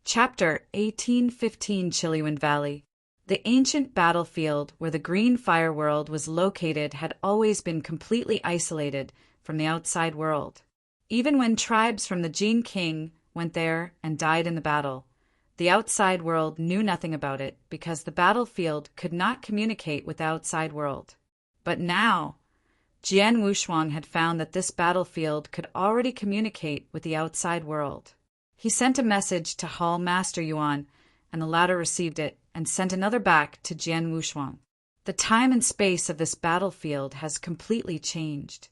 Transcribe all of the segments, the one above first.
Chapter 1815 Chilliwand Valley. The ancient battlefield where the Green Fire World was located had always been completely isolated from the outside world. Even when tribes from the Gene King went there and died in the battle, the outside world knew nothing about it because the battlefield could not communicate with the outside world. But now, Jian Wushuang had found that this battlefield could already communicate with the outside world. He sent a message to Hall Master Yuan, and the latter received it and sent another back to Jian Wushuang. The time and space of this battlefield has completely changed.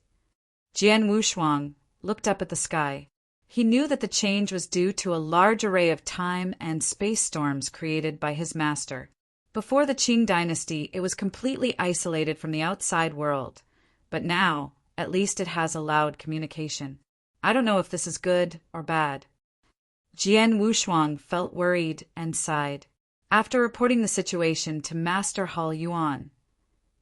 Jian Wushuang looked up at the sky. He knew that the change was due to a large array of time and space storms created by his master. Before the Qing dynasty, it was completely isolated from the outside world, but now, at least it has allowed communication. I don't know if this is good or bad. Jian Wushuang felt worried and sighed. After reporting the situation to Master Hall Yuan,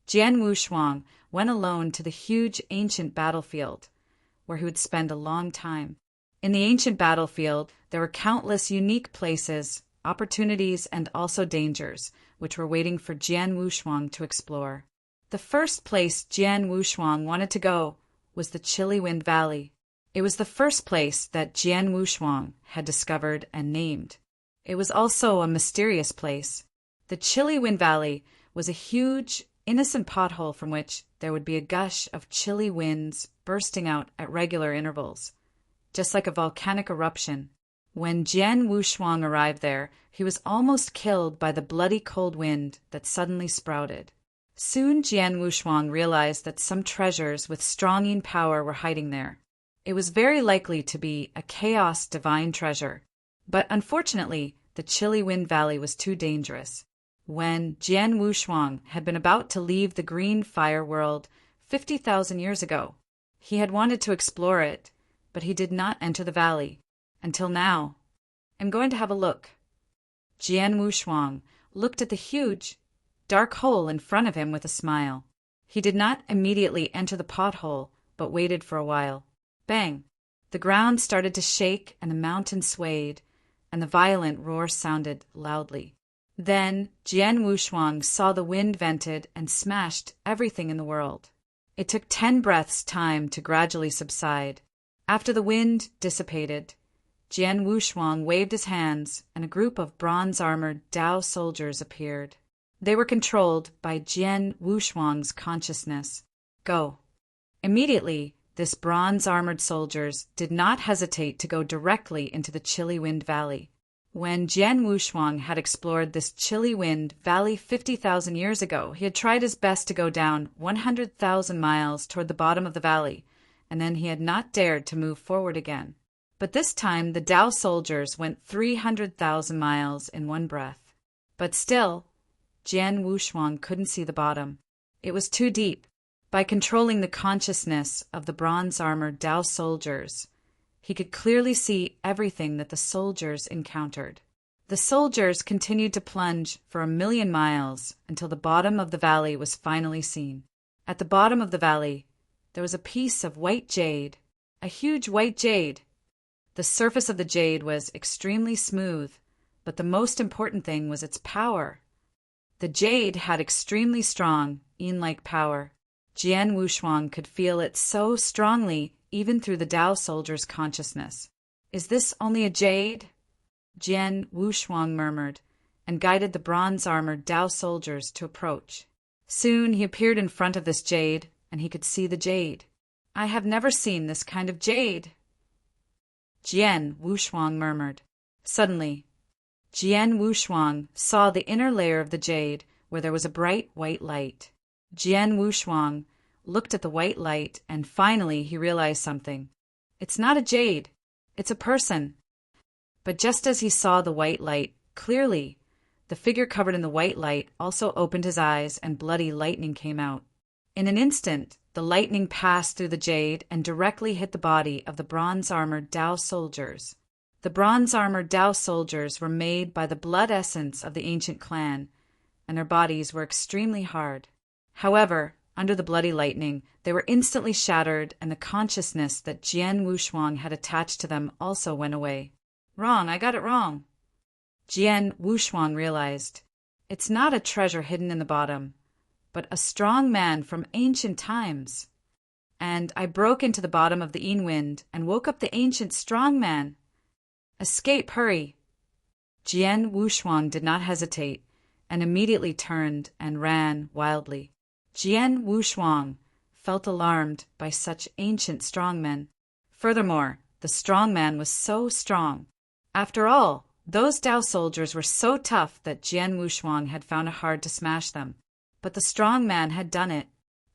Jian Wushuang went alone to the huge ancient battlefield, where he would spend a long time. In the ancient battlefield, there were countless unique places, opportunities, and also dangers, which were waiting for Jian Wushuang to explore. The first place Jian Wushuang wanted to go was the Chilliwand Valley. It was the first place that Jian Wushuang had discovered and named. It was also a mysterious place. The Chilliwand Valley was a huge, innocent pothole from which there would be a gush of chilly winds bursting out at regular intervals, just like a volcanic eruption. When Jian Wushuang arrived there, he was almost killed by the bloody cold wind that suddenly sprouted. Soon Jian Wushuang realized that some treasures with stronging power were hiding there. It was very likely to be a chaos divine treasure, but unfortunately, the Chilliwand Valley was too dangerous. When Jian Wushuang had been about to leave the Green Fire World 50,000 years ago, he had wanted to explore it, but he did not enter the valley. Until now. I'm going to have a look. Jian Wushuang looked at the huge, dark hole in front of him with a smile. He did not immediately enter the pothole, but waited for a while. Bang! The ground started to shake and the mountain swayed, and the violent roar sounded loudly. Then Jian Wushuang saw the wind vented and smashed everything in the world. It took 10 breaths' time to gradually subside. After the wind dissipated, Jian Wushuang waved his hands, and a group of bronze-armored Dao soldiers appeared. They were controlled by Jian Wushuang's consciousness. Go. Immediately, this bronze-armored soldiers did not hesitate to go directly into the Chilliwand Valley. When Jian Wushuang had explored this Chilliwand Valley 50,000 years ago, he had tried his best to go down 100,000 miles toward the bottom of the valley, and then he had not dared to move forward again. But this time the Dao soldiers went 300,000 miles in one breath. But still, Jian Wushuang couldn't see the bottom. It was too deep. By controlling the consciousness of the bronze-armored Dao soldiers, he could clearly see everything that the soldiers encountered. The soldiers continued to plunge for 1,000,000 miles until the bottom of the valley was finally seen. At the bottom of the valley, there was a piece of white jade, a huge white jade. The surface of the jade was extremely smooth, but the most important thing was its power. The jade had extremely strong, yin-like power. Jian Wushuang could feel it so strongly even through the Dao soldier's consciousness. Is this only a jade? Jian Wushuang murmured, and guided the bronze-armored Dao soldiers to approach. Soon he appeared in front of this jade, and he could see the jade. I have never seen this kind of jade. Jian Wushuang murmured. Suddenly, Jian Wushuang saw the inner layer of the jade where there was a bright white light. Jian Wushuang looked at the white light, and finally he realized something. It's not a jade. It's a person. But just as he saw the white light clearly, the figure covered in the white light also opened his eyes and bloody lightning came out. In an instant, the lightning passed through the jade and directly hit the body of the bronze-armored Dao soldiers. The bronze-armored Dao soldiers were made by the blood essence of the ancient clan, and their bodies were extremely hard. However, under the bloody lightning, they were instantly shattered, and the consciousness that Jian Wushuang had attached to them also went away. Wrong, I got it wrong. Jian Wushuang realized, it's not a treasure hidden in the bottom, but a strong man from ancient times. And I broke into the bottom of the Yin wind and woke up the ancient strong man. Escape, hurry! Jian Wushuang did not hesitate and immediately turned and ran wildly. Jian Wushuang felt alarmed by such ancient strongmen. Furthermore, the strong man was so strong. After all, those Dao soldiers were so tough that Jian Wushuang had found it hard to smash them. But the strong man had done it.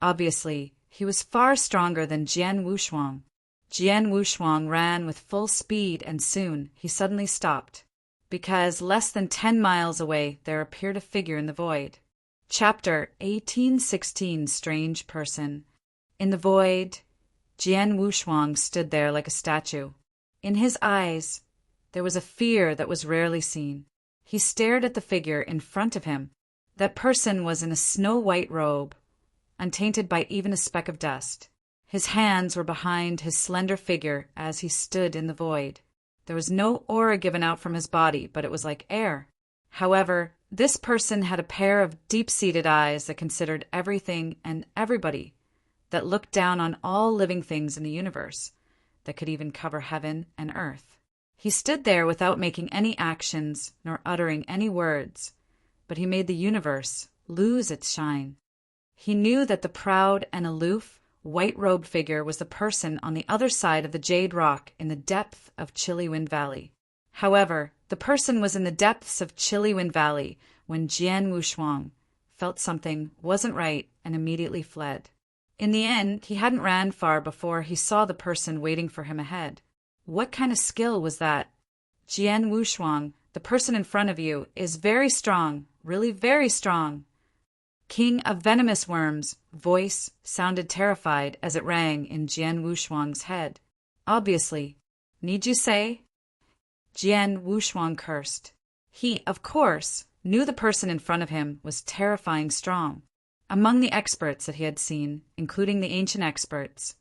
Obviously, he was far stronger than Jian Wushuang. Jian Wushuang ran with full speed, and soon he suddenly stopped, because less than 10 miles away there appeared a figure in the void. Chapter 1816 Strange Person. In the void, Jian Wushuang stood there like a statue. In his eyes, there was a fear that was rarely seen. He stared at the figure in front of him. That person was in a snow-white robe, untainted by even a speck of dust. His hands were behind his slender figure as he stood in the void. There was no aura given out from his body, but it was like air. However, this person had a pair of deep-seated eyes that considered everything and everybody, that looked down on all living things in the universe, that could even cover heaven and earth. He stood there without making any actions nor uttering any words, but he made the universe lose its shine. He knew that the proud and aloof, white-robed figure was the person on the other side of the jade rock in the depth of Chiliwind Valley. However, the person was in the depths of Chiliwind Valley when Jian Wushuang felt something wasn't right and immediately fled. In the end, he hadn't ran far before he saw the person waiting for him ahead. What kind of skill was that? Jian Wushuang, the person in front of you, is very strong, really very strong. King of Venomous Worms' voice sounded terrified as it rang in Jian Wushuang's head. Obviously. Need you say? Jian Wushuang cursed. He, of course, knew the person in front of him was terrifying strong. Among the experts that he had seen, including the ancient experts,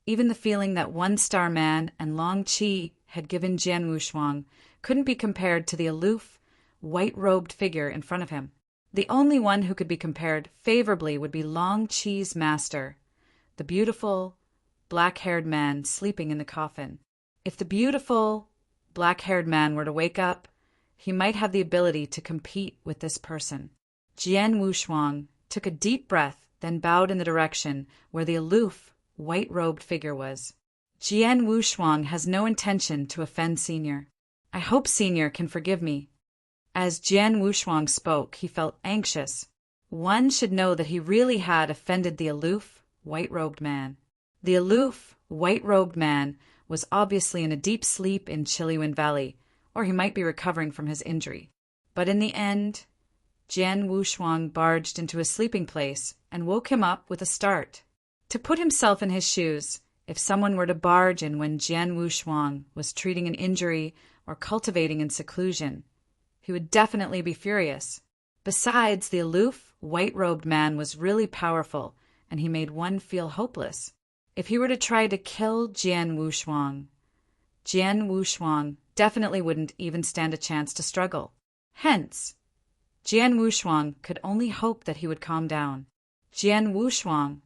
even the feeling that one-star man and Long Qi had given Jian Wushuang couldn't be compared to the aloof, white-robed figure in front of him. The only one who could be compared favorably would be Long Qi's master, the beautiful, black-haired man sleeping in the coffin. If the beautiful, black-haired man were to wake up, he might have the ability to compete with this person. Jian Wushuang took a deep breath, then bowed in the direction where the aloof, white-robed figure was. Jian Wushuang has no intention to offend Senior. I hope Senior can forgive me. As Jian Wushuang spoke, he felt anxious. One should know that he really had offended the aloof, white-robed man. The aloof, white-robed man was obviously in a deep sleep in Chiliwind Valley, or he might be recovering from his injury. But in the end, Jian Wushuang barged into his sleeping place and woke him up with a start. To put himself in his shoes, if someone were to barge in when Jian Wushuang was treating an injury or cultivating in seclusion, he would definitely be furious. Besides, the aloof, white-robed man was really powerful, and he made one feel hopeless. If he were to try to kill Jian Wushuang definitely wouldn't even stand a chance to struggle. Hence, Jian Wushuang could only hope that he would calm down. Jian Wushuang.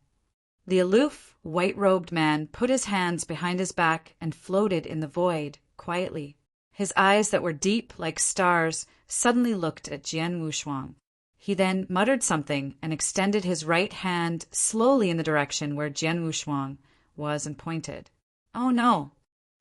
The aloof, white-robed man put his hands behind his back and floated in the void, quietly. His eyes that were deep like stars suddenly looked at Jian Wushuang. He then muttered something and extended his right hand slowly in the direction where Jian Wushuang was and pointed. Oh no!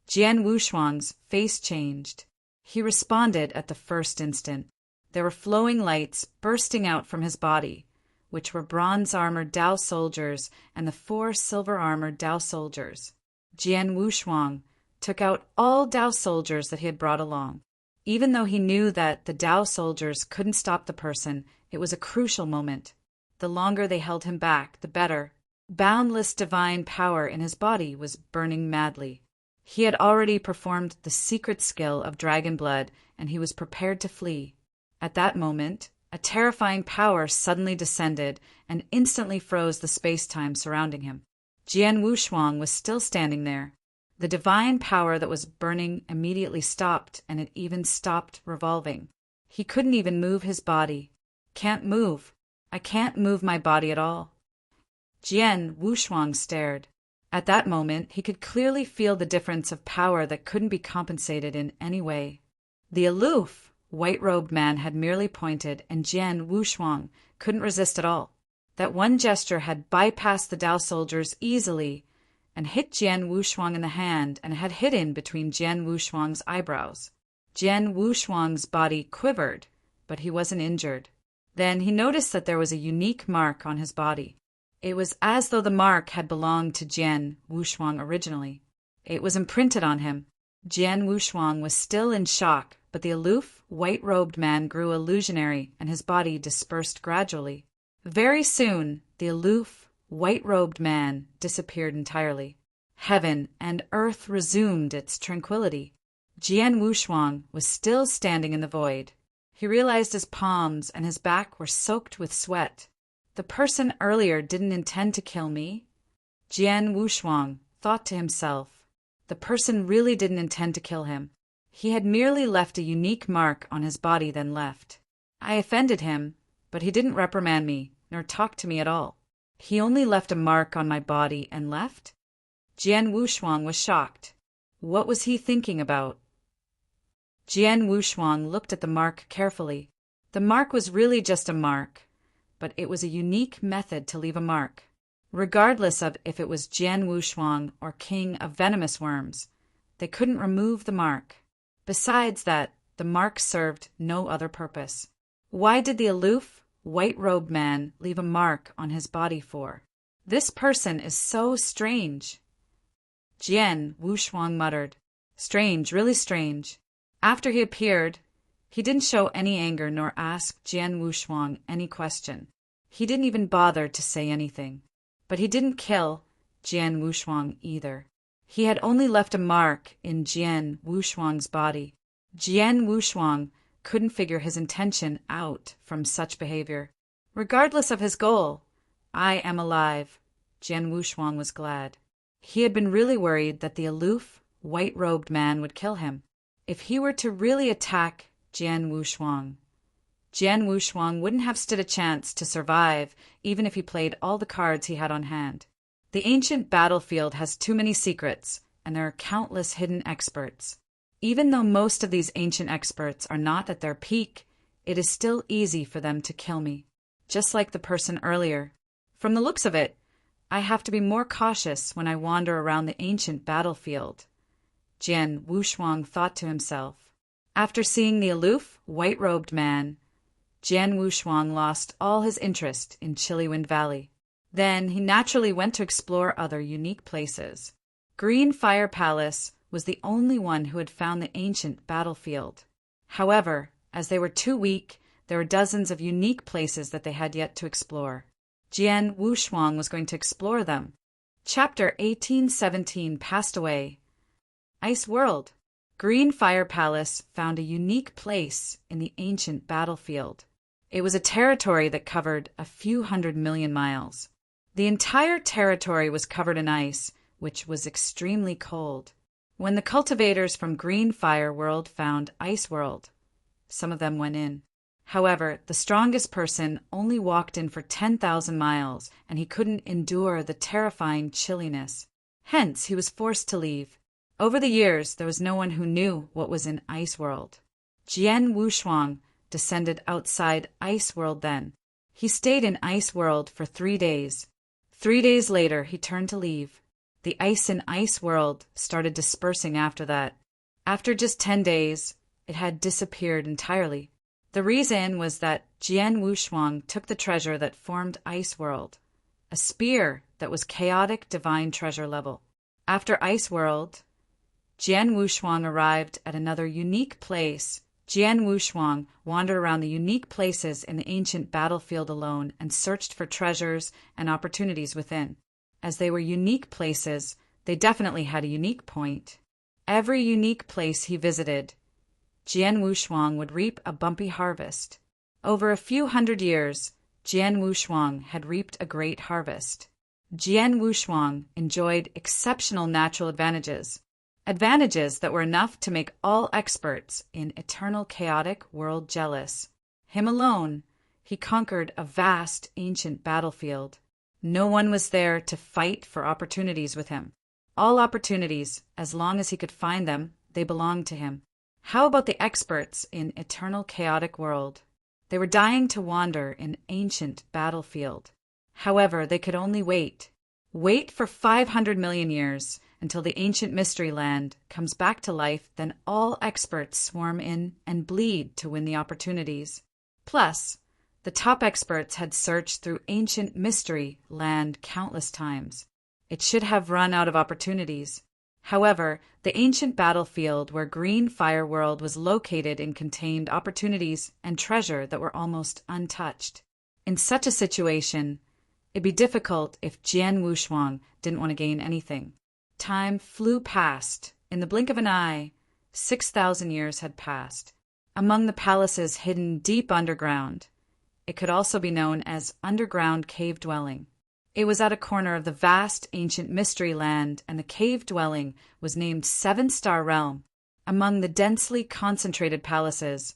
Jian Wushuang's face changed. He responded at the first instant. There were flowing lights bursting out from his body, which were bronze-armored Dao soldiers and the 4 silver-armored Dao soldiers. Jian Wushuang took out all Dao soldiers that he had brought along. Even though he knew that the Dao soldiers couldn't stop the person, it was a crucial moment. The longer they held him back, the better. Boundless divine power in his body was burning madly. He had already performed the secret skill of dragon blood, and he was prepared to flee. At that moment, a terrifying power suddenly descended and instantly froze the space-time surrounding him. Jian Wushuang was still standing there. The divine power that was burning immediately stopped, and it even stopped revolving. He couldn't even move his body. Can't move. I can't move my body at all. Jian Wushuang stared. At that moment, he could clearly feel the difference of power that couldn't be compensated in any way. The aloof, white-robed man had merely pointed, and Jian Wushuang couldn't resist at all. That one gesture had bypassed the Dao soldiers easily and hit Jian Wushuang in the hand and had hit in between Jian Wushuang's eyebrows. Jian Wushuang's body quivered, but he wasn't injured. Then he noticed that there was a unique mark on his body. It was as though the mark had belonged to Jian Wushuang originally. It was imprinted on him. Jian Wushuang was still in shock, but the aloof, white-robed man grew illusionary and his body dispersed gradually. Very soon, the aloof, white-robed man disappeared entirely. Heaven and earth resumed its tranquility. Jian Wushuang was still standing in the void. He realized his palms and his back were soaked with sweat. The person earlier didn't intend to kill me. Jian Wushuang thought to himself. The person really didn't intend to kill him. He had merely left a unique mark on his body then left. I offended him, but he didn't reprimand me, nor talk to me at all. He only left a mark on my body and left? Jian Wushuang was shocked. What was he thinking about? Jian Wushuang looked at the mark carefully. The mark was really just a mark, but it was a unique method to leave a mark. Regardless of if it was Jian Wushuang or King of Venomous Worms, they couldn't remove the mark. Besides that, the mark served no other purpose. Why did the aloof, white-robed man leave a mark on his body for? This person is so strange. Jian Wushuang muttered. Strange, really strange. After he appeared, he didn't show any anger nor ask Jian Wushuang any question. He didn't even bother to say anything. But he didn't kill Jian Wushuang either. He had only left a mark in Jian Wushuang's body. Jian Wushuang couldn't figure his intention out from such behavior. Regardless of his goal, I am alive. Jian Wushuang was glad. He had been really worried that the aloof, white-robed man would kill him. If he were to really attack Jian Wushuang wouldn't have stood a chance to survive even if he played all the cards he had on hand. The ancient battlefield has too many secrets, and there are countless hidden experts. Even though most of these ancient experts are not at their peak, it is still easy for them to kill me, just like the person earlier. From the looks of it, I have to be more cautious when I wander around the ancient battlefield. Jian Wushuang thought to himself. After seeing the aloof, white-robed man, Jian Wushuang lost all his interest in Chiliwind Valley. Then he naturally went to explore other unique places. Green Fire Palace was the only one who had found the ancient battlefield. However, as they were too weak, there were dozens of unique places that they had yet to explore. Jian Wushuang was going to explore them. Chapter 1817 passed away. Ice World. Green Fire Palace found a unique place in the ancient battlefield. It was a territory that covered a few 100 million miles. The entire territory was covered in ice, which was extremely cold. When the cultivators from Green Fire World found Ice World, some of them went in. However, the strongest person only walked in for 10,000 miles, and he couldn't endure the terrifying chilliness. Hence, he was forced to leave. Over the years, there was no one who knew what was in Ice World. Jian Wushuang descended outside Ice World then. He stayed in Ice World for 3 days. 3 days later, he turned to leave. The ice in Ice World started dispersing after that. After just 10 days, it had disappeared entirely. The reason was that Jian Wushuang took the treasure that formed Ice World, a spear that was chaotic divine treasure level. After Ice World, Jian Wushuang arrived at another unique place. Jian Wushuang wandered around the unique places in the ancient battlefield alone and searched for treasures and opportunities within. As they were unique places, they definitely had a unique point. Every unique place he visited, Jian Wushuang would reap a bumpy harvest. Over a few 100 years, Jian Wushuang had reaped a great harvest. Jian Wushuang enjoyed exceptional natural advantages. Advantages that were enough to make all experts in eternal chaotic world jealous. Him alone, he conquered a vast ancient battlefield. No one was there to fight for opportunities with him. All opportunities, as long as he could find them, they belonged to him. How about the experts in eternal chaotic world? They were dying to wander in ancient battlefield. However, they could only wait. Wait for 500 million years until the ancient mystery land comes back to life, then all experts swarm in and bleed to win the opportunities. Plus, the top experts had searched through ancient mystery land countless times. It should have run out of opportunities. However, the ancient battlefield where Green Fire World was located contained opportunities and treasure that were almost untouched. In such a situation, it'd be difficult if Jian Wushuang didn't want to gain anything. Time flew past. In the blink of an eye, 6,000 years had passed. Among the palaces hidden deep underground, it could also be known as underground cave dwelling. It was at a corner of the vast ancient mystery land, and the cave dwelling was named Seven-Star Realm. Among the densely concentrated palaces,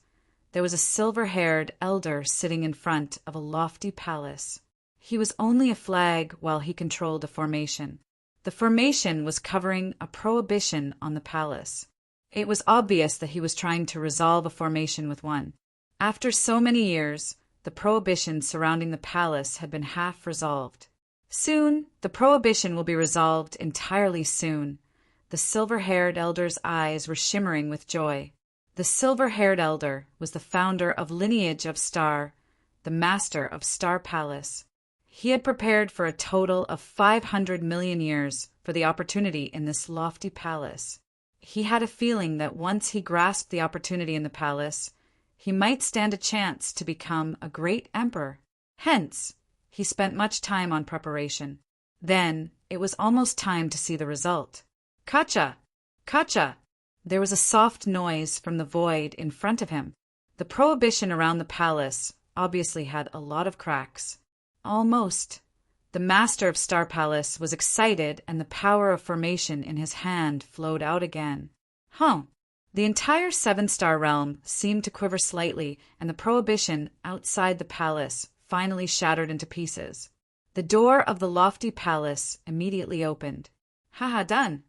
there was a silver-haired elder sitting in front of a lofty palace. He was only a flag while he controlled a formation. The formation was covering a prohibition on the palace. It was obvious that he was trying to resolve a formation with one. After so many years, the prohibition surrounding the palace had been half resolved. Soon, the prohibition will be resolved entirely soon. The silver-haired elder's eyes were shimmering with joy. The silver-haired elder was the founder of Lineage of Star, the master of Star Palace. He had prepared for a total of 500 million years for the opportunity in this lofty palace. He had a feeling that once he grasped the opportunity in the palace, he might stand a chance to become a great emperor. Hence, he spent much time on preparation. Then, it was almost time to see the result. Kacha! Kacha! There was a soft noise from the void in front of him. The prohibition around the palace obviously had a lot of cracks. Almost. The master of Star Palace was excited, and the power of formation in his hand flowed out again. The entire Seven-Star Realm seemed to quiver slightly, and the prohibition outside the palace finally shattered into pieces. The door of the lofty palace immediately opened. Done!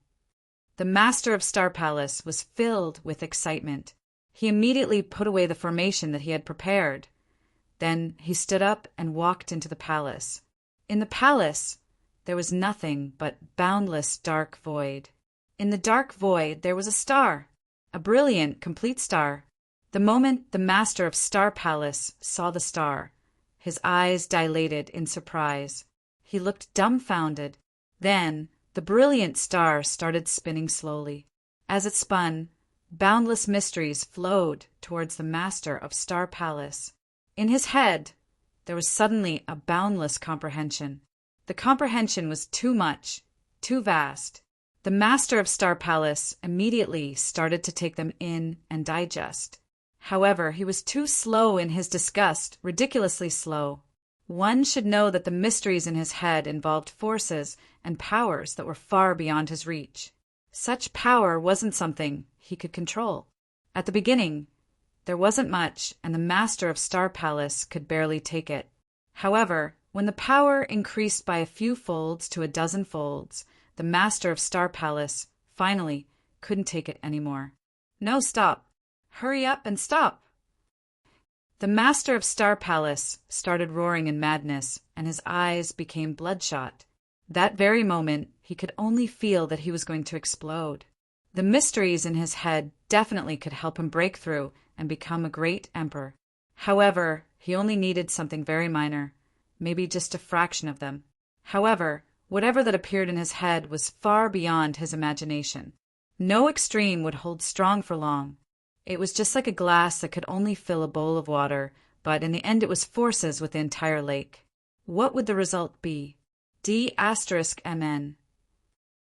The master of Star Palace was filled with excitement. He immediately put away the formation that he had prepared. Then he stood up and walked into the palace. In the palace, there was nothing but boundless dark void. In the dark void, there was a star, a brilliant, complete star. The moment the master of Star Palace saw the star, his eyes dilated in surprise. He looked dumbfounded. Then, the brilliant star started spinning slowly. As it spun, boundless mysteries flowed towards the master of Star Palace. In his head, there was suddenly a boundless comprehension. The comprehension was too much, too vast. The master of Star Palace immediately started to take them in and digest. However, he was too slow in his disgust, ridiculously slow. One should know that the mysteries in his head involved forces and powers that were far beyond his reach. Such power wasn't something he could control. At the beginning, there wasn't much, and the master of Star Palace could barely take it. However, when the power increased by a few folds to a dozen folds, the master of Star Palace finally couldn't take it anymore. No, stop. Hurry up and stop. The master of Star Palace started roaring in madness, and his eyes became bloodshot. That very moment, he could only feel that he was going to explode. The mysteries in his head definitely could help him break through and become a great emperor. However, he only needed something very minor, maybe just a fraction of them. However, whatever that appeared in his head was far beyond his imagination. No extreme would hold strong for long. It was just like a glass that could only fill a bowl of water, but in the end it was forces with the entire lake. What would the result be? D*MN.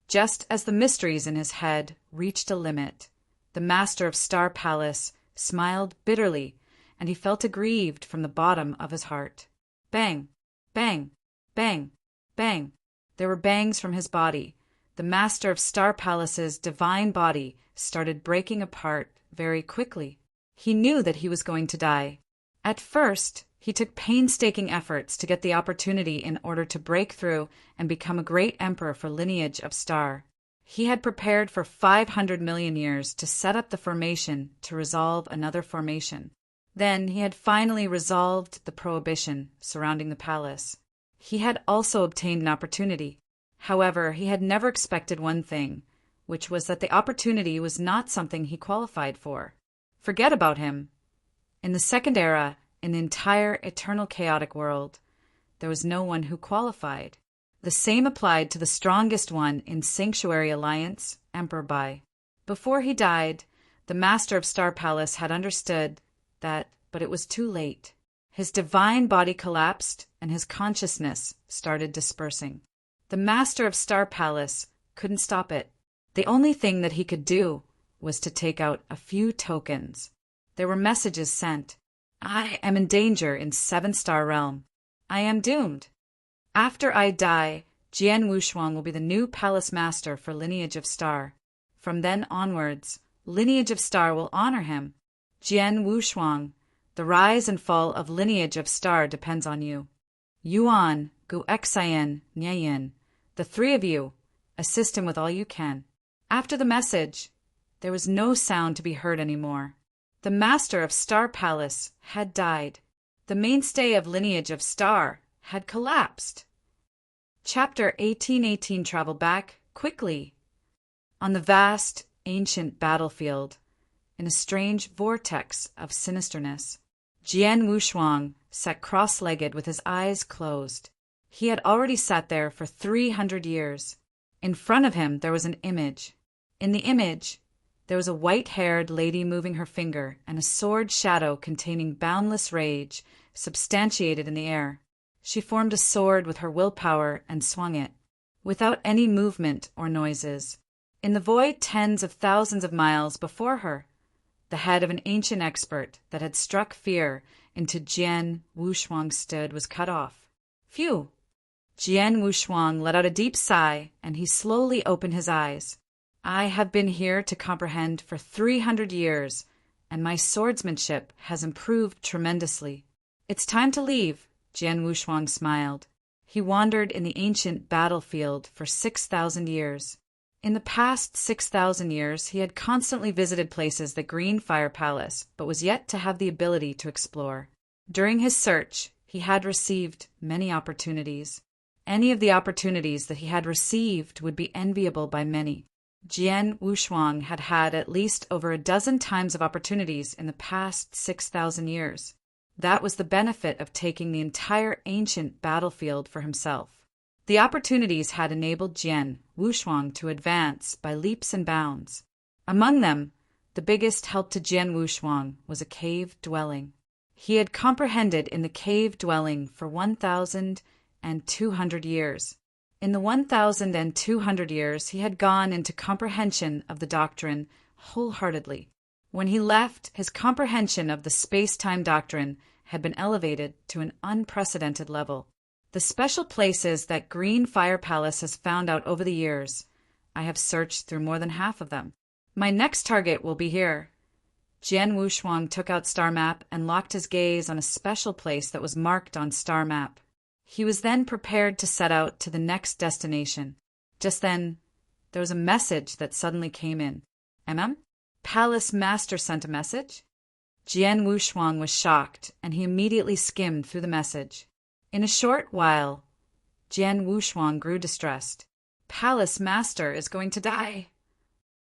Just as the mysteries in his head reached a limit, the master of Star Palace smiled bitterly, and he felt aggrieved from the bottom of his heart. Bang! Bang! Bang! Bang! There were bangs from his body. the master of Star Palace's divine body started breaking apart very quickly. He knew that he was going to die. At first, he took painstaking efforts to get the opportunity in order to break through and become a great emperor for lineage of Star. He had prepared for 500 million years to set up the formation to resolve another formation. Then he had finally resolved the prohibition surrounding the palace. He had also obtained an opportunity. However, he had never expected one thing, which was that the opportunity was not something he qualified for. Forget about him. In the second era, in the entire eternal chaotic world, there was no one who qualified. The same applied to the strongest one in Sanctuary Alliance, Emperor Bai. Before he died, the master of Star Palace had understood that, but it was too late. His divine body collapsed and his consciousness started dispersing. The master of Star Palace couldn't stop it. The only thing that he could do was to take out a few tokens. There were messages sent. I am in danger in 7-star realm. I am doomed. After I die, Jian Wushuang will be the new palace master for Lineage of Star. From then onwards, Lineage of Star will honor him. Jian Wushuang, the rise and fall of Lineage of Star depends on you. Yuan, Gu Xian, Niayin, the three of you, assist him with all you can. After the message, there was no sound to be heard anymore. The master of Star Palace had died. The mainstay of Lineage of Star had collapsed. Chapter 1818 traveled back quickly. On the vast, ancient battlefield, in a strange vortex of sinisterness, Jian Wushuang sat cross-legged with his eyes closed. He had already sat there for 300 years. In front of him there was an image. In the image, there was a white-haired lady moving her finger and a sword shadow containing boundless rage substantiated in the air. She formed a sword with her willpower and swung it, without any movement or noises. In the void tens of thousands of miles before her, the head of an ancient expert that had struck fear into Jian Wushuang stood was cut off. Phew! Jian Wushuang let out a deep sigh, and he slowly opened his eyes. I have been here to comprehend for 300 years, and my swordsmanship has improved tremendously. It's time to leave, Jian Wushuang smiled. He wandered in the ancient battlefield for 6,000 years. In the past 6,000 years, he had constantly visited places the Green Fire Palace, but was yet to have the ability to explore. During his search, he had received many opportunities. Any of the opportunities that he had received would be enviable by many. Jian Wushuang had had at least over a dozen times of opportunities in the past 6,000 years. That was the benefit of taking the entire ancient battlefield for himself. The opportunities had enabled Jian Wushuang to advance by leaps and bounds. Among them, the biggest help to Jian Wushuang was a cave dwelling. He had comprehended in the cave dwelling for 1,200 years. In the 1,200 years, he had gone into comprehension of the doctrine wholeheartedly. When he left, his comprehension of the space-time doctrine had been elevated to an unprecedented level. The special places that Green Fire Palace has found out over the years, I have searched through more than half of them. My next target will be here. Jian Wushuang took out Star Map and locked his gaze on a special place that was marked on Star Map. He was then prepared to set out to the next destination. Just then, there was a message that suddenly came in. Palace Master sent a message? Jian Wushuang was shocked, and he immediately skimmed through the message. In a short while, Jian Wushuang grew distressed. Palace Master is going to die.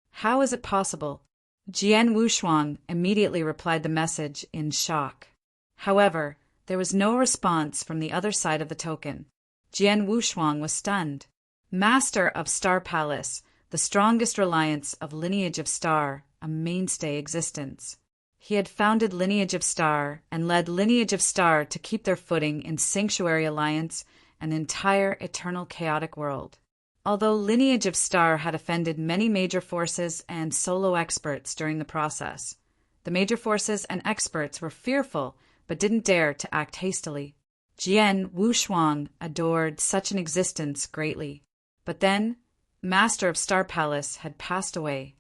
How is it possible? Jian Wushuang immediately replied the message in shock. However, there was no response from the other side of the token. Jian Wushuang was stunned. Master of Star Palace, the strongest reliance of Lineage of Star, a mainstay existence. He had founded Lineage of Star and led Lineage of Star to keep their footing in Sanctuary Alliance and the entire eternal chaotic world. Although Lineage of Star had offended many major forces and solo experts during the process, the major forces and experts were fearful but didn't dare to act hastily. Jian Wushuang adored such an existence greatly. But then, master of Star Palace, had passed away.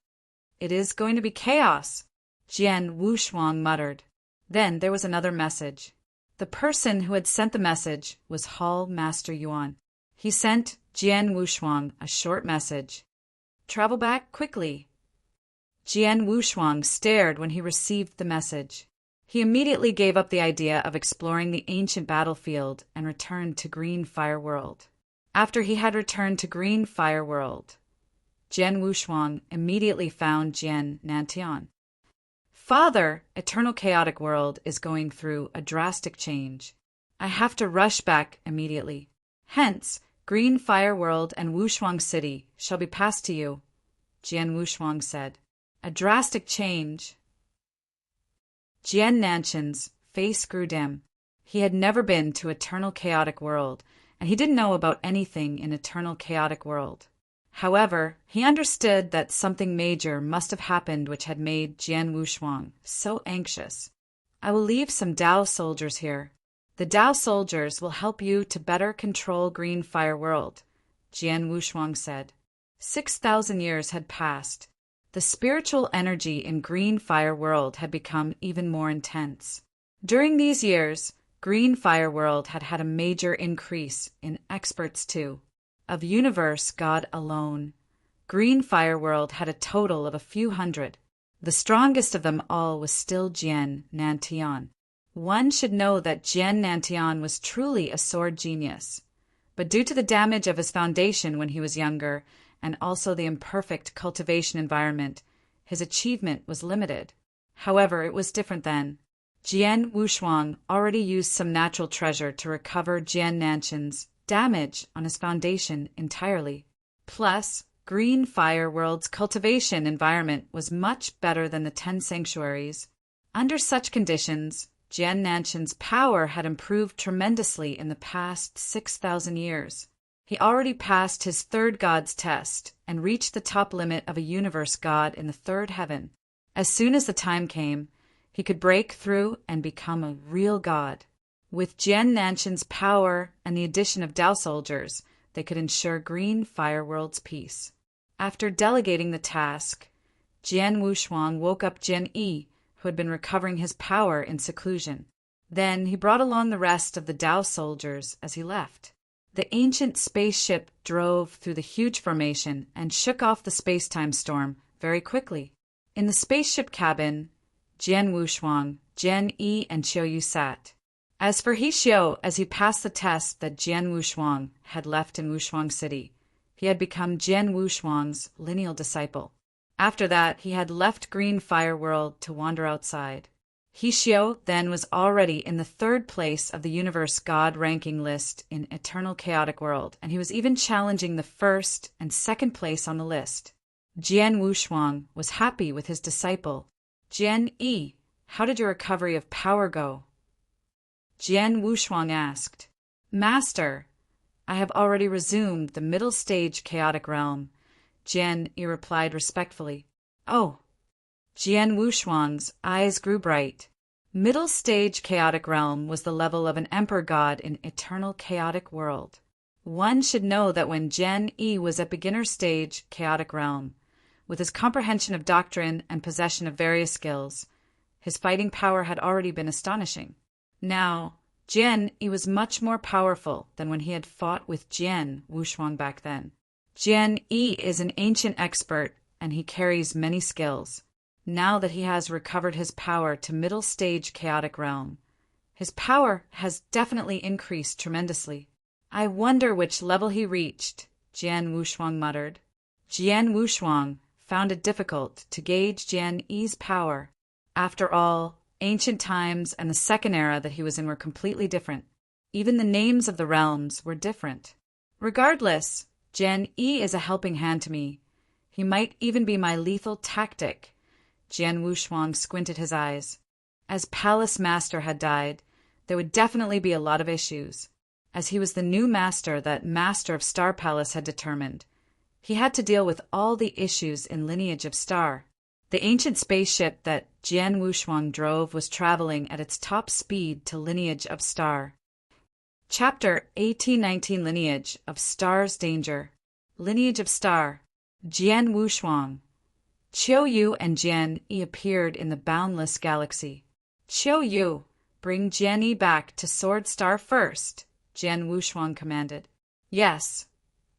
"It is going to be chaos," Jian Wushuang muttered. Then there was another message. The person who had sent the message was Hall Master Yuan. He sent Jian Wushuang a short message. "Travel back quickly." Jian Wushuang stared when he received the message. He immediately gave up the idea of exploring the ancient battlefield and returned to Green Fire World. After he had returned to Green Fire World, Jian Wushuang immediately found Jian Nantian. "Father, Eternal Chaotic World is going through a drastic change. I have to rush back immediately. Hence, Green Fire World and Wushuang City shall be passed to you," Jian Wushuang said. "A drastic change." Jian Nanshan's face grew dim. He had never been to Eternal Chaotic World, and he didn't know about anything in Eternal Chaotic World. However, he understood that something major must have happened which had made Jian Wushuang so anxious. "I will leave some Dao soldiers here. The Dao soldiers will help you to better control Green Fire World," Jian Wushuang said. 6,000 years had passed. The spiritual energy in Green Fire World had become even more intense. During these years, Green Fire World had had a major increase in experts too. Of universe God alone, Green Fire World had a total of a few hundred. The strongest of them all was still Jian Nantian. One should know that Jian Nantian was truly a sword genius. But due to the damage of his foundation when he was younger, and also the imperfect cultivation environment, his achievement was limited. However, it was different then. Jian Wushuang already used some natural treasure to recover Jian Nanshan's damage on his foundation entirely. Plus, Green Fire World's cultivation environment was much better than the 10 sanctuaries. Under such conditions, Jian Nanshan's power had improved tremendously in the past 6,000 years. He already passed his third god's test and reached the top limit of a universe god in the third heaven. As soon as the time came, he could break through and become a real god. With Jian Nanshan's power and the addition of Dao soldiers, they could ensure Green Fire World's peace. After delegating the task, Jian Wushuang woke up Jian Yi, who had been recovering his power in seclusion. Then he brought along the rest of the Dao soldiers as he left. The ancient spaceship drove through the huge formation and shook off the space-time storm very quickly. In the spaceship cabin, Jian Wushuang, Jian Yi, and Qiu Yu sat. As for He Xiu, as he passed the test that Jian Wushuang had left in Wushuang City, he had become Jian Wushuang's lineal disciple. After that, he had left Green Fire World to wander outside. He Xiu then was already in the 3rd place of the universe god ranking list in Eternal Chaotic World, and he was even challenging the 1st and 2nd place on the list. Jian Wushuang was happy with his disciple. "Jian Yi, how did your recovery of power go?" Jian Wushuang asked. "Master, I have already resumed the middle stage chaotic realm," Jian Yi replied respectfully. "Oh." Jian Wushuang's eyes grew bright. Middle stage chaotic realm was the level of an emperor god in Eternal Chaotic World. One should know that when Jian Yi was at beginner stage chaotic realm, with his comprehension of doctrine and possession of various skills, his fighting power had already been astonishing. Now, Jian Yi was much more powerful than when he had fought with Jian Wushuang back then. Jian Yi is an ancient expert, and he carries many skills. Now that he has recovered his power to middle stage chaotic realm, his power has definitely increased tremendously. "I wonder which level he reached," Jian Wushuang muttered. Jian Wushuang found it difficult to gauge Jian Yi's power. After all, ancient times and the second era that he was in were completely different. Even the names of the realms were different. Regardless, Jian Yi is a helping hand to me. He might even be my lethal tactic. Jian Wushuang squinted his eyes. As Palace Master had died, there would definitely be a lot of issues. As he was the new master that Master of Star Palace had determined, he had to deal with all the issues in Lineage of Star. The ancient spaceship that Jian Wushuang drove was traveling at its top speed to Lineage of Star. Chapter 1819 Lineage of Star's Danger. Lineage of Star, Jian Wushuang. Qiu Yu and Jian Yi appeared in the boundless galaxy. Qiu Yu, bring Jian Yi back to Sword Star first, Jian Wushuang commanded. Yes.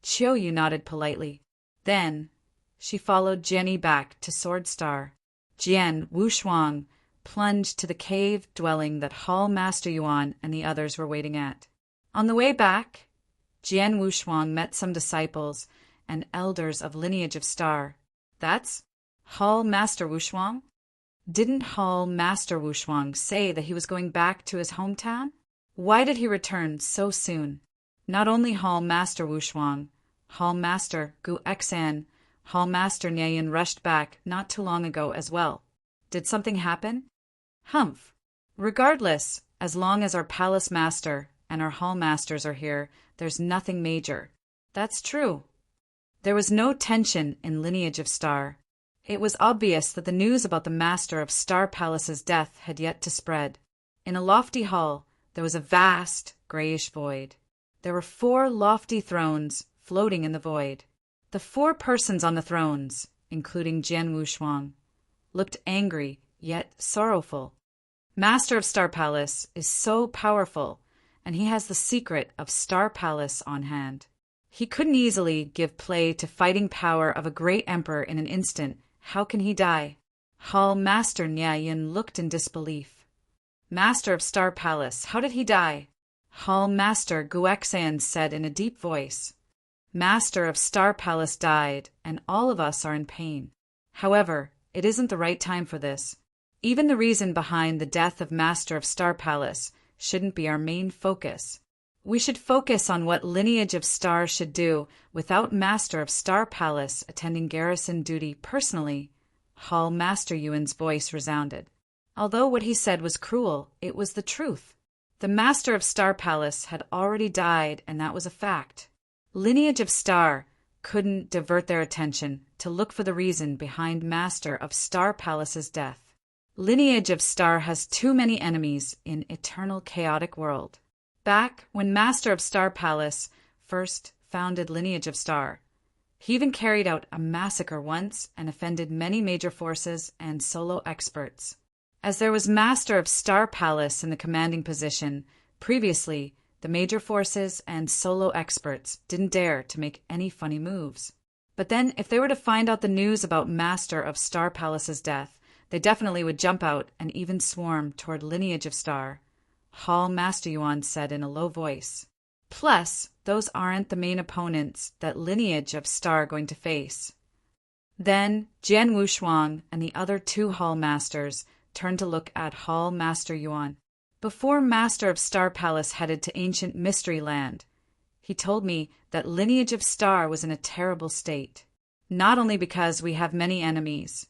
Qiu Yu nodded politely. Then, she followed Jian Yi back to Sword Star. Jian Wushuang plunged to the cave dwelling that Hall Master Yuan and the others were waiting at. On the way back, Jian Wushuang met some disciples and elders of Lineage of Star. That's Hall Master Wushuang? Didn't Hall Master Wushuang say that he was going back to his hometown? Why did he return so soon? Not only Hall Master Wushuang, Hall Master Gu Exan, Hall Master Niayan rushed back not too long ago as well. Did something happen? Humph. Regardless, as long as our palace master and our hall masters are here, there's nothing major. That's true. There was no tension in Lineage of Star. It was obvious that the news about the master of Star Palace's death had yet to spread. In a lofty hall, there was a vast, grayish void. There were 4 lofty thrones floating in the void. The 4 persons on the thrones, including Jian Wushuang, looked angry yet sorrowful. Master of Star Palace is so powerful, and he has the secret of Star Palace on hand. He couldn't easily give play to fighting power of a great emperor in an instant. How can he die? Hall Master Niayan looked in disbelief. Master of Star Palace, how did he die? Hall Master Guexan said in a deep voice. Master of Star Palace died, and all of us are in pain. However, it isn't the right time for this. Even the reason behind the death of Master of Star Palace shouldn't be our main focus. We should focus on what Lineage of Star should do without Master of Star Palace attending garrison duty personally. Hall Master Yuan's voice resounded. Although what he said was cruel, it was the truth. The Master of Star Palace had already died, and that was a fact. Lineage of Star couldn't divert their attention to look for the reason behind Master of Star Palace's death. Lineage of Star has too many enemies in eternal chaotic world. Back when Master of Star Palace first founded Lineage of Star, he even carried out a massacre once and offended many major forces and solo experts. As there was Master of Star Palace in the commanding position, previously the major forces and solo experts didn't dare to make any funny moves. But then if they were to find out the news about Master of Star Palace's death, they definitely would jump out and even swarm toward Lineage of Star. Hall Master Yuan said in a low voice. Plus, those aren't the main opponents that Lineage of Star are going to face. Then, Jian Wushuang and the other 2 Hall Masters turned to look at Hall Master Yuan. Before Master of Star Palace headed to ancient Mystery Land, he told me that Lineage of Star was in a terrible state. Not only because we have many enemies,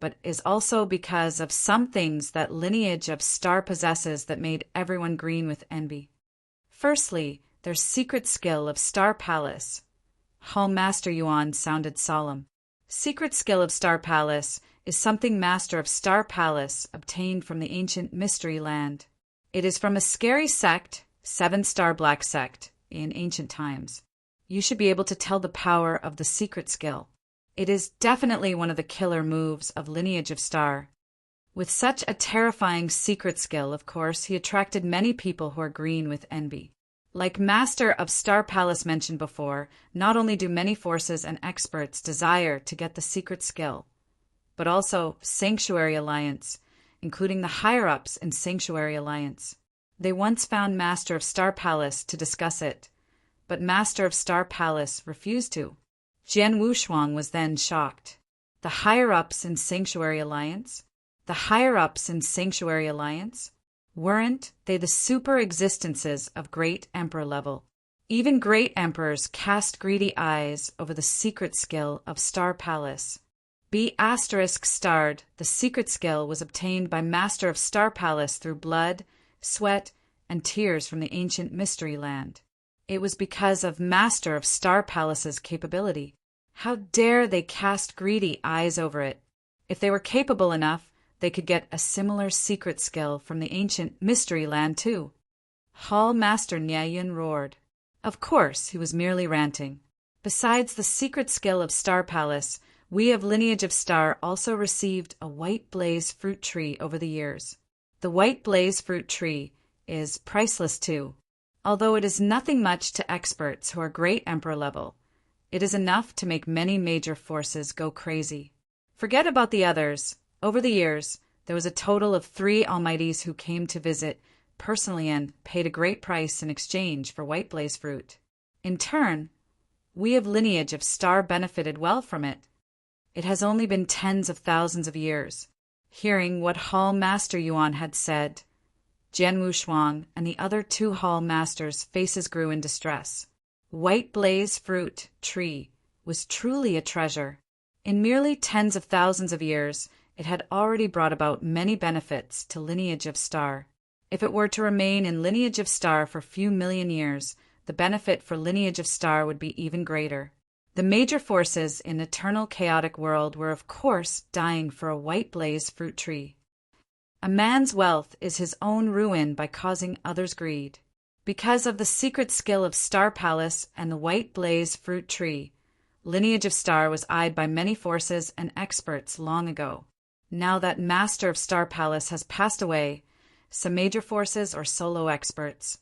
but is also because of some things that Lineage of Star possesses that made everyone green with envy. Firstly, their secret skill of Star Palace. Hall Master Yuan sounded solemn. Secret skill of Star Palace is something Master of Star Palace obtained from the ancient Mystery Land. It is from a scary sect, 7-star black sect, in ancient times. You should be able to tell the power of the secret skill. It is definitely one of the killer moves of Lineage of Star. With such a terrifying secret skill, of course, he attracted many people who are green with envy. Like Master of Star Palace mentioned before, not only do many forces and experts desire to get the secret skill, but also Sanctuary Alliance, including the higher-ups in Sanctuary Alliance. They once found Master of Star Palace to discuss it, but Master of Star Palace refused to. Jian Wushuang was then shocked. The higher-ups in Sanctuary Alliance? The higher-ups in Sanctuary Alliance? Weren't they the super-existences of Great Emperor level? Even Great Emperors cast greedy eyes over the secret skill of Star Palace. B***starred, the secret skill was obtained by Master of Star Palace through blood, sweat, and tears from the ancient Mystery Land. It was because of Master of Star Palace's capability. How dare they cast greedy eyes over it? If they were capable enough, they could get a similar secret skill from the ancient Mystery Land too. Hall Master Niayan roared. Of course, he was merely ranting. Besides the secret skill of Star Palace, we of Lineage of Star also received a white blaze fruit tree over the years. The white blaze fruit tree is priceless too. Although it is nothing much to experts who are great emperor level, it is enough to make many major forces go crazy. Forget about the others. Over the years, there was a total of 3 almighties who came to visit personally and paid a great price in exchange for white blaze fruit. In turn, we of Lineage of Star benefited well from it. It has only been tens of thousands of years. Hearing what Hall Master Yuan had said, Jian Wushuang and the other 2 Hall Masters' faces grew in distress. White blaze fruit tree was truly a treasure. In merely tens of thousands of years, it had already brought about many benefits to Lineage of Star. If it were to remain in Lineage of Star for a few million years, the benefit for Lineage of Star would be even greater. The major forces in eternal chaotic world were of course dying for a white blaze fruit tree. A man's wealth is his own ruin by causing others greed. Because of the secret skill of Star Palace and the white blaze fruit tree, Lineage of Star was eyed by many forces and experts long ago. Now that Master of Star Palace has passed away, some major forces or solo experts,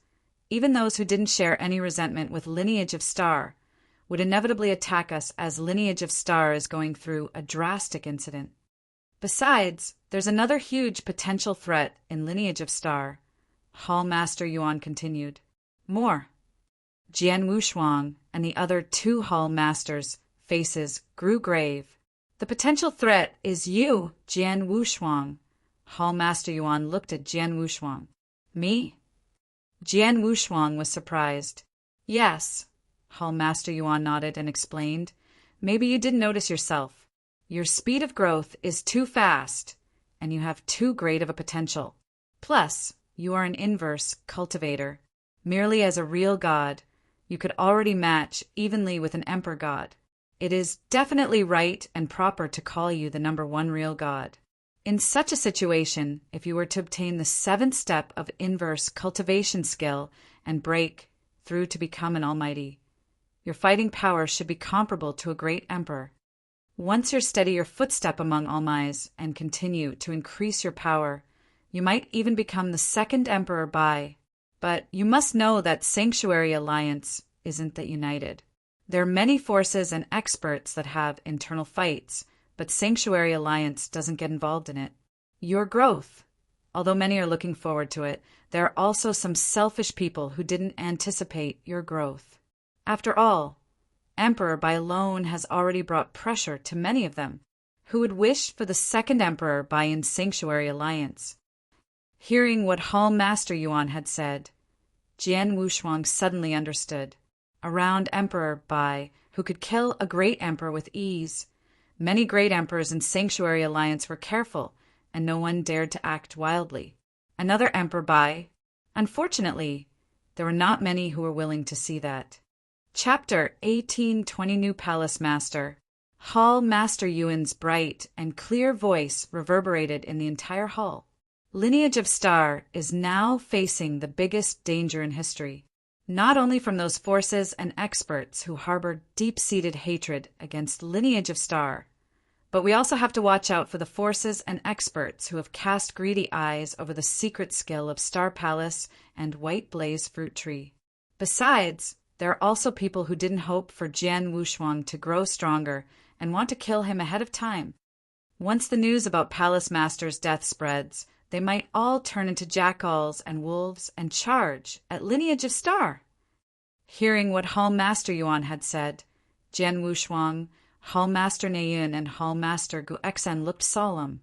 even those who didn't share any resentment with Lineage of Star, would inevitably attack us as Lineage of Star is going through a drastic incident. Besides, there's another huge potential threat in Lineage of Star, Hall Master Yuan continued. More. Jian Wushuang and the other 2 Hall Masters' faces grew grave. The potential threat is you, Jian Wushuang. Hall Master Yuan looked at Jian Wushuang. Me? Jian Wushuang was surprised. Yes. Hall Master Yuan nodded and explained. Maybe you didn't notice yourself. Your speed of growth is too fast, and you have too great of a potential. Plus, you are an inverse cultivator. Merely as a real god, you could already match evenly with an emperor god. It is definitely right and proper to call you the number 1 real god. In such a situation, if you were to obtain the 7th step of inverse cultivation skill and break through to become an almighty, your fighting power should be comparable to a great emperor. Once you steady your footstep among almighties and continue to increase your power, you might even become the 2nd emperor but you must know that Sanctuary Alliance isn't that united. There are many forces and experts that have internal fights, but Sanctuary Alliance doesn't get involved in it. Your growth. Although many are looking forward to it, there are also some selfish people who didn't anticipate your growth. After all, Emperor by alone has already brought pressure to many of them, who would wish for the 2nd Emperor by in Sanctuary Alliance. Hearing what Hall Master Yuan had said, Jian Wushuang suddenly understood. Around Emperor Bai, who could kill a great emperor with ease. Many great emperors in Sanctuary Alliance were careful, and no one dared to act wildly. Another Emperor Bai. Unfortunately, there were not many who were willing to see that. Chapter 1820 New Palace Master. Hall Master Yuan's bright and clear voice reverberated in the entire hall. Lineage of Star is now facing the biggest danger in history. Not only from those forces and experts who harbor deep-seated hatred against Lineage of Star, but we also have to watch out for the forces and experts who have cast greedy eyes over the secret skill of Star Palace and White Blaze Fruit Tree. Besides, there are also people who didn't hope for Jian Wushuang to grow stronger and want to kill him ahead of time. Once the news about Palace Master's death spreads, they might all turn into jackals and wolves and charge at Lineage of Star. Hearing what Hall Master Yuan had said, Jian Wushuang, Hall Master Neiyun, and Hall Master Guexen looked solemn.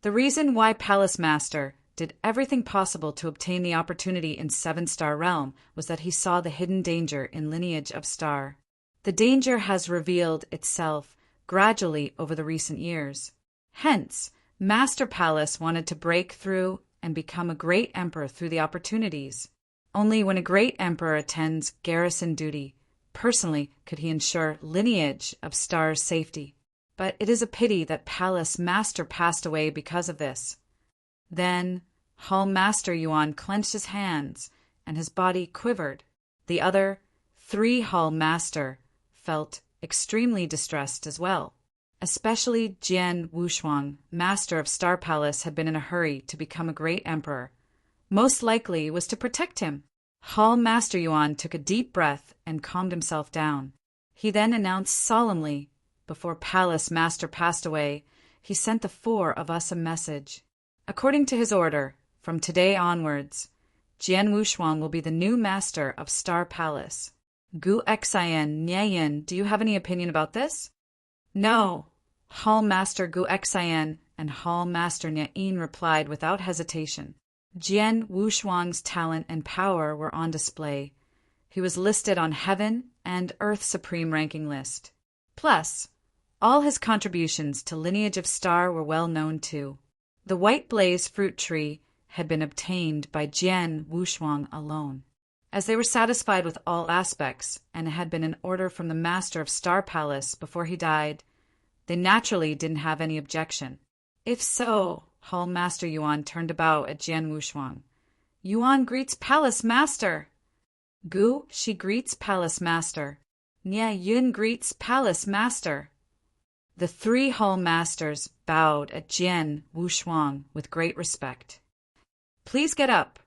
The reason why Palace Master did everything possible to obtain the opportunity in 7-Star Realm was that he saw the hidden danger in Lineage of Star. The danger has revealed itself gradually over the recent years. Hence, Master Palace wanted to break through and become a great emperor through the opportunities. Only when a great emperor attends garrison duty, personally could he ensure Lineage of Star's safety. But it is a pity that Palace Master passed away because of this. Then Hall Master Yuan clenched his hands, and his body quivered. The other 3 Hall Master felt extremely distressed as well. Especially Jian Wushuang, master of Star Palace, had been in a hurry to become a great emperor. Most likely was to protect him. Hall Master Yuan took a deep breath and calmed himself down. He then announced solemnly, before Palace Master passed away, he sent the four of us a message. According to his order, from today onwards, Jian Wushuang will be the new master of Star Palace. Gu Xian, Nieyin, do you have any opinion about this? No. Hall Master Gu Xian and Hall Master Nieyin replied without hesitation. Jian Wushuang's talent and power were on display. He was listed on Heaven and Earth Supreme ranking list. Plus, all his contributions to Lineage of Star were well known too. The White Blaze fruit tree had been obtained by Jian Wushuang alone. As they were satisfied with all aspects, and it had been an order from the Master of Star Palace before he died, they naturally didn't have any objection. If so, Hall Master Yuan turned about at Jian Wushuang. Yuan greets Palace Master. Gu, she greets Palace Master. Nie Yun greets Palace Master. The three Hall Masters bowed at Jian Wushuang with great respect. Please get up.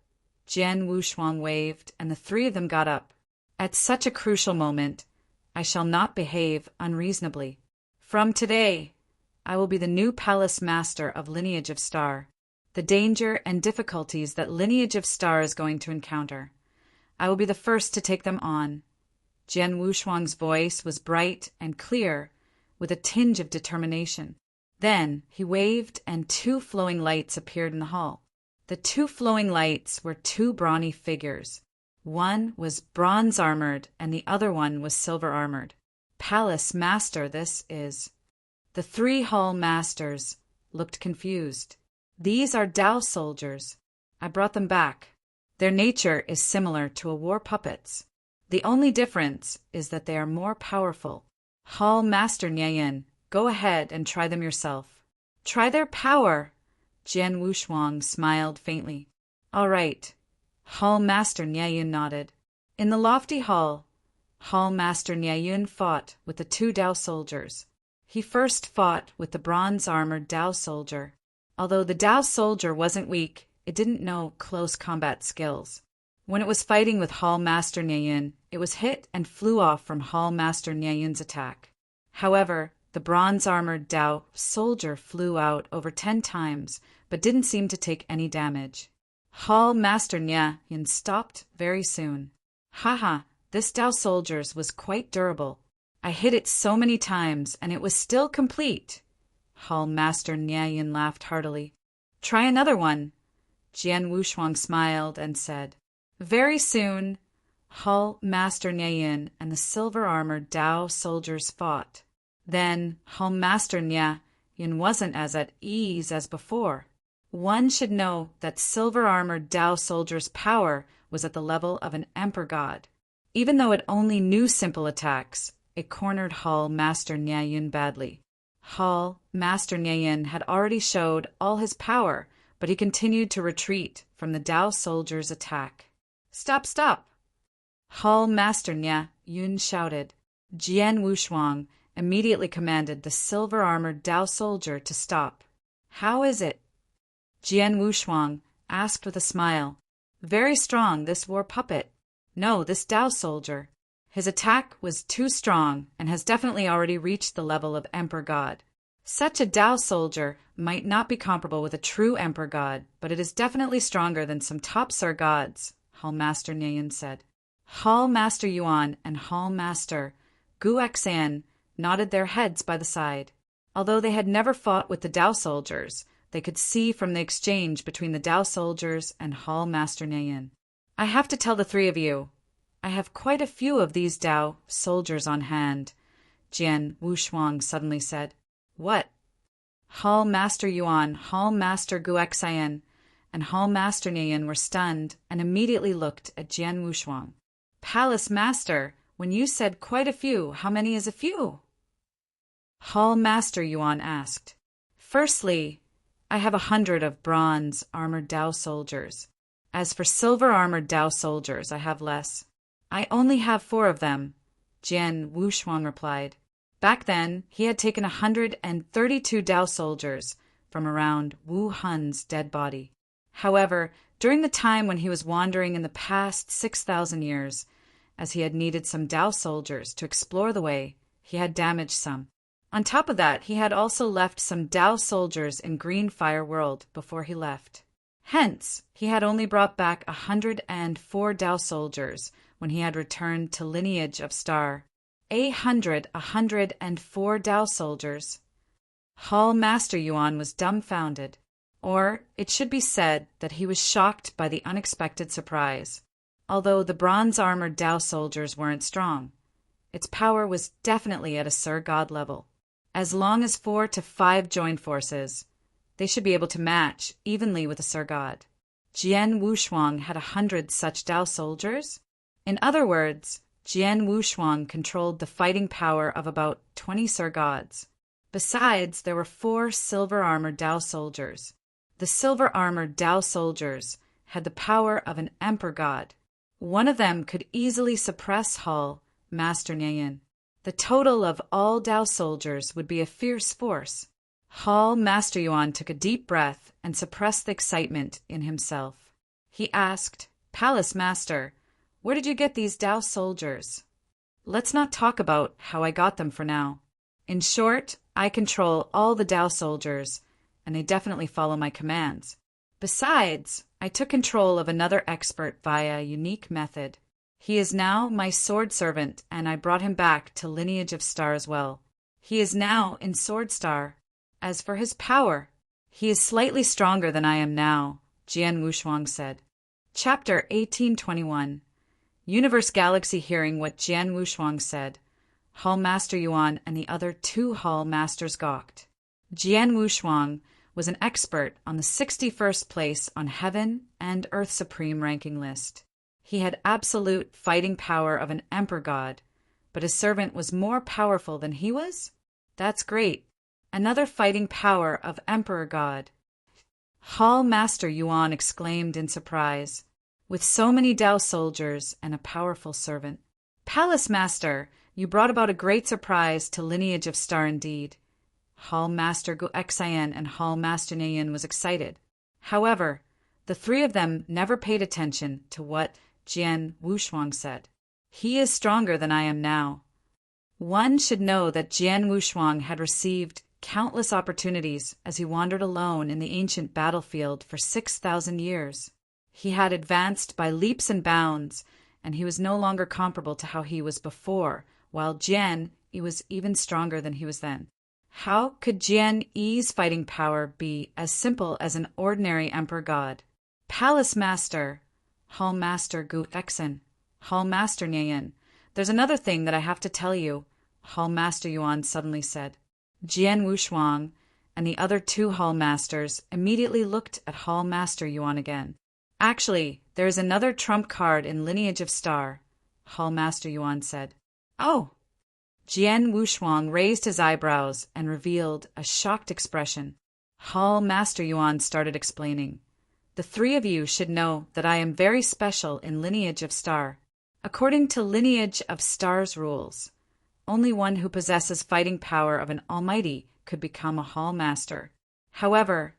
Jian Wushuang waved, and the three of them got up. At such a crucial moment, I shall not behave unreasonably. From today, I will be the new Palace Master of Lineage of Star. The danger and difficulties that Lineage of Star is going to encounter, I will be the first to take them on. Jian Wushuang's voice was bright and clear, with a tinge of determination. Then he waved, and two flowing lights appeared in the hall. The two flowing lights were two brawny figures. One was bronze-armored, and the other one was silver-armored. Palace Master, this is. The three Hall Masters looked confused. These are Dao soldiers. I brought them back. Their nature is similar to a war puppet's. The only difference is that they are more powerful. Hall Master Nieyin, go ahead and try them yourself. Try their power. Jian Wushuang smiled faintly. All right. Hall Master Nieyin nodded. In the lofty hall, Hall Master Nieyin fought with the two Dao soldiers. He first fought with the bronze-armored Dao soldier. Although the Dao soldier wasn't weak, it didn't know close combat skills. When it was fighting with Hall Master Nieyin, it was hit and flew off from Hall Master Nieyin's attack. However, the bronze-armored Dao soldier flew out over 10 times, but didn't seem to take any damage. Hall Master Nieyin stopped very soon. Haha, this Dao soldier's was quite durable. I hit it so many times, and it was still complete. Hall Master Nieyin laughed heartily. Try another one. Jian Wushuang smiled and said. Very soon, Hall Master Nieyin and the silver-armored Dao soldiers fought. Then Hall Master Nieyin wasn't as at ease as before. One should know that silver-armored Dao soldiers' power was at the level of an emperor god. Even though it only knew simple attacks, it cornered Hall Master Nieyin badly. Hall Master Nieyin had already showed all his power, but he continued to retreat from the Dao soldiers' attack. Stop, stop! Hall Master Nieyin shouted. Jian Wushuang immediately commanded the silver-armored Dao soldier to stop. How is it? Jian Wushuang asked with a smile. Very strong, this war puppet. No, this Dao soldier. His attack was too strong and has definitely already reached the level of Emperor God. Such a Dao soldier might not be comparable with a true Emperor God, but it is definitely stronger than some top Sir gods, Hall Master Nieyin said. Hall Master Yuan and Hall Master Gu Xian nodded their heads by the side. Although they had never fought with the Dao soldiers, they could see from the exchange between the Dao soldiers and Hall Master Nieyin. I have to tell the three of you, I have quite a few of these Dao soldiers on hand, Jian Wushuang suddenly said. What? Hall Master Yuan, Hall Master Gu Xian, and Hall Master Nieyin were stunned and immediately looked at Jian Wushuang. Palace Master, when you said quite a few, how many is a few? Hall Master Yuan asked. Firstly, I have 100 of bronze-armored Dao soldiers. As for silver-armored Dao soldiers, I have less. I only have 4 of them, Jian Wushuang replied. Back then, he had taken 132 Dao soldiers from around Wu Hun's dead body. However, during the time when he was wandering in the past 6,000 years, as he had needed some Dao soldiers to explore the way, he had damaged some. On top of that, he had also left some Dao soldiers in Green Fire World before he left. Hence, he had only brought back 104 Dao soldiers when he had returned to Lineage of Star. 104 Dao soldiers. Hall Master Yuan was dumbfounded, or it should be said that he was shocked by the unexpected surprise. Although the bronze-armored Dao soldiers weren't strong, its power was definitely at a Sir God level. As long as 4 to 5 joined forces, they should be able to match evenly with a Sir God. Jian Wushuang had 100 such Dao soldiers. In other words, Jian Wushuang controlled the fighting power of about 20 Sir Gods. Besides, there were 4 silver-armored Dao soldiers. The silver-armored Dao soldiers had the power of an Emperor God. One of them could easily suppress Hall Master Nian. The total of all Dao soldiers would be a fierce force. Hall Master Yuan took a deep breath and suppressed the excitement in himself. He asked, Palace Master, where did you get these Dao soldiers? Let's not talk about how I got them for now. In short, I control all the Dao soldiers, and they definitely follow my commands. Besides, I took control of another expert via a unique method. He is now my sword servant, and I brought him back to Lineage of Star as well. He is now in Sword Star. As for his power, he is slightly stronger than I am now, Jian Wushuang said. Chapter 1821. Universe Galaxy hearing what Jian Wushuang said, Hall Master Yuan and the other 2 Hall Masters gawked. Jian Wushuang was an expert on the 61st place on Heaven and Earth Supreme ranking list. He had absolute fighting power of an Emperor God, but his servant was more powerful than he was? That's great. Another fighting power of Emperor God. Hall Master Yuan exclaimed in surprise. With so many Dao soldiers and a powerful servant. Palace Master, you brought about a great surprise to Lineage of Star indeed. Hall Master Guexayan and Hall Master Nian was excited. However, the 3 of them never paid attention to what Jian Wushuang said. He is stronger than I am now. One should know that Jian Wushuang had received countless opportunities as he wandered alone in the ancient battlefield for 6,000 years. He had advanced by leaps and bounds, and he was no longer comparable to how he was before, while Jian was even stronger than he was then. How could Jian Yi's fighting power be as simple as an ordinary Emperor God? Palace Master, Hall Master Gu Exen, Hall Master Nian, there's another thing that I have to tell you, Hall Master Yuan suddenly said. Jian Wushuang and the other 2 Hall Masters immediately looked at Hall Master Yuan again. Actually, there is another trump card in Lineage of Star, Hall Master Yuan said. Oh! Jian Wushuang raised his eyebrows and revealed a shocked expression. Hall Master Yuan started explaining. The 3 of you should know that I am very special in Lineage of Star. According to Lineage of Star's rules, only one who possesses fighting power of an Almighty could become a Hall Master. However,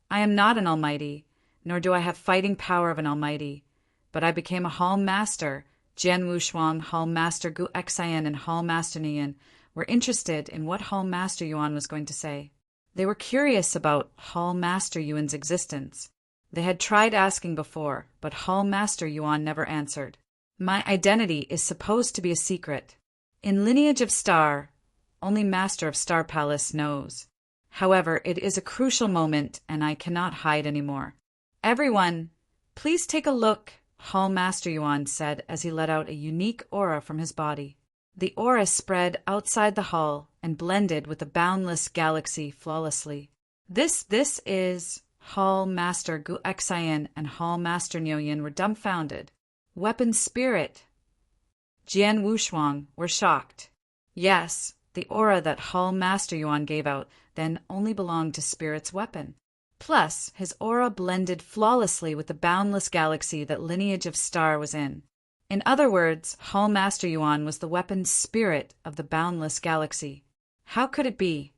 I am not an Almighty, nor do I have fighting power of an Almighty, but I became a Hall Master. Jian Wushuang, Hall Master Guexayan, and Hall Master Nian were interested in what Hall Master Yuan was going to say. They were curious about Hall Master Yuan's existence. They had tried asking before, but Hall Master Yuan never answered. My identity is supposed to be a secret. In Lineage of Star, only Master of Star Palace knows. However, it is a crucial moment, and I cannot hide anymore. Everyone, please take a look, Hall Master Yuan said as he let out a unique aura from his body. The aura spread outside the hall and blended with the boundless galaxy flawlessly. This is... Hall Master Guexayan and Hall Master Nian were dumbfounded. Weapon spirit. Jian Wushuang were shocked. Yes, the aura that Hall Master Yuan gave out then only belonged to Spirit's weapon. Plus, his aura blended flawlessly with the boundless galaxy that Lineage of Star was in. In other words, Hall Master Yuan was the weapon spirit of the boundless galaxy. How could it be?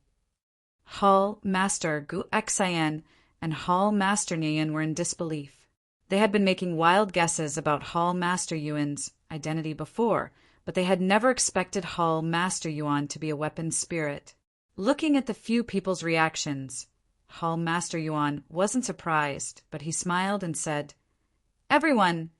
Hall Master Gu Xian and Hall Master Nian were in disbelief. They had been making wild guesses about Hall Master Yuan's identity before, but they had never expected Hall Master Yuan to be a weapon spirit. Looking at the few people's reactions, Hall Master Yuan wasn't surprised, but he smiled and said, "Everyone,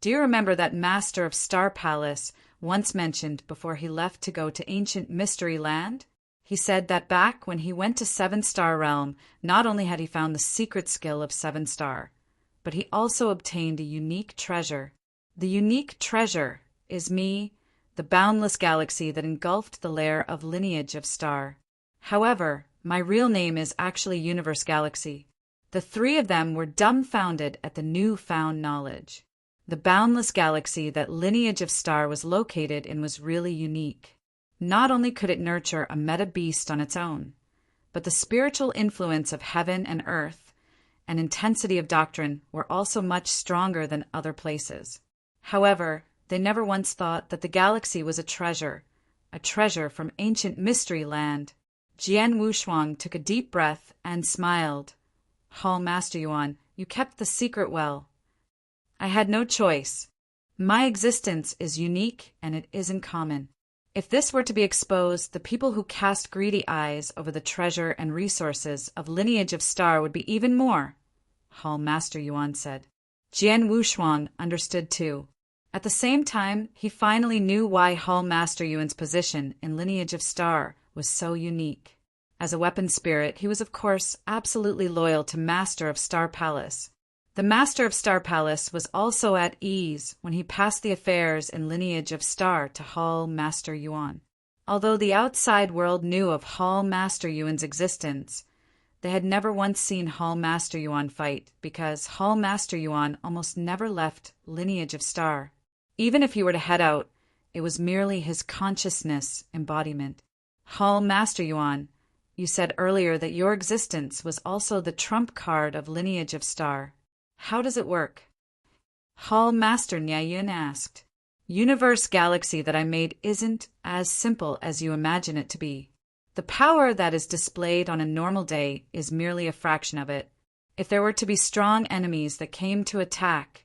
do you remember that Master of Star Palace once mentioned before he left to go to ancient Mystery Land? He said that back when he went to Seven Star Realm, not only had he found the secret skill of Seven Star, but he also obtained a unique treasure. The unique treasure is me, the boundless galaxy that engulfed the lair of lineage of star. However, my real name is actually Universe Galaxy." The three of them were dumbfounded at the new-found knowledge. The boundless galaxy that Lineage of Star was located in was really unique. Not only could it nurture a meta-beast on its own, but the spiritual influence of heaven and earth and intensity of doctrine were also much stronger than other places. However, they never once thought that the galaxy was a treasure from ancient Mystery Land. Jian Wushuang took a deep breath and smiled. "Hall Master Yuan, you kept the secret well." "I had no choice. My existence is unique and it isn't common. If this were to be exposed, the people who cast greedy eyes over the treasure and resources of Lineage of Star would be even more," Hall Master Yuan said. Jian Wushuang understood too. At the same time, he finally knew why Hall Master Yuan's position in Lineage of Star was so unique. As a weapon spirit, he was of course absolutely loyal to Master of Star Palace. The Master of Star Palace was also at ease when he passed the affairs in Lineage of Star to Hall Master Yuan. Although the outside world knew of Hall Master Yuan's existence, they had never once seen Hall Master Yuan fight because Hall Master Yuan almost never left Lineage of Star. Even if he were to head out, it was merely his consciousness embodiment. "Hall Master Yuan, you said earlier that your existence was also the trump card of Lineage of Star. How does it work?" Hall Master Nian asked. "Universe Galaxy that I made isn't as simple as you imagine it to be. The power that is displayed on a normal day is merely a fraction of it. If there were to be strong enemies that came to attack,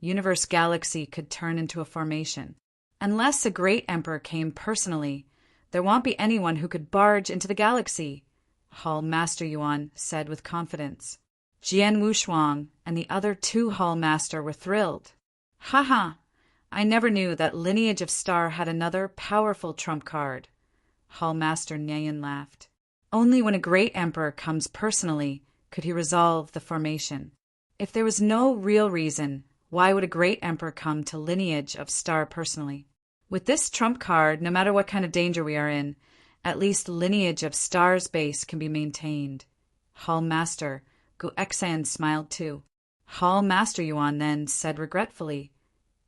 Universe Galaxy could turn into a formation. Unless a great emperor came personally, there won't be anyone who could barge into the galaxy," Hall Master Yuan said with confidence. Jian Wushuang and the other two Hall Master were thrilled. "Haha, I never knew that Lineage of Star had another powerful trump card," Hall Master Nian laughed. "Only when a great emperor comes personally could he resolve the formation. If there was no real reason, why would a great emperor come to Lineage of Star personally? With this trump card, no matter what kind of danger we are in, at least Lineage of Star's base can be maintained." Hall Master Gu Xian smiled too. Hall Master Yuan then said regretfully,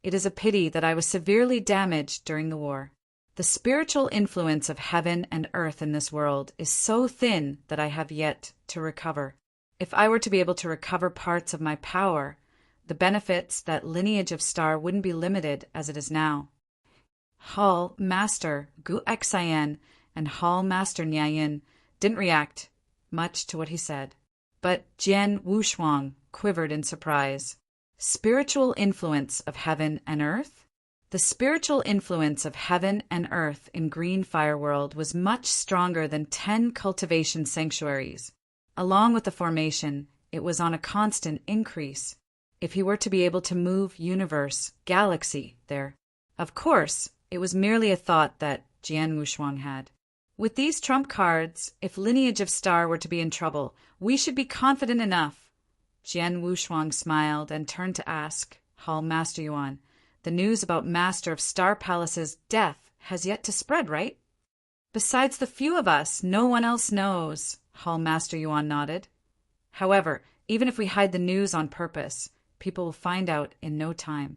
"It is a pity that I was severely damaged during the war. The spiritual influence of heaven and earth in this world is so thin that I have yet to recover. If I were to be able to recover parts of my power, the benefits that Lineage of Star wouldn't be limited as it is now." Hall Master Gu Xian and Hall Master Nian didn't react much to what he said. But Jian Wushuang quivered in surprise. Spiritual influence of heaven and earth? The spiritual influence of heaven and earth in Green Fire World was much stronger than 10 cultivation sanctuaries. Along with the formation, it was on a constant increase. If he were to be able to move universe, galaxy there. Of course, it was merely a thought that Jian Wushuang had. With these trump cards, if Lineage of Star were to be in trouble, we should be confident enough. Jian Wushuang smiled and turned to ask Hall Master Yuan, "The news about Master of Star Palace's death has yet to spread, right?" "Besides the few of us, no one else knows," Hall Master Yuan nodded. "However, even if we hide the news on purpose, people will find out in no time.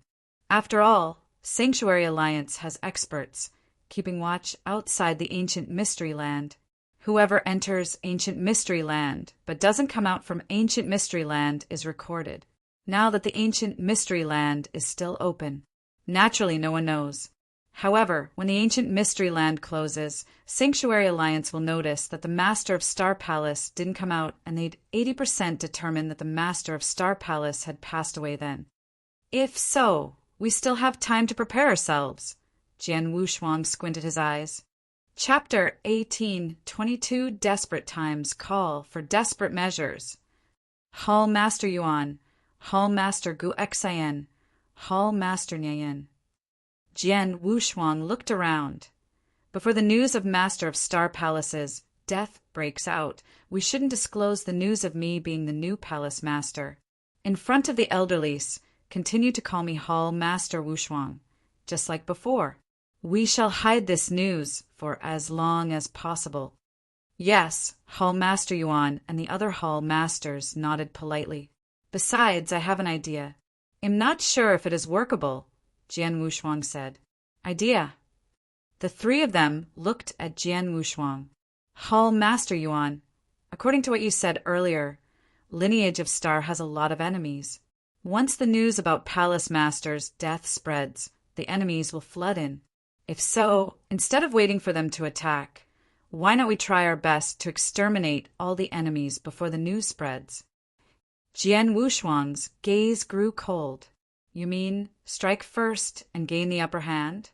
After all, Sanctuary Alliance has experts keeping watch outside the ancient Mystery Land. Whoever enters ancient Mystery Land but doesn't come out from ancient Mystery Land is recorded. Now that the ancient Mystery Land is still open, Naturally, no one knows. However, when the ancient mystery land closes, Sanctuary Alliance will notice that the Master of Star Palace didn't come out, and they'd 80% determine that the Master of Star Palace had passed away then. If so, we still have time to prepare ourselves. Jian Wushuang squinted his eyes. Chapter 18:22 Desperate Times Call for Desperate Measures. Hall Master Yuan, Hall Master Gu Xian, Hall Master Nian. Jian Wushuang looked around. Before the news of Master of Star Palace's death breaks out, we shouldn't disclose the news of me being the new palace master. In front of the elderlies, continue to call me Hall Master Wushuang, just like before. We shall hide this news for as long as possible. Yes, Hall Master Yuan and the other Hall Masters nodded politely. Besides, I have an idea. I'm not sure if it is workable, Jian Wushuang said. Idea. The three of them looked at Jian Wushuang. Hall Master Yuan, according to what you said earlier, Lineage of Star has a lot of enemies. Once the news about Palace Master's death spreads, the enemies will flood in. If so, instead of waiting for them to attack, why not we try our best to exterminate all the enemies before the news spreads? Jian Wushuang's gaze grew cold. You mean strike first and gain the upper hand?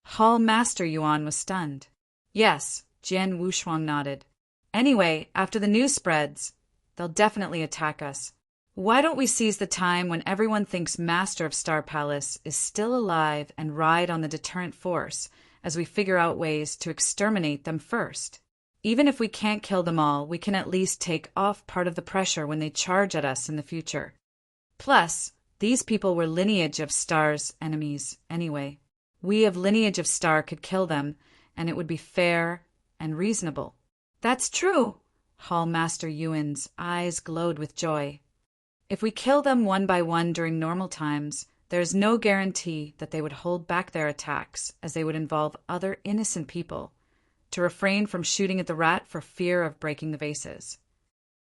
Hall Master Yuan was stunned. Yes, Jian Wushuang nodded. Anyway, after the news spreads, they'll definitely attack us. Why don't we seize the time when everyone thinks Master of Star Palace is still alive and ride on the deterrent force as we figure out ways to exterminate them first? Even if we can't kill them all, we can at least take off part of the pressure when they charge at us in the future. Plus, these people were Lineage of Star's enemies anyway. We of Lineage of Star could kill them, and it would be fair and reasonable. That's true! Hall Master Yuan's eyes glowed with joy. If we kill them one by one during normal times, there is no guarantee that they would hold back their attacks, as they would involve other innocent people, to refrain from shooting at the rat for fear of breaking the vases.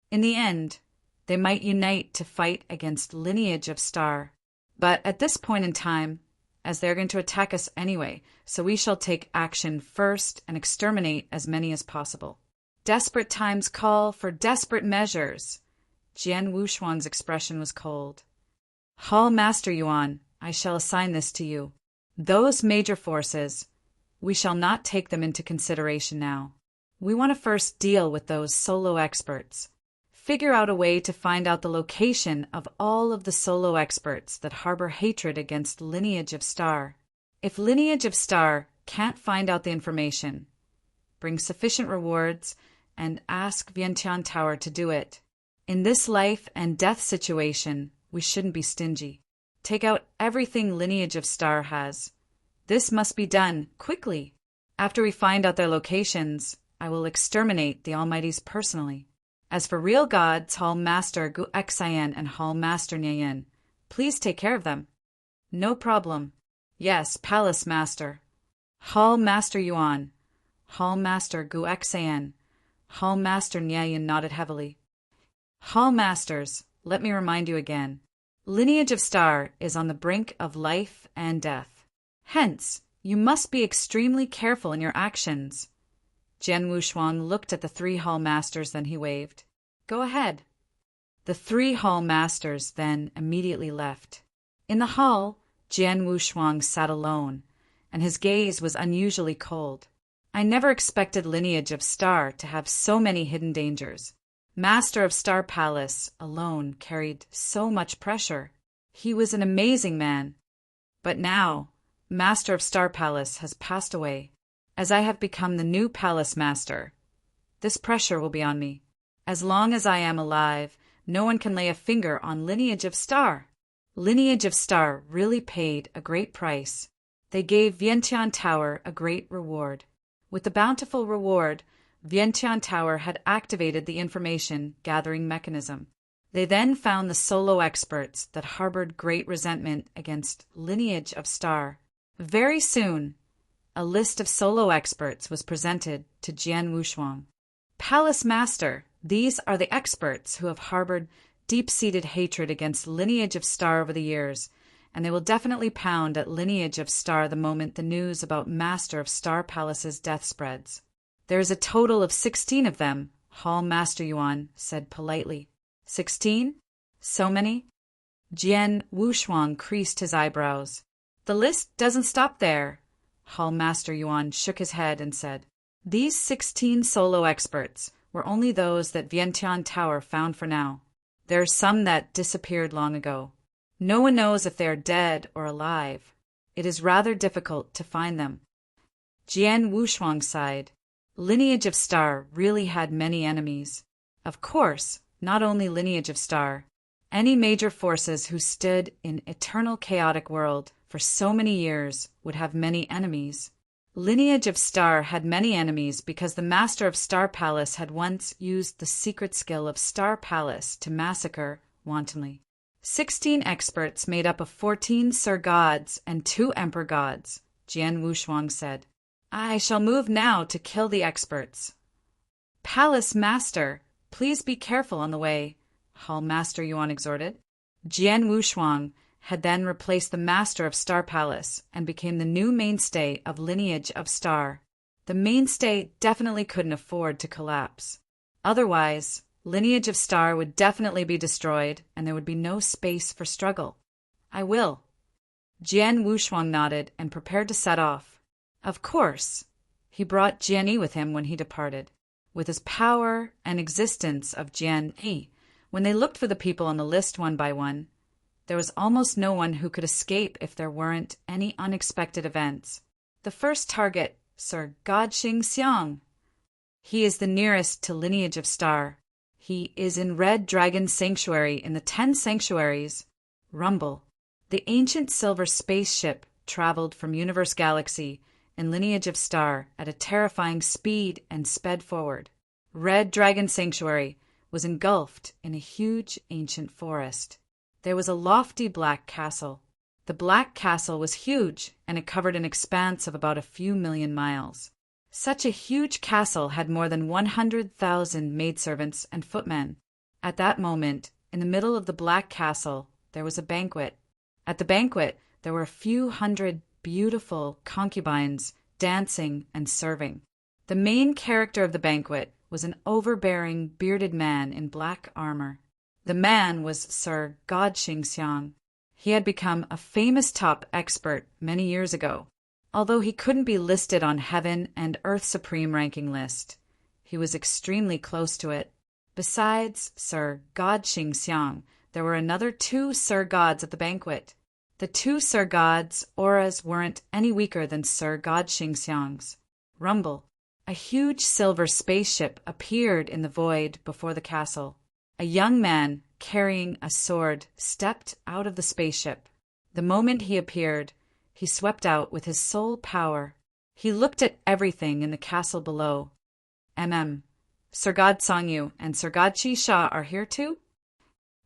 In the end, they might unite to fight against Lineage of Star. But at this point in time, as they're going to attack us anyway, so we shall take action first and exterminate as many as possible. Desperate times call for desperate measures. Jian Wushuang's expression was cold. Hall Master Yuan, I shall assign this to you. Those major forces, we shall not take them into consideration now. We want to first deal with those solo experts. Figure out a way to find out the location of all of the solo experts that harbor hatred against Lineage of Star. If Lineage of Star can't find out the information, bring sufficient rewards and ask Vientiane Tower to do it. In this life and death situation, we shouldn't be stingy. Take out everything Lineage of Star has. This must be done quickly. After we find out their locations, I will exterminate the Almighties personally. As for real gods, Hall Master Gu Xian and Hall Master Nian, please take care of them. No problem. Yes, Palace Master. Hall Master Yuan, Hall Master Gu Xian, Hall Master Nian nodded heavily. Hall Masters, let me remind you again. Lineage of Star is on the brink of life and death. Hence, you must be extremely careful in your actions. Jian Wushuang looked at the three Hall Masters, then he waved. Go ahead. The three Hall Masters then immediately left. In the hall, Jian Wushuang sat alone, and his gaze was unusually cold. I never expected Lineage of Star to have so many hidden dangers. Master of Star Palace alone carried so much pressure. He was an amazing man. But now, Master of Star Palace has passed away. As I have become the new Palace Master, this pressure will be on me. As long as I am alive, no one can lay a finger on Lineage of Star. Lineage of Star really paid a great price. They gave Vientiane Tower a great reward. With the bountiful reward, Vientiane Tower had activated the information gathering mechanism. They then found the solo experts that harbored great resentment against Lineage of Star. Very soon, a list of solo experts was presented to Jian Wushuang. Palace Master, these are the experts who have harbored deep-seated hatred against Lineage of Star over the years, and they will definitely pound at Lineage of Star the moment the news about Master of Star Palace's death spreads. There is a total of 16 of them, Hall Master Yuan said politely. 16? So many? Jian Wushuang creased his eyebrows. The list doesn't stop there. Hall Master Yuan shook his head and said, These 16 solo experts were only those that Vientiane Tower found for now. There are some that disappeared long ago. No one knows if they are dead or alive. It is rather difficult to find them. Jian Wushuang sighed. Lineage of Star really had many enemies. Of course, not only Lineage of Star. Any major forces who stood in eternal chaotic world for so many years would have many enemies. Lineage of Star had many enemies because the Master of Star Palace had once used the secret skill of Star Palace to massacre wantonly. 16 experts made up of 14 Sir Gods and 2 Emperor Gods, Jian Wushuang said. I shall move now to kill the experts. Palace Master, please be careful on the way, Hall Master Yuan exhorted. Jian Wushuang had then replaced the Master of Star Palace and became the new mainstay of Lineage of Star. The mainstay definitely couldn't afford to collapse. Otherwise, Lineage of Star would definitely be destroyed and there would be no space for struggle. I will. Jian Wushuang nodded and prepared to set off. Of course, he brought Jian Yi with him when he departed. With his power and existence of Jian Yi, when they looked for the people on the list one by one, there was almost no one who could escape if there weren't any unexpected events. The first target, Sir God Xingxiang. He is the nearest to Lineage of Star. He is in Red Dragon Sanctuary in the 10 Sanctuaries. Rumble. The ancient silver spaceship traveled from Universe Galaxy in Lineage of Star at a terrifying speed and sped forward. Red Dragon Sanctuary was engulfed in a huge ancient forest. There was a lofty black castle. The black castle was huge, and it covered an expanse of about a few million miles. Such a huge castle had more than 100,000 maidservants and footmen. At that moment, in the middle of the black castle, there was a banquet. At the banquet, there were a few hundred beautiful concubines dancing and serving. The main character of the banquet was an overbearing, bearded man in black armor. The man was Sir God Xingxiang. He had become a famous top expert many years ago. Although he couldn't be listed on Heaven and Earth Supreme ranking list, he was extremely close to it. Besides Sir God Xingxiang, there were another 2 Sir Gods at the banquet. The 2 Sir Gods' auras weren't any weaker than Sir God Xingxiang's. Rumble. A huge silver spaceship appeared in the void before the castle. A young man carrying a sword stepped out of the spaceship. The moment he appeared, he swept out with his sole power. He looked at everything in the castle below. Sir God Songyu and Sir God Qi Sha are here too?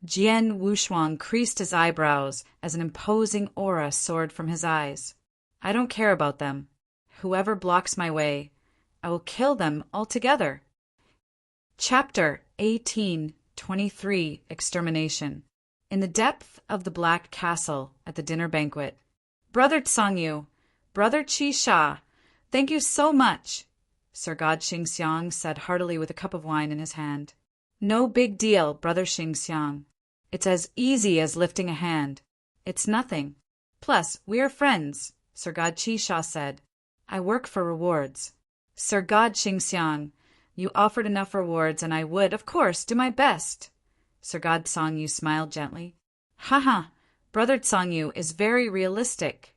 Jian Wushuang creased his eyebrows as an imposing aura soared from his eyes. I don't care about them. Whoever blocks my way, I will kill them altogether. Chapter 1823 Extermination. In the depth of the Black Castle at the dinner banquet. Brother Songyu, Brother Qi Sha, thank you so much, Sir God Xingxiang said heartily with a cup of wine in his hand. No big deal, Brother Xingxiang. It's as easy as lifting a hand. It's nothing. Plus, we are friends, Sir God Qi Sha said. I work for rewards. Sir God Xingxiang, you offered enough rewards and I would, of course, do my best. Sir God Songyu smiled gently. Haha, Brother Songyu is very realistic.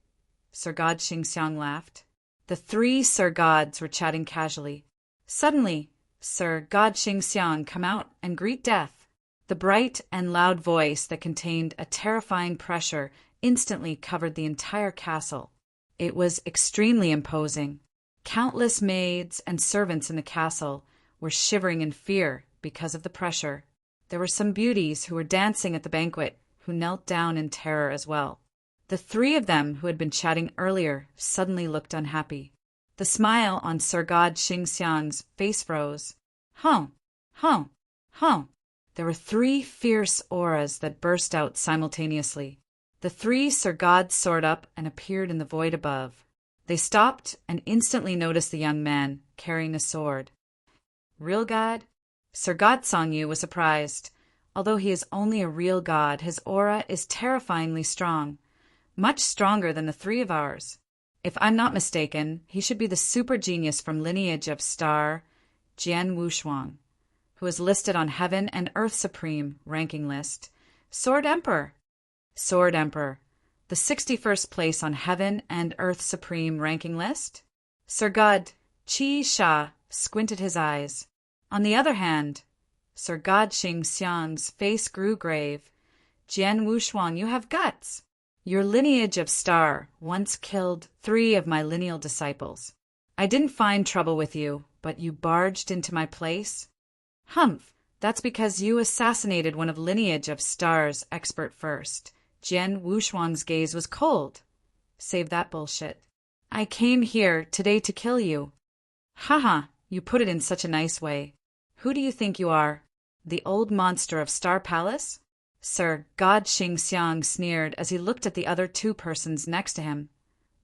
Sir God Xingxiang laughed. The 3 Sir Gods were chatting casually. Suddenly, Sir God Xingxiang come out and greet death. The bright and loud voice that contained a terrifying pressure instantly covered the entire castle. It was extremely imposing. Countless maids and servants in the castle were shivering in fear because of the pressure. There were some beauties who were dancing at the banquet who knelt down in terror as well. The 3 of them who had been chatting earlier suddenly looked unhappy. The smile on Sir God Xingxiang's face froze. Huh. There were 3 fierce auras that burst out simultaneously. The three Sir Gods soared up and appeared in the void above. They stopped and instantly noticed the young man, carrying a sword. Real god? Sir God Songyu was surprised. Although he is only a real god, his aura is terrifyingly strong, much stronger than the three of ours. If I'm not mistaken, he should be the super genius from lineage of star Jian Wushuang, who is listed on Heaven and Earth Supreme ranking list. Sword Emperor. Sword Emperor. The 61st place on Heaven and Earth Supreme ranking list? Sir God Qi Sha squinted his eyes. On the other hand, Sir God Xing Xiang's face grew grave. Jian Wushuang, you have guts. Your lineage of star once killed 3 of my lineal disciples. I didn't find trouble with you, but you barged into my place? Humph, that's because you assassinated one of lineage of star's expert first. Jian Wushuang's gaze was cold. Save that bullshit. I came here today to kill you. Haha, you put it in such a nice way. Who do you think you are? The old monster of Star Palace? Sir God Xing Xiang sneered as he looked at the other 2 persons next to him.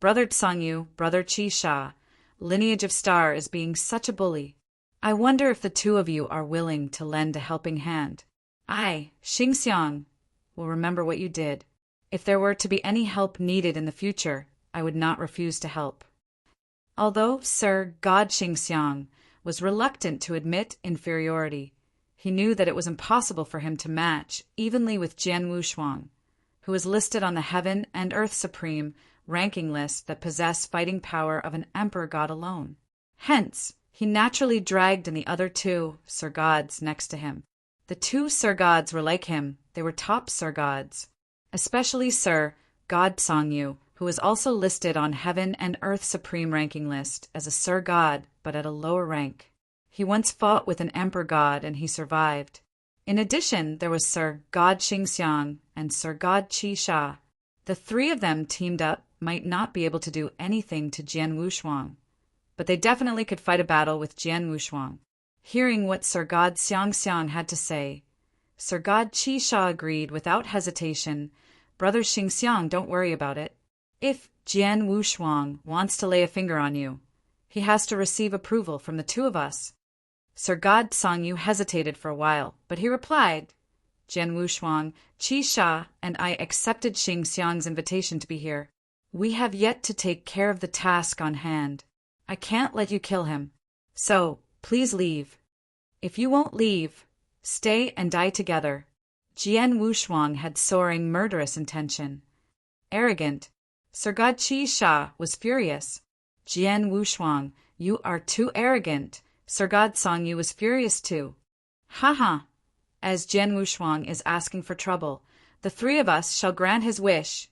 Brother Songyu, Brother Qi Sha, lineage of Star is being such a bully. I wonder if the 2 of you are willing to lend a helping hand. I, Xing Xiang, will remember what you did. If there were to be any help needed in the future, I would not refuse to help. Although Sir God Xing Xiang was reluctant to admit inferiority, he knew that it was impossible for him to match evenly with Jian Wushuang, who was listed on the Heaven and Earth Supreme ranking list that possess fighting power of an emperor god alone. Hence, he naturally dragged in the other 2 Sir Gods next to him. The 2 Sir Gods were like him, they were top Sir Gods. Especially Sir God Songyu, who was also listed on Heaven and Earth Supreme ranking list as a Sir God, but at a lower rank. He once fought with an emperor god and he survived. In addition, there was Sir God Xing Xiang and Sir God Qi Sha. The 3 of them teamed up might not be able to do anything to Jian Wushuang, but they definitely could fight a battle with Jian Wushuang. Hearing what Sir God Xiang Xiang had to say, Sir God Qi Sha agreed without hesitation. Brother Xing Xiang, don't worry about it. If Jian Wushuang wants to lay a finger on you, he has to receive approval from the 2 of us. Sir God Songyu hesitated for a while, but he replied, Jian Wushuang, Qi Sha, and I accepted Xing Xiang's invitation to be here. We have yet to take care of the task on hand. I can't let you kill him. So, please leave. If you won't leave, stay and die together. Jian Wushuang had soaring murderous intention. Arrogant. Sir God Qi Sha was furious. Jian Wushuang, you are too arrogant. Sir God Songyu was furious too. Haha. As Jian Wushuang is asking for trouble, the 3 of us shall grant his wish.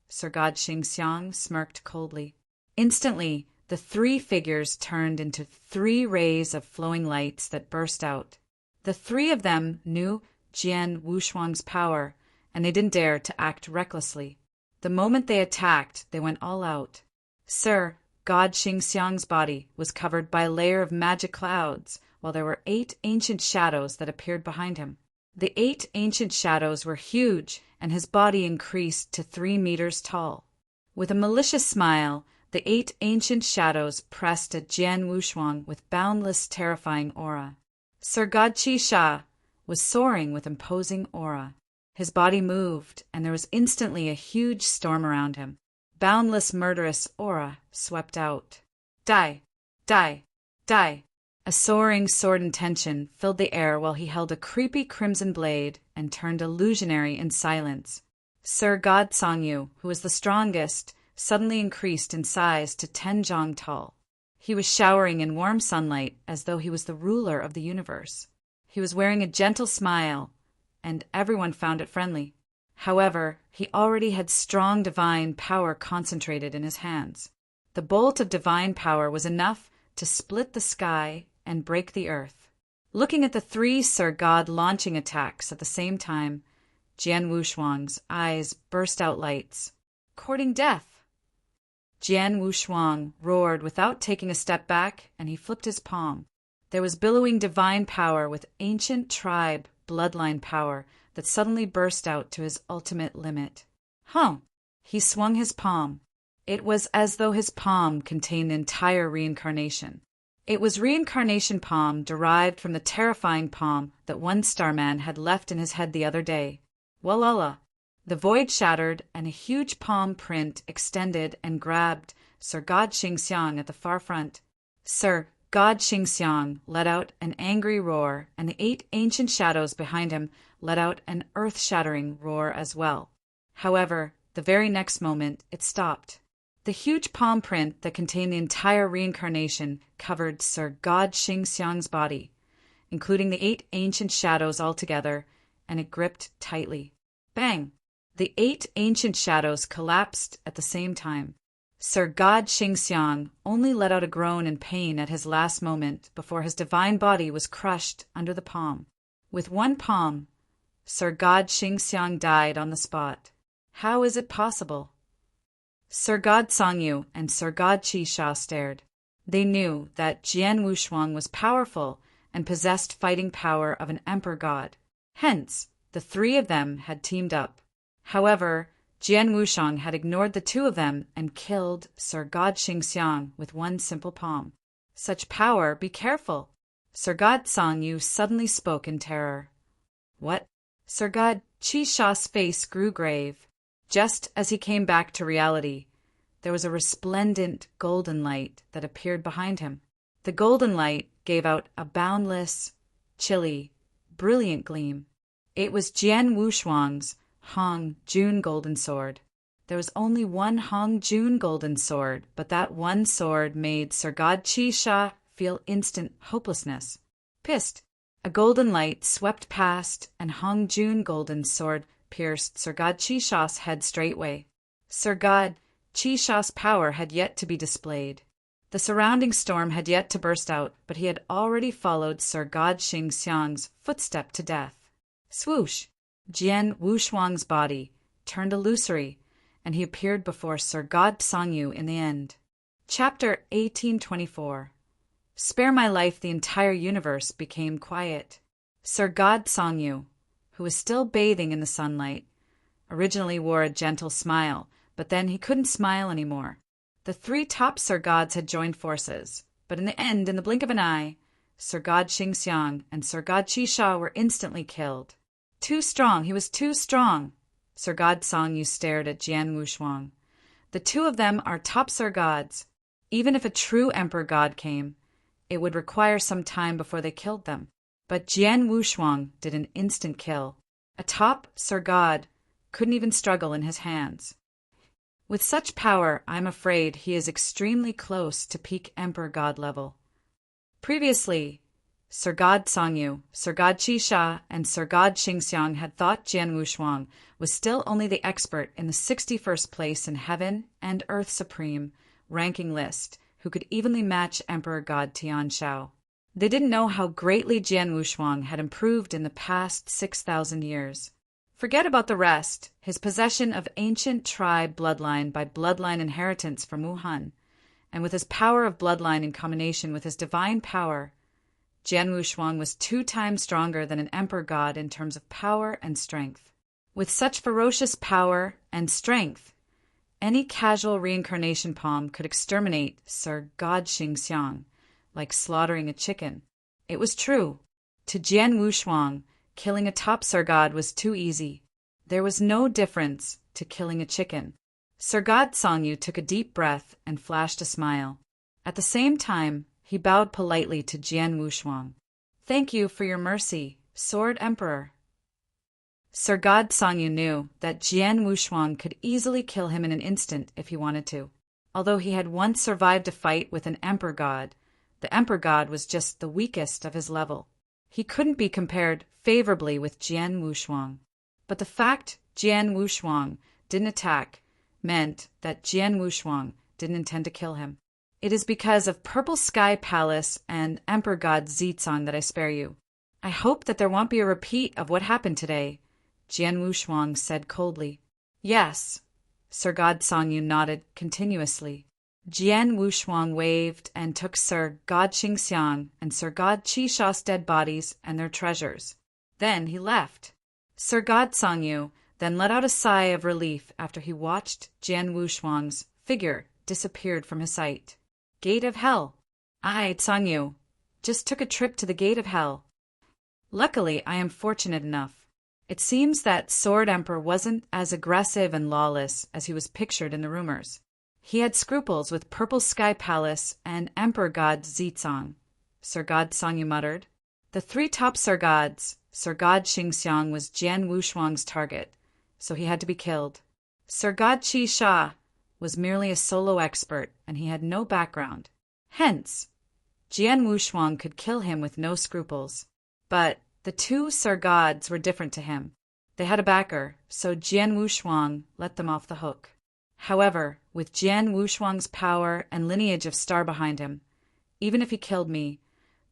Sir God Xing Xiang smirked coldly. Instantly, the 3 figures turned into 3 rays of flowing lights that burst out. The 3 of them knew Jian Wushuang's power, and they didn't dare to act recklessly. The moment they attacked, they went all out. Sir God Xing Xiang's body was covered by a layer of magic clouds, while there were 8 ancient shadows that appeared behind him. The 8 ancient shadows were huge, and his body increased to 3 meters tall. With a malicious smile, the 8 ancient shadows pressed at Jian Wushuang with boundless, terrifying aura. Sir God Qi Sha was soaring with imposing aura. His body moved, and there was instantly a huge storm around him. Boundless, murderous aura swept out. Die! Die! Die! A soaring sword intention filled the air while he held a creepy crimson blade and turned illusionary in silence. Sir God Songyu, who was the strongest, suddenly increased in size to 10 zhang tall. He was showering in warm sunlight as though he was the ruler of the universe. He was wearing a gentle smile, and everyone found it friendly. However, he already had strong divine power concentrated in his hands. The bolt of divine power was enough to split the sky and break the earth. Looking at the 3 Sir God launching attacks at the same time, Jian Wushuang's eyes burst out lights. Courting death! Jian Wushuang roared without taking a step back, and he flipped his palm. There was billowing divine power with ancient tribe bloodline power that suddenly burst out to his ultimate limit. Huh. He swung his palm. It was as though his palm contained the entire reincarnation. It was reincarnation palm derived from the terrifying palm that one starman had left in his head the other day. Walala! The void shattered, and a huge palm print extended and grabbed Sir God Xingxiang at the far front. Sir God Xingxiang let out an angry roar, and the 8 ancient shadows behind him let out an earth-shattering roar as well. However, the very next moment it stopped. The huge palm print that contained the entire reincarnation covered Sir God Xingxiang's body, including the 8 ancient shadows altogether, and it gripped tightly. Bang! The 8 ancient shadows collapsed at the same time. Sir God Xingxiang only let out a groan in pain at his last moment before his divine body was crushed under the palm. With one palm, Sir God Xingxiang died on the spot. How is it possible? Sir God Sangyu and Sir God Qi Sha stared. They knew that Jian Wushuang was powerful and possessed fighting power of an emperor god. Hence, the 3 of them had teamed up. However, Jian Wushang had ignored the 2 of them and killed Sir God Xingxiang with one simple palm. Such power, be careful! Sir God Sangyu suddenly spoke in terror. What? Sir God Qi Sha's face grew grave. Just as he came back to reality, there was a resplendent golden light that appeared behind him. The golden light gave out a boundless, chilly, brilliant gleam. It was Jian Wushuang's Hong Jun golden sword. There was only one Hong Jun golden sword, but that one sword made Sir God Qi Sha feel instant hopelessness. Pissed, a golden light swept past, and Hong Jun golden sword pierced Sir God Qi Sha's head straightway. Sir God Qi Sha's power had yet to be displayed. The surrounding storm had yet to burst out, but he had already followed Sir God Xingxiang's footstep to death. Swoosh! Jian Wushuang's body turned illusory, and he appeared before Sir God Sangyu in the end. Chapter 1824. Spare my life, the entire universe became quiet. Sir God Sangyu, who was still bathing in the sunlight, originally wore a gentle smile, but then he couldn't smile anymore. The 3 top Sir Gods had joined forces, but in the end, in the blink of an eye, Sir God Xingxiang and Sir God Qi Sha were instantly killed. Too strong, he was too strong. Sir God Sangyu stared at Jian Wushuang. The 2 of them are top Sir Gods. Even if a true Emperor God came, it would require some time before they killed them. But Jian Wushuang did an instant kill. A top Sir God couldn't even struggle in his hands. With such power, I'm afraid he is extremely close to peak Emperor God level. Previously, Sir God Sangyu, Sir God Qi Sha, and Sir God Xingxiang had thought Jian Wushuang was still only the expert in the 61st place in Heaven and Earth Supreme ranking list who could evenly match Emperor God Tian Shao. They didn't know how greatly Jian Wushuang had improved in the past 6,000 years. Forget about the rest, his possession of ancient tribe bloodline by bloodline inheritance from Wuhan, and with his power of bloodline in combination with his divine power, Jian Wushuang was 2 times stronger than an emperor god in terms of power and strength. With such ferocious power and strength, any casual reincarnation palm could exterminate Sir God Xingxiang, like slaughtering a chicken. It was true. To Jian Wushuang, killing a top Sir God was too easy. There was no difference to killing a chicken. Sir God Sangyu took a deep breath and flashed a smile. At the same time, he bowed politely to Jian Wushuang. Thank you for your mercy, Sword Emperor. Sir God Sangyu knew that Jian Wushuang could easily kill him in an instant if he wanted to. Although he had once survived a fight with an Emperor God, the Emperor God was just the weakest of his level. He couldn't be compared favorably with Jian Wushuang. But the fact Jian Wushuang didn't attack meant that Jian Wushuang didn't intend to kill him. It is because of Purple Sky Palace and Emperor God Zizong that I spare you. I hope that there won't be a repeat of what happened today, Jian Wushuang said coldly. Yes, Sir God Sangyu nodded continuously. Jian Wushuang waved and took Sir God Xingxiang and Sir God Qi Sha's dead bodies and their treasures. Then he left. Sir God Sangyu, then let out a sigh of relief after he watched Jian Wushuang's figure disappeared from his sight. Gate of Hell. I, Tsangyu, just took a trip to the Gate of Hell. Luckily, I am fortunate enough. It seems that Sword Emperor wasn't as aggressive and lawless as he was pictured in the rumors. He had scruples with Purple Sky Palace and Emperor God Zizong, Sir God Tsangyu muttered. The three top Sir Gods, Sir God Xingxiang was Jian Wushuang's target, so he had to be killed. Sir God Qi Sha was merely a solo expert, and he had no background. Hence, Jian Wushuang could kill him with no scruples. But the two Sir Gods were different to him. They had a backer, so Jian Wushuang let them off the hook. However, with Jian Wushuang's power and lineage of star behind him, even if he killed me,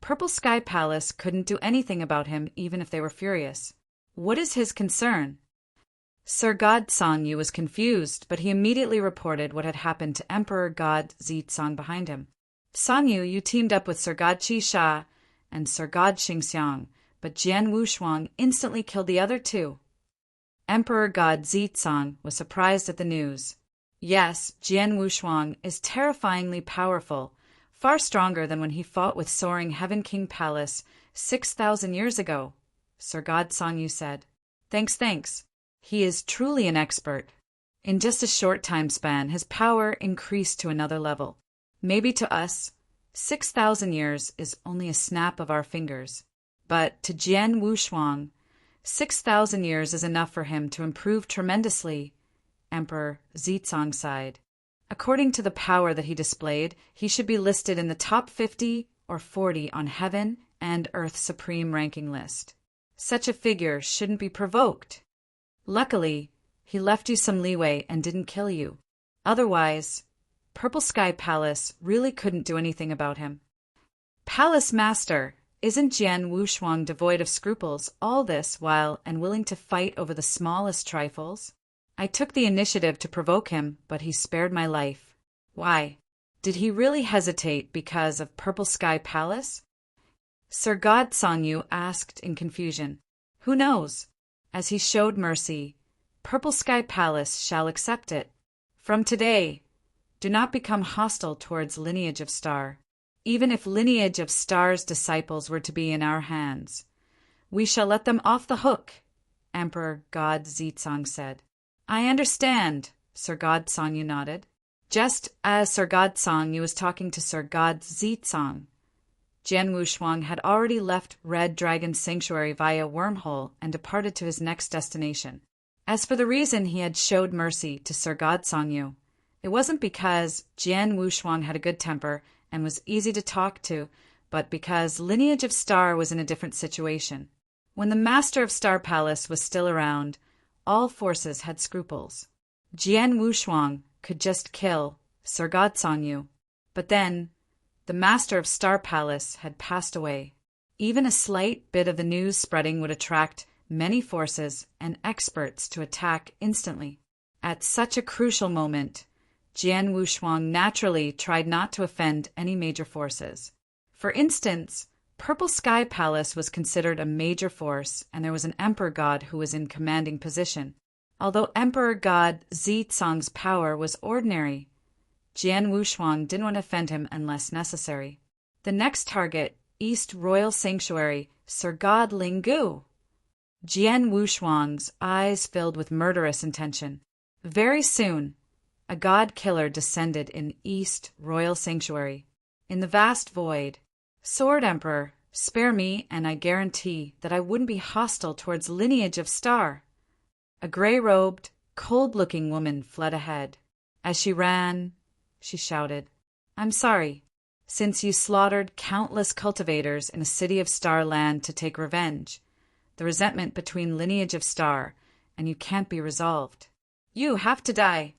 Purple Sky Palace couldn't do anything about him even if they were furious. What is his concern? Sir God Tsangyu was confused, but he immediately reported what had happened to Emperor God Zizong behind him. Tsangyu, you teamed up with Sir God Qi Sha and Sir God Xingxiang, but Jian Wushuang instantly killed the other two. Emperor God Zizong was surprised at the news. Yes, Jian Wushuang is terrifyingly powerful, far stronger than when he fought with Soaring Heaven King Palace 6,000 years ago, Sir God Tsangyu said. Thanks. He is truly an expert. In just a short time span, his power increased to another level. Maybe to us, 6,000 years is only a snap of our fingers. But to Jian Wushuang, 6,000 years is enough for him to improve tremendously, Emperor Zizong sighed. According to the power that he displayed, he should be listed in the top 50 or 40 on Heaven and Earth's supreme ranking list. Such a figure shouldn't be provoked. Luckily, he left you some leeway and didn't kill you. Otherwise, Purple Sky Palace really couldn't do anything about him. Palace Master, isn't Jian Wushuang devoid of scruples all this while and willing to fight over the smallest trifles? I took the initiative to provoke him, but he spared my life. Why? Did he really hesitate because of Purple Sky Palace? Sir God Tsangyu asked in confusion. Who knows? As he showed mercy, Purple Sky Palace shall accept it. From today, do not become hostile towards Lineage of Star. Even if Lineage of Star's disciples were to be in our hands, we shall let them off the hook, Emperor God Zizong said. I understand, Sir God Tsangyu nodded. Just as Sir God Tsangyu was talking to Sir God Zizong, Jian Wushuang had already left Red Dragon's sanctuary via wormhole and departed to his next destination. As for the reason he had showed mercy to Sir God Tsangyu, it wasn't because Jian Wushuang had a good temper and was easy to talk to, but because Lineage of Star was in a different situation. When the Master of Star Palace was still around, all forces had scruples. Jian Wushuang could just kill Sir God Tsangyu, but then the Master of Star Palace had passed away. Even a slight bit of the news spreading would attract many forces and experts to attack instantly. At such a crucial moment, Jian Wushuang naturally tried not to offend any major forces. For instance, Purple Sky Palace was considered a major force, and there was an Emperor God who was in commanding position. Although Emperor God Zizong's power was ordinary, Jian Wushuang didn't want to offend him unless necessary. The next target, East Royal Sanctuary, Sir God Linggu. Jian Wushuang's eyes filled with murderous intention. Very soon, a god killer descended in East Royal Sanctuary. In the vast void, Sword Emperor, spare me and I guarantee that I wouldn't be hostile towards Lineage of Star. A gray-robed, cold-looking woman fled ahead. As she ran, she shouted, I'm sorry. Since you slaughtered countless cultivators in a city of Star Land to take revenge, the resentment between Lineage of Star and you can't be resolved. You have to die.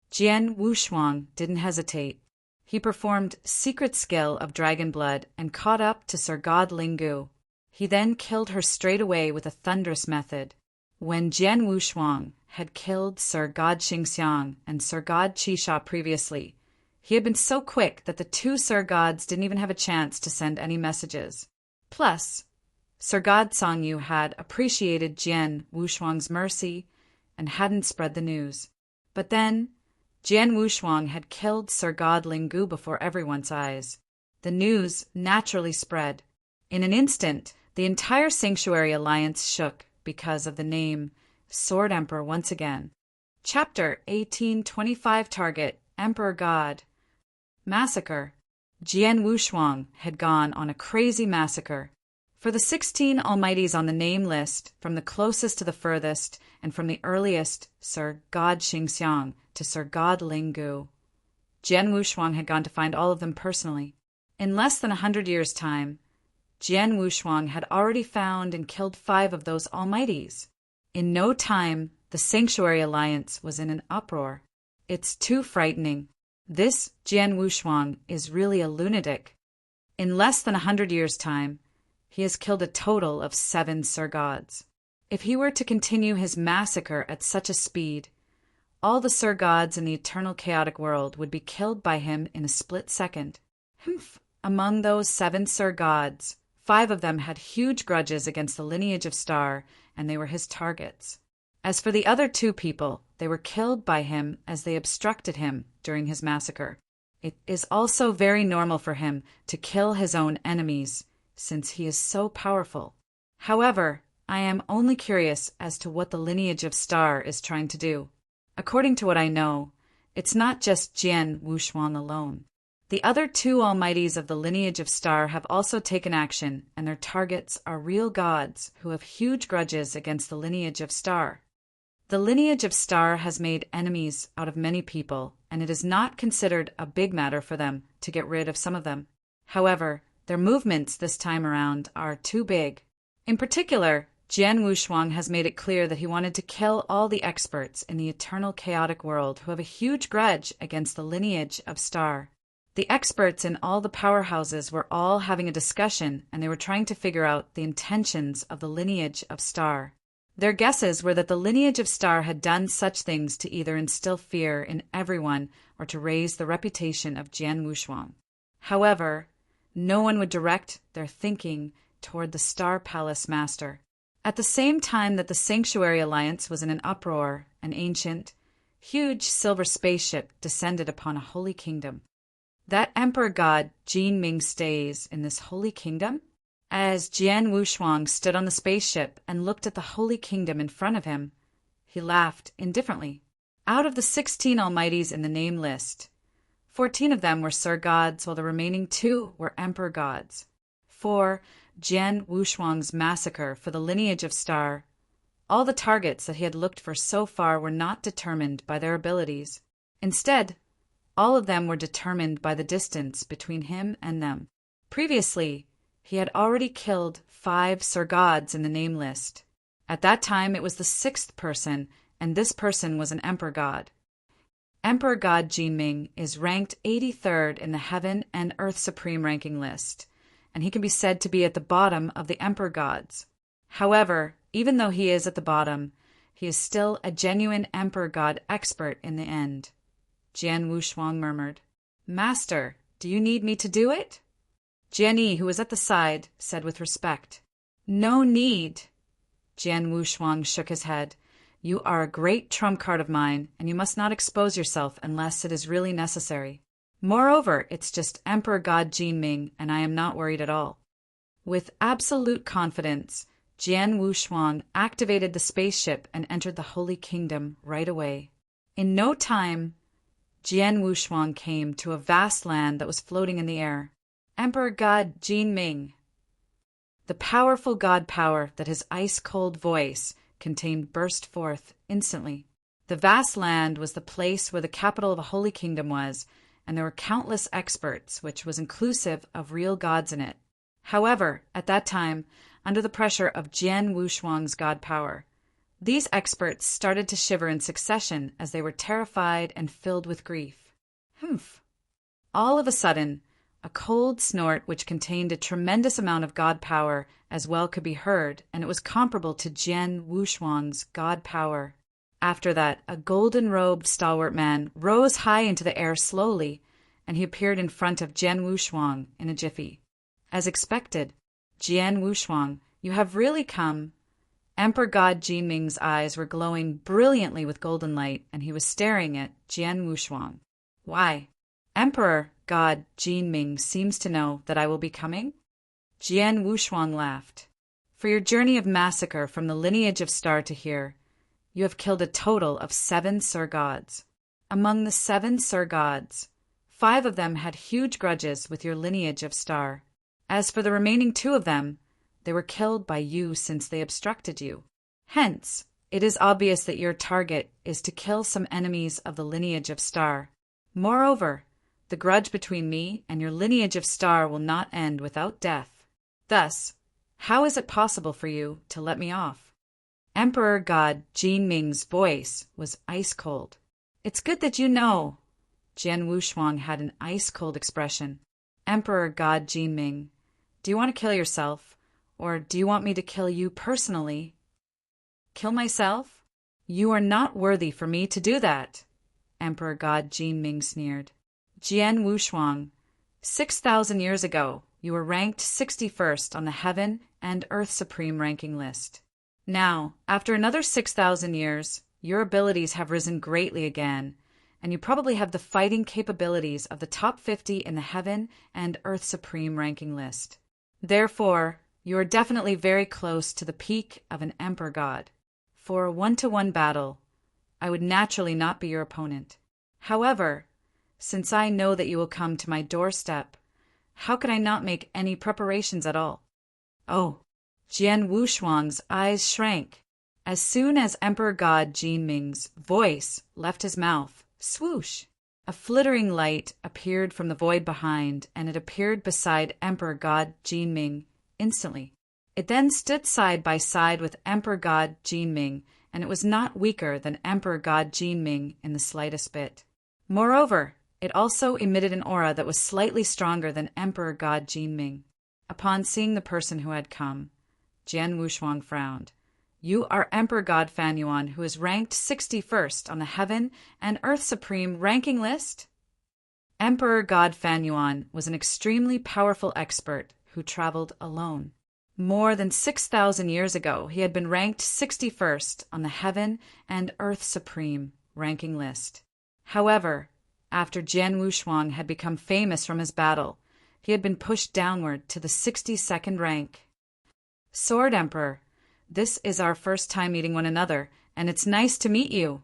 Jian Wushuang didn't hesitate. He performed secret skill of dragon blood and caught up to Sir God Linggu. He then killed her straight away with a thunderous method. When Jian Wushuang had killed Sir God Xingxiang and Sir God Qi Sha previously, he had been so quick that the two Sir Gods didn't even have a chance to send any messages. Plus, Sir God Tsangyu had appreciated Jian Wushuang's mercy and hadn't spread the news. But then, Jian Wushuang had killed Sir God Linggu before everyone's eyes. The news naturally spread. In an instant, the entire Sanctuary Alliance shook because of the name Sword Emperor once again. Chapter 1825. Target: Emperor God. Massacre. Jian Wushuang had gone on a crazy massacre. For the 16 almighties on the name list, from the closest to the furthest, and from the earliest Sir God Xingxiang to Sir God Linggu, Jian Wushuang had gone to find all of them personally. In less than 100 years' time, Jian Wushuang had already found and killed 5 of those almighties. In no time, the Sanctuary Alliance was in an uproar. It's too frightening. This Jian Wushuang is really a lunatic. In less than 100 years' time, he has killed a total of 7 Sir Gods. If he were to continue his massacre at such a speed, all the Sir Gods in the eternal chaotic world would be killed by him in a split second. Among those 7 Sir Gods, 5 of them had huge grudges against the lineage of Star, and they were his targets. As for the other 2 people, they were killed by him as they obstructed him during his massacre. It is also very normal for him to kill his own enemies, since he is so powerful. However, I am only curious as to what the lineage of Star is trying to do. According to what I know, it's not just Jian Wushuang alone. The other 2 almighties of the lineage of Star have also taken action, and their targets are real gods who have huge grudges against the lineage of Star. The lineage of Star has made enemies out of many people, and it is not considered a big matter for them to get rid of some of them. However, their movements this time around are too big. In particular, Jian Wushuang has made it clear that he wanted to kill all the experts in the eternal chaotic world who have a huge grudge against the lineage of Star. The experts in all the powerhouses were all having a discussion, and they were trying to figure out the intentions of the lineage of Star. Their guesses were that the lineage of Star had done such things to either instill fear in everyone or to raise the reputation of Jian Wushuang. However, no one would direct their thinking toward the Star Palace Master. At the same time that the Sanctuary Alliance was in an uproar, an ancient, huge silver spaceship descended upon a holy kingdom. That Emperor God Jin Ming stays in this holy kingdom? As Jian Wushuang stood on the spaceship and looked at the holy kingdom in front of him, he laughed indifferently. Out of the 16 almighties in the name list, 14 of them were Sir Gods, while the remaining 2 were Emperor Gods. For Jian Wushuang's massacre for the lineage of Star, all the targets that he had looked for so far were not determined by their abilities. Instead, all of them were determined by the distance between him and them. Previously, he had already killed 5 Sir Gods in the name list. At that time, it was the 6th person, and this person was an Emperor God. Emperor God Jinming is ranked 83rd in the Heaven and Earth Supreme ranking list, and he can be said to be at the bottom of the Emperor Gods. However, even though he is at the bottom, he is still a genuine Emperor God expert in the end. Jian Wushuang murmured, "Master, do you need me to do it?" Jian Yi, who was at the side, said with respect, "No need." Jian Wushuang shook his head. "You are a great trump card of mine, and you must not expose yourself unless it is really necessary. Moreover, it's just Emperor God Jinming, and I am not worried at all." With absolute confidence, Jian Wushuang activated the spaceship and entered the Holy Kingdom right away. In no time, Jian Wushuang came to a vast land that was floating in the air. Emperor God Jinming. The powerful god power that his ice-cold voice contained burst forth instantly. The vast land was the place where the capital of a holy kingdom was, and there were countless experts, which was inclusive of real gods in it. However, at that time, under the pressure of Jian Wushuang's god power, these experts started to shiver in succession as they were terrified and filled with grief. All of a sudden, a cold snort which contained a tremendous amount of god power as well could be heard, and it was comparable to Jian Wushuang's god power. After that, a golden-robed stalwart man rose high into the air slowly, and he appeared in front of Jian Wushuang in a jiffy. As expected, "Jian Wushuang, you have really come Emperor God Jinming's eyes were glowing brilliantly with golden light, and he was staring at Jian Wushuang. Why? Emperor God Jinming seems to know that I will be coming? Jian Wushuang laughed. For your journey of massacre from the lineage of Star to here, you have killed a total of 7 Sir Gods. Among the 7 Sir Gods, 5 of them had huge grudges with your lineage of Star. As for the remaining 2 of them, they were killed by you since they obstructed you. Hence, it is obvious that your target is to kill some enemies of the lineage of Star. Moreover, the grudge between me and your lineage of Star will not end without death. Thus, how is it possible for you to let me off? Emperor God Jinming's voice was ice cold. It's good that you know. Jian Wushuang had an ice-cold expression. Emperor God Jinming, do you want to kill yourself? Or do you want me to kill you personally? Kill myself? You are not worthy for me to do that, Emperor God Jinming sneered. Jian Wushuang, 6,000 years ago, you were ranked 61st on the Heaven and Earth Supreme ranking list. Now, after another 6,000 years, your abilities have risen greatly again, and you probably have the fighting capabilities of the top 50 in the Heaven and Earth Supreme ranking list. Therefore, you are definitely very close to the peak of an Emperor God. For a 1-to-1 battle, I would naturally not be your opponent. However, since I know that you will come to my doorstep, how could I not make any preparations at all? Oh, Jian Wushuang's eyes shrank. As soon as Emperor God Jinming's voice left his mouth, swoosh! A flittering light appeared from the void behind, and it appeared beside Emperor God Jinming instantly. It then stood side by side with Emperor God Jinming, and it was not weaker than Emperor God Jinming in the slightest bit. Moreover, it also emitted an aura that was slightly stronger than Emperor God Jinming. Upon seeing the person who had come, Jian Wushuang frowned. You are Emperor God Fan Yuan, who is ranked 61st on the Heaven and Earth Supreme ranking list? Emperor God Fan Yuan was an extremely powerful expert who traveled alone. More than 6,000 years ago, he had been ranked 61st on the Heaven and Earth Supreme ranking list. However, after Jian Wushuang had become famous from his battle, he had been pushed downward to the 62nd rank. Sword Emperor, this is our first time meeting one another, and it's nice to meet you.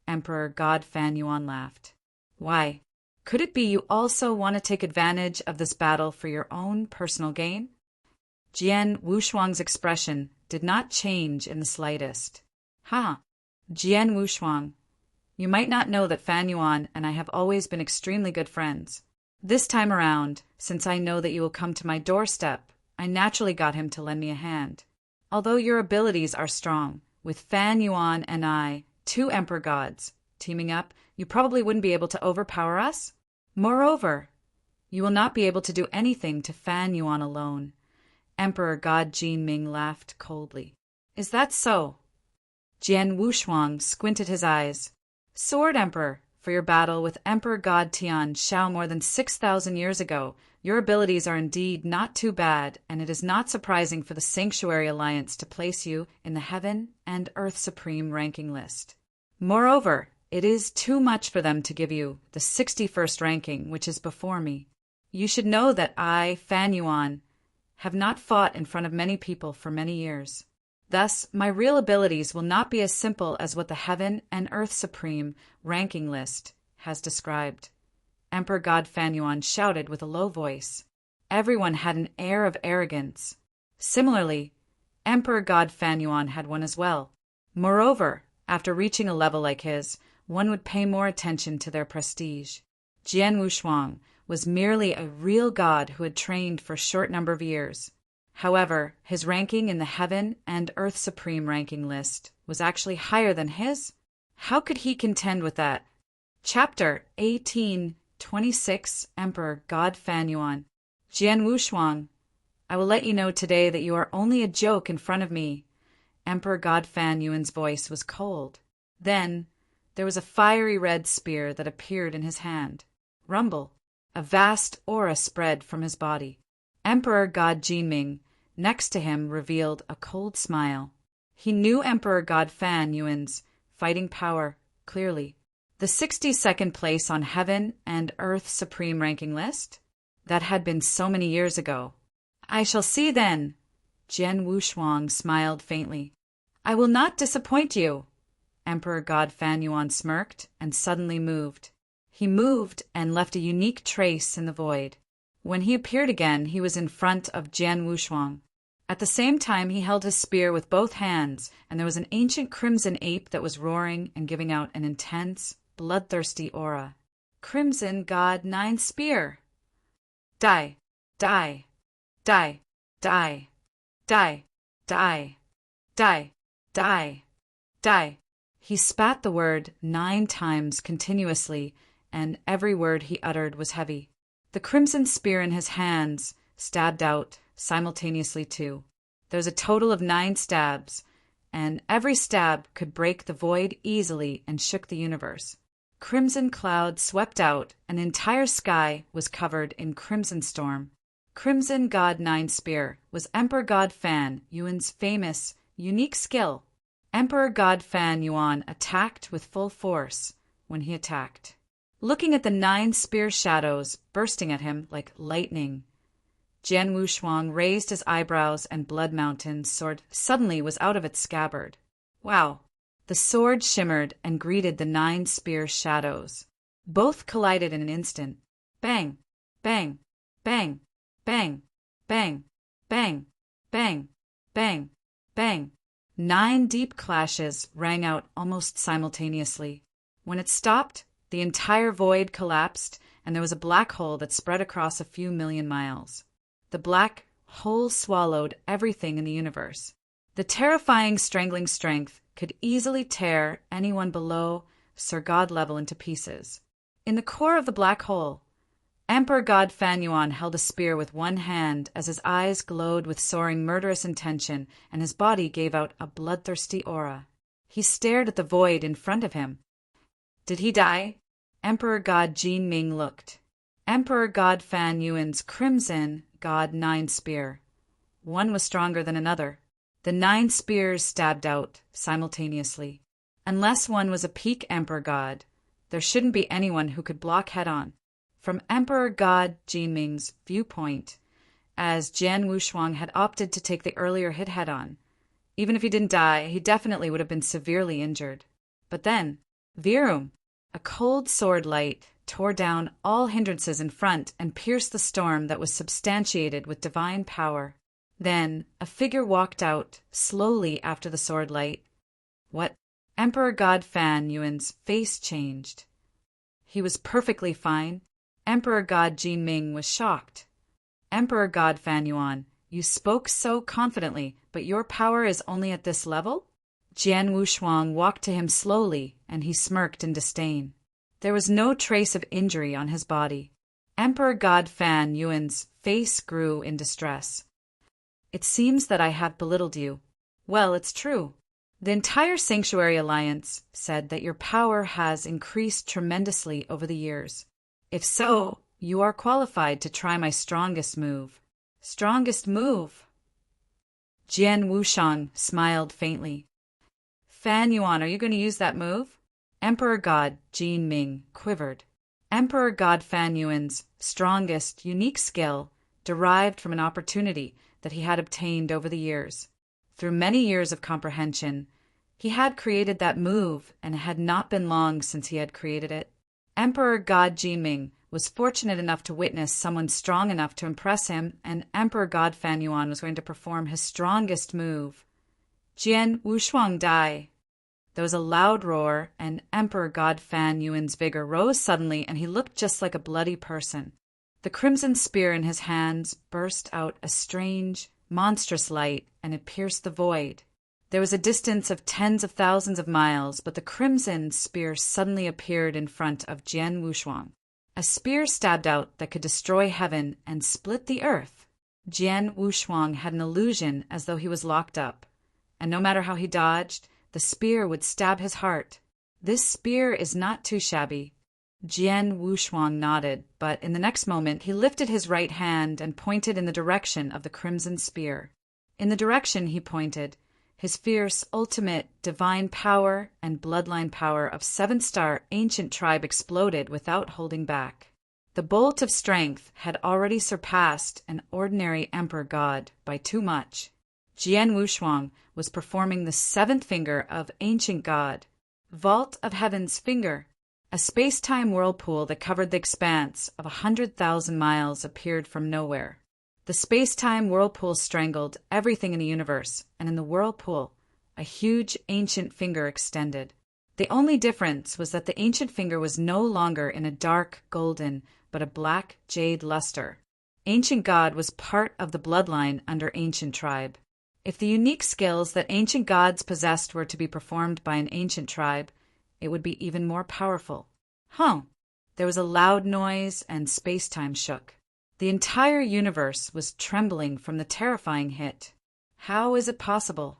Emperor God Fan Yuan laughed. Why, could it be you also want to take advantage of this battle for your own personal gain? Jian Wushuang's expression did not change in the slightest. Jian Wushuang, you might not know that Fan Yuan and I have always been extremely good friends. This time around, since I know that you will come to my doorstep, I naturally got him to lend me a hand. Although your abilities are strong, with Fan Yuan and I, 2 Emperor Gods, teaming up, you probably wouldn't be able to overpower us. Moreover, you will not be able to do anything to Fan Yuan alone. Emperor God Jinming laughed coldly. Is that so? Jian Wushuang squinted his eyes. Sword Emperor, for your battle with Emperor God Tian Shao more than 6,000 years ago, your abilities are indeed not too bad, and it is not surprising for the Sanctuary Alliance to place you in the Heaven and Earth Supreme ranking list. Moreover, it is too much for them to give you the 61st ranking, which is before me. You should know that I, Fan Yuan, have not fought in front of many people for many years. Thus, my real abilities will not be as simple as what the Heaven and Earth Supreme ranking list has described. Emperor God Fan Yuan shouted with a low voice. Everyone had an air of arrogance. Similarly, Emperor God Fan Yuan had one as well. Moreover, after reaching a level like his, one would pay more attention to their prestige. Jian Wushuang was merely a real god who had trained for a short number of years. However, his ranking in the Heaven and Earth Supreme ranking list was actually higher than his. How could he contend with that? Chapter 1826 Emperor God Fan Yuan. Jian Wushuang, I will let you know today that you are only a joke in front of me. Emperor God Fan Yuan's voice was cold. Then, there was a fiery red spear that appeared in his hand. Rumble. A vast aura spread from his body. Emperor God Jinming, next to him, revealed a cold smile. He knew Emperor God Fan Yuan's fighting power clearly. The 62nd place on Heaven and Earth Supreme ranking list? That had been so many years ago. I shall see then. Jian Wushuang smiled faintly. I will not disappoint you. Emperor God Fan Yuan smirked and suddenly moved. He moved and left a unique trace in the void. When he appeared again, he was in front of Jian Wushuang. At the same time, he held his spear with both hands, and there was an ancient crimson ape that was roaring and giving out an intense, bloodthirsty aura. Crimson God Nine Spear. Die, die, die, die, die, die, die, die, die. He spat the word 9 times continuously, and every word he uttered was heavy. The crimson spear in his hands stabbed out simultaneously too. There was a total of 9 stabs, and every stab could break the void easily and shook the universe. Crimson clouds swept out, and the entire sky was covered in crimson storm. Crimson God Nine Spear was Emperor God Fan Yuan's famous, unique skill. Emperor God Fan Yuan attacked with full force when he attacked. Looking at the 9 spear shadows bursting at him like lightning, Jian Wushuang raised his eyebrows and Blood Mountain's sword suddenly was out of its scabbard. Wow! The sword shimmered and greeted the 9 spear shadows. Both collided in an instant. Bang! Bang! Bang! Bang! Bang! Bang! Bang! Bang! Bang! 9 deep clashes rang out almost simultaneously. When it stopped, the entire void collapsed, and there was a black hole that spread across a few million miles. The black hole swallowed everything in the universe. The terrifying strangling strength could easily tear anyone below Sir God level into pieces. In the core of the black hole, Emperor God Fan Yuan held a spear with one hand as his eyes glowed with soaring murderous intention and his body gave out a bloodthirsty aura. He stared at the void in front of him. Did he die? Emperor God Jin Ming looked. Emperor God Fan Yuan's crimson God Nine Spear. One was stronger than another. The 9 spears stabbed out simultaneously. Unless one was a peak Emperor God, there shouldn't be anyone who could block head-on. From Emperor God Jinming's viewpoint, as Jian Wushuang had opted to take the earlier hit head-on, even if he didn't die, he definitely would have been severely injured. But then, Virum, a cold sword light, tore down all hindrances in front and pierced the storm that was substantiated with divine power. Then a figure walked out slowly after the sword light. What? Emperor God Fan Yuan's face changed. He was perfectly fine. Emperor God Jin Ming was shocked. Emperor God Fan Yuan, you spoke so confidently, but your power is only at this level? Jian Wushuang walked to him slowly, and he smirked in disdain. There was no trace of injury on his body. Emperor God Fan Yuan's face grew in distress. It seems that I have belittled you. Well, it's true. The entire Sanctuary Alliance said that your power has increased tremendously over the years. If so, you are qualified to try my strongest move. Strongest move? Jian Wushuang smiled faintly. Fan Yuan, are you going to use that move? Emperor God Jin Ming quivered. Emperor God Fan Yuan's strongest, unique skill derived from an opportunity that he had obtained over the years. Through many years of comprehension, he had created that move, and it had not been long since he had created it. Emperor God Jinming was fortunate enough to witness someone strong enough to impress him, and Emperor God Fan Yuan was going to perform his strongest move. Jian Wushuang die. There was a loud roar, and Emperor God Fan Yuan's vigor rose suddenly, and he looked just like a bloody person. The crimson spear in his hands burst out a strange, monstrous light, and it pierced the void. There was a distance of tens of thousands of miles, but the crimson spear suddenly appeared in front of Jian Wushuang. A spear stabbed out that could destroy heaven and split the earth. Jian Wushuang had an illusion as though he was locked up, and no matter how he dodged, the spear would stab his heart. This spear is not too shabby. Jian Wushuang nodded, but in the next moment he lifted his right hand and pointed in the direction of the crimson spear. In the direction he pointed, his fierce, ultimate, divine power and bloodline power of seven-star ancient tribe exploded without holding back. The bolt of strength had already surpassed an ordinary emperor god by too much. Jian Wushuang was performing the seventh finger of ancient god, vault of heaven's finger. A space-time whirlpool that covered the expanse of 100,000 miles appeared from nowhere. The space-time whirlpool strangled everything in the universe, and in the whirlpool, a huge ancient finger extended. The only difference was that the ancient finger was no longer in a dark golden, but a black jade luster. Ancient God was part of the bloodline under ancient tribe. If the unique skills that ancient gods possessed were to be performed by an ancient tribe, it would be even more powerful. There was a loud noise and space-time shook. The entire universe was trembling from the terrifying hit. How is it possible?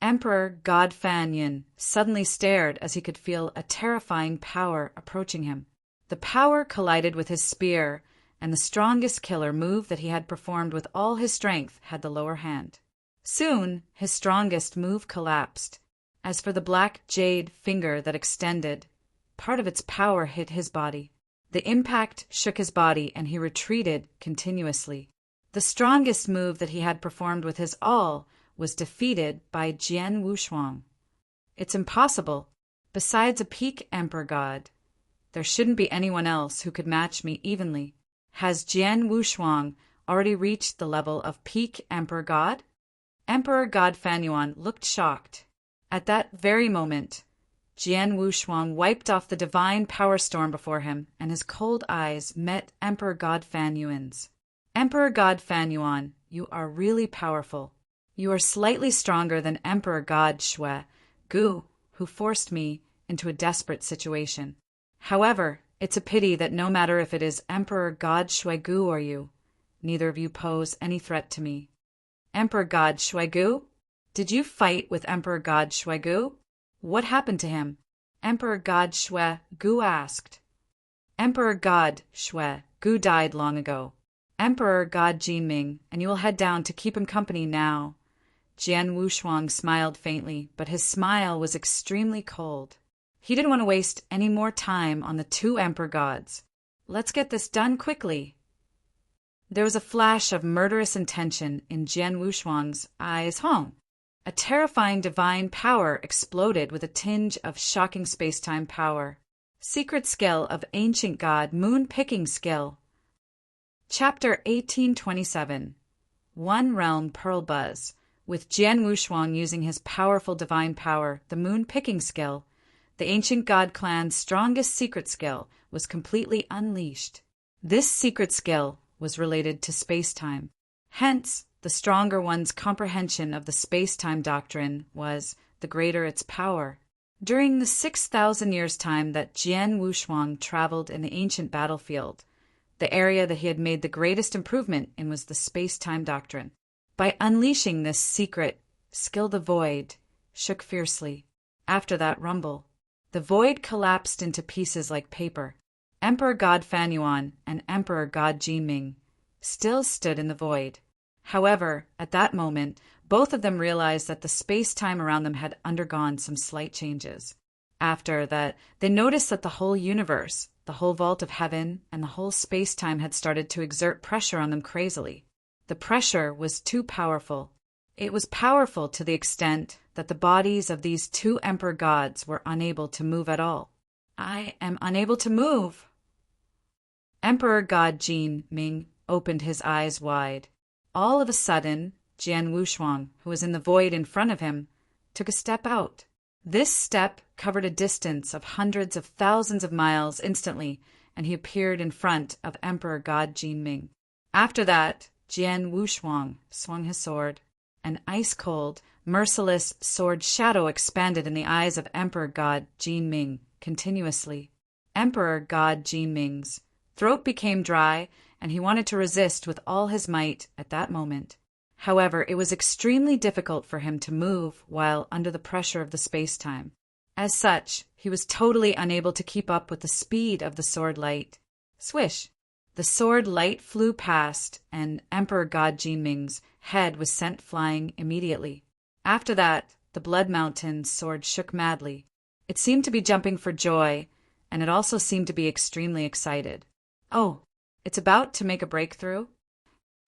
Emperor God Fan Yin suddenly stared as he could feel a terrifying power approaching him. The power collided with his spear, and the strongest killer move that he had performed with all his strength had the lower hand. Soon, his strongest move collapsed. As for the black jade finger that extended, part of its power hit his body. The impact shook his body, and he retreated continuously. The strongest move that he had performed with his all was defeated by Jian Wushuang. It's impossible. Besides a peak emperor god, there shouldn't be anyone else who could match me evenly. Has Jian Wushuang already reached the level of peak emperor god? Emperor God Fanyuan looked shocked. At that very moment, Jian Wushuang wiped off the divine power storm before him, and his cold eyes met Emperor God Fanyuan's. Emperor God Fanyuan, you are really powerful. You are slightly stronger than Emperor God Shui Gu, who forced me into a desperate situation. However, it's a pity that no matter if it is Emperor God Shui Gu or you, neither of you pose any threat to me. Emperor God Shui Gu? Did you fight with Emperor God Shui Gu? What happened to him? Emperor God Shui Gu asked. Emperor God Shui Gu died long ago. Emperor God Jinming, and you will head down to keep him company now. Jian Wushuang smiled faintly, but his smile was extremely cold. He didn't want to waste any more time on the two emperor gods. Let's get this done quickly. There was a flash of murderous intention in Jian Wushuang's eyes. A terrifying divine power exploded with a tinge of shocking space-time power. Secret skill of ancient god moon-picking skill. Chapter 1827. One Realm Pearl Buzz. With Jian Wushuang using his powerful divine power, the moon-picking skill, the ancient god clan's strongest secret skill, was completely unleashed. This secret skill was related to space-time. Hence, the stronger one's comprehension of the space-time doctrine was, the greater its power. During the 6,000 years' time that Jian Wushuang traveled in the ancient battlefield, the area that he had made the greatest improvement in was the space-time doctrine. By unleashing this secret skill, the void shook fiercely. After that rumble, the void collapsed into pieces like paper. Emperor God Fanyuan and Emperor God Jinming still stood in the void. However, at that moment, both of them realized that the space-time around them had undergone some slight changes. After that, they noticed that the whole universe, the whole vault of heaven, and the whole space-time had started to exert pressure on them crazily. The pressure was too powerful. It was powerful to the extent that the bodies of these two emperor gods were unable to move at all. I am unable to move. Emperor God Jinming opened his eyes wide. All of a sudden, Jian Wushuang, who was in the void in front of him, took a step out. This step covered a distance of hundreds of thousands of miles instantly, and he appeared in front of Emperor God Jinming. After that, Jian Wushuang swung his sword. An ice-cold, merciless sword shadow expanded in the eyes of Emperor God Jinming continuously. Emperor God Jinming's throat became dry, and he wanted to resist with all his might at that moment. However, it was extremely difficult for him to move while under the pressure of the space-time. As such, he was totally unable to keep up with the speed of the sword light. Swish! The sword light flew past, and Emperor God Jinming's head was sent flying immediately. After that, the Blood Mountain's sword shook madly. It seemed to be jumping for joy, and it also seemed to be extremely excited. Oh, it's about to make a breakthrough?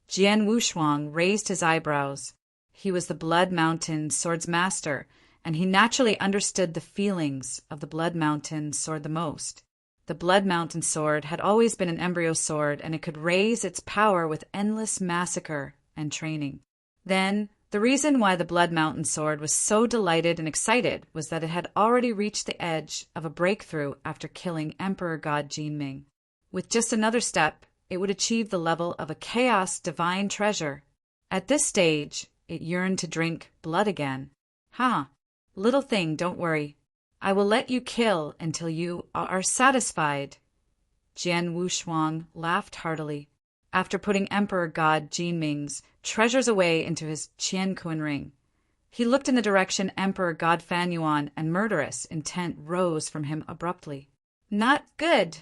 Jian Wushuang raised his eyebrows. He was the Blood Mountain sword's master, and he naturally understood the feelings of the Blood Mountain sword the most. The Blood Mountain sword had always been an embryo sword, and it could raise its power with endless massacre and training. Then, the reason why the Blood Mountain sword was so delighted and excited was that it had already reached the edge of a breakthrough after killing Emperor God Jinming. With just another step, it would achieve the level of a chaos divine treasure. At this stage, it yearned to drink blood again. Little thing, don't worry. I will let you kill until you are satisfied. Jian Wushuang laughed heartily. After putting Emperor God Jinming's treasures away into his Qianquan ring, he looked in the direction Emperor God Fanyuan, and murderous intent rose from him abruptly. Not good.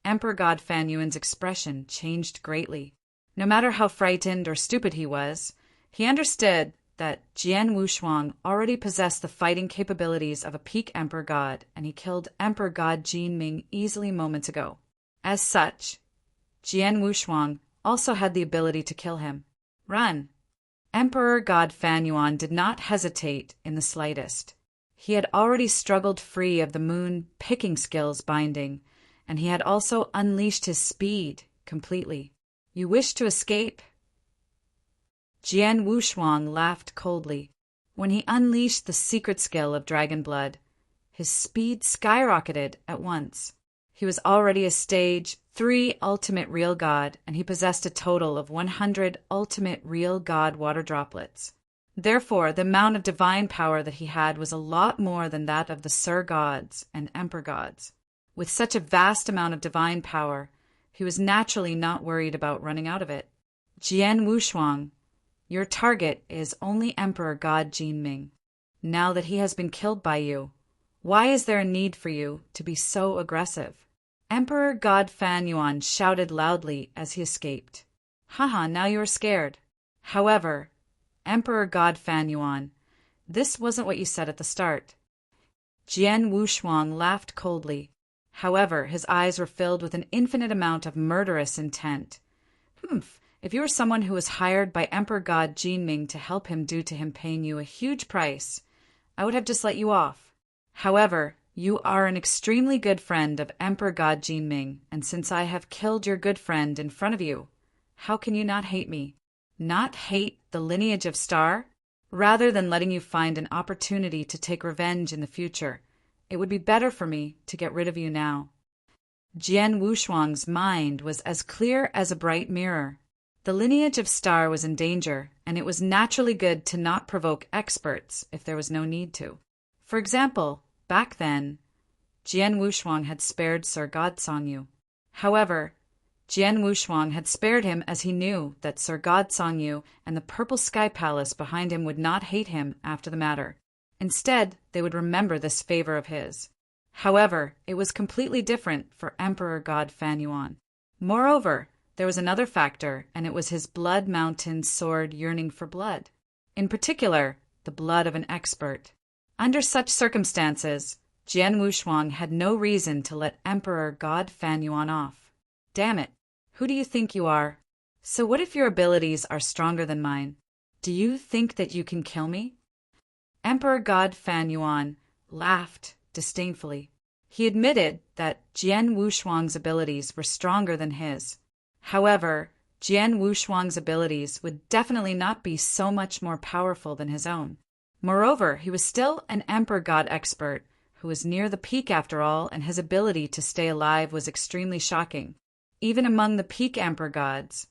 Emperor God Fanyuan's expression changed greatly. No matter how frightened or stupid he was, he understood that Jian Wushuang already possessed the fighting capabilities of a peak Emperor God, and he killed Emperor God Jinming easily moments ago. As such, Jian Wushuang also had the ability to kill him. Run! Emperor God Fanyuan did not hesitate in the slightest. He had already struggled free of the moon picking skills binding, and he had also unleashed his speed completely. You wish to escape? Jian Wushuang laughed coldly. When he unleashed the secret skill of dragon blood, his speed skyrocketed at once. He was already a stage 3 ultimate real god, and he possessed a total of 100 ultimate real god water droplets. Therefore, the amount of divine power that he had was a lot more than that of the Sir Gods and Emperor Gods. With such a vast amount of divine power, he was naturally not worried about running out of it. Jian Wushuang, your target is only Emperor God Jinming. Now that he has been killed by you, why is there a need for you to be so aggressive? Emperor God Fanyuan shouted loudly as he escaped. Now you are scared. However, Emperor God Fanyuan, this wasn't what you said at the start. Jian Wushuang laughed coldly. However, his eyes were filled with an infinite amount of murderous intent. If you were someone who was hired by Emperor God Jinming to help him due to him paying you a huge price, I would have just let you off. However, you are an extremely good friend of Emperor God Jinming, and since I have killed your good friend in front of you, how can you not hate me? Not hate the lineage of Star? Rather than letting you find an opportunity to take revenge in the future, it would be better for me to get rid of you now. Jian Wushuang's mind was as clear as a bright mirror. The lineage of Star was in danger, and it was naturally good to not provoke experts if there was no need to. For example, back then, Jian Wushuang had spared Sir God Songyu. However, Jian Wushuang had spared him as he knew that Sir God Songyu and the Purple Sky Palace behind him would not hate him after the matter. Instead, they would remember this favor of his. However, it was completely different for Emperor God Fanyuan. Moreover, there was another factor, and it was his Blood Mountain sword yearning for blood. In particular, the blood of an expert. Under such circumstances, Jian Wushuang had no reason to let Emperor God Fanyuan off. Damn it, who do you think you are? So what if your abilities are stronger than mine? Do you think that you can kill me? Emperor God Fanyuan laughed disdainfully. He admitted that Jian Wushuang's abilities were stronger than his. However, Jian Wushuang's abilities would definitely not be so much more powerful than his own. Moreover, he was still an Emperor God expert, who was near the peak after all, and his ability to stay alive was extremely shocking. Even among the peak Emperor Gods,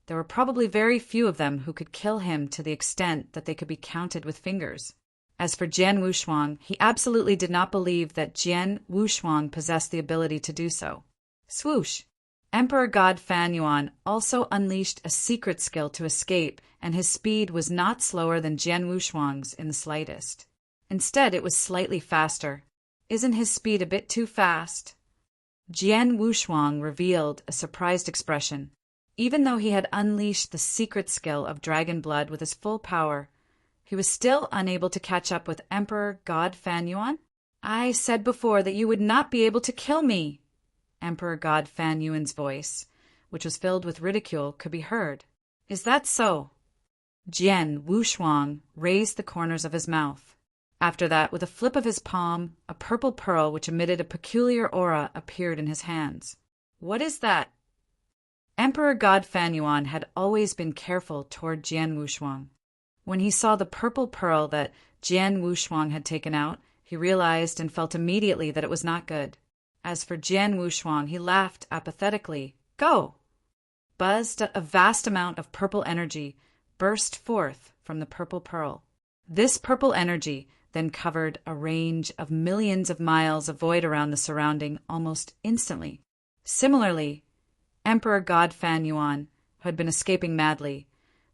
there were probably very few of them who could kill him to the extent that they could be counted with fingers. As for Jian Wushuang, he absolutely did not believe that Jian Wushuang possessed the ability to do so. Swoosh! Emperor God Fanyuan also unleashed a secret skill to escape, and his speed was not slower than Jian Wushuang's in the slightest. Instead, it was slightly faster. Isn't his speed a bit too fast? Jian Wushuang revealed a surprised expression. Even though he had unleashed the secret skill of dragon blood with his full power, he was still unable to catch up with Emperor God Fan Yuan. "I said before that you would not be able to kill me." Emperor God Fan Yuan's voice, which was filled with ridicule, could be heard. "Is that so?" Jian Wushuang raised the corners of his mouth. After that, with a flip of his palm, a purple pearl which emitted a peculiar aura appeared in his hands. "What is that?" Emperor God Fan Yuan had always been careful toward Jian Wushuang. When he saw the purple pearl that Jian Wushuang had taken out, he realized and felt immediately that it was not good. As for Jian Wushuang, he laughed apathetically. "Go!" Buzzed, a vast amount of purple energy burst forth from the purple pearl. This purple energy then covered a range of millions of miles of void around the surrounding almost instantly. Similarly, Emperor God Fan Yuan, who had been escaping madly,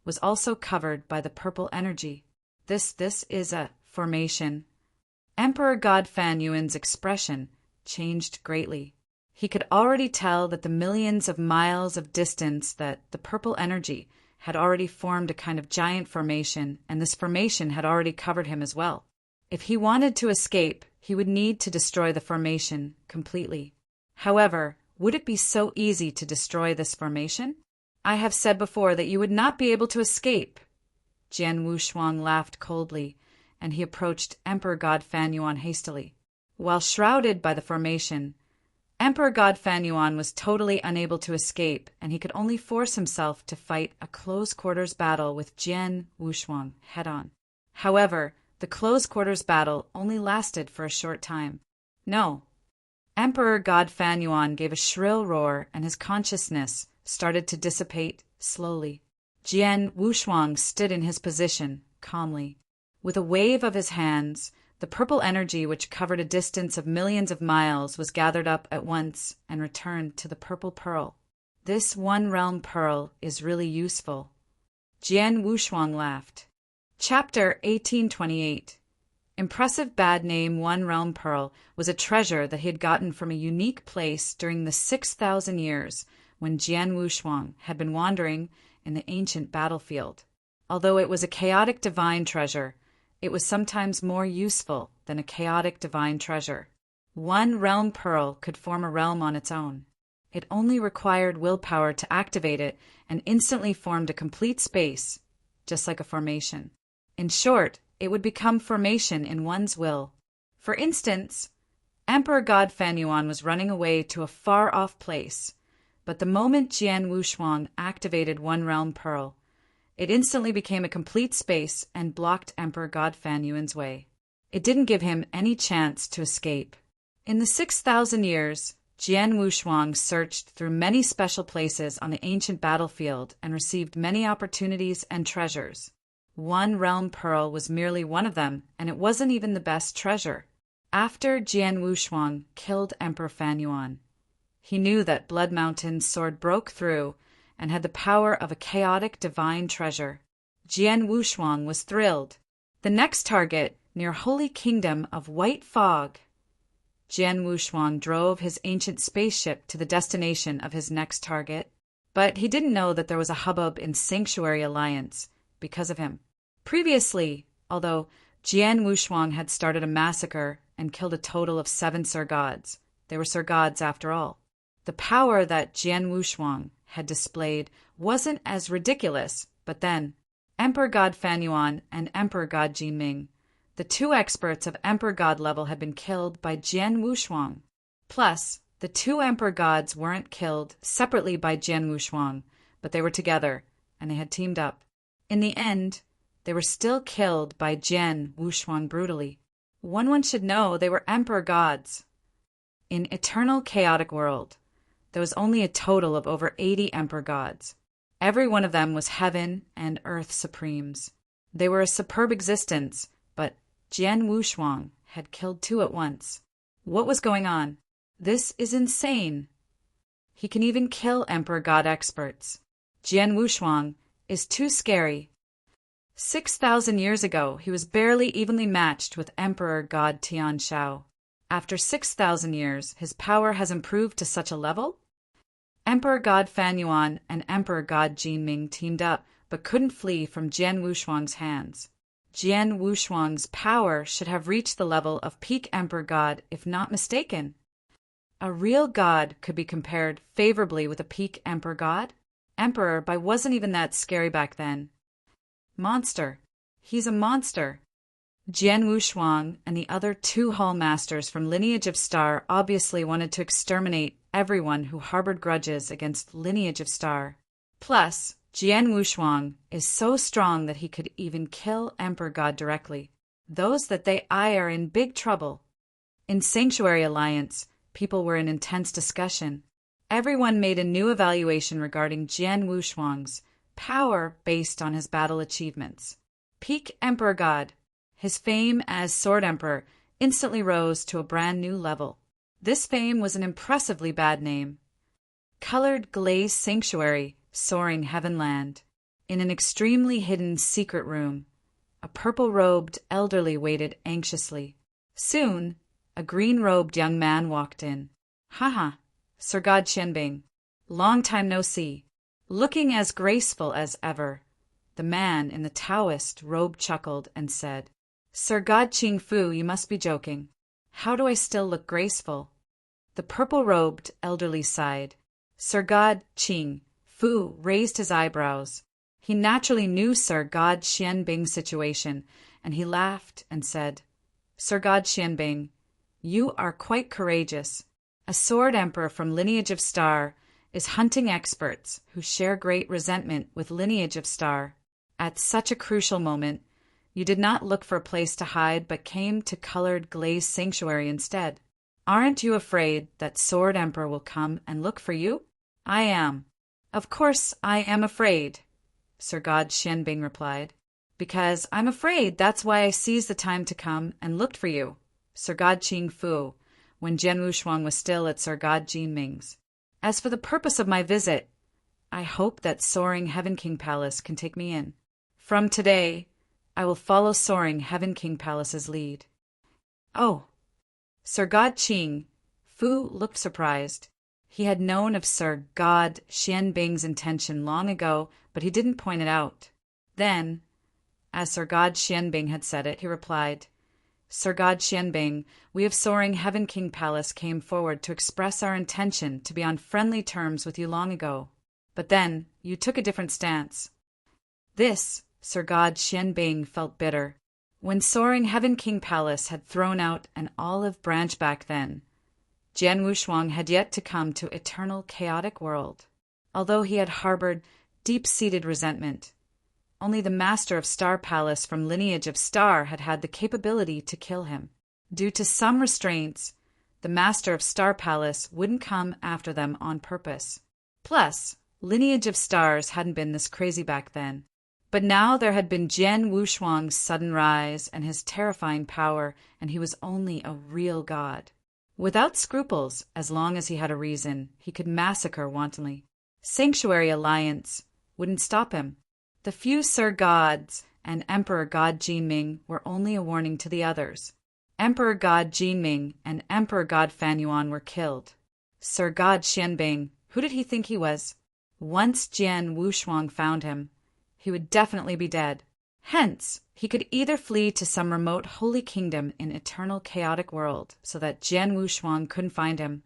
was also covered by the purple energy. This is a formation. Emperor God Fan Yuan's expression changed greatly. He could already tell that the millions of miles of distance that the purple energy had already formed a kind of giant formation, and this formation had already covered him as well. If he wanted to escape, he would need to destroy the formation completely. However, would it be so easy to destroy this formation? "I have said before that you would not be able to escape." Jian Wushuang laughed coldly, and he approached Emperor God Fan Yuan hastily. While shrouded by the formation, Emperor God Fan Yuan was totally unable to escape, and he could only force himself to fight a close-quarters battle with Jian Wushuang head-on. However, the close-quarters battle only lasted for a short time. No. Emperor God Fan Yuan gave a shrill roar, and his consciousness started to dissipate slowly. Jian Wushuang stood in his position, calmly. With a wave of his hands, the purple energy which covered a distance of millions of miles was gathered up at once and returned to the purple pearl. "This one-realm pearl is really useful." Jian Wushuang laughed. Chapter 1828. Impressive bad name One Realm Pearl was a treasure that he had gotten from a unique place during the 6,000 years when Jian Wushuang had been wandering in the ancient battlefield. Although it was a chaotic divine treasure, it was sometimes more useful than a chaotic divine treasure. One Realm Pearl could form a realm on its own. It only required willpower to activate it and instantly formed a complete space, just like a formation. In short, it would become formation in one's will. For instance, Emperor God Fan Yuan was running away to a far-off place, but the moment Jian Wushuang activated One Realm Pearl, it instantly became a complete space and blocked Emperor God Fan Yuan's way. It didn't give him any chance to escape. In the 6,000 years, Jian Wushuang searched through many special places on the ancient battlefield and received many opportunities and treasures. One Realm Pearl was merely one of them, and it wasn't even the best treasure. After Jian Wushuang killed Emperor Fan Yuan, he knew that Blood Mountain's sword broke through and had the power of a chaotic divine treasure. Jian Wushuang was thrilled. The next target, near Holy Kingdom of White Fog. Jian Wushuang drove his ancient spaceship to the destination of his next target, but he didn't know that there was a hubbub in Sanctuary Alliance because of him. Previously, although Jian Wushuang had started a massacre and killed a total of 7 Sir Gods, they were Sir Gods after all. The power that Jian Wushuang had displayed wasn't as ridiculous, but then Emperor God Fan Yuan and Emperor God Jinming, the 2 experts of Emperor God level, had been killed by Jian Wushuang. Plus, the 2 Emperor Gods weren't killed separately by Jian Wushuang, but they were together, and they had teamed up. In the end, they were still killed by Jian Wushuang brutally. One should know they were Emperor Gods. In Eternal Chaotic World, there was only a total of over 80 Emperor Gods. Every one of them was heaven and earth supremes. They were a superb existence, but Jian Wushuang had killed 2 at once. What was going on? This is insane. He can even kill Emperor God experts. Jian Wushuang is too scary. 6,000 years ago, he was barely evenly matched with Emperor God Tian Shao. After 6,000 years, his power has improved to such a level? Emperor God Fan Yuan and Emperor God Jinming teamed up, but couldn't flee from Jian Wushuang's hands. Jian Wushuang's power should have reached the level of peak Emperor God, if not mistaken. A real god could be compared favorably with a peak Emperor God? Emperor, but wasn't even that scary back then. Monster. He's a monster. Jian Wushuang and the other two Hall Masters from Lineage of Star obviously wanted to exterminate everyone who harbored grudges against Lineage of Star. Plus, Jian Wushuang is so strong that he could even kill Emperor God directly. Those that they eye are in big trouble. In Sanctuary Alliance, people were in intense discussion. Everyone made a new evaluation regarding Jian Wushuang's power based on his battle achievements. Peak Emperor God. His fame as Sword Emperor instantly rose to a brand new level. This fame was an impressively bad name. Colored Glaze Sanctuary, Soaring Heavenland. In an extremely hidden secret room, a purple-robed elderly waited anxiously. Soon, a green-robed young man walked in. Haha, Sir God Qianbing. Long time no see. Looking as graceful as ever. The man in the Taoist robe chuckled and said, Sir God Qing Fu, you must be joking. How do I still look graceful? The purple-robed elderly sighed. Sir God Qing Fu raised his eyebrows. He naturally knew Sir God Qianbing's situation, and he laughed and said, Sir God Qianbing, you are quite courageous. A sword emperor from Lineage of Star is hunting experts who share great resentment with Lineage of Star. At such a crucial moment, you did not look for a place to hide but came to Colored Glaze Sanctuary instead. Aren't you afraid that Sword Emperor will come and look for you? I am. Of course I am afraid, Sir God Qianbing replied. Because I'm afraid, that's why I seized the time to come and looked for you, Sir God Qing Fu, when Jian Wushuang was still at Sir God Jinming's. As for the purpose of my visit, I hope that Soaring Heaven King Palace can take me in. From today, I will follow Soaring Heaven King Palace's lead. Oh, Sir God Qing Fu looked surprised. He had known of Sir God Qianbing's intention long ago, but he didn't point it out. Then, as Sir God Qianbing had said it, he replied, Sir God Qianbing, we of Soaring Heaven King Palace came forward to express our intention to be on friendly terms with you long ago. But then, you took a different stance. This, Sir God Qianbing felt bitter. When Soaring Heaven King Palace had thrown out an olive branch back then, Jian Wushuang had yet to come to eternal chaotic world. Although he had harbored deep-seated resentment, only the Master of Star Palace from Lineage of Star had had the capability to kill him. Due to some restraints, the Master of Star Palace wouldn't come after them on purpose. Plus, Lineage of Stars hadn't been this crazy back then. But now there had been Jian Wushuang's sudden rise and his terrifying power, and he was only a real god. Without scruples, as long as he had a reason, he could massacre wantonly. Sanctuary Alliance wouldn't stop him. The few Sir Gods and Emperor God Jinming were only a warning to the others. Emperor God Jinming and Emperor God Fan Yuan were killed. Sir God Qianbing, who did he think he was? Once Jian Wushuang found him, he would definitely be dead. Hence, he could either flee to some remote holy kingdom in eternal chaotic world so that Jian Wushuang couldn't find him,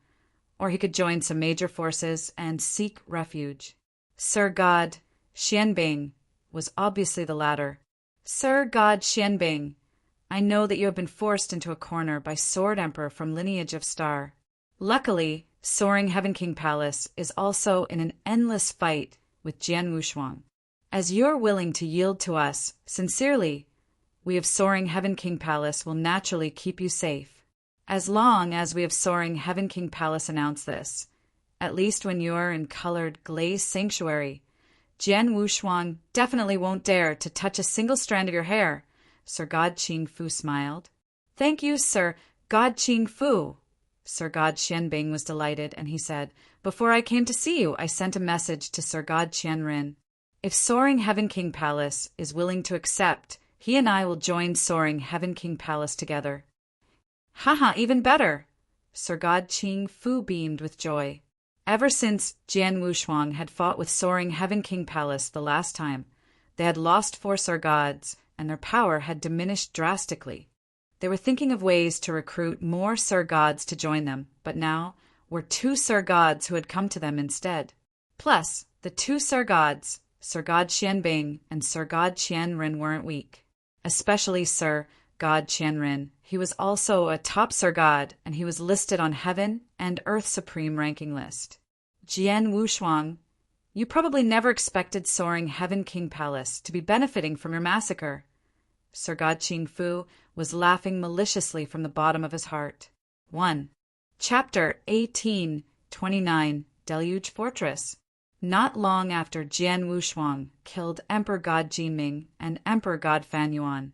or he could join some major forces and seek refuge. Sir God Qianbing was obviously the latter. Sir God Qianbing, I know that you have been forced into a corner by Sword Emperor from Lineage of Star. Luckily, Soaring Heaven King Palace is also in an endless fight with Jian Wushuang. As you're willing to yield to us, sincerely, we of Soaring Heaven King Palace will naturally keep you safe. As long as we of Soaring Heaven King Palace announce this, at least when you're in Colored Glaze Sanctuary, Jian Wushuang definitely won't dare to touch a single strand of your hair, Sir God Qing Fu smiled. Thank you, Sir God Qing Fu. Sir God Qianbing was delighted, and he said, Before I came to see you, I sent a message to Sir God Qianrin. If Soaring Heaven King Palace is willing to accept, he and I will join Soaring Heaven King Palace together. Haha, even better! Sir God Ching Fu beamed with joy. Ever since Jian Wushuang had fought with soaring Heaven King Palace the last time, they had lost 4 Sir Gods, and their power had diminished drastically. They were thinking of ways to recruit more Sir Gods to join them, but now were 2 Sir Gods who had come to them instead. Plus, the 2 Sir Gods, Sir God Qianbing and Sir God Qianren, weren't weak. Especially Sir God Qianren. He was also a top Sir God, and he was listed on Heaven and Earth Supreme ranking list. Jian Wushuang, you probably never expected soaring Heaven King Palace to be benefiting from your massacre. Sir God Ching Fu was laughing maliciously from the bottom of his heart. 1. Chapter 1829, Deluge Fortress. Not long after Jian Wushuang killed Emperor God Jinming and Emperor God Fanyuan,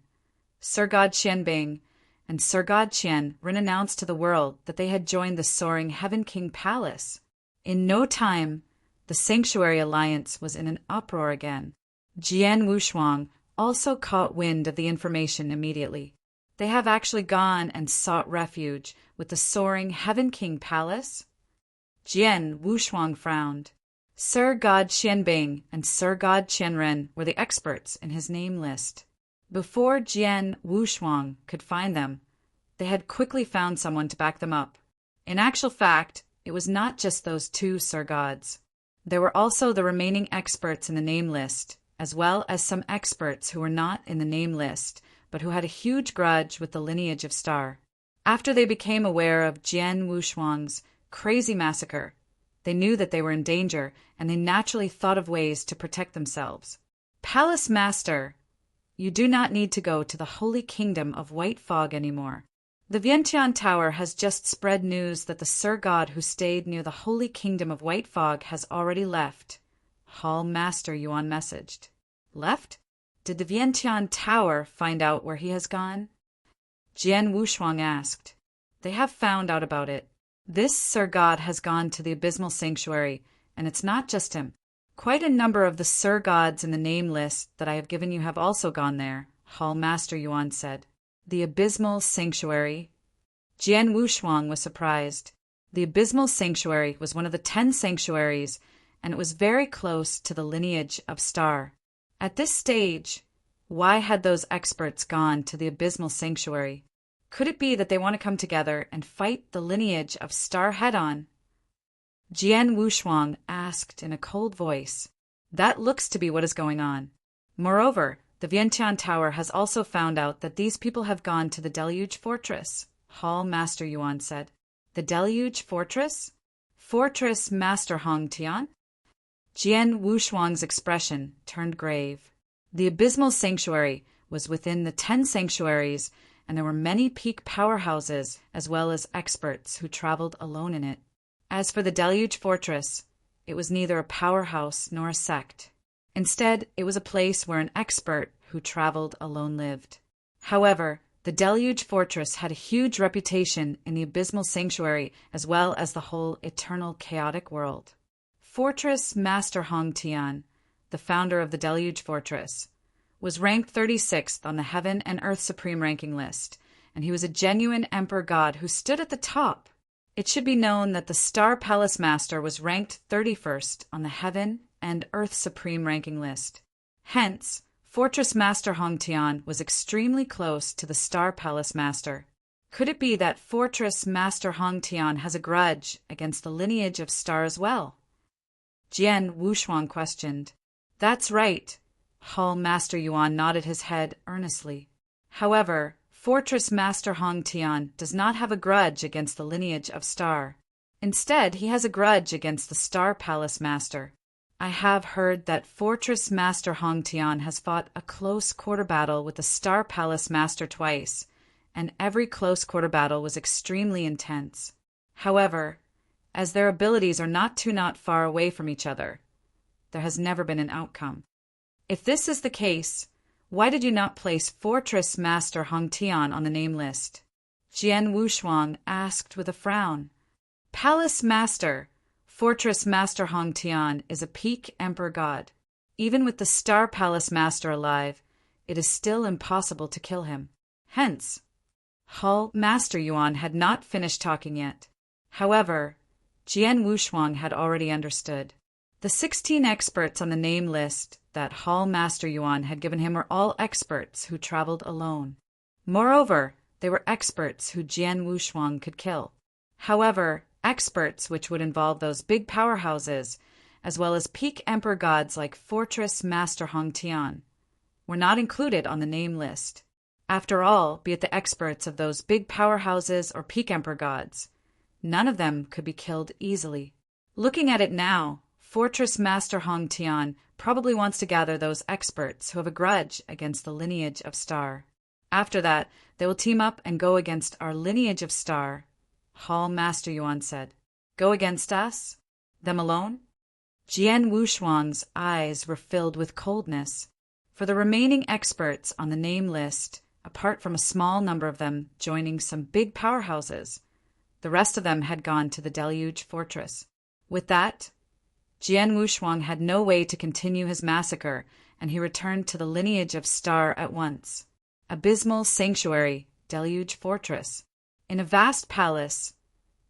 Sir God Qianbing and Sir God Qianren announced to the world that they had joined the soaring Heaven King Palace. In no time, the Sanctuary Alliance was in an uproar again. Jian Wushuang also caught wind of the information immediately. They have actually gone and sought refuge with the soaring Heaven King Palace? Jian Wushuang frowned. Sir God Qianbing and Sir God Qianren were the experts in his name list. Before Jian Wushuang could find them, they had quickly found someone to back them up. In actual fact, it was not just those 2 Sir Gods. There were also the remaining experts in the name list, as well as some experts who were not in the name list, but who had a huge grudge with the lineage of Star. After they became aware of Jian Wushuang's crazy massacre, they knew that they were in danger, and they naturally thought of ways to protect themselves. Palace Master, you do not need to go to the Holy Kingdom of White Fog anymore. The Vientiane Tower has just spread news that the Sir God who stayed near the Holy Kingdom of White Fog has already left. Hall Master Yuan messaged. Left? Did the Vientiane Tower find out where he has gone? Jian Wushuang asked. They have found out about it. This Sir God has gone to the Abysmal Sanctuary, and it's not just him. Quite a number of the Sir Gods in the name list that I have given you have also gone there, Hall Master Yuan said. The Abysmal Sanctuary? Jian Wushuang was surprised. The Abysmal Sanctuary was one of the 10 sanctuaries, and it was very close to the lineage of Star. At this stage, why had those experts gone to the Abysmal Sanctuary? Could it be that they want to come together and fight the lineage of Star head-on? Jian Wushuang asked in a cold voice. That looks to be what is going on. Moreover, the Vientiane Tower has also found out that these people have gone to the Deluge Fortress, Hall Master Yuan said. The Deluge Fortress? Fortress Master Hong Tian? Jian Wushuang's expression turned grave. The Abysmal Sanctuary was within the 10 sanctuaries, and there were many peak powerhouses as well as experts who traveled alone in it. As for the Deluge Fortress, it was neither a powerhouse nor a sect. Instead, it was a place where an expert who traveled alone lived. However, the Deluge Fortress had a huge reputation in the Abysmal Sanctuary as well as the whole eternal chaotic world. Fortress Master Hong Tian, the founder of the Deluge Fortress, was ranked 36th on the Heaven and Earth Supreme ranking list, and he was a genuine Emperor God who stood at the top. It should be known that the Star Palace Master was ranked 31st on the Heaven and Earth Supreme ranking list. Hence, Fortress Master Hong Tian was extremely close to the Star Palace Master. Could it be that Fortress Master Hong Tian has a grudge against the lineage of Star as well? Jian Wushuang questioned. That's right. Hall Master Yuan nodded his head earnestly. However, Fortress Master Hong Tian does not have a grudge against the lineage of Star. Instead, he has a grudge against the Star Palace Master. I have heard that Fortress Master Hong Tian has fought a close quarter battle with the Star Palace Master twice, and every close quarter battle was extremely intense. However, as their abilities are not far away from each other, there has never been an outcome. If this is the case, why did you not place Fortress Master Hong Tian on the name list? Jian Wushuang asked with a frown. Palace Master, Fortress Master Hong Tian is a peak Emperor God. Even with the Star Palace Master alive, it is still impossible to kill him. Hence, Hall Master Yuan had not finished talking yet. However, Jian Wushuang had already understood. The 16 experts on the name list that Hall Master Yuan had given him were all experts who traveled alone. Moreover, they were experts who Jian Wushuang could kill. However, experts which would involve those big powerhouses, as well as peak emperor gods like Fortress Master Hong Tian, were not included on the name list. After all, be it the experts of those big powerhouses or peak emperor gods, none of them could be killed easily. Looking at it now, Fortress Master Hong Tian probably wants to gather those experts who have a grudge against the lineage of Star. After that, they will team up and go against our lineage of Star. Hall Master Yuan said. Go against us? Them alone? Jian Wushuang's eyes were filled with coldness. For the remaining experts on the name list, apart from a small number of them joining some big powerhouses, the rest of them had gone to the Deluge Fortress. With that, Jian Wushuang had no way to continue his massacre, and he returned to the lineage of Star at once. Abysmal Sanctuary, Deluge Fortress. In a vast palace,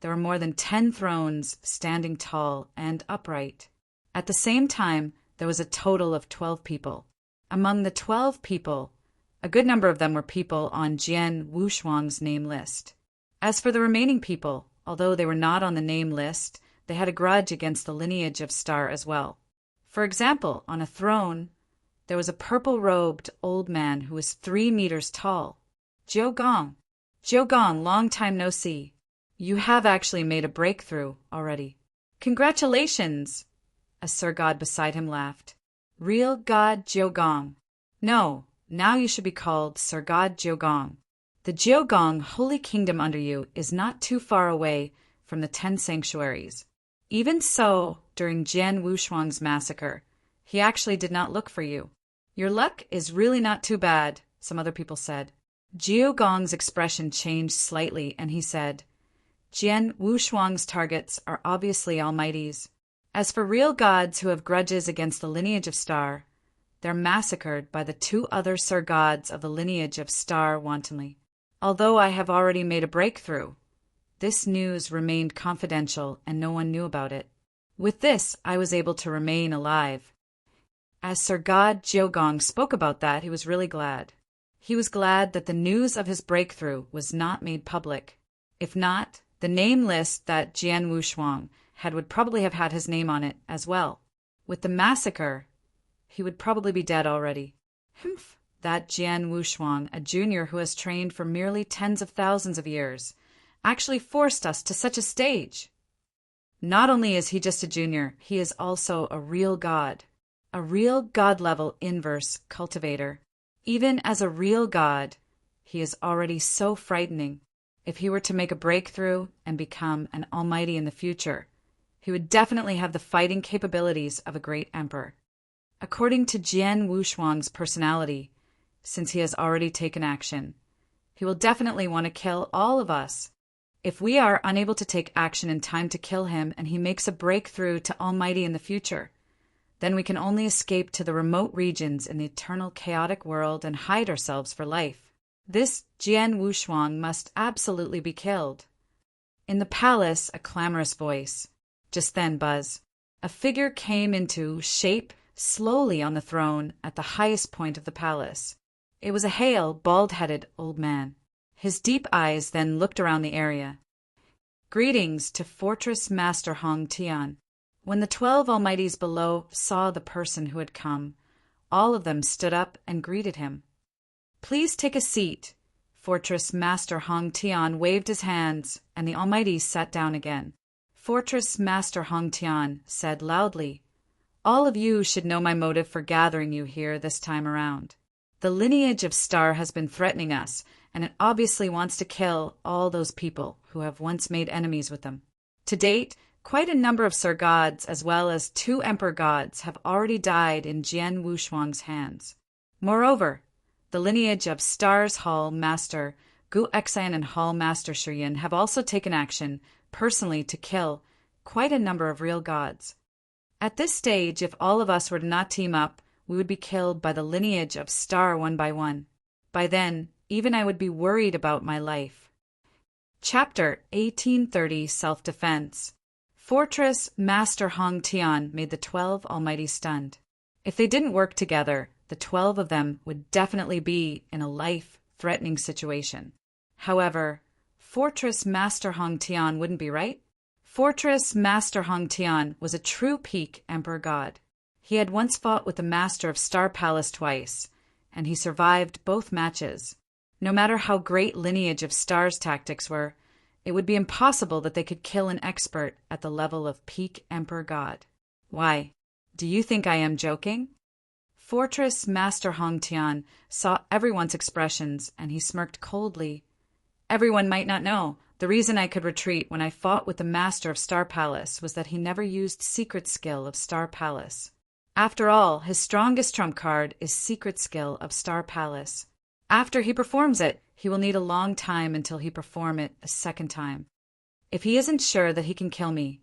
there were more than 10 thrones standing tall and upright. At the same time, there was a total of 12 people. Among the 12 people, a good number of them were people on Jian Wushuang's name list. As for the remaining people, although they were not on the name list, they had a grudge against the lineage of Star as well. For example, on a throne, there was a purple-robed old man who was 3 meters tall. Jiu Gong, long time no see. You have actually made a breakthrough already. Congratulations! A Sir God beside him laughed. Real God Jiu Gong. No, now you should be called Sir God Jiu Gong. The Jiu Gong Holy Kingdom under you is not too far away from the 10 sanctuaries. Even so, during Jian Wushuang's massacre, he actually did not look for you. Your luck is really not too bad, some other people said. Jiu Gong's expression changed slightly, and he said, Jian Wushuang's targets are obviously almighties. As for real gods who have grudges against the lineage of Star, they're massacred by the 2 other Sir Gods of the lineage of Star wantonly. Although I have already made a breakthrough, this news remained confidential and no one knew about it. With this, I was able to remain alive. As Sir God Jiu Gong spoke about that, he was really glad. He was glad that the news of his breakthrough was not made public. If not, the name list that Jian Wushuang had would probably have had his name on it as well. With the massacre, he would probably be dead already. Humph! That Jian Wushuang, a junior who has trained for merely tens of thousands of years, actually forced us to such a stage. Not only is he just a junior, he is also a real god level inverse cultivator. Even as a real god, he is already so frightening. If he were to make a breakthrough and become an almighty in the future, he would definitely have the fighting capabilities of a great emperor. According to Jian Wushuang's personality, since he has already taken action, he will definitely want to kill all of us. If we are unable to take action in time to kill him and he makes a breakthrough to almighty in the future, then we can only escape to the remote regions in the eternal chaotic world and hide ourselves for life. This Jian Wushuang must absolutely be killed. In the palace, a clamorous voice. Just then, Buzz, a figure came into shape slowly on the throne at the highest point of the palace. It was a hale, bald-headed old man. His deep eyes then looked around the area. Greetings to Fortress Master Hong Tian. When the 12 almighties below saw the person who had come, all of them stood up and greeted him. Please take a seat. Fortress Master Hong Tian waved his hands, and the almighties sat down again. Fortress Master Hong Tian said loudly, All of you should know my motive for gathering you here this time around. The lineage of Star has been threatening us, and it obviously wants to kill all those people who have once made enemies with them. To date, quite a number of Sir Gods as well as 2 Emperor Gods have already died in Jian Wushuang's hands. Moreover, the lineage of Star's Hall Master Gu Exan and Hall Master Shiyin have also taken action personally to kill quite a number of real gods. At this stage, if all of us were to not team up, we would be killed by the lineage of Star one by one. By then, Even I would be worried about my life. Chapter 1830 Self-Defense. Fortress Master Hong Tian made the 12 Almighty stunned. If they didn't work together, the 12 of them would definitely be in a life-threatening situation. However, Fortress Master Hong Tian wouldn't be right. Fortress Master Hong Tian was a true peak emperor god. He had once fought with the Master of Star Palace twice, and he survived both matches. No matter how great Lineage of Stars tactics were, it would be impossible that they could kill an expert at the level of peak emperor god. Why? Do you think I am joking? Fortress Master Hong Tian saw everyone's expressions, and he smirked coldly. Everyone might not know. The reason I could retreat when I fought with the Master of Star Palace was that he never used Secret Skill of Star Palace. After all, his strongest trump card is Secret Skill of Star Palace. After he performs it, he will need a long time until he perform it a second time. If he isn't sure that he can kill me,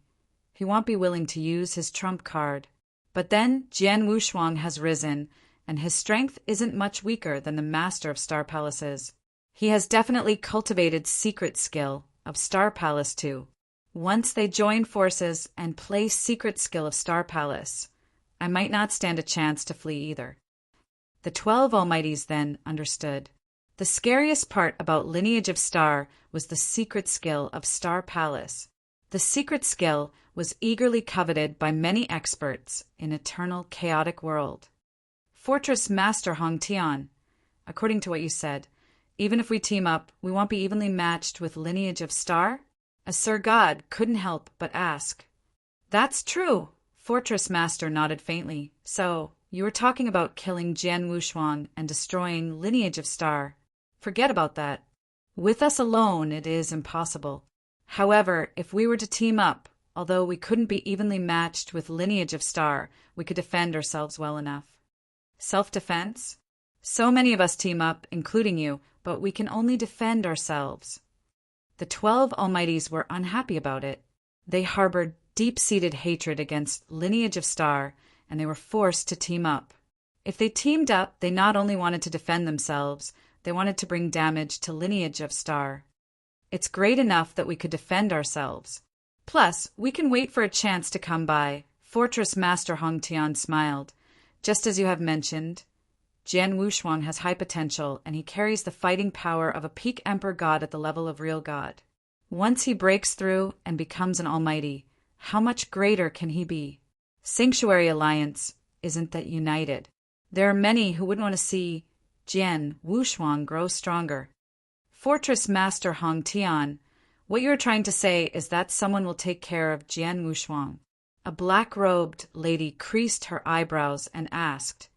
he won't be willing to use his trump card. But then Jian Wushuang has risen, and his strength isn't much weaker than the Master of Star Palace's. He has definitely cultivated Secret Skill of Star Palace too. Once they join forces and play Secret Skill of Star Palace, I might not stand a chance to flee either. The 12 Almighties then understood. The scariest part about Lineage of Star was the Secret Skill of Star Palace. The Secret Skill was eagerly coveted by many experts in eternal chaotic world. Fortress Master Hong Tian, according to what you said, even if we team up, we won't be evenly matched with Lineage of Star? A Sir God couldn't help but ask. That's true, Fortress Master nodded faintly. So, you were talking about killing Jian Wushuang and destroying Lineage of Star. Forget about that. With us alone, it is impossible. However, if we were to team up, although we couldn't be evenly matched with Lineage of Star, we could defend ourselves well enough. Self-defense? So many of us team up, including you, but we can only defend ourselves. The 12 Almighties were unhappy about it. They harbored deep-seated hatred against Lineage of Star, and they were forced to team up. If they teamed up, they not only wanted to defend themselves, they wanted to bring damage to Lineage of Star. It's great enough that we could defend ourselves. Plus, we can wait for a chance to come by. Fortress Master Hong Tian smiled. Just as you have mentioned, Jian Wushuang has high potential, and he carries the fighting power of a peak emperor god at the level of real god. Once he breaks through and becomes an almighty, how much greater can he be? Sanctuary Alliance isn't that united. There are many who wouldn't want to see Jian Wushuang grow stronger. Fortress Master Hong Tian, what you're trying to say is that someone will take care of Jian Wushuang. A black-robed lady creased her eyebrows and asked,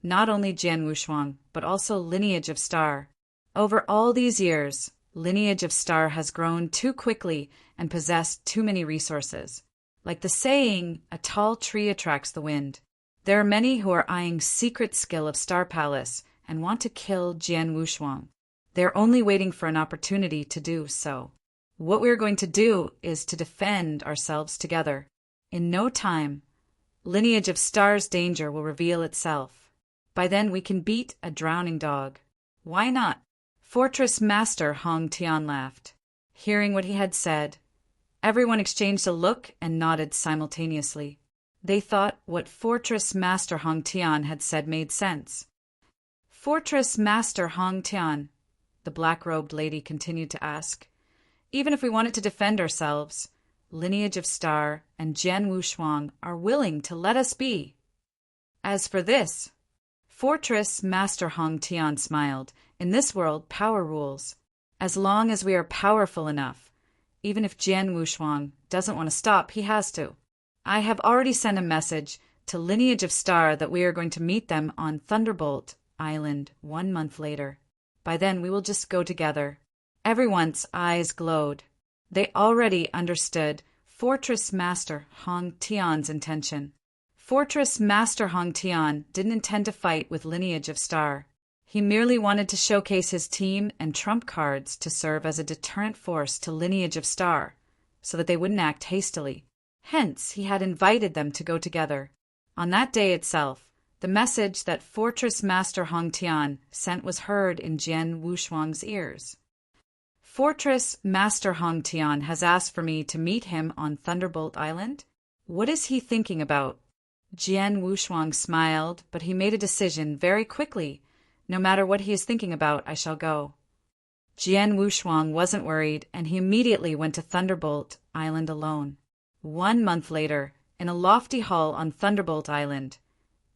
not only Jian Wushuang, but also Lineage of Star. Over all these years, Lineage of Star has grown too quickly and possessed too many resources. Like the saying, a tall tree attracts the wind. There are many who are eyeing Secret Skill of Star Palace and want to kill Jian Wushuang. They're only waiting for an opportunity to do so. What we're going to do is to defend ourselves together. In no time, Lineage of Star's danger will reveal itself. By then we can beat a drowning dog. Why not? Fortress Master Hong Tian laughed. Hearing what he had said, everyone exchanged a look and nodded simultaneously. They thought what Fortress Master Hong Tian had said made sense. Fortress Master Hong Tian, the black-robed lady continued to ask, even if we wanted to defend ourselves, Lineage of Star and Jian Wushuang are willing to let us be. As for this, Fortress Master Hong Tian smiled. In this world, power rules. As long as we are powerful enough, even if Jian Wushuang doesn't want to stop, he has to. I have already sent a message to Lineage of Star that we are going to meet them on Thunderbolt Island 1 month later. By then, we will just go together. Everyone's eyes glowed. They already understood Fortress Master Hong Tian's intention. Fortress Master Hong Tian didn't intend to fight with Lineage of Star. He merely wanted to showcase his team and trump cards to serve as a deterrent force to Lineage of Star, so that they wouldn't act hastily. Hence, he had invited them to go together. On that day itself, The message that Fortress Master Hong Tian sent was heard in Jian Wushuang's ears. Fortress Master Hong Tian has asked for me to meet him on Thunderbolt Island. What is he thinking about? Jian Wushuang smiled, but he made a decision very quickly. No matter what he is thinking about, I shall go. Jian Wushuang wasn't worried, and he immediately went to Thunderbolt Island alone. 1 month later, in a lofty hall on Thunderbolt Island,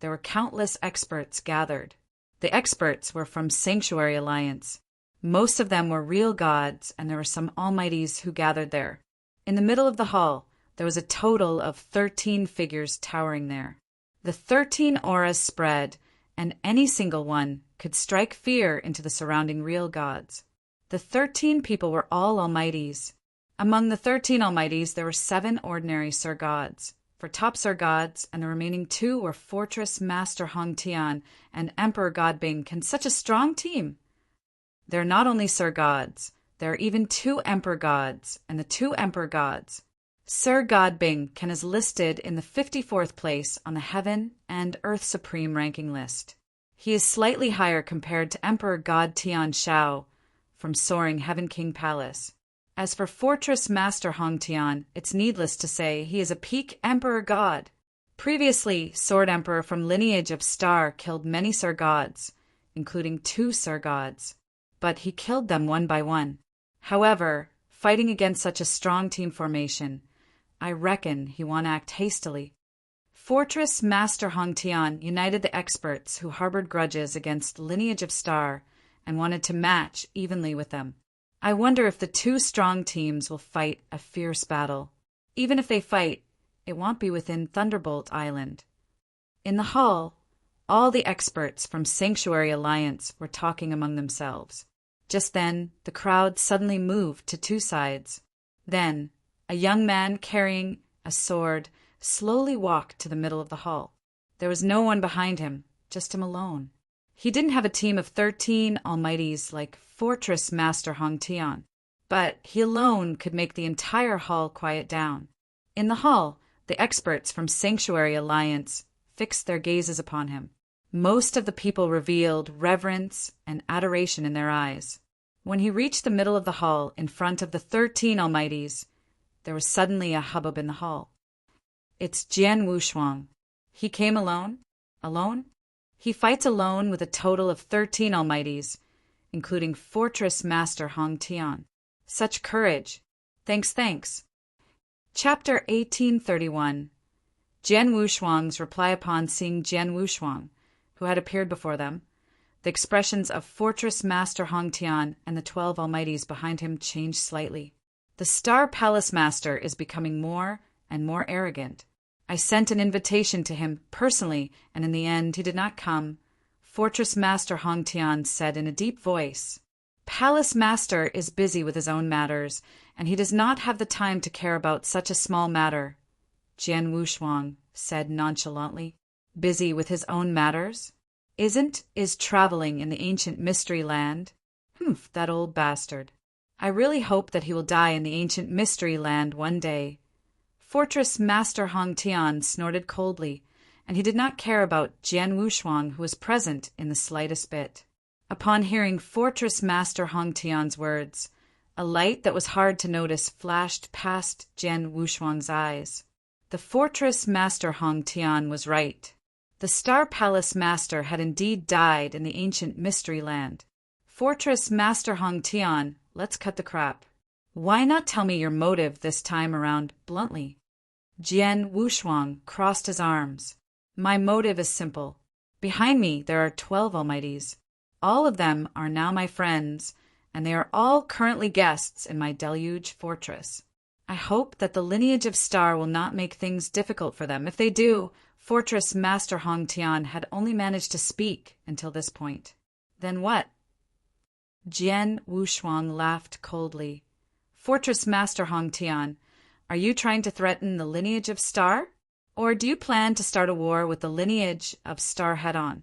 there were countless experts gathered. The experts were from Sanctuary Alliance. Most of them were real gods, and there were some almighties who gathered there. In the middle of the hall, there was a total of 13 figures towering there. The 13 auras spread, and any single one could strike fear into the surrounding real gods. The 13 people were all almighties. Among the 13 almighties, there were 7 ordinary Sir Gods. For top Sir Gods, and the remaining 2 were Fortress Master Hong Tian and Emperor God Bing. Can such a strong team? There are not only Sir Gods, there are even 2 Emperor Gods, and the 2 Emperor Gods. Sir God Bing is listed in the 54th place on the Heaven and Earth Supreme ranking list. He is slightly higher compared to Emperor God Tian Shao from Soaring Heaven King Palace. As for Fortress Master Hong Tian, it's needless to say he is a peak Emperor God. Previously, Sword Emperor from lineage of Star killed many Sir Gods, including 2 Sir Gods, but he killed them one by one. However, fighting against such a strong team formation, I reckon he won't act hastily. Fortress Master Hong Tian united the experts who harbored grudges against lineage of Star and wanted to match evenly with them. I wonder if the 2 strong teams will fight a fierce battle. Even if they fight, it won't be within Thunderbolt Island. In the hall, all the experts from Sanctuary Alliance were talking among themselves. Just then, the crowd suddenly moved to 2 sides. Then, a young man carrying a sword slowly walked to the middle of the hall. There was no one behind him, just him alone. He didn't have a team of 13 almighties like Fortress Master Hong Tian, but he alone could make the entire hall quiet down. In the hall, the experts from Sanctuary Alliance fixed their gazes upon him. Most of the people revealed reverence and adoration in their eyes. When he reached the middle of the hall in front of the 13 almighties, there was suddenly a hubbub in the hall. It's Jian Wushuang. He came alone? Alone? He fights alone with a total of 13 almighties, including Fortress Master Hong Tian. Such courage. Thanks. Chapter 1831. Jian Wushuang's reply upon seeing Jian Wushuang, who had appeared before them. The expressions of Fortress Master Hong Tian and the 12 almighties behind him changed slightly. The Star Palace Master is becoming more and more arrogant. I sent an invitation to him personally, and in the end he did not come. Fortress Master Hong Tian said in a deep voice, Palace Master is busy with his own matters, and he does not have the time to care about such a small matter. Jian Wushuang said nonchalantly, Busy with his own matters? Is traveling in the ancient mystery land? Humph, that old bastard. I really hope that he will die in the ancient mystery land one day. Fortress Master Hong Tian snorted coldly, and he did not care about Jian Wushuang, who was present in the slightest bit. Upon hearing Fortress Master Hong Tian's words, a light that was hard to notice flashed past Jian Wushuang's eyes. The Fortress Master Hong Tian was right. The Star Palace Master had indeed died in the ancient mystery land. Fortress Master Hong Tian, let's cut the crap. Why not tell me your motive this time around bluntly? Jian Wushuang crossed his arms. My motive is simple. Behind me there are 12 almighties. All of them are now my friends, and they are all currently guests in my deluge fortress. I hope that the lineage of Star will not make things difficult for them. If they do, Fortress Master Hong Tian had only managed to speak until this point. Then what? Jian Wushuang laughed coldly. Fortress Master Hong Tian, are you trying to threaten the lineage of Star? Or do you plan to start a war with the lineage of Star head-on?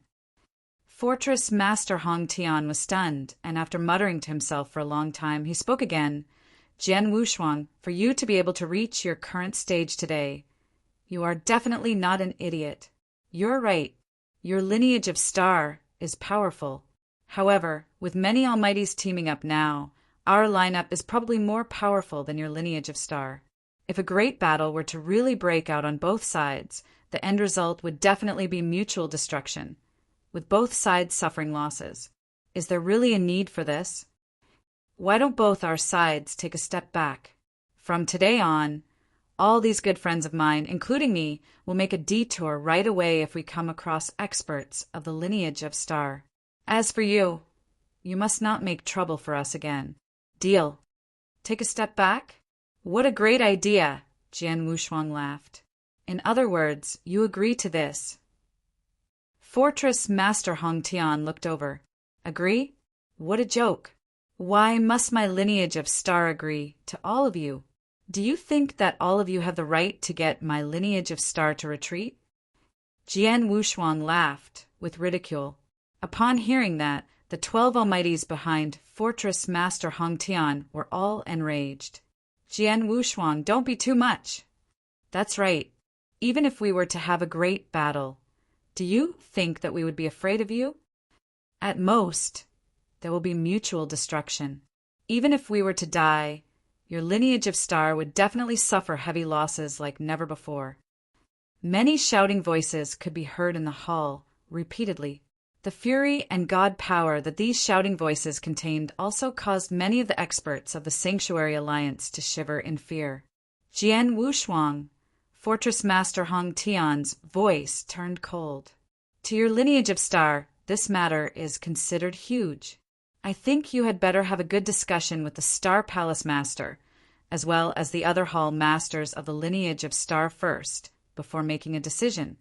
Fortress Master Hong Tian was stunned, and after muttering to himself for a long time, he spoke again. Jian Wushuang, for you to be able to reach your current stage today, you are definitely not an idiot. You're right. Your lineage of star is powerful. However, with many almighties teaming up now, our lineup is probably more powerful than your lineage of star. If a great battle were to really break out on both sides, the end result would definitely be mutual destruction, with both sides suffering losses. Is there really a need for this? Why don't both our sides take a step back? From today on, all these good friends of mine, including me, will make a detour right away if we come across experts of the lineage of star. As for you, you must not make trouble for us again. Deal. Take a step back? What a great idea, Jian Wushuang laughed. In other words, you agree to this. Fortress Master Hong Tian looked over. Agree? What a joke. Why must my lineage of star agree to all of you? Do you think that all of you have the right to get my lineage of star to retreat? Jian Wushuang laughed with ridicule. Upon hearing that, the 12 almighties behind Fortress Master Hong Tian were all enraged. Jian Wushuang, don't be too much. That's right. Even if we were to have a great battle, do you think that we would be afraid of you? At most, there will be mutual destruction. Even if we were to die, your lineage of star would definitely suffer heavy losses like never before. Many shouting voices could be heard in the hall, repeatedly. The fury and god power that these shouting voices contained also caused many of the experts of the Sanctuary Alliance to shiver in fear. Jian Wushuang, Fortress Master Hong Tian's voice turned cold. To your lineage of star, this matter is considered huge. I think you had better have a good discussion with the Star Palace Master, as well as the other hall masters of the lineage of star first, before making a decision.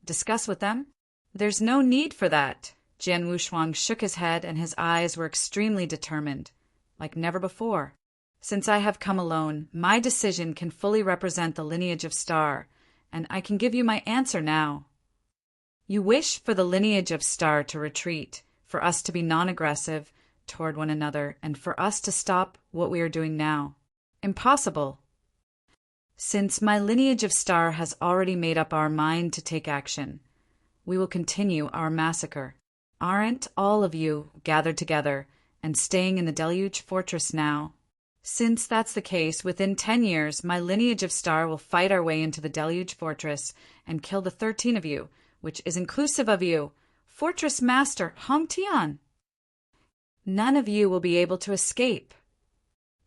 Discuss with them? There's no need for that. Jian Wushuang shook his head and his eyes were extremely determined, like never before. Since I have come alone, my decision can fully represent the lineage of star, and I can give you my answer now. You wish for the lineage of star to retreat, for us to be non-aggressive toward one another, and for us to stop what we are doing now. Impossible. Since my lineage of star has already made up our mind to take action, we will continue our massacre. Aren't all of you gathered together and staying in the Deluge Fortress now? Since that's the case, within 10 years, my lineage of star will fight our way into the Deluge Fortress and kill the 13 of you, which is inclusive of you, Fortress Master Hong Tian. None of you will be able to escape.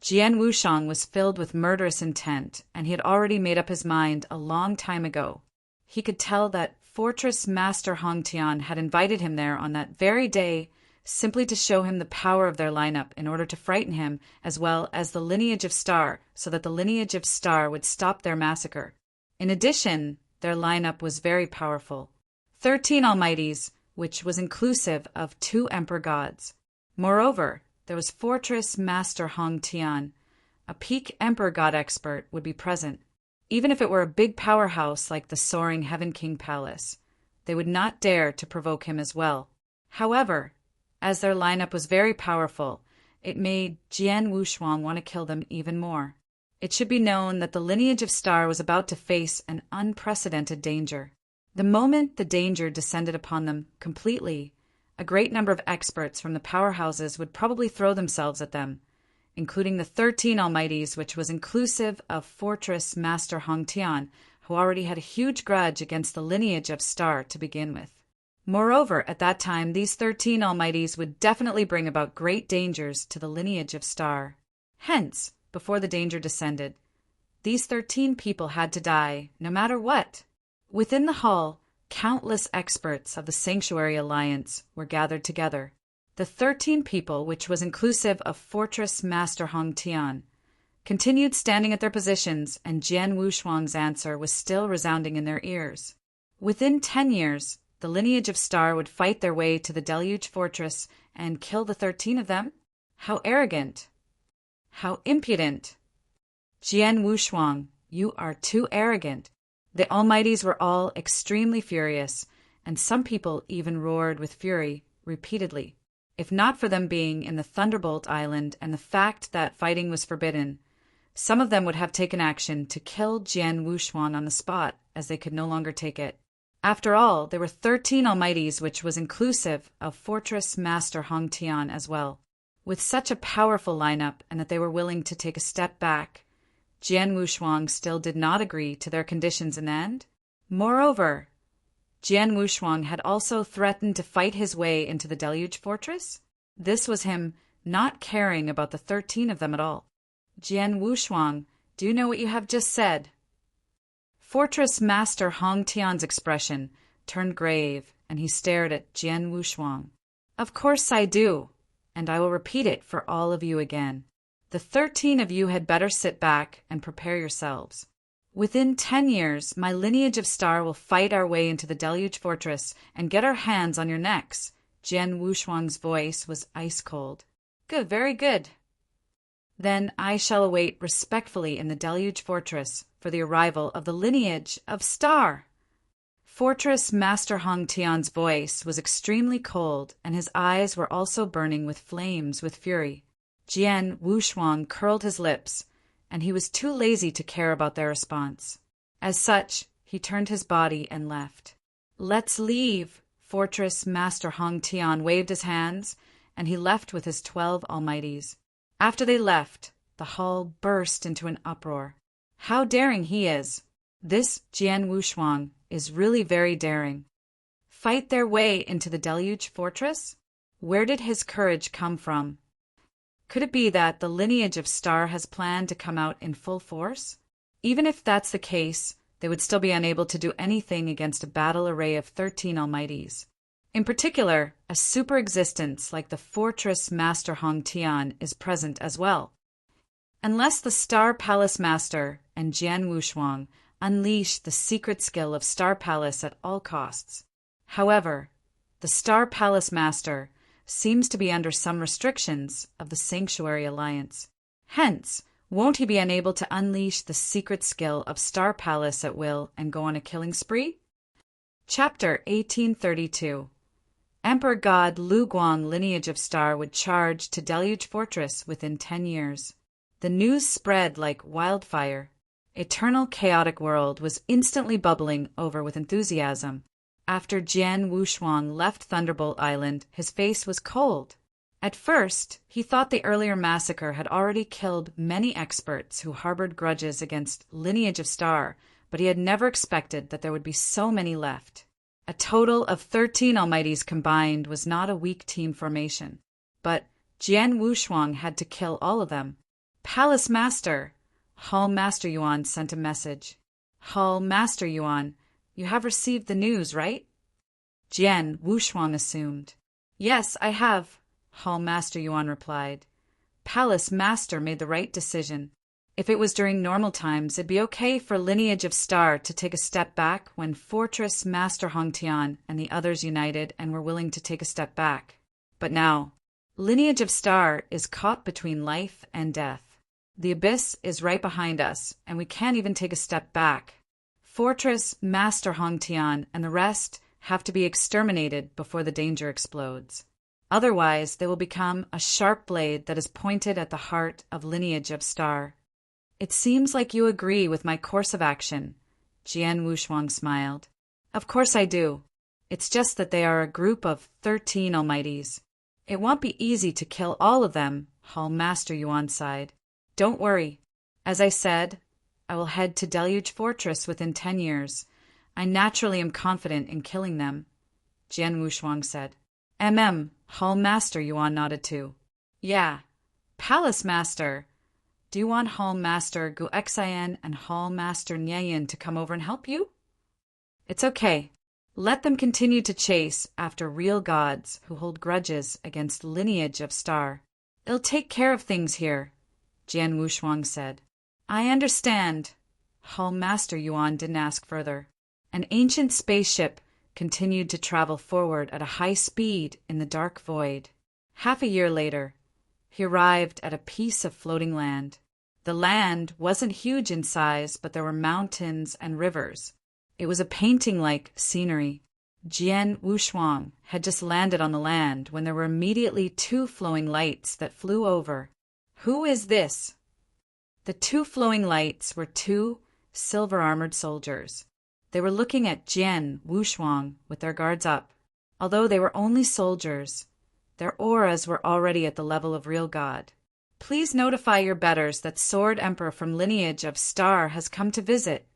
Jian Wushuang was filled with murderous intent, and he had already made up his mind a long time ago. He could tell that Fortress Master Hong Tian had invited him there on that very day simply to show him the power of their lineup in order to frighten him, as well as the lineage of star, so that the lineage of star would stop their massacre. In addition, their lineup was very powerful. 13 almighties, which was inclusive of 2 emperor gods. Moreover, there was Fortress Master Hong Tian. A peak emperor god expert would be present. Even if it were a big powerhouse like the soaring Heaven King Palace, they would not dare to provoke him as well. However, as their lineup was very powerful, it made Jian Wushuang want to kill them even more. It should be known that the lineage of star was about to face an unprecedented danger. The moment the danger descended upon them completely, a great number of experts from the powerhouses would probably throw themselves at them, including the 13 almighties, which was inclusive of Fortress Master Hong Tian, who already had a huge grudge against the lineage of star to begin with. Moreover, at that time, these 13 almighties would definitely bring about great dangers to the lineage of star. Hence, before the danger descended, these 13 people had to die, no matter what. Within the hall, countless experts of the Sanctuary Alliance were gathered together. The 13 people, which was inclusive of Fortress Master Hong Tian, continued standing at their positions, and Jian Wushuang's answer was still resounding in their ears. Within 10 years, the lineage of star would fight their way to the Deluge Fortress and kill the 13 of them? How arrogant! How impudent! Jian Wushuang, you are too arrogant. The almighties were all extremely furious, and some people even roared with fury repeatedly. If not for them being in the Thunderbolt Island and the fact that fighting was forbidden, some of them would have taken action to kill Jian Wushuang on the spot, as they could no longer take it. After all, there were 13 almighties, which was inclusive of Fortress Master Hong Tian as well. With such a powerful lineup and that they were willing to take a step back, Jian Wushuang still did not agree to their conditions in the end. Moreover, Jian Wushuang had also threatened to fight his way into the Deluge Fortress. This was him not caring about the 13 of them at all. Jian Wushuang, do you know what you have just said? Fortress Master Hong Tian's expression turned grave, and he stared at Jian Wushuang. Of course I do, and I will repeat it for all of you again. The 13 of you had better sit back and prepare yourselves. Within 10 years, my lineage of star will fight our way into the Deluge Fortress and get our hands on your necks. Jian Wushuang's voice was ice cold. Good, very good. Then I shall await respectfully in the Deluge Fortress for the arrival of the lineage of star. Fortress Master Hong Tian's voice was extremely cold, and his eyes were also burning with flames with fury. Jian Wushuang curled his lips, and he was too lazy to care about their response. As such, he turned his body and left. Let's leave. Fortress Master Hong Tian waved his hands, and he left with his 12 almighties. After they left, the hall burst into an uproar. How daring he is! This Jian Wushuang is really very daring. Fight their way into the Deluge Fortress? Where did his courage come from? Could it be that the lineage of Star has planned to come out in full force? Even if that's the case, they would still be unable to do anything against a battle array of 13 almighties. In particular, a super existence like the Fortress Master Hong Tian is present as well. Unless the Star Palace Master and Jian Wushuang unleash the secret skill of Star Palace at all costs. However, the Star Palace Master seems to be under some restrictions of the Sanctuary Alliance. Hence, won't he be unable to unleash the secret skill of Star Palace at will and go on a killing spree? Chapter 1832. Emperor God Lu Guang lineage of Star would charge to Deluge Fortress within 10 years. The news spread like wildfire. Eternal chaotic world was instantly bubbling over with enthusiasm. After Jian Wushuang left Thunderbolt Island, his face was cold. At first, he thought the earlier massacre had already killed many experts who harbored grudges against Lineage of Star, but he had never expected that there would be so many left. A total of 13 Almighties combined was not a weak team formation. But Jian Wushuang had to kill all of them. Palace Master! Hall Master Yuan sent a message. Hall Master Yuan, you have received the news, right? Jian Wushuang assumed. Yes, I have, Hall Master Yuan replied. Palace Master made the right decision. If it was during normal times, it'd be okay for Lineage of Star to take a step back when Fortress Master Hong Tian and the others united and were willing to take a step back. But now, Lineage of Star is caught between life and death. The abyss is right behind us, and we can't even take a step back. Fortress Master Hong Tian and the rest have to be exterminated before the danger explodes. Otherwise, they will become a sharp blade that is pointed at the heart of Lineage of Star. It seems like you agree with my course of action. Jian Wushuang smiled. Of course I do. It's just that they are a group of 13 Almighties. It won't be easy to kill all of them, Hall Master Yuan sighed. Don't worry. As I said, I will head to Deluge Fortress within 10 years. I naturally am confident in killing them, Jian Wushuang said. Hall Master Yuan nodded too. Yeah. Palace Master. Do you want Hall Master Gu Xian and Hall Master Nyeyin to come over and help you? It's okay. Let them continue to chase after real gods who hold grudges against Lineage of Star. It'll take care of things here, Jian Wushuang said. I understand. Hall Master Yuan didn't ask further. An ancient spaceship continued to travel forward at a high speed in the dark void. Half a year later, he arrived at a piece of floating land. The land wasn't huge in size, but there were mountains and rivers. It was a painting-like scenery. Jian Wushuang had just landed on the land when there were immediately 2 flowing lights that flew over. Who is this? The 2 flowing lights were 2 silver-armored soldiers. They were looking at Jian Wushuang with their guards up. Although they were only soldiers, their auras were already at the level of real god. Please notify your betters that Sword Emperor from lineage of Star has come to visit.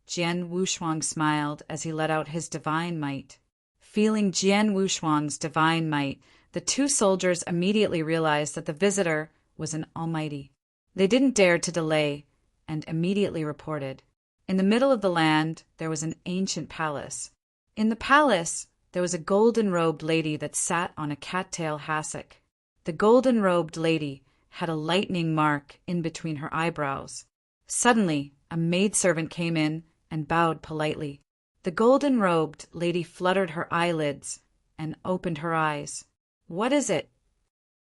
Jian Wushuang smiled as he let out his divine might. Feeling Jian Wushuang's divine might, the two soldiers immediately realized that the visitor was an almighty. They didn't dare to delay and immediately reported. In the middle of the land, there was an ancient palace. In the palace, there was a golden-robed lady that sat on a cattail hassock. The golden-robed lady had a lightning mark in between her eyebrows. Suddenly, a maidservant came in and bowed politely. The golden-robed lady fluttered her eyelids and opened her eyes. "What is it?"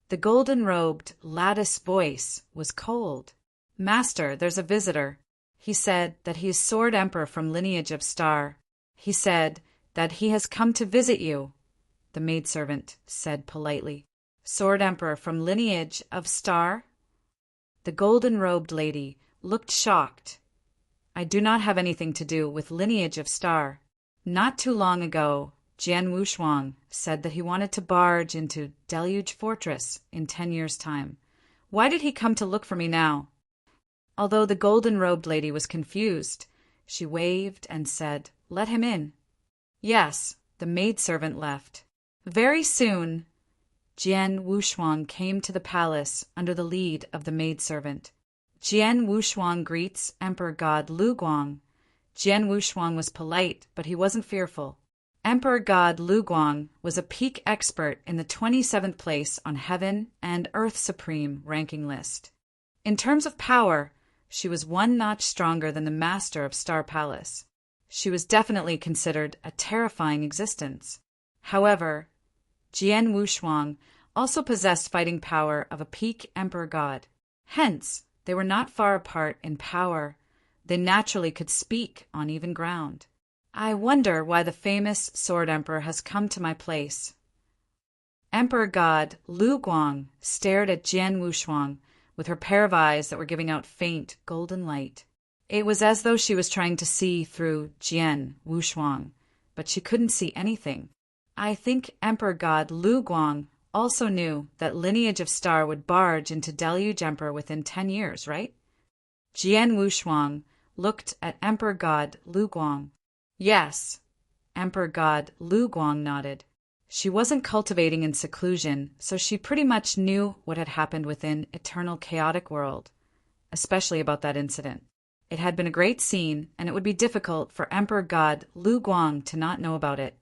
The golden-robed lattice voice was cold. "Master, there's a visitor. He said that he is Sword Emperor from lineage of Star. He said that he has come to visit you," the maidservant said politely. "Sword Emperor from lineage of Star?" The golden-robed lady looked shocked. "I do not have anything to do with lineage of Star. Not too long ago, Jian Wushuang said that he wanted to barge into Deluge Fortress in 10 years' time. Why did he come to look for me now?" Although the golden-robed lady was confused, she waved and said, "Let him in." Yes, the maidservant left. Very soon, Jian Wushuang came to the palace under the lead of the maidservant. Jian Wushuang greets Emperor God Lu Guang. Jian Wushuang was polite, but he wasn't fearful. Emperor God Lu Guang was a peak expert in the 27th place on Heaven and Earth Supreme ranking list. In terms of power, she was one notch stronger than the master of Star Palace. She was definitely considered a terrifying existence. However, Jian Wushuang also possessed fighting power of a peak emperor god. Hence, they were not far apart in power. They naturally could speak on even ground. I wonder why the famous Sword Emperor has come to my place. Emperor god Lu Guang stared at Jian Wushuang with her pair of eyes that were giving out faint golden light. It was as though she was trying to see through Jian Wushuang, but she couldn't see anything. I think Emperor God Lu Guang also knew that lineage of Star would barge into Deluge Emperor within 10 years, right? Jian Wushuang looked at Emperor God Lu Guang. Yes, Emperor God Lu Guang nodded. She wasn't cultivating in seclusion, so she pretty much knew what had happened within Eternal Chaotic World, especially about that incident. It had been a great scene, and it would be difficult for Emperor God Lu Guang to not know about it.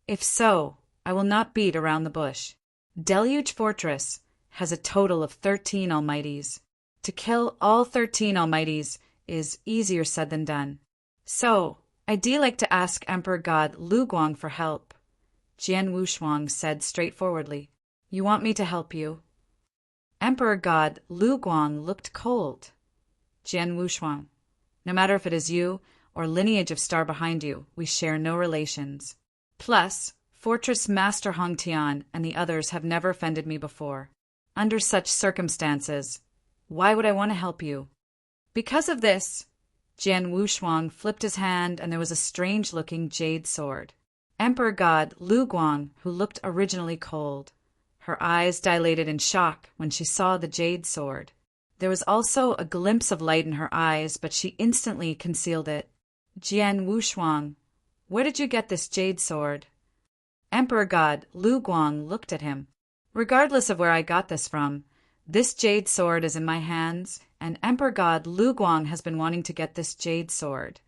If so, I will not beat around the bush. Deluge Fortress has a total of 13 Almighties. To kill all 13 Almighties is easier said than done. So, I'd like to ask Emperor God Lu Guang for help. Jian Wushuang said straightforwardly. You want me to help you? Emperor God Lu Guang looked cold. Jian Wushuang. No matter if it is you or lineage of Star behind you, we share no relations. Plus, Fortress Master Hong Tian and the others have never offended me before. Under such circumstances, why would I want to help you? Because of this, Jian Wushuang flipped his hand and there was a strange-looking jade sword. Emperor God Lu Guang, who looked originally cold. Her eyes dilated in shock when she saw the jade sword. There was also a glimpse of light in her eyes, but she instantly concealed it. Jian Wushuang, where did you get this jade sword? Emperor God Lu Guang looked at him. Regardless of where I got this from, this jade sword is in my hands, and Emperor God Lu Guang has been wanting to get this jade sword.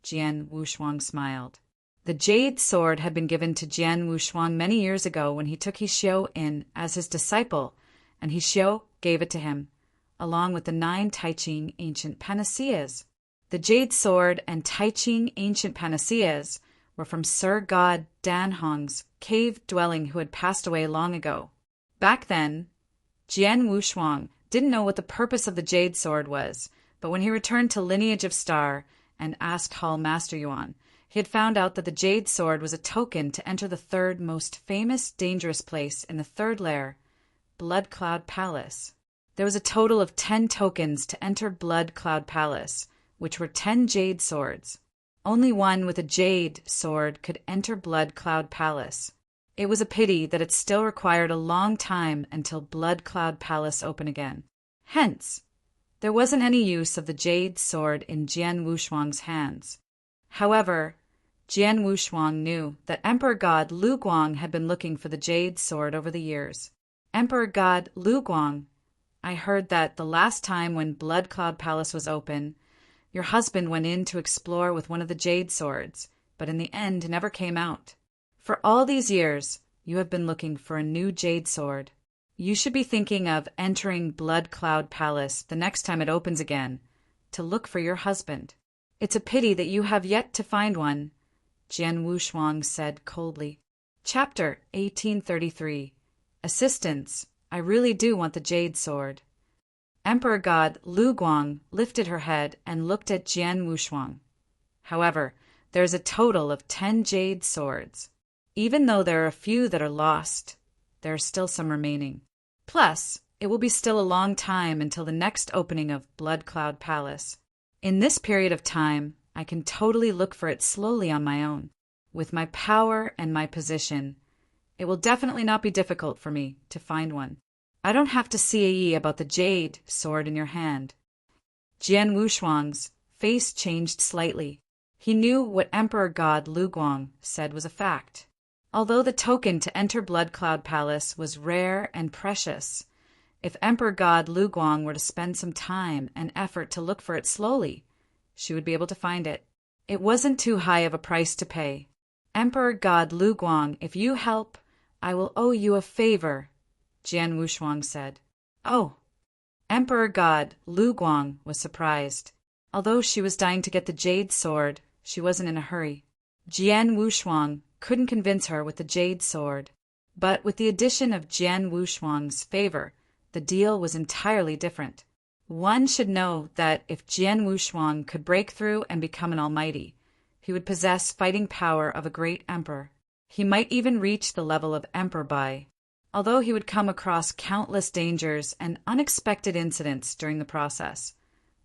Jian Wushuang smiled. The jade sword had been given to Jian Wushuang many years ago when he took Xiu in as his disciple, and Xiu gave it to him, along with the 9 Taiching ancient panaceas. The jade sword and Taiching ancient panaceas were from Sir God Danhong's cave dwelling who had passed away long ago. Back then, Jian Wushuang didn't know what the purpose of the jade sword was, but when he returned to Lineage of Star and asked Hall Master Yuan, he had found out that the jade sword was a token to enter the 3rd most famous dangerous place in the 3rd lair, Blood Cloud Palace. There was a total of 10 tokens to enter Blood Cloud Palace, which were 10 jade swords. Only one with a jade sword could enter Blood Cloud Palace. It was a pity that it still required a long time until Blood Cloud Palace opened again. Hence, there wasn't any use of the jade sword in Jian Wushuang's hands. However, Jian Wushuang knew that Emperor God Lu Guang had been looking for the jade sword over the years. Emperor God Lu Guang, I heard that the last time when Blood Cloud Palace was open, your husband went in to explore with one of the jade swords, but in the end never came out. For all these years, you have been looking for a new jade sword. You should be thinking of entering Blood Cloud Palace the next time it opens again, to look for your husband. It's a pity that you have yet to find one, Jian Wushuang said coldly. Chapter 1833. Assistance. I really do want the jade sword. Emperor God Lu Guang lifted her head and looked at Jian Wushuang. However, there is a total of 10 jade swords. Even though there are a few that are lost, there are still some remaining. Plus, it will be still a long time until the next opening of Blood Cloud Palace. In this period of time, I can totally look for it slowly on my own. With my power and my position, it will definitely not be difficult for me to find one. I don't have to CAE about the jade sword in your hand. Jian Wushuang's face changed slightly. He knew what Emperor God Lu Guang said was a fact. Although the token to enter Blood Cloud Palace was rare and precious, if Emperor God Lu Guang were to spend some time and effort to look for it slowly, she would be able to find it. It wasn't too high of a price to pay. Emperor God Lu Guang, if you help, I will owe you a favor, Jian Wushuang said. Oh. Emperor God Lu Guang was surprised. Although she was dying to get the jade sword, she wasn't in a hurry. Jian Wushuang couldn't convince her with the jade sword. But with the addition of Jian Wushuang's favor, the deal was entirely different. One should know that if Jian Wushuang could break through and become an almighty, he would possess fighting power of a great emperor. He might even reach the level of Emperor Bai, although he would come across countless dangers and unexpected incidents during the process.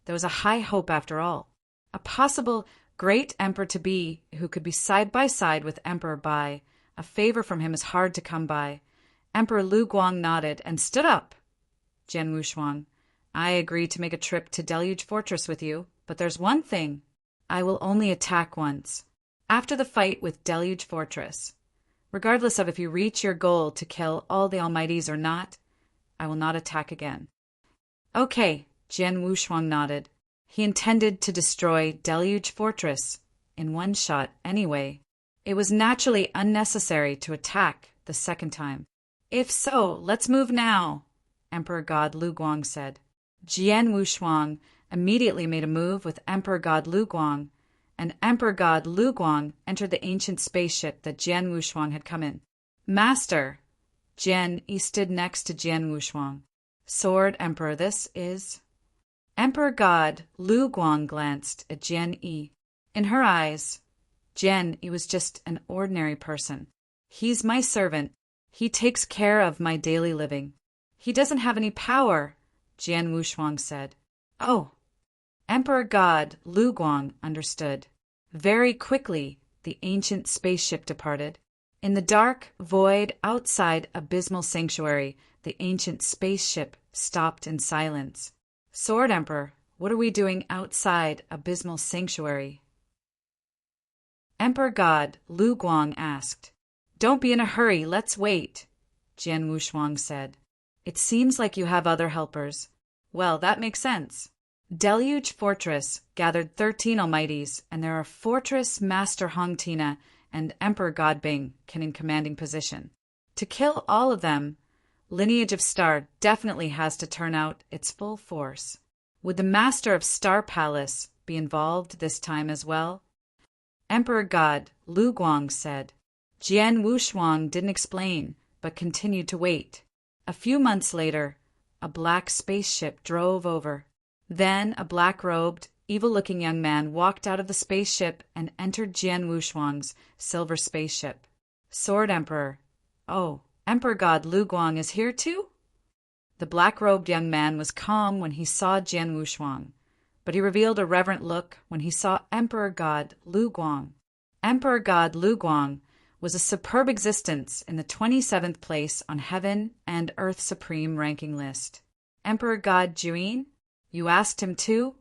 There was a high hope after all. A possible great emperor-to-be who could be side by side with Emperor Bai. A favor from him is hard to come by. Emperor Lu Guang nodded and stood up. Jian Wushuang, I agree to make a trip to Deluge Fortress with you, but there's one thing. I will only attack once. After the fight with Deluge Fortress, regardless of if you reach your goal to kill all the Almighties or not, I will not attack again. Okay, Jian Wushuang nodded. He intended to destroy Deluge Fortress in one shot anyway. It was naturally unnecessary to attack the second time. If so, let's move now, Emperor God Lu Guang said. Jian Wushuang immediately made a move with Emperor God Lu Guang, and Emperor God Lu Guang entered the ancient spaceship that Jian Wushuang had come in. Master! Jian Yi stood next to Jian Wushuang. Sword Emperor, this is... Emperor God Lu Guang glanced at Jian Yi. In her eyes, Jian Yi was just an ordinary person. He's my servant. He takes care of my daily living. He doesn't have any power, Jian Wushuang said. Oh. Emperor God Lu Guang understood. Very quickly, the ancient spaceship departed. In the dark void outside Abysmal Sanctuary, the ancient spaceship stopped in silence. Sword Emperor, what are we doing outside Abysmal Sanctuary? Emperor God Lu Guang asked. Don't be in a hurry, let's wait, Jian Wushuang said. It seems like you have other helpers. Well, that makes sense. Deluge Fortress gathered 13 Almighties, and there are Fortress Master Hong Tina and Emperor God Bing in commanding position. To kill all of them, Lineage of Star definitely has to turn out its full force. Would the Master of Star Palace be involved this time as well? Emperor God Lu Guang said. Jian Wushuang didn't explain, but continued to wait. A few months later, a black spaceship drove over. Then a black-robed, evil-looking young man walked out of the spaceship and entered Jian Wushuang's silver spaceship. Sword Emperor. Oh, Emperor God Lu Guang is here too? The black-robed young man was calm when he saw Jian Wushuang, but he revealed a reverent look when he saw Emperor God Lu Guang. Emperor God Lu Guang was a superb existence in the 27th place on Heaven and Earth Supreme ranking list. Emperor God Juyin? You asked him too?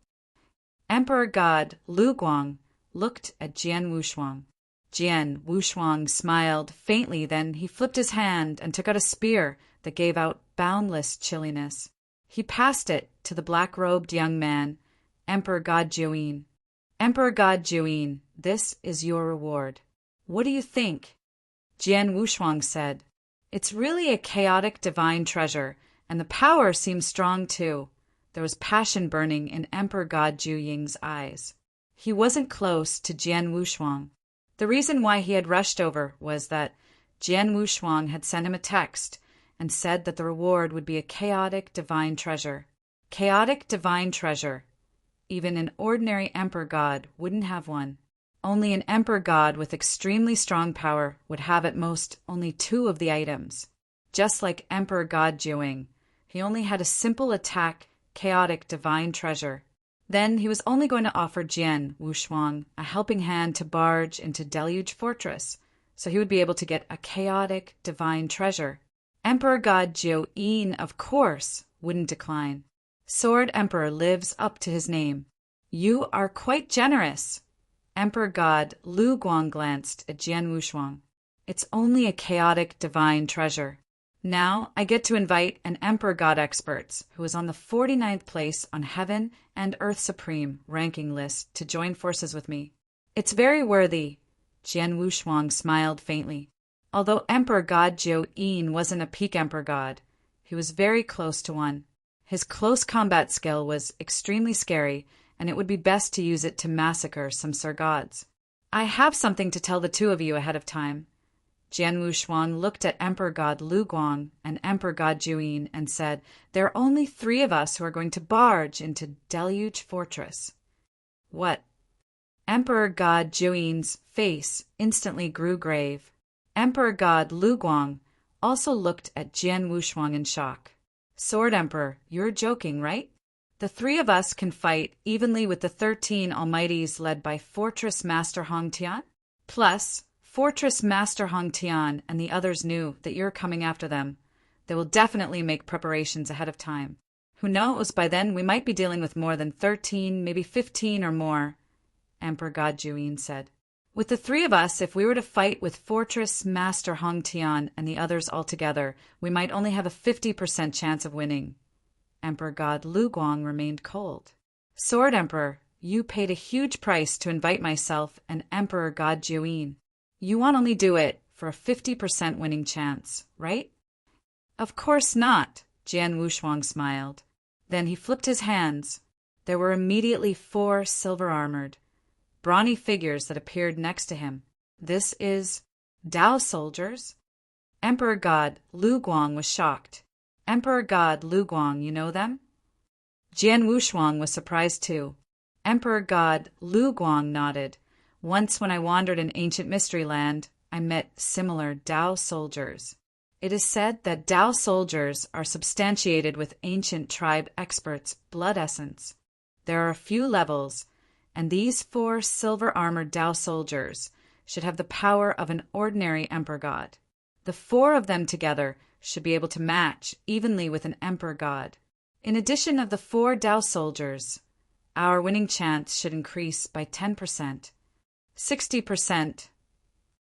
Emperor God Lu Guang looked at Jian Wushuang. Jian Wushuang smiled faintly, then he flipped his hand and took out a spear that gave out boundless chilliness. He passed it to the black-robed young man, Emperor God Juyin. Emperor God Juyin, this is your reward. What do you think? Jian Wushuang said, It's really a chaotic divine treasure, and the power seems strong too. There was passion burning in Emperor God Juying's eyes. He wasn't close to Jian Wushuang. The reason why he had rushed over was that Jian Wushuang had sent him a text and said that the reward would be a chaotic divine treasure. Chaotic divine treasure. Even an ordinary emperor god wouldn't have one. Only an emperor god with extremely strong power would have at most only 2 of the items. Just like Emperor God Jiwing, he only had a simple attack, chaotic divine treasure. Then he was only going to offer Jian Wushuang a helping hand to barge into Deluge Fortress, so he would be able to get a chaotic divine treasure. Emperor God Jiu-Yin, of course, wouldn't decline. Sword Emperor lives up to his name. You are quite generous. Emperor God Lu Guang glanced at Jian Wushuang. It's only a chaotic divine treasure. Now I get to invite an Emperor God expert who is on the 49th place on Heaven and Earth Supreme ranking list to join forces with me. It's very worthy. Jian Wushuang smiled faintly. Although Emperor God Jiu-Yin wasn't a peak Emperor God, he was very close to one. His close combat skill was extremely scary, and it would be best to use it to massacre some Sir Gods. I have something to tell the 2 of you ahead of time. Jian Wushuang looked at Emperor God Lu Guang and Emperor God Juyin and said, There are only 3 of us who are going to barge into Deluge Fortress. What? Emperor God Juyin's face instantly grew grave. Emperor God Lu Guang also looked at Jian Wushuang in shock. Sword Emperor, you're joking, right? The 3 of us can fight evenly with the 13 Almighties led by Fortress Master Hong Tian? Plus, Fortress Master Hong Tian and the others knew that you're coming after them. They will definitely make preparations ahead of time. Who knows, by then we might be dealing with more than 13, maybe 15 or more, Emperor God Juyin said. With the 3 of us, if we were to fight with Fortress Master Hong Tian and the others all together, we might only have a 50% chance of winning. Emperor God Lu Guang remained cold. Sword Emperor, you paid a huge price to invite myself and Emperor God Juyin. You won't only do it for a 50% winning chance, right? Of course not, Jian Wushuang smiled. Then he flipped his hands. There were immediately 4 silver-armored, brawny figures that appeared next to him. This is Dao soldiers? Emperor God Lu Guang was shocked. Emperor God Lu Guang, you know them? Jian Wushuang was surprised too. Emperor God Lu Guang nodded. Once when I wandered in ancient mystery land, I met similar Dao soldiers. It is said that Dao soldiers are substantiated with ancient tribe experts' blood essence. There are a few levels, and these 4 silver-armored Dao soldiers should have the power of an ordinary emperor god. The 4 of them together should be able to match evenly with an emperor god. In addition of the 4 Dao soldiers, our winning chance should increase by 10%. 60%.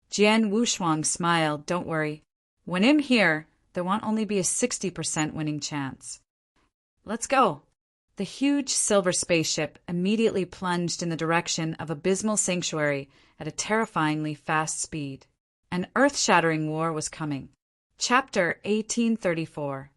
Jian Wushuang smiled. Don't worry. When I'm here, there won't only be a 60% winning chance. Let's go. The huge silver spaceship immediately plunged in the direction of Abysmal Sanctuary at a terrifyingly fast speed. An earth-shattering war was coming. Chapter 1834.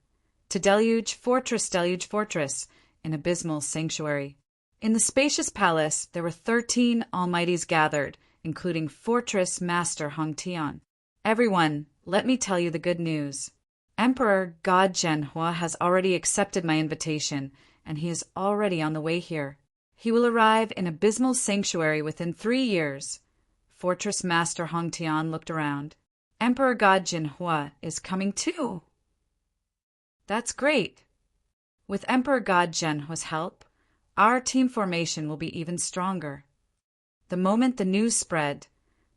To Deluge Fortress in Abysmal Sanctuary. In the spacious palace, there were 13 Almighties gathered, including Fortress Master Hong Tian. Everyone, let me tell you the good news. Emperor God Zhenhua has already accepted my invitation, and he is already on the way here. He will arrive in Abysmal Sanctuary within 3 years. Fortress Master Hong Tian looked around. Emperor God Zhenhua is coming too. That's great. With Emperor God Zhenhua's help, Our team formation will be even stronger. The moment the news spread,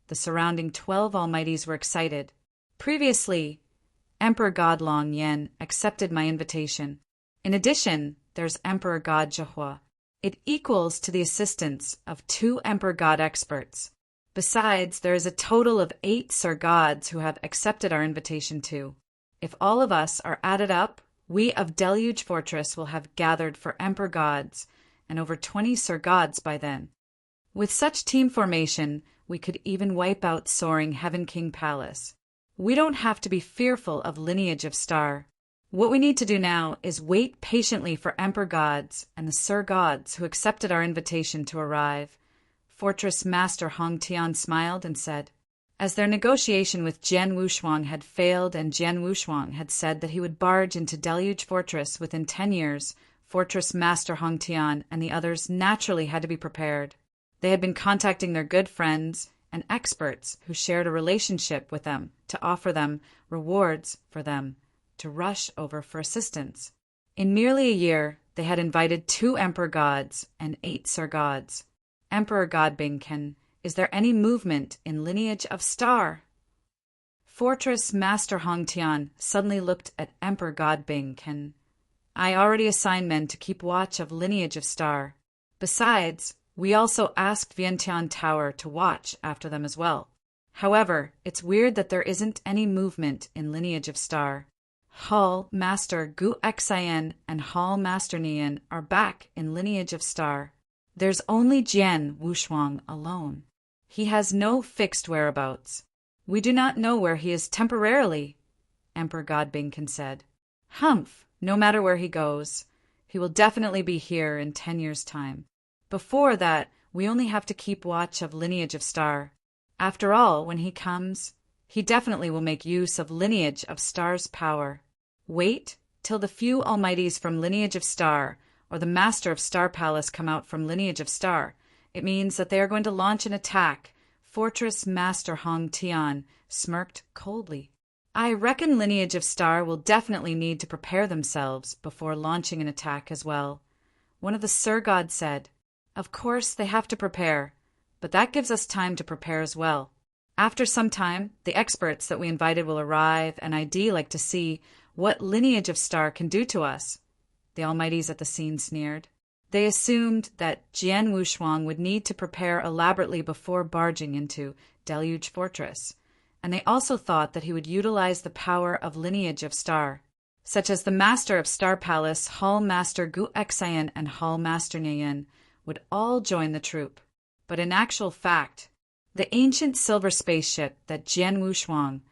the surrounding 12 Almighties were excited. Previously, Emperor God Long Yen accepted my invitation. In addition, there's Emperor God Zhehua. It equals to the assistance of 2 Emperor God experts. Besides, there is a total of 8 Sir Gods who have accepted our invitation too. If all of us are added up, we of Deluge Fortress will have gathered for Emperor Gods and over 20 Sir Gods by then. With such team formation, we could even wipe out soaring Heaven King Palace. We don't have to be fearful of lineage of star. What we need to do now is wait patiently for Emperor Gods and the Sir Gods who accepted our invitation to arrive. Fortress Master Hong Tian smiled and said, as their negotiation with Jian Wushuang had failed and Jian Wushuang had said that he would barge into Deluge Fortress within 10 years, Fortress Master Hong Tian and the others naturally had to be prepared. They had been contacting their good friends and experts who shared a relationship with them to offer them rewards for them to rush over for assistance. In merely a year, they had invited 2 Emperor Gods and 8 Sir Gods. Emperor God Bingken, is there any movement in lineage of star? Fortress Master Hong Tian suddenly looked at Emperor God Bingken. I already assigned men to keep watch of lineage of star. Besides, we also asked Vientiane Tower to watch after them as well. However, it's weird that there isn't any movement in lineage of star. Hall Master Gu Xian and Hall Master Nian are back in lineage of star. There's only Jian Wushuang alone. He has no fixed whereabouts. We do not know where he is temporarily, Emperor God Bingken said. Humph, no matter where he goes, he will definitely be here in 10 years' time. Before that, we only have to keep watch of lineage of star. After all, when he comes, he definitely will make use of lineage of star's power. Wait till the few Almighties from lineage of star or the Master of Star Palace come out from lineage of star. It means that they are going to launch an attack. Fortress Master Hong Tian smirked coldly. I reckon lineage of star will definitely need to prepare themselves before launching an attack as well. One of the Sir Gods said, of course they have to prepare, but that gives us time to prepare as well. After some time, the experts that we invited will arrive, and I'd like to see what lineage of star can do to us. The Almighties at the scene sneered. They assumed that Jian Wushuang would need to prepare elaborately before barging into Deluge Fortress, and they also thought that he would utilize the power of lineage of star, such as the Master of Star Palace, Hall Master Gu Xian and Hall Master Nian would all join the troop. But in actual fact, the ancient silver spaceship that Jian Wushuang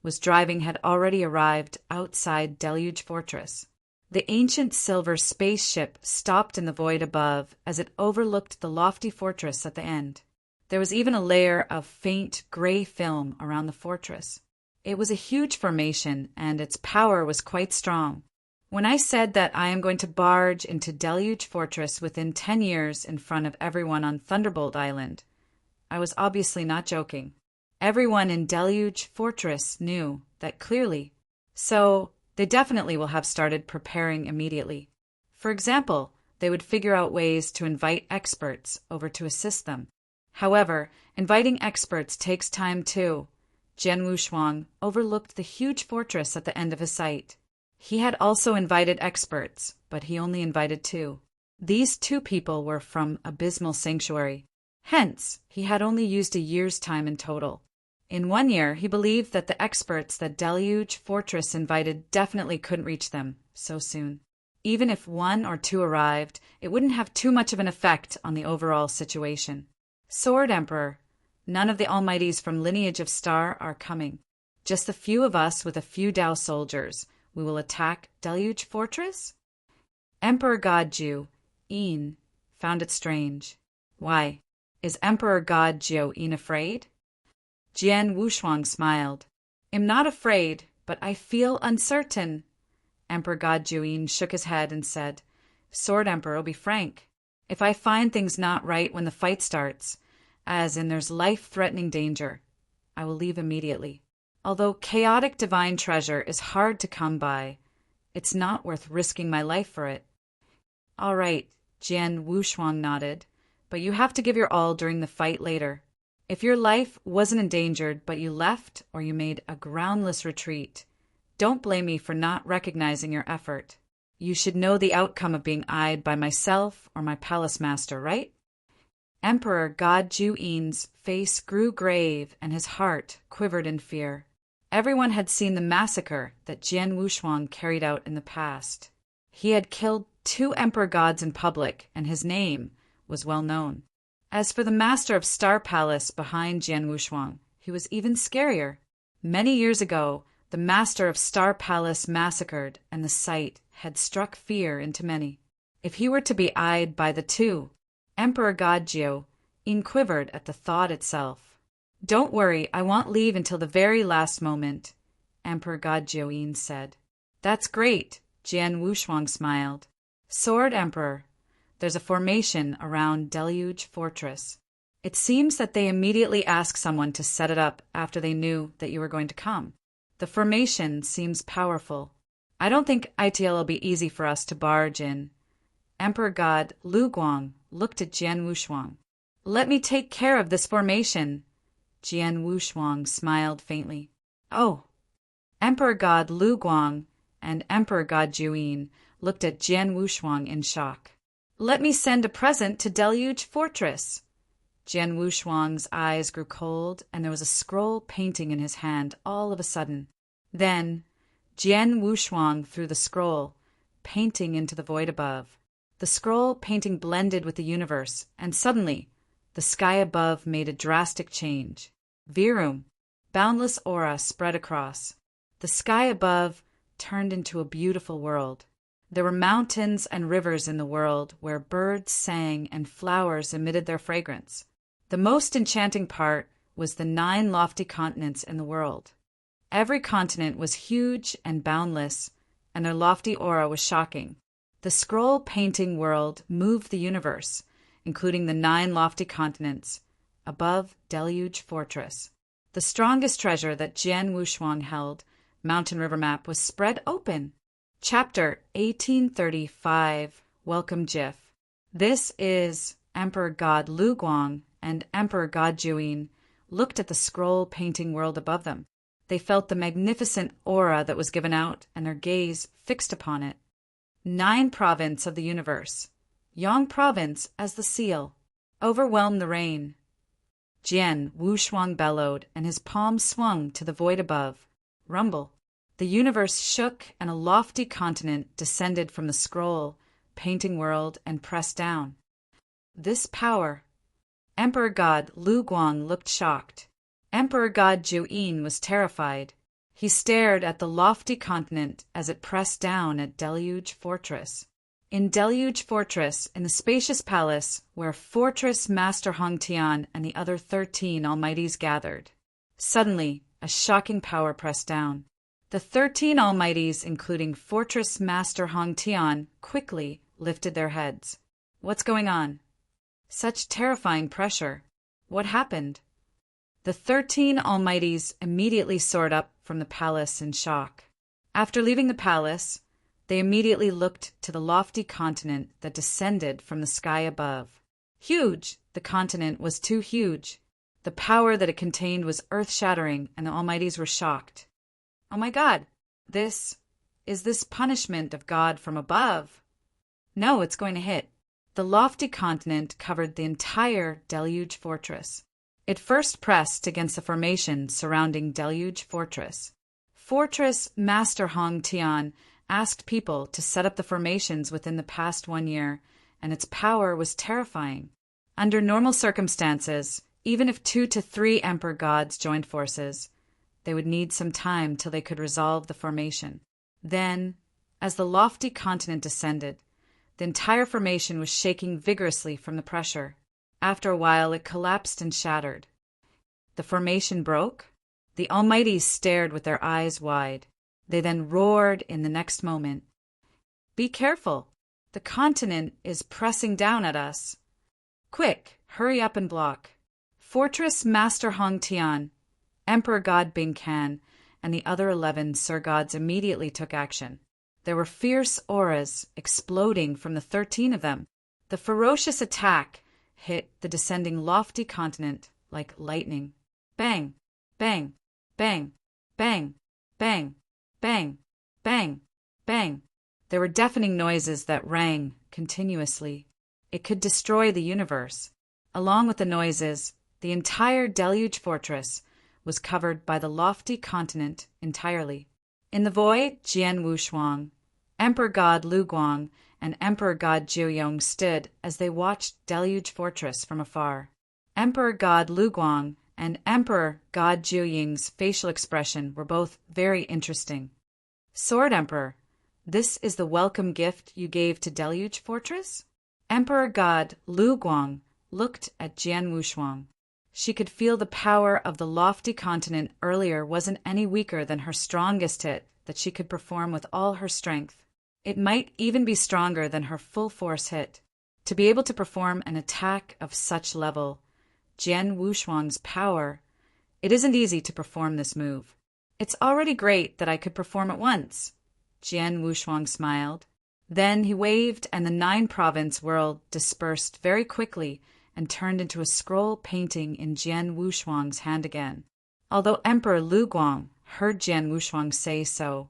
was driving had already arrived outside Deluge Fortress. The ancient silver spaceship stopped in the void above as it overlooked the lofty fortress at the end. There was even a layer of faint gray film around the fortress. It was a huge formation, and its power was quite strong. When I said that I am going to barge into Deluge Fortress within 10 years in front of everyone on Thunderbolt Island, I was obviously not joking. Everyone in Deluge Fortress knew that clearly. So they definitely will have started preparing immediately. For example, they would figure out ways to invite experts over to assist them. However, inviting experts takes time too. Jian Wushuang overlooked the huge fortress at the end of his sight. He had also invited experts, but he only invited 2. These 2 people were from Abysmal Sanctuary. Hence, he had only used a year's time in total. In 1 year, he believed that the experts that Deluge Fortress invited definitely couldn't reach them so soon. Even if 1 or 2 arrived, it wouldn't have too much of an effect on the overall situation. Sword Emperor, none of the Almighties from lineage of star are coming. Just a few of us with a few Dao soldiers. We will attack Deluge Fortress? Emperor God Jiu, Yin, found it strange. Why, is Emperor God Jiu Yin afraid? Jian Wushuang smiled. I'm not afraid, but I feel uncertain. Emperor God Jiu shook his head and said, Sword Emperor, will be frank. If I find things not right when the fight starts, as in there's life-threatening danger, I will leave immediately. Although chaotic divine treasure is hard to come by, it's not worth risking my life for it. All right, Jian Wushuang nodded. But you have to give your all during the fight later. If your life wasn't endangered but you left or you made a groundless retreat, don't blame me for not recognizing your effort. You should know the outcome of being eyed by myself or my palace master, right? Emperor God Ju-in's face grew grave and his heart quivered in fear. Everyone had seen the massacre that Jian Wushuang carried out in the past. He had killed 2 emperor gods in public, and his name was well known. As for the master of Star Palace behind Jian Wushuang, he was even scarier. Many years ago, the master of Star Palace massacred, and the sight had struck fear into many. If he were to be eyed by the 2, Emperor God Ju-in quivered at the thought itself. Don't worry, I won't leave until the very last moment, Emperor God Ju-in said. That's great, Jian Wushuang smiled. Sword Emperor, there's a formation around Deluge Fortress. It seems that they immediately asked someone to set it up after they knew that you were going to come. The formation seems powerful. I don't think it'll will be easy for us to barge in. Emperor God Lu Guang looked at Jian Wushuang. Let me take care of this formation. Jian Wushuang smiled faintly. Oh. Emperor God Lu Guang and Emperor God Ju-in looked at Jian Wushuang in shock. Let me send a present to Deluge Fortress. Jian Wushuang's eyes grew cold, and there was a scroll painting in his hand all of a sudden. Then, Jian Wushuang threw the scroll, painting into the void above. The scroll painting blended with the universe, and suddenly, the sky above made a drastic change. Virum, boundless aura spread across. The sky above turned into a beautiful world. There were mountains and rivers in the world where birds sang and flowers emitted their fragrance. The most enchanting part was the 9 lofty continents in the world. Every continent was huge and boundless, and their lofty aura was shocking. The scroll painting world moved the universe, including the 9 lofty continents, above Deluge Fortress. The strongest treasure that Jian Wushuang held, Mountain River Map, was spread open. Chapter 1835, Welcome GIF. This is Emperor God Lu Guang and Emperor God Ju-in looked at the scroll painting world above them. They felt the magnificent aura that was given out, and their gaze fixed upon it. 9 province of the universe. Yang province as the seal. Overwhelmed the rain. Jian Wushuang bellowed, and his palm swung to the void above. Rumble. The universe shook, and a lofty continent descended from the scroll painting world and pressed down. This power. Emperor God Lu Guang looked shocked. Emperor God Ju-in was terrified. He stared at the lofty continent as it pressed down at Deluge Fortress. In Deluge Fortress, in the spacious palace where Fortress Master Hong Tian and the other 13 Almighties gathered, suddenly a shocking power pressed down. The 13 Almighties, including Fortress Master Hong Tian, quickly lifted their heads. What's going on? Such terrifying pressure. What happened? The 13 Almighties immediately soared up from the palace in shock. After leaving the palace, they immediately looked to the lofty continent that descended from the sky above. Huge! The continent was too huge. The power that it contained was earth-shattering, and the Almighties were shocked. Oh my God! Is this punishment of God from above? No, it's going to hit. The lofty continent covered the entire Deluge Fortress. It first pressed against the formation surrounding Deluge Fortress. Fortress Master Hong Tian asked people to set up the formations within the past 1 year, and its power was terrifying. Under normal circumstances, even if 2 to 3 Emperor Gods joined forces, they would need some time till they could resolve the formation. Then, as the lofty continent descended, the entire formation was shaking vigorously from the pressure. After a while, it collapsed and shattered. The formation broke. The Almighties stared with their eyes wide. They then roared in the next moment. Be careful! The continent is pressing down at us. Quick, hurry up and block. Fortress Master Hong Tian, Emperor God Bing Can, and the other 11 Sir Gods immediately took action. There were fierce auras exploding from the 13 of them. The ferocious attack hit the descending lofty continent like lightning. Bang, bang, bang, bang, bang, bang, bang, bang. There were deafening noises that rang continuously. It could destroy the universe. Along with the noises, the entire deluge fortress was covered by the lofty continent entirely. In the void, Jian Wushuang, Emperor God Lu Guang, and Emperor God Jiuyong stood as they watched Deluge Fortress from afar. Emperor God Lu Guang and Emperor God Jiuying's facial expression were both very interesting. Sword Emperor, this is the welcome gift you gave to Deluge Fortress? Emperor God Lu Guang looked at Jian Wushuang. She could feel the power of the lofty continent earlier wasn't any weaker than her strongest hit that she could perform with all her strength. It might even be stronger than her full force hit. To be able to perform an attack of such level, Jian Wushuang's power, it isn't easy to perform this move. It's already great that I could perform at once. Jian Wushuang smiled. Then he waved and the 9-province world dispersed very quickly and turned into a scroll painting in Jian Wushuang's hand again. Although Emperor Lu Guang heard Jian Wushuang say so,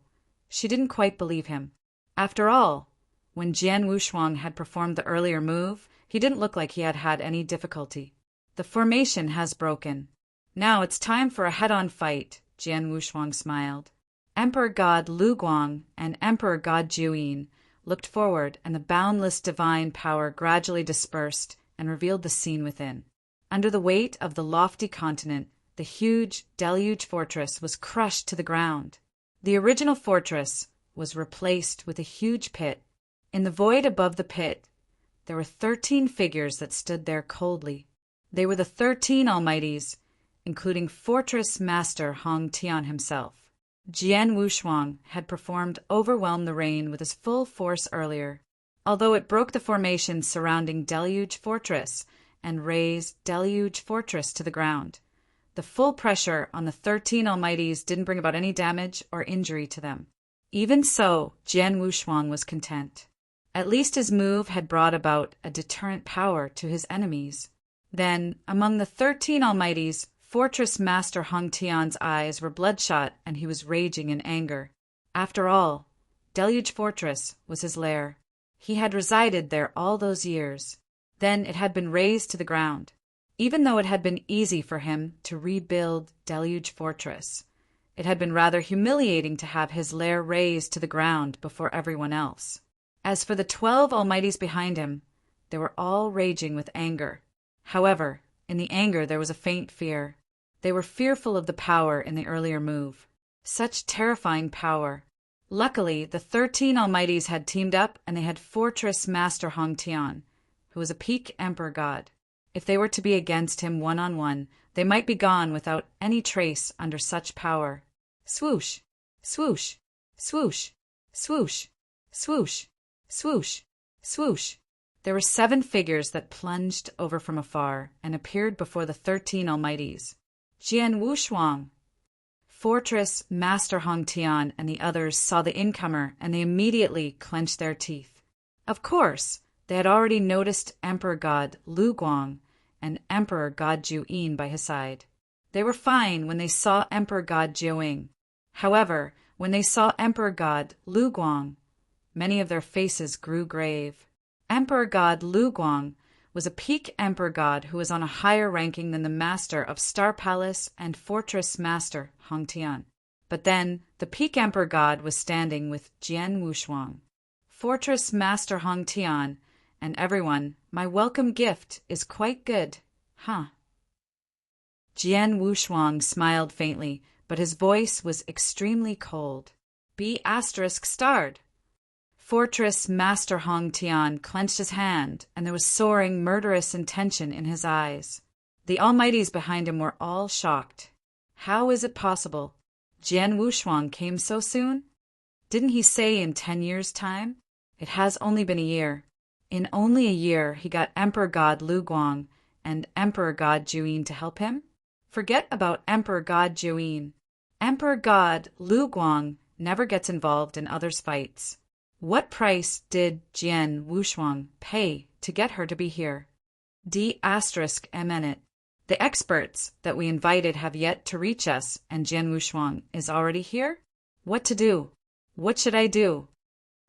she didn't quite believe him. After all, when Jian Wushuang had performed the earlier move, he didn't look like he had had any difficulty. The formation has broken. Now it's time for a head-on fight, Jian Wushuang smiled. Emperor God Lu Guang and Emperor God Jiuying looked forward, and the boundless divine power gradually dispersed and revealed the scene within. Under the weight of the lofty continent, the huge deluge fortress was crushed to the ground. The original fortress was replaced with a huge pit. In the void above the pit, there were 13 figures that stood there coldly. They were the 13 Almighties, including Fortress Master Hong Tian himself. Jian Wushuang had performed Overwhelm the Rain with his full force earlier, although it broke the formation surrounding Deluge Fortress and razed Deluge Fortress to the ground. The full pressure on the 13 Almighties didn't bring about any damage or injury to them. Even so, Jian Wushuang was content. At least his move had brought about a deterrent power to his enemies. Then, among the 13 Almighties, Fortress Master Hong Tian's eyes were bloodshot and he was raging in anger. After all, Deluge Fortress was his lair. He had resided there all those years. Then it had been razed to the ground. Even though it had been easy for him to rebuild Deluge Fortress, it had been rather humiliating to have his lair razed to the ground before everyone else. As for the 12 Almighties behind him, they were all raging with anger. However, in the anger there was a faint fear. They were fearful of the power in the earlier move. Such terrifying power. Luckily, the 13 Almighties had teamed up and they had Fortress Master Hong Tian, who was a peak Emperor God. If they were to be against him one-on-one, they might be gone without any trace under such power. Swoosh, swoosh, swoosh, swoosh, swoosh, swoosh, swoosh. There were 7 figures that plunged over from afar and appeared before the 13 Almighties. Jian Wushuang, Fortress Master Hong Tian, and the others saw the incomer and they immediately clenched their teeth. Of course, they had already noticed Emperor God Lu Guang and Emperor God Jiuying by his side. They were fine when they saw Emperor God Jiuying. However, when they saw Emperor God Lu Guang, many of their faces grew grave. Emperor God Lu Guang was a peak Emperor God who was on a higher ranking than the Master of Star Palace and Fortress Master Hong Tian. But then, the peak Emperor God was standing with Jian Wushuang. Fortress Master Hong Tian, and everyone, my welcome gift is quite good, huh? Jian Wushuang smiled faintly, but his voice was extremely cold. B****. Fortress Master Hong Tian clenched his hand, and there was soaring, murderous intention in his eyes. The Almighties behind him were all shocked. How is it possible? Jian Wushuang came so soon? Didn't he say in 10 years' time? It has only been a year. In only a year, he got Emperor God Lu Guang and Emperor God Jiuying to help him? Forget about Emperor God Jiuying. Emperor God Lu Guang never gets involved in others' fights. What price did Jian Wushuang pay to get her to be here. D***MN. The experts that we invited have yet to reach us, and Jian Wushuang is already here? What to do? What should I do?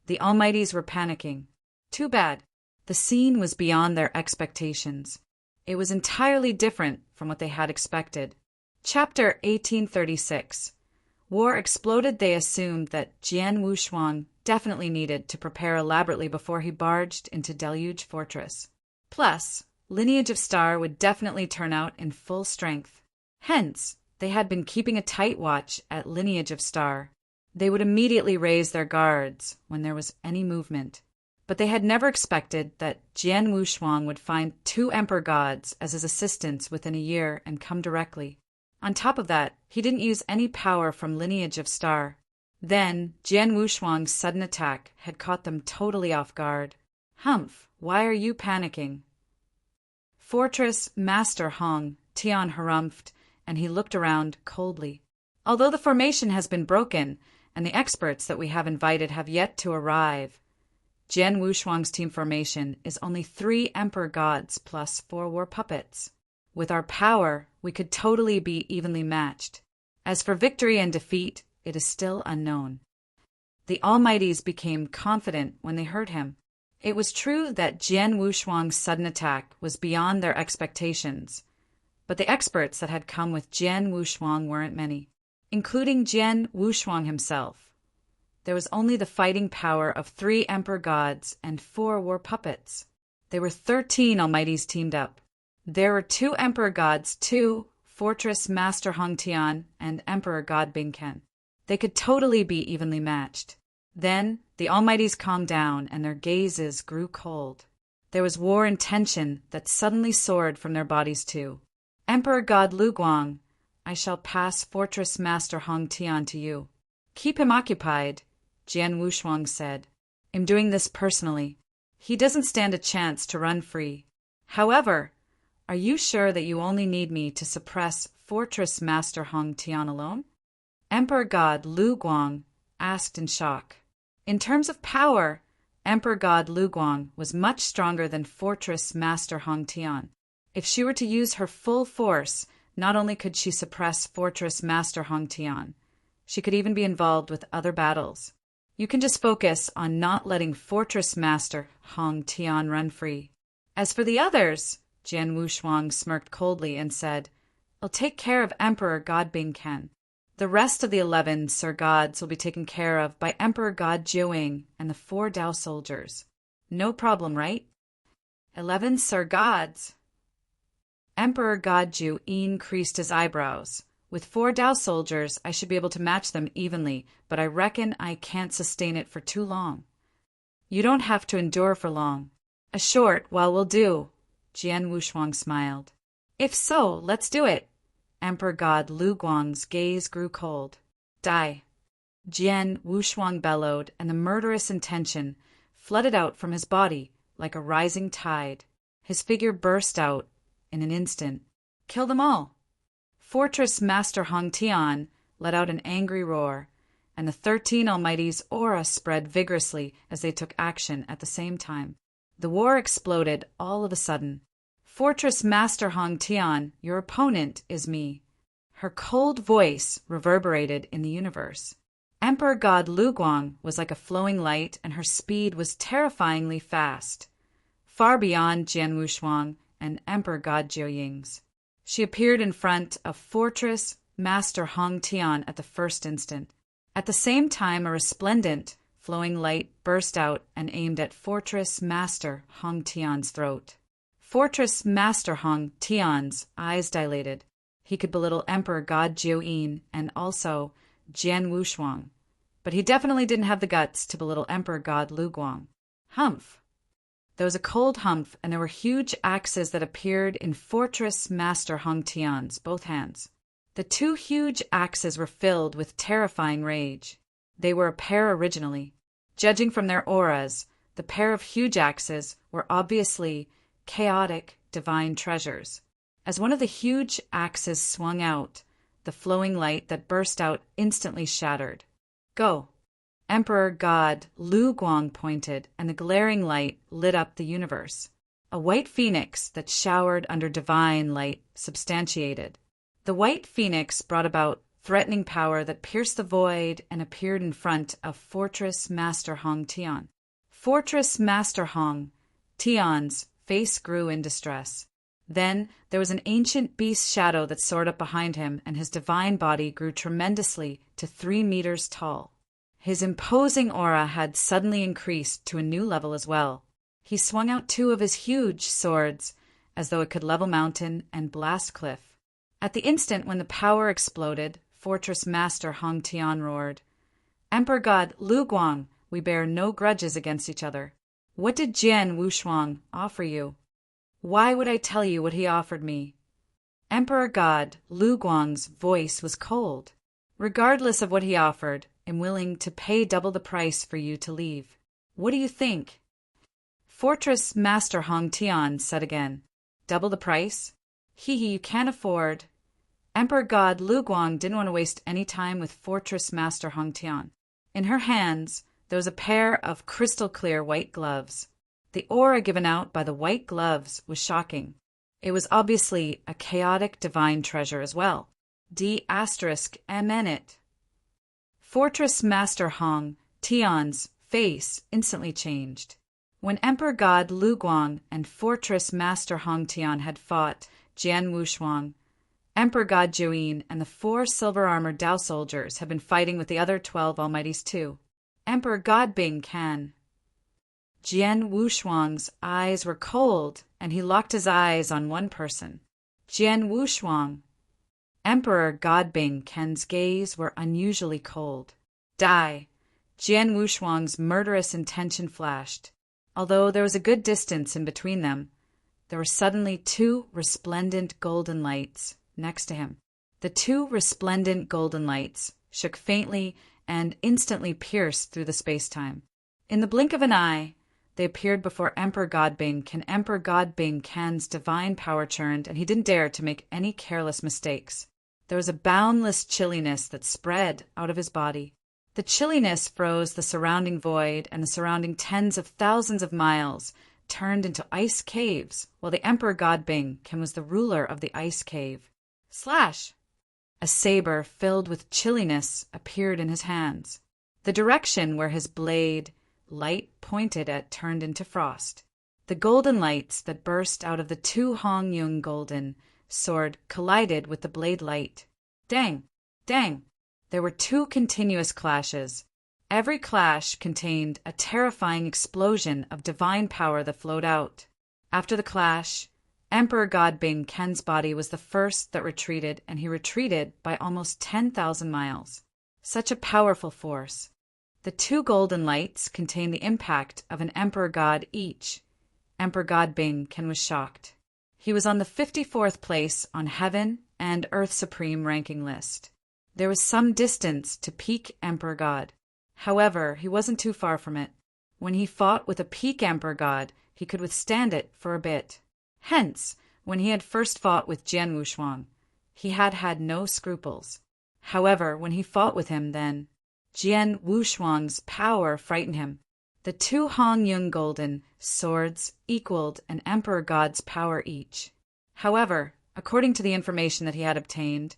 The Almighties were panicking. Too bad. The scene was beyond their expectations. It was entirely different from what they had expected. Chapter 1836. War exploded. They assumed that Jian Wushuang definitely needed to prepare elaborately before he barged into Deluge Fortress. Plus, Lineage of Star would definitely turn out in full strength. Hence, they had been keeping a tight watch at Lineage of Star. They would immediately raise their guards when there was any movement. But they had never expected that Jian Wushuang would find 2 Emperor Gods as his assistants within a year and come directly. On top of that, he didn't use any power from Lineage of Star. Then, Jian Wushuang's sudden attack had caught them totally off guard. Humph, why are you panicking? Fortress Master Hong Tian harumphed, and he looked around coldly. Although the formation has been broken, and the experts that we have invited have yet to arrive, Jian Wushuang's team formation is only 3 Emperor Gods plus 4 war puppets. With our power, we could totally be evenly matched. As for victory and defeat, it is still unknown. The Almighties became confident when they heard him. It was true that Jian Wushuang's sudden attack was beyond their expectations, but the experts that had come with Jian Wushuang weren't many, including Jian Wushuang himself. There was only the fighting power of 3 Emperor Gods and 4 war puppets. There were 13 Almighties teamed up. There were 2 Emperor Gods, 2 Fortress Master Hong Tian, and Emperor God Bingken. They could totally be evenly matched. Then, the Almighties calmed down and their gazes grew cold. There was war and tension that suddenly soared from their bodies too. Emperor God Lu Guang, I shall pass Fortress Master Hong Tian to you. Keep him occupied, Jian Wushuang said. I'm doing this personally. He doesn't stand a chance to run free. However, are you sure that you only need me to suppress Fortress Master Hong Tian alone? Emperor God Lu Guang asked in shock. In terms of power, Emperor God Lu Guang was much stronger than Fortress Master Hong Tian. If she were to use her full force, not only could she suppress Fortress Master Hong Tian, she could even be involved with other battles. You can just focus on not letting Fortress Master Hong Tian run free. As for the others, Jian Wushuang smirked coldly and said, I'll take care of Emperor God Bingken. The rest of the 11 Sir Gods will be taken care of by Emperor God Jiuying and the 4 Dao soldiers. No problem, right? 11 Sir Gods. Emperor God Jiuying creased his eyebrows. With 4 Dao soldiers, I should be able to match them evenly, but I reckon I can't sustain it for too long. You don't have to endure for long. A short while will do. Jian Wushuang smiled. If so, let's do it. Emperor God Lu Guang's gaze grew cold. Die. Jian Wushuang bellowed, and the murderous intention flooded out from his body like a rising tide. His figure burst out in an instant. Kill them all. Fortress Master Hong Tian let out an angry roar, and the 13 Almighties' aura spread vigorously as they took action at the same time. The war exploded all of a sudden. Fortress Master Hong Tian, your opponent is me. Her cold voice reverberated in the universe. Emperor God Lu Guang was like a flowing light, and her speed was terrifyingly fast, far beyond Jian Wushuang and Emperor God Jiuying's. She appeared in front of Fortress Master Hong Tian at the first instant. At the same time, a resplendent, flowing light burst out and aimed at Fortress Master Hong Tian's throat. Fortress Master Hong Tian's eyes dilated. He could belittle Emperor God Jiuying and also Jian Wushuang, but he definitely didn't have the guts to belittle Emperor God Lu Guang. Humph. There was a cold humph, and there were huge axes that appeared in Fortress Master Hong Tian's both hands. The 2 huge axes were filled with terrifying rage. They were a pair originally. Judging from their auras, the pair of huge axes were obviously chaotic divine treasures. As one of the huge axes swung out, the flowing light that burst out instantly shattered. Go. Emperor God Lu Guang pointed, and the glaring light lit up the universe. a white phoenix that showered under divine light substantiated. The white phoenix brought about threatening power that pierced the void and appeared in front of Fortress Master Hong Tian. Fortress Master Hong Tian's face grew in distress. Then there was an ancient beast shadow that soared up behind him, and his divine body grew tremendously to 3 meters tall. His imposing aura had suddenly increased to a new level as well. He swung out 2 of his huge swords, as though it could level mountain and blast cliff. At the instant when the power exploded, Fortress Master Hong Tian roared, "Emperor God Lu Guang, we bear no grudges against each other. What did Jian Wushuang offer you?" "Why would I tell you what he offered me?" Emperor God Lu Guang's voice was cold. "Regardless of what he offered, I'm willing to pay double the price for you to leave. What do you think?" Fortress Master Hong Tian said again, "Double the price? Hee, you can't afford." Emperor God Lu Guang didn't want to waste any time with Fortress Master Hong Tian. In her hands, there was a pair of crystal-clear white gloves. The aura given out by the white gloves was shocking. It was obviously a chaotic divine treasure as well. D*M in it. Fortress Master Hong Tian's face instantly changed. When Emperor God Lu Guang and Fortress Master Hong Tian had fought Jian Wushuang, Emperor God Juyin and the 4 silver-armored Dao soldiers had been fighting with the other 12 Almighties too. Emperor God Bing Can. Jian Wushuang's eyes were cold, and he locked his eyes on one person. Jian Wushuang. Emperor Godbing Ken's gaze were unusually cold. Die! Jian Wushuang's murderous intention flashed. Although there was a good distance in between them, there were suddenly 2 resplendent golden lights next to him. The 2 resplendent golden lights shook faintly and instantly pierced through the space-time. In the blink of an eye, they appeared before Emperor Godbing Can. Emperor Godbing Can's divine power churned, and he didn't dare to make any careless mistakes. There was a boundless chilliness that spread out of his body. The chilliness froze the surrounding void, and the surrounding tens of thousands of miles turned into ice caves, while the Emperor Godbing Can was the ruler of the ice cave. Slash! A saber filled with chilliness appeared in his hands. The direction where his blade light pointed at turned into frost. The golden lights that burst out of the 2 Hong Yung golden sword collided with the blade light. Dang! Dang! There were 2 continuous clashes. Every clash contained a terrifying explosion of divine power that flowed out. After the clash, Emperor Godbing Ken's body was the first that retreated, and he retreated by almost 10,000 miles. Such a powerful force. The 2 golden lights contained the impact of an Emperor God each. Emperor Godbing Ken was shocked. He was on the 54th place on Heaven and Earth Supreme ranking list. There was some distance to peak Emperor God. However, he wasn't too far from it. When he fought with a peak Emperor God, he could withstand it for a bit. Hence, when he had first fought with Jian Wushuang, he had had no scruples. However, when he fought with him then, Jian Wushuang's power frightened him. The 2 Hong Yung golden swords equaled an Emperor God's power each. However, according to the information that he had obtained,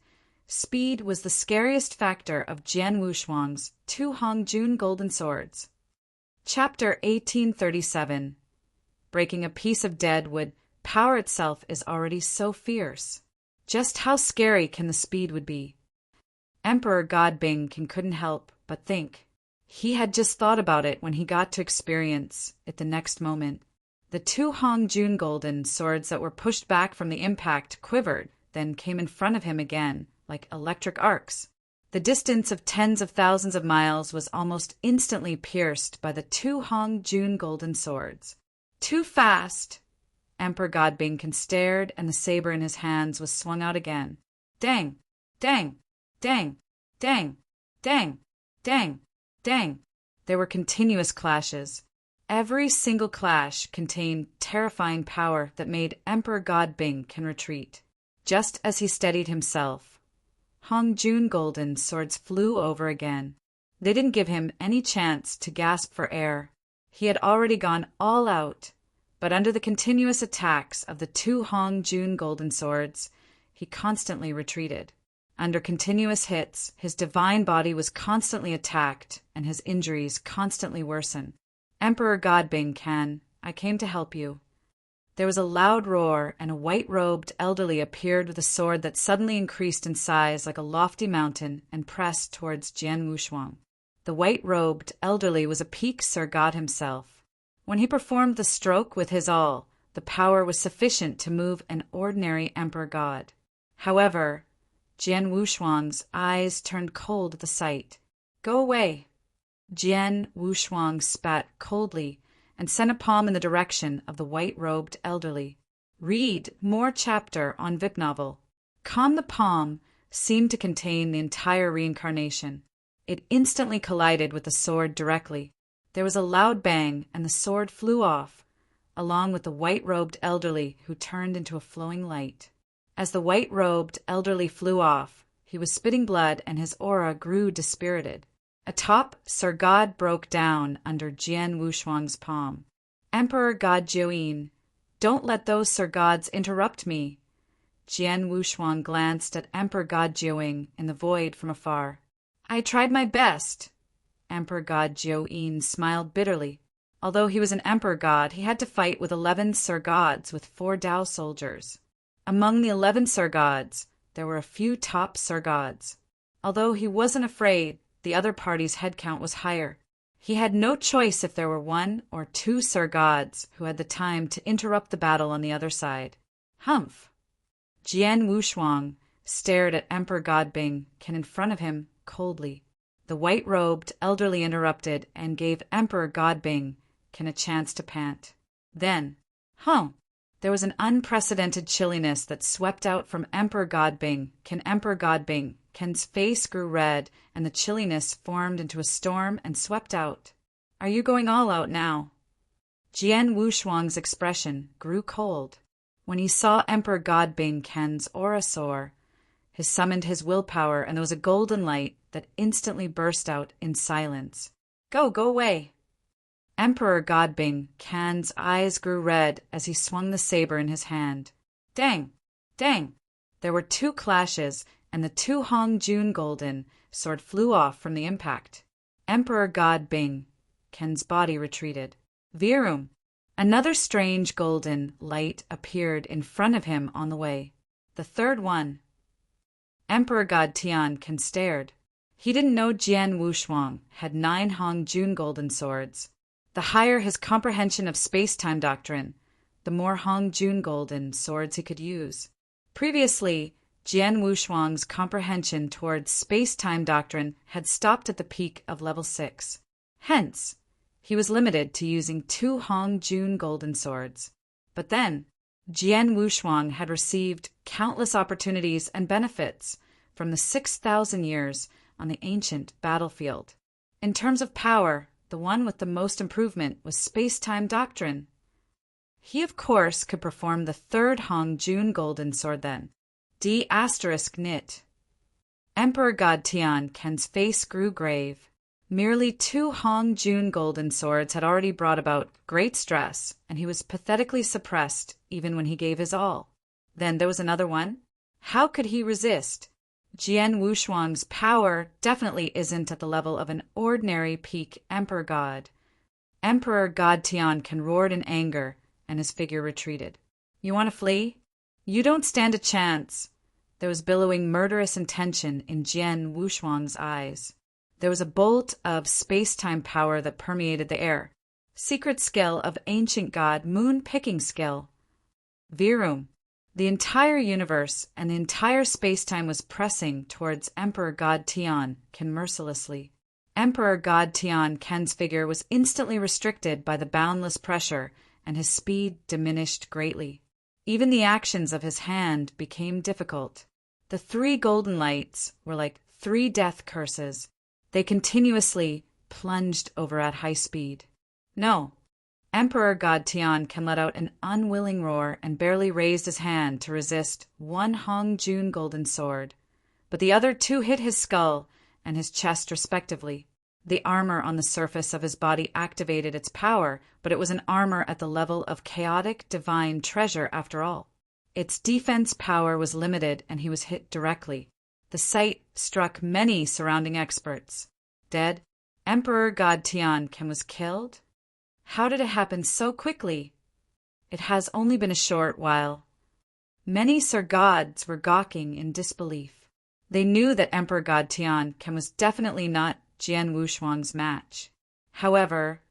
speed was the scariest factor of Jian Wushuang's 2 Hong Jun golden swords. Chapter 1837. Breaking a piece of dead wood, power itself is already so fierce. Just how scary can the speed would be? Emperor Godbing Can couldn't help but think. He had just thought about it when he got to experience it the next moment. The 2 Hong Jun golden swords that were pushed back from the impact quivered, then came in front of him again, like electric arcs. The distance of tens of thousands of miles was almost instantly pierced by the 2 Hong Jun golden swords. Too fast! Emperor Godbing Can stared, and the saber in his hands was swung out again. Dang! Dang! Dang! Dang! Dang! Dang! Dang! There were continuous clashes. Every single clash contained terrifying power that made Emperor Godbing Can retreat. Just as he steadied himself, Hong Jun golden swords flew over again. They didn't give him any chance to gasp for air. He had already gone all out. But under the continuous attacks of the two Hong Jun golden swords, he constantly retreated. Under continuous hits, his divine body was constantly attacked, and his injuries constantly worsened. Emperor Godbing Can, I came to help you. There was a loud roar, and a white-robed elderly appeared with a sword that suddenly increased in size like a lofty mountain and pressed towards Jian Wushuang. The white-robed elderly was a peak Sir God himself. When he performed the stroke with his awl, the power was sufficient to move an ordinary emperor god. However, Jian Wushuang's eyes turned cold at the sight. Go away. Jian Wushuang spat coldly and sent a palm in the direction of the white-robed elderly. Read more chapter on VIP novel. The palm seemed to contain the entire reincarnation. It instantly collided with the sword directly. There was a loud bang, and the sword flew off, along with the white-robed elderly, who turned into a flowing light. As the white-robed elderly flew off, he was spitting blood and his aura grew dispirited. Atop, Sir God broke down under Jian Wushuang's palm. Emperor God Jiuyin, don't let those Sir Gods interrupt me. Jian Wushuang glanced at Emperor God Jiuyin in the void from afar. I tried my best. Emperor God Jiuyin smiled bitterly. Although he was an emperor god, he had to fight with 11 Sir Gods with 4 Dao soldiers. Among the 11 Sir Gods, there were a few top Sir Gods. Although he wasn't afraid, the other party's head count was higher. He had no choice if there were 1 or 2 Sir Gods who had the time to interrupt the battle on the other side. Humph! Jian Wushuang stared at Emperor Godbing Can in front of him coldly. The white-robed elderly interrupted and gave Emperor Godbing Can a chance to pant. Then, there was an unprecedented chilliness that swept out from Emperor Godbing Can. Emperor Godbing Can's face grew red, and the chilliness formed into a storm and swept out. Are you going all out now? Jian Wushuang's expression grew cold. When he saw Emperor Godbing Can's aura soar, he summoned his willpower, and there was a golden light that instantly burst out in silence. Go away! Emperor Godbing Can's eyes grew red as he swung the saber in his hand. Dang! There were 2 clashes, and the 2 Hong Jun golden sword flew off from the impact. Emperor Godbing Can's body retreated. Virum! Another strange golden light appeared in front of him on the way. The third one. Emperor God Tian Can stared. He didn't know Jian Wushuang had 9 Hong Jun golden swords. The higher his comprehension of space-time doctrine, the more Hong Jun golden swords he could use. Previously, Jian Wushuang's comprehension towards space-time doctrine had stopped at the peak of level 6. Hence, he was limited to using 2 Hong Jun golden swords. But then, Jian Wushuang had received countless opportunities and benefits from the 6,000 years on the ancient battlefield. In terms of power, the one with the most improvement was space-time doctrine. He, of course, could perform the 3rd Hong Jun golden sword then. D**nit. Emperor God Tian Can's face grew grave. Merely 2 Hong Jun golden swords had already brought about great stress, and he was pathetically suppressed even when he gave his all. Then there was another one. How could he resist? Jian Wushuang's power definitely isn't at the level of an ordinary peak emperor god. Emperor God Tian Can roared in anger, and his figure retreated. You want to flee? You don't stand a chance. There was billowing murderous intention in Jian Wushuang's eyes. There was a bolt of space-time power that permeated the air. Secret skill of ancient god moon-picking skill. Virum. The entire universe and the entire space-time was pressing towards Emperor God Tian Can mercilessly. Emperor God Tian Can's figure was instantly restricted by the boundless pressure, and his speed diminished greatly. Even the actions of his hand became difficult. The 3 golden lights were like 3 death curses. They continuously plunged over at high speed. No. Emperor God Tian Can let out an unwilling roar and barely raised his hand to resist 1 Hong Jun golden sword, but the other 2 hit his skull and his chest respectively. The armor on the surface of his body activated its power, but it was an armor at the level of chaotic divine treasure after all. Its defense power was limited, and he was hit directly. The sight struck many surrounding experts. Dead, Emperor God Tianken was killed? How did it happen so quickly? It has only been a short while. Many Sir Gods were gawking in disbelief. They knew that Emperor God Tianken was definitely not Jian Wushuang's match. However,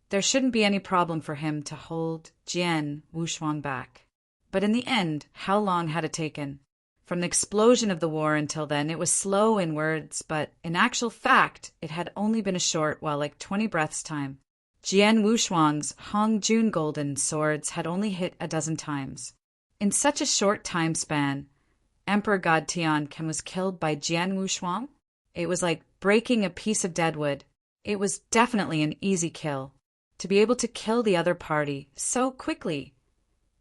there shouldn't be any problem for him to hold Jian Wushuang back. But in the end, how long had it taken? From the explosion of the war until then, it was slow in words, but in actual fact, it had only been a short while, like 20 breaths' time. Jian Wushuang's Hongjun golden swords had only hit a dozen times. In such a short time span, Emperor God Tianken was killed by Jian Wushuang? It was like breaking a piece of deadwood. It was definitely an easy kill. To be able to kill the other party so quickly.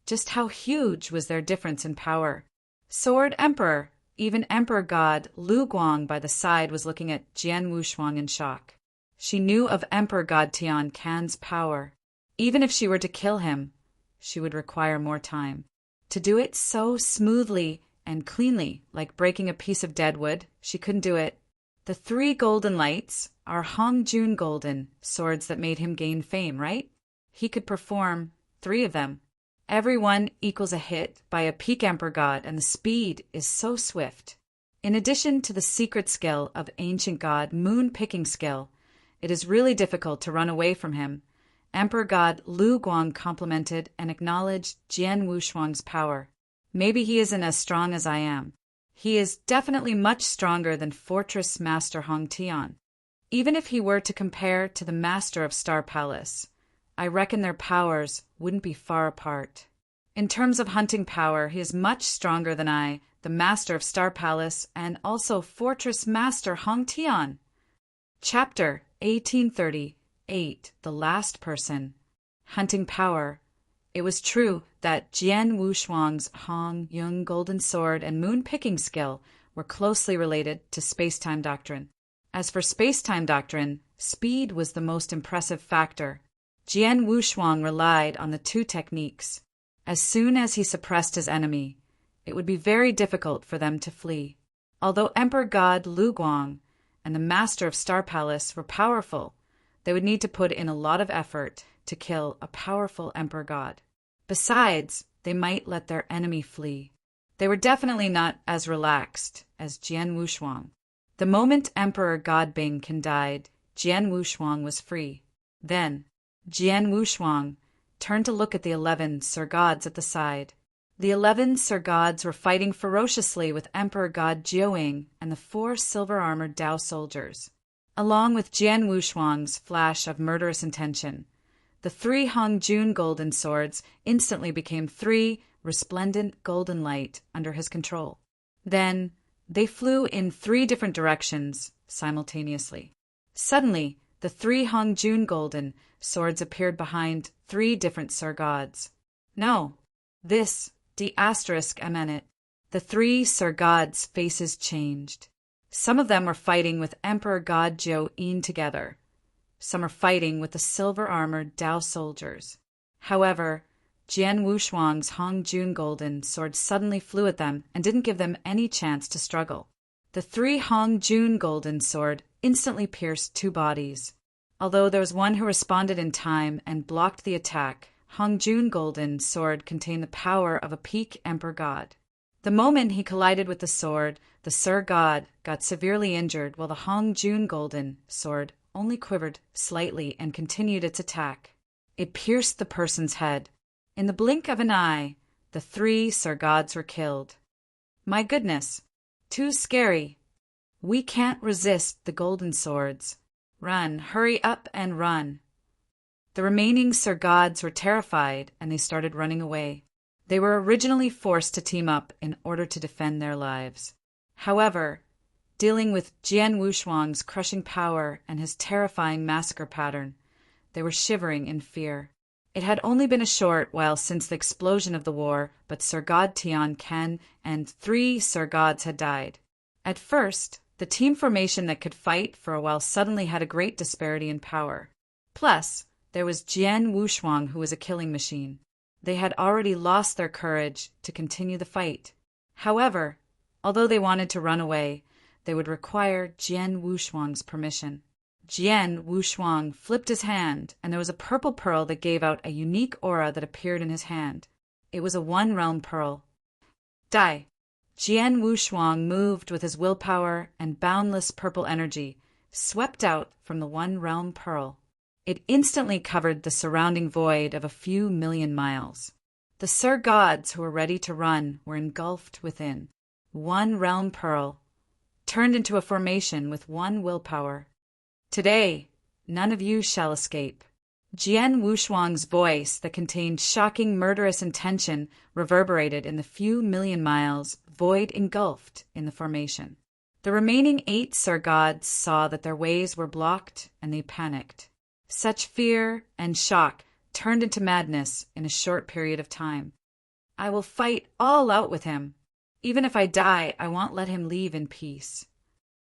Just how huge was their difference in power? Sword Emperor, even Emperor God Lu Guang by the side was looking at Jian Wushuang in shock. She knew of Emperor God Tianken's power. Even if she were to kill him, she would require more time. To do it so smoothly and cleanly, like breaking a piece of deadwood, she couldn't do it. The 3 golden lights are Hongjun golden swords that made him gain fame, right? He could perform 3 of them. Every one equals a hit by a peak Emperor God, and the speed is so swift. In addition to the secret skill of ancient God moon picking skill, it is really difficult to run away from him. Emperor God Lu Guang complimented and acknowledged Jian Wushuang's power. Maybe he isn't as strong as I am. He is definitely much stronger than Fortress Master Hong Tian. Even if he were to compare to the Master of Star Palace, I reckon their powers wouldn't be far apart. In terms of hunting power, he is much stronger than I, the Master of Star Palace, and also Fortress Master Hong Tian. Chapter 1838, The Last Person. Hunting power. It was true that Jian Wushuang's Hong Yung golden sword and moon picking skill were closely related to space-time doctrine. As for space-time doctrine, speed was the most impressive factor. Jian Wushuang relied on the 2 techniques. As soon as he suppressed his enemy, it would be very difficult for them to flee. Although Emperor God Lu Guang and the Master of Star Palace were powerful, they would need to put in a lot of effort to kill a powerful Emperor God. Besides, they might let their enemy flee. They were definitely not as relaxed as Jian Wushuang. The moment Emperor God Bingken died, Jian Wushuang was free. Then, Jian Wushuang turned to look at the 11 Sir Gods at the side. The 11 Sir Gods were fighting ferociously with Emperor God Jiuying and the 4 silver-armored Dao soldiers. Along with Jian Wushuang's flash of murderous intention, the 3 Hongjun golden swords instantly became 3 resplendent golden light under his control. Then, they flew in 3 different directions simultaneously. Suddenly, the 3 Hongjun golden swords appeared behind 3 different Sir Gods. No, this ****. The 3 Sir Gods' faces changed. Some of them were fighting with Emperor God Jiuying together. Some are fighting with the silver-armored Dao soldiers. However, Jian Wushuang's Hongjun golden sword suddenly flew at them and didn't give them any chance to struggle. The 3 Hongjun golden sword instantly pierced 2 bodies. Although there was one who responded in time and blocked the attack, Hongjun golden sword contained the power of a peak Emperor God. The moment he collided with the sword, the Sir God got severely injured, while the Hongjun golden sword only quivered slightly and continued its attack. It pierced the person's head. In the blink of an eye, the 3 Sir Gods were killed. My goodness, too scary. We can't resist the golden swords. Run, hurry up and run. The remaining Sir Gods were terrified, and they started running away. They were originally forced to team up in order to defend their lives. However, dealing with Jian Wushuang's crushing power and his terrifying massacre pattern, they were shivering in fear. It had only been a short while since the explosion of the war, but Sir God Tianken and 3 Sir Gods had died. At first, The team formation that could fight for a while suddenly had a great disparity in power. Plus, there was Jian Wushuang, who was a killing machine. They had already lost their courage to continue the fight. However, although they wanted to run away, they would require Jian Wushuang's permission. Jian Wushuang flipped his hand, and there was a purple pearl that gave out a unique aura that appeared in his hand. It was a one-realm pearl. Die! Jian Wushuang moved with his willpower and boundless purple energy, swept out from the one-realm pearl. It instantly covered the surrounding void of a few million miles. The Sir Gods who were ready to run were engulfed within. One realm pearl turned into a formation with one willpower. Today, none of you shall escape. Jian Wushuang's voice that contained shocking murderous intention reverberated in the few million miles void engulfed in the formation. The remaining 8 Sir Gods saw that their ways were blocked and they panicked. Such fear and shock turned into madness in a short period of time. I will fight all out with him. Even if I die, I won't let him leave in peace.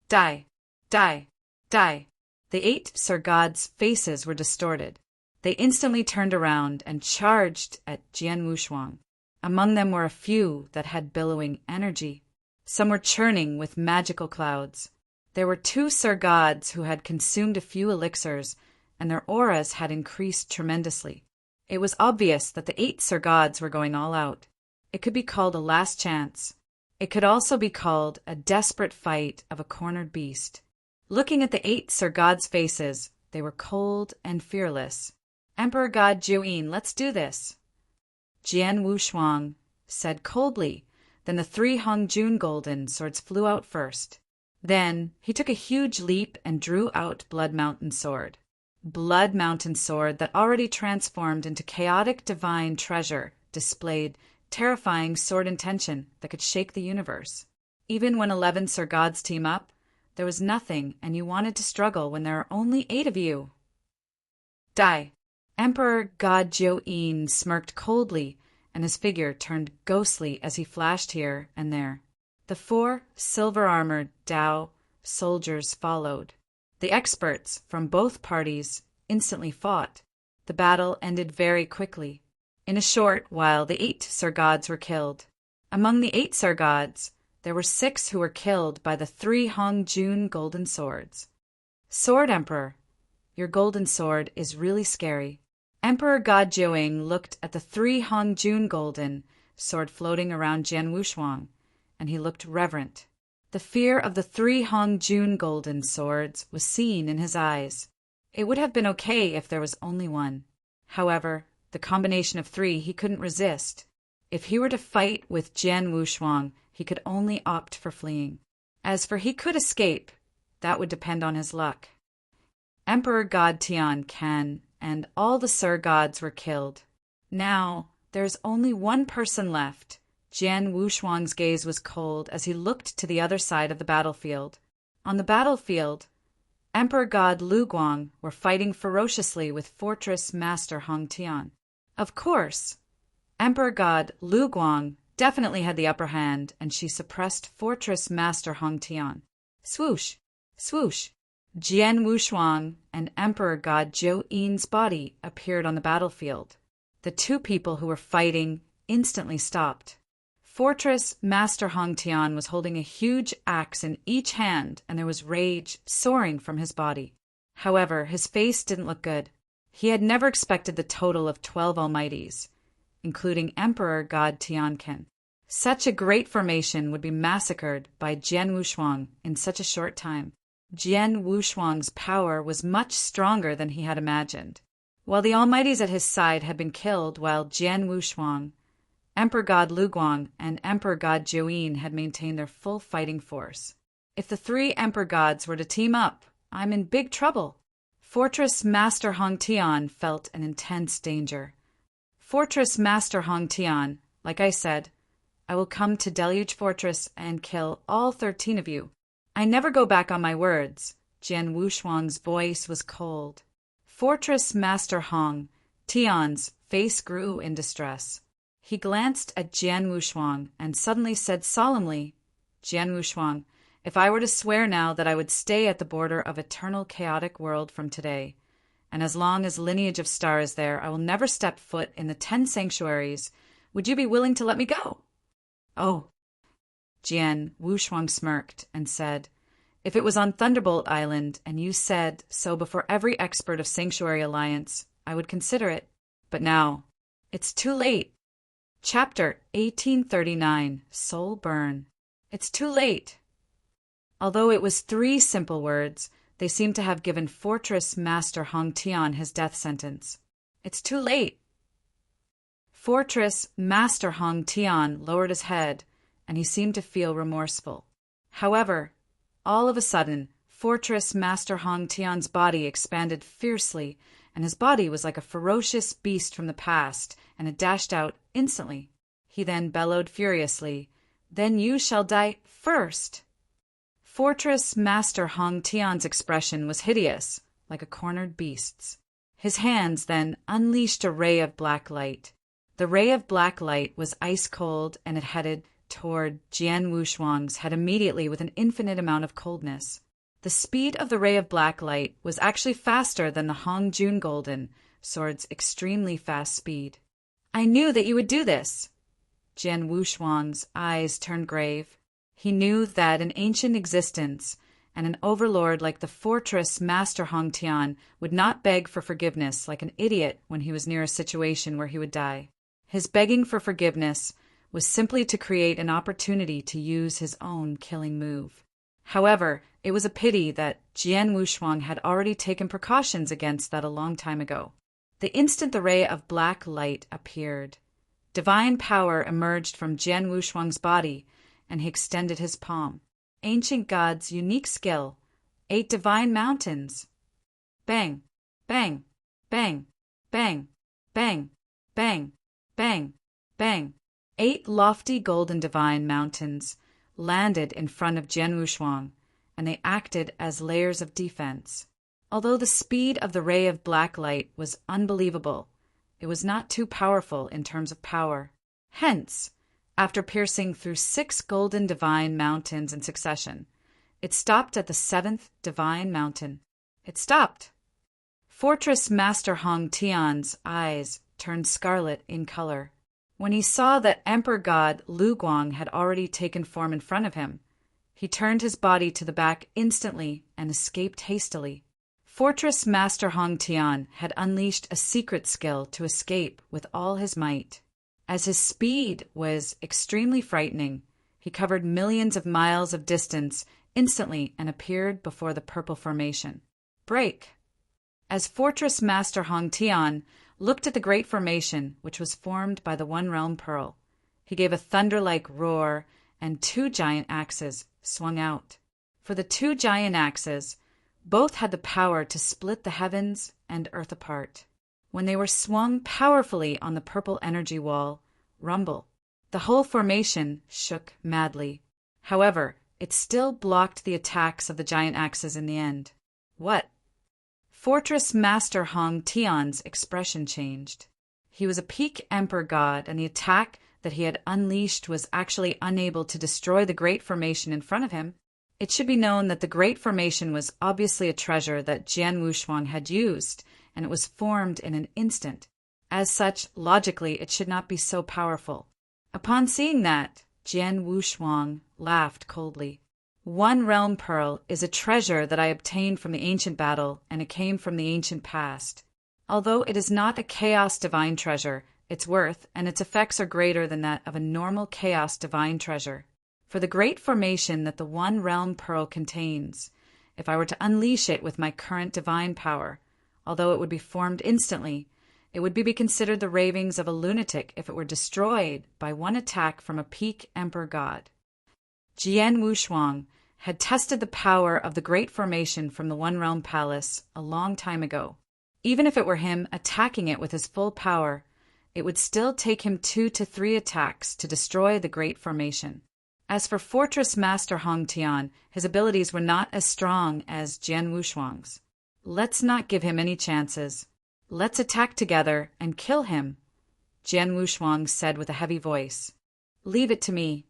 Die! Die! Die! The 8 Sir Gods' faces were distorted. They instantly turned around and charged at Jian Wushuang. Among them were a few that had billowing energy. Some were churning with magical clouds. There were 2 Sir Gods who had consumed a few elixirs, and their auras had increased tremendously. It was obvious that the 8 Sir Gods were going all out. It could be called a last chance. It could also be called a desperate fight of a cornered beast. Looking at the 8 Sir Gods' faces, they were cold and fearless. Emperor God Jiuyin, let's do this. Jian Wushuang said coldly. Then the 3 Hongjun golden swords flew out first. Then he took a huge leap and drew out Blood Mountain Sword. Blood Mountain Sword that already transformed into chaotic divine treasure displayed terrifying sword intention that could shake the universe. Even when 11 Sir Gods team up, there was nothing, and you wanted to struggle when there are only 8 of you. Die! Emperor God Jiuyin smirked coldly, and his figure turned ghostly as he flashed here and there. The 4 silver-armored Dao soldiers followed. The experts from both parties instantly fought. The battle ended very quickly. In a short while, the 8 Sir Gods were killed. Among the 8 Sir Gods, there were 6 who were killed by the 3 Hongjun golden swords. Sword Emperor, your golden sword is really scary. Emperor God Jiuyin looked at the 3 Hongjun golden sword floating around Jian Wushuang, and he looked reverent. The fear of the 3 Hongjun golden swords was seen in his eyes. It would have been okay if there was only one. However, the combination of 3 he couldn't resist. If he were to fight with Jian Wushuang, he could only opt for fleeing. As for he could escape, that would depend on his luck. Emperor God Tian Can and all the Sir Gods were killed. Now, there's only one person left. Jian Wushuang's gaze was cold as he looked to the other side of the battlefield. On the battlefield, Emperor God Lu Guang were fighting ferociously with Fortress Master Hong Tian. Of course, Emperor God Lu Guang definitely had the upper hand, and she suppressed Fortress Master Hong Tian. Swoosh! Swoosh! Jian Wushuang and Emperor God Jiuyin's body appeared on the battlefield. The 2 people who were fighting instantly stopped. Fortress Master Hong Tian was holding a huge axe in each hand, and there was rage soaring from his body. However, his face didn't look good. He had never expected the total of 12 Almighties, including Emperor God Tianken. Such a great formation would be massacred by Jian Wushuang in such a short time. Jian Wushuang's power was much stronger than he had imagined. While the Almighties at his side had been killed, while Jian Wushuang, Emperor God Lu Guang, and Emperor God Jiuyin had maintained their full fighting force. If the 3 Emperor Gods were to team up, I'm in big trouble. Fortress Master Hong Tian felt an intense danger. Fortress Master Hong Tian, like I said, I will come to Deluge Fortress and kill all 13 of you. I never go back on my words. Jian Wushuang's voice was cold. Fortress Master Hong Tian's face grew in distress. He glanced at Jian Wushuang and suddenly said solemnly, Jian Wushuang, If I were to swear now that I would stay at the border of eternal chaotic world from today, and as long as lineage of star is there, I will never step foot in the 10 sanctuaries, would you be willing to let me go? Oh. Jian Wushuang smirked and said, if it was on Thunderbolt Island and you said so before every expert of Sanctuary Alliance, I would consider it. But now, it's too late. Chapter 1839, Soul Burn. It's too late. Although it was 3 simple words, they seemed to have given Fortress Master Hong Tian his death sentence. It's too late. Fortress Master Hong Tian lowered his head, and he seemed to feel remorseful. However, all of a sudden, Fortress Master Hong Tian's body expanded fiercely, and his body was like a ferocious beast from the past, and it dashed out instantly. He then bellowed furiously, "Then you shall die first!" Fortress Master Hong Tian's expression was hideous, like a cornered beast's. His hands then unleashed a ray of black light. The ray of black light was ice cold, and it headed toward Jian Wushuang's head immediately with an infinite amount of coldness. The speed of the ray of black light was actually faster than the Hong Jun Golden sword's extremely fast speed. I knew that you would do this. Jian Wushuang's eyes turned grave. He knew that an ancient existence and an overlord like the Fortress Master Hong Tian would not beg for forgiveness like an idiot when he was near a situation where he would die. His begging for forgiveness was simply to create an opportunity to use his own killing move. However, it was a pity that Jian Wushuang had already taken precautions against that a long time ago. The instant the ray of black light appeared, divine power emerged from Jian Wushuang's body, and he extended his palm. Ancient God's unique skill, 8 divine mountains. Bang, bang, bang, bang, bang, bang, bang, bang. 8 lofty golden divine mountains landed in front of Jian Wushuang, and they acted as layers of defense. Although the speed of the ray of black light was unbelievable, it was not too powerful in terms of power. Hence, after piercing through 6 golden divine mountains in succession, it stopped at the 7th divine mountain. It stopped. Fortress Master Hong Tian's eyes turned scarlet in color. When he saw that Emperor God Lu Guang had already taken form in front of him, he turned his body to the back instantly and escaped hastily. Fortress Master Hong Tian had unleashed a secret skill to escape with all his might. As his speed was extremely frightening, he covered millions of miles of distance instantly and appeared before the purple formation. Break! As Fortress Master Hong Tian looked at the great formation which was formed by the One Realm Pearl, he gave a thunder-like roar, and 2 giant axes swung out. For the 2 giant axes, both had the power to split the heavens and earth apart. When they were swung powerfully on the purple energy wall, rumble, the whole formation shook madly. However, it still blocked the attacks of the giant axes in the end. What? Fortress Master Hong Tian's expression changed. He was a peak emperor god, and the attack that he had unleashed was actually unable to destroy the great formation in front of him. It should be known that the great formation was obviously a treasure that Jian Wushuang had used, and it was formed in an instant. As such, logically, it should not be so powerful. Upon seeing that, Jian Wushuang laughed coldly. One Realm Pearl is a treasure that I obtained from the ancient battle, and it came from the ancient past. Although it is not a Chaos Divine treasure, its worth and its effects are greater than that of a normal Chaos Divine treasure. For the great formation that the One Realm Pearl contains, if I were to unleash it with my current divine power, although it would be formed instantly, it would be considered the ravings of a lunatic if it were destroyed by one attack from a peak emperor god. Jian Wushuang had tested the power of the great formation from the One Realm Palace a long time ago. Even if it were him attacking it with his full power, it would still take him 2 to 3 attacks to destroy the great formation. As for Fortress Master Hong Tian, his abilities were not as strong as Jian Wushuang's. Let's not give him any chances. Let's attack together and kill him, Jian Wushuang said with a heavy voice. Leave it to me.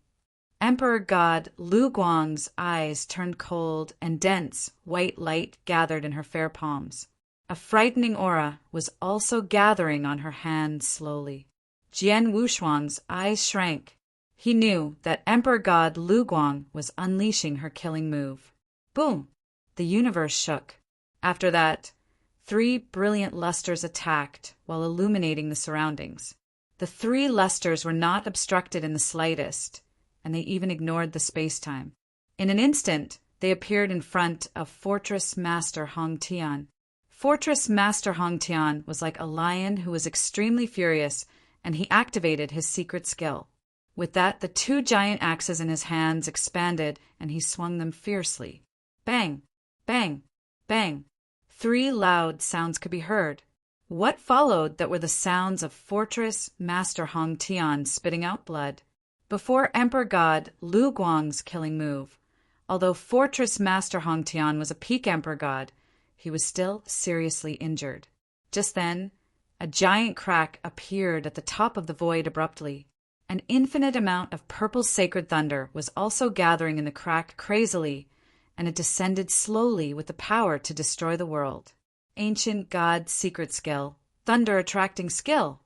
Emperor God Lu Guang's eyes turned cold and dense white light gathered in her fair palms. A frightening aura was also gathering on her hands slowly. Jian Wushuang's eyes shrank. He knew that Emperor God Lu Guang was unleashing her killing move. Boom! The universe shook. After that, 3 brilliant lusters attacked while illuminating the surroundings. The 3 lusters were not obstructed in the slightest, and they even ignored the space-time. In an instant, they appeared in front of Fortress Master Hong Tian. Fortress Master Hong Tian was like a lion who was extremely furious, and he activated his secret skill. With that, the 2 giant axes in his hands expanded, and he swung them fiercely. Bang! Bang! Bang! 3 loud sounds could be heard. What followed that were the sounds of Fortress Master Hong Tian spitting out blood. Before Emperor God Lu Guang's killing move, although Fortress Master Hong Tian was a peak Emperor God, he was still seriously injured. Just then, a giant crack appeared at the top of the void abruptly. An infinite amount of purple sacred thunder was also gathering in the crack crazily, and it descended slowly with the power to destroy the world. Ancient God's secret skill, thunder attracting skill.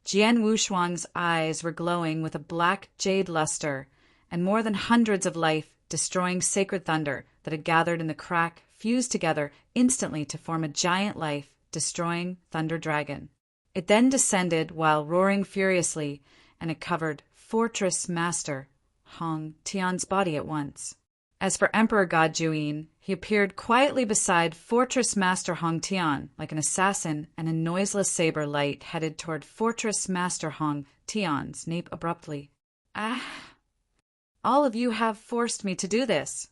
Jian Wushuang's eyes were glowing with a black jade luster, and more than hundreds of life-destroying sacred thunder that had gathered in the crack fused together instantly to form a giant life-destroying thunder dragon. It then descended while roaring furiously, and it covered Fortress Master Hong Tian's body at once. As for Emperor God Juyin, he appeared quietly beside Fortress Master Hong Tian, like an assassin, and a noiseless saber light headed toward Fortress Master Hong Tian's nape abruptly. Ah! All of you have forced me to do this.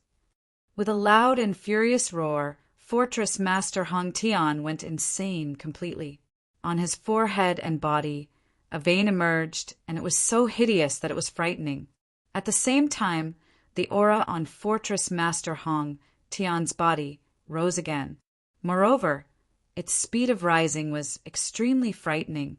With a loud and furious roar, Fortress Master Hong Tian went insane completely. On his forehead and body, a vein emerged, and it was so hideous that it was frightening. At the same time, the aura on Fortress Master Hong Tian's body rose again. Moreover, its speed of rising was extremely frightening.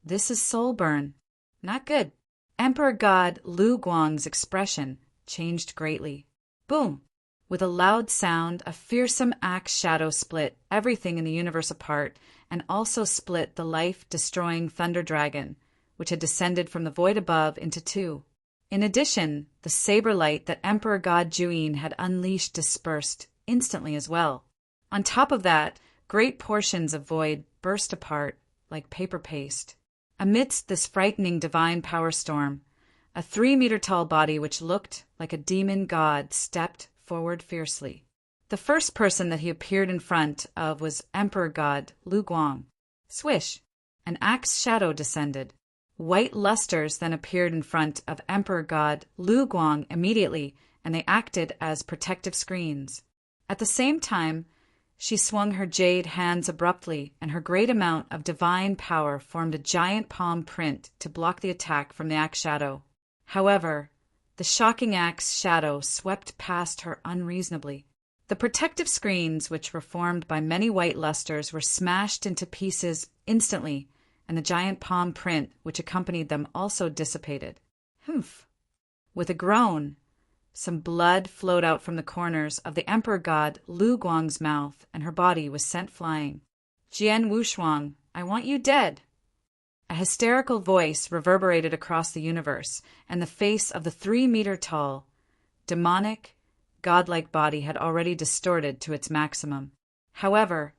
This is soul burn. Not good. Emperor God Lu Guang's expression changed greatly. Boom! With a loud sound, a fearsome axe shadow split everything in the universe apart and also split the life-destroying thunder dragon, which had descended from the void above, into 2. In addition, the saber light that Emperor God Juyin had unleashed dispersed instantly as well. On top of that, great portions of void burst apart like paper paste. Amidst this frightening divine power storm, a 3-meter-tall body which looked like a demon god stepped forward fiercely. The first person that he appeared in front of was Emperor God Lu Guang. Swish! An axe shadow descended. White lusters then appeared in front of Emperor God Lu Guang immediately, and they acted as protective screens. At the same time, she swung her jade hands abruptly, and her great amount of divine power formed a giant palm print to block the attack from the axe shadow. However, the shocking axe shadow swept past her unreasonably. The protective screens, which were formed by many white lusters, were smashed into pieces instantly, and the giant palm print which accompanied them also dissipated. Humph! With a groan, some blood flowed out from the corners of the Emperor God Lu Guang's mouth, and her body was sent flying. Jian Wushuang, I want you dead! A hysterical voice reverberated across the universe, and the face of the 3-meter-tall, demonic, godlike body had already distorted to its maximum. However,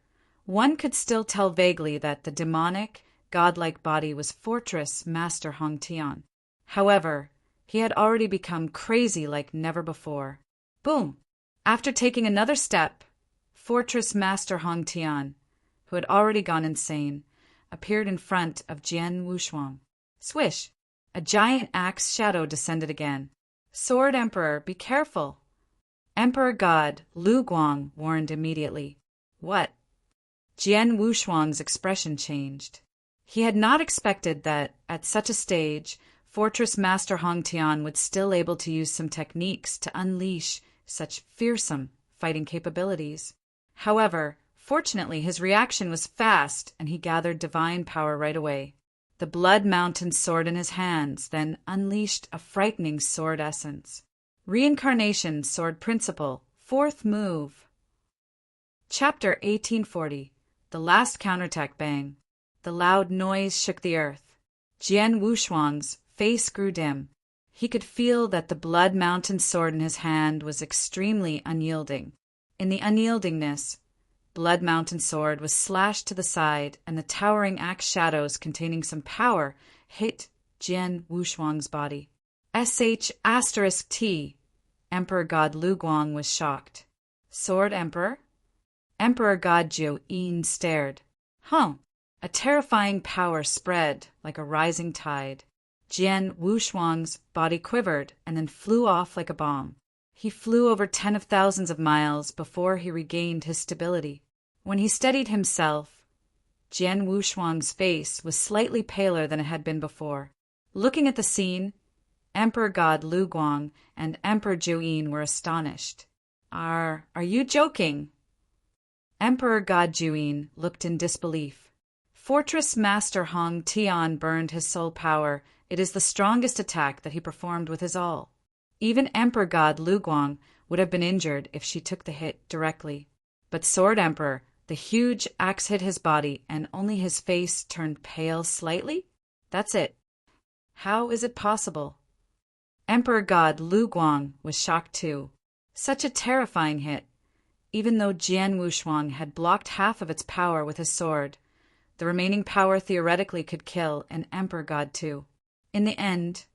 one could still tell vaguely that the demonic, godlike body was Fortress Master Hong Tian. However, he had already become crazy like never before. Boom! After taking another step, Fortress Master Hong Tian, who had already gone insane, appeared in front of Jian Wushuang. Swish! A giant axe shadow descended again. Sword Emperor, be careful! Emperor God Lu Guang warned immediately. What? Jian Wushuang's expression changed. He had not expected that, at such a stage, Fortress Master Hong Tian would still able to use some techniques to unleash such fearsome fighting capabilities. However, fortunately his reaction was fast and he gathered divine power right away. the Blood Mountain sword in his hands, then unleashed a frightening sword essence. Reincarnation Sword Principle, fourth move. Chapter 1840. The Last Counterattack Bang. The loud noise shook the earth. Jian Wushuang's face grew dim. He could feel that the Blood Mountain sword in his hand was extremely unyielding. In the unyieldingness, Blood Mountain sword was slashed to the side, and the towering axe shadows containing some power hit Jian Wushuang's body. *T. Emperor God Lu Guang was shocked. Sword Emperor? Emperor God Jiu Yin stared. A terrifying power spread like a rising tide. Jian Wushuang's body quivered and then flew off like a bomb. He flew over 10 of thousands of miles before he regained his stability. When he steadied himself, Jian Wushuang's face was slightly paler than it had been before. Looking at the scene, Emperor God Lu Guang and Emperor Jiu Yin were astonished. Are you joking? Emperor God Jiu Yin looked in disbelief. Fortress Master Hong Tian burned his soul power. It is the strongest attack that he performed with his all. Even Emperor God Lu Guang would have been injured if she took the hit directly. But Sword Emperor, the huge axe hit his body and only his face turned pale slightly? That's it. How is it possible? Emperor God Lu Guang was shocked too. Such a terrifying hit. Even though Jian Wushuang had blocked half of its power with his sword, the remaining power theoretically could kill an Emperor God too. In the end,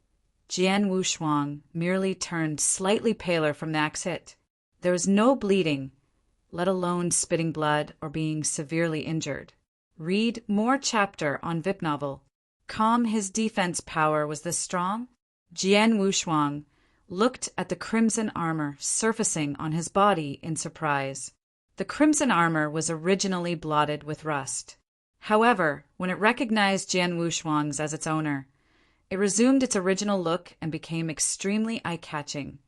Jian Wushuang merely turned slightly paler from the axe hit. There was no bleeding, let alone spitting blood or being severely injured. Read more chapter on VIP novel. His defense power was this strong? Jian Wushuang looked at the crimson armor surfacing on his body in surprise. The crimson armor was originally blotted with rust. However, when it recognized Jian Wushuang's as its owner, it resumed its original look and became extremely eye-catching,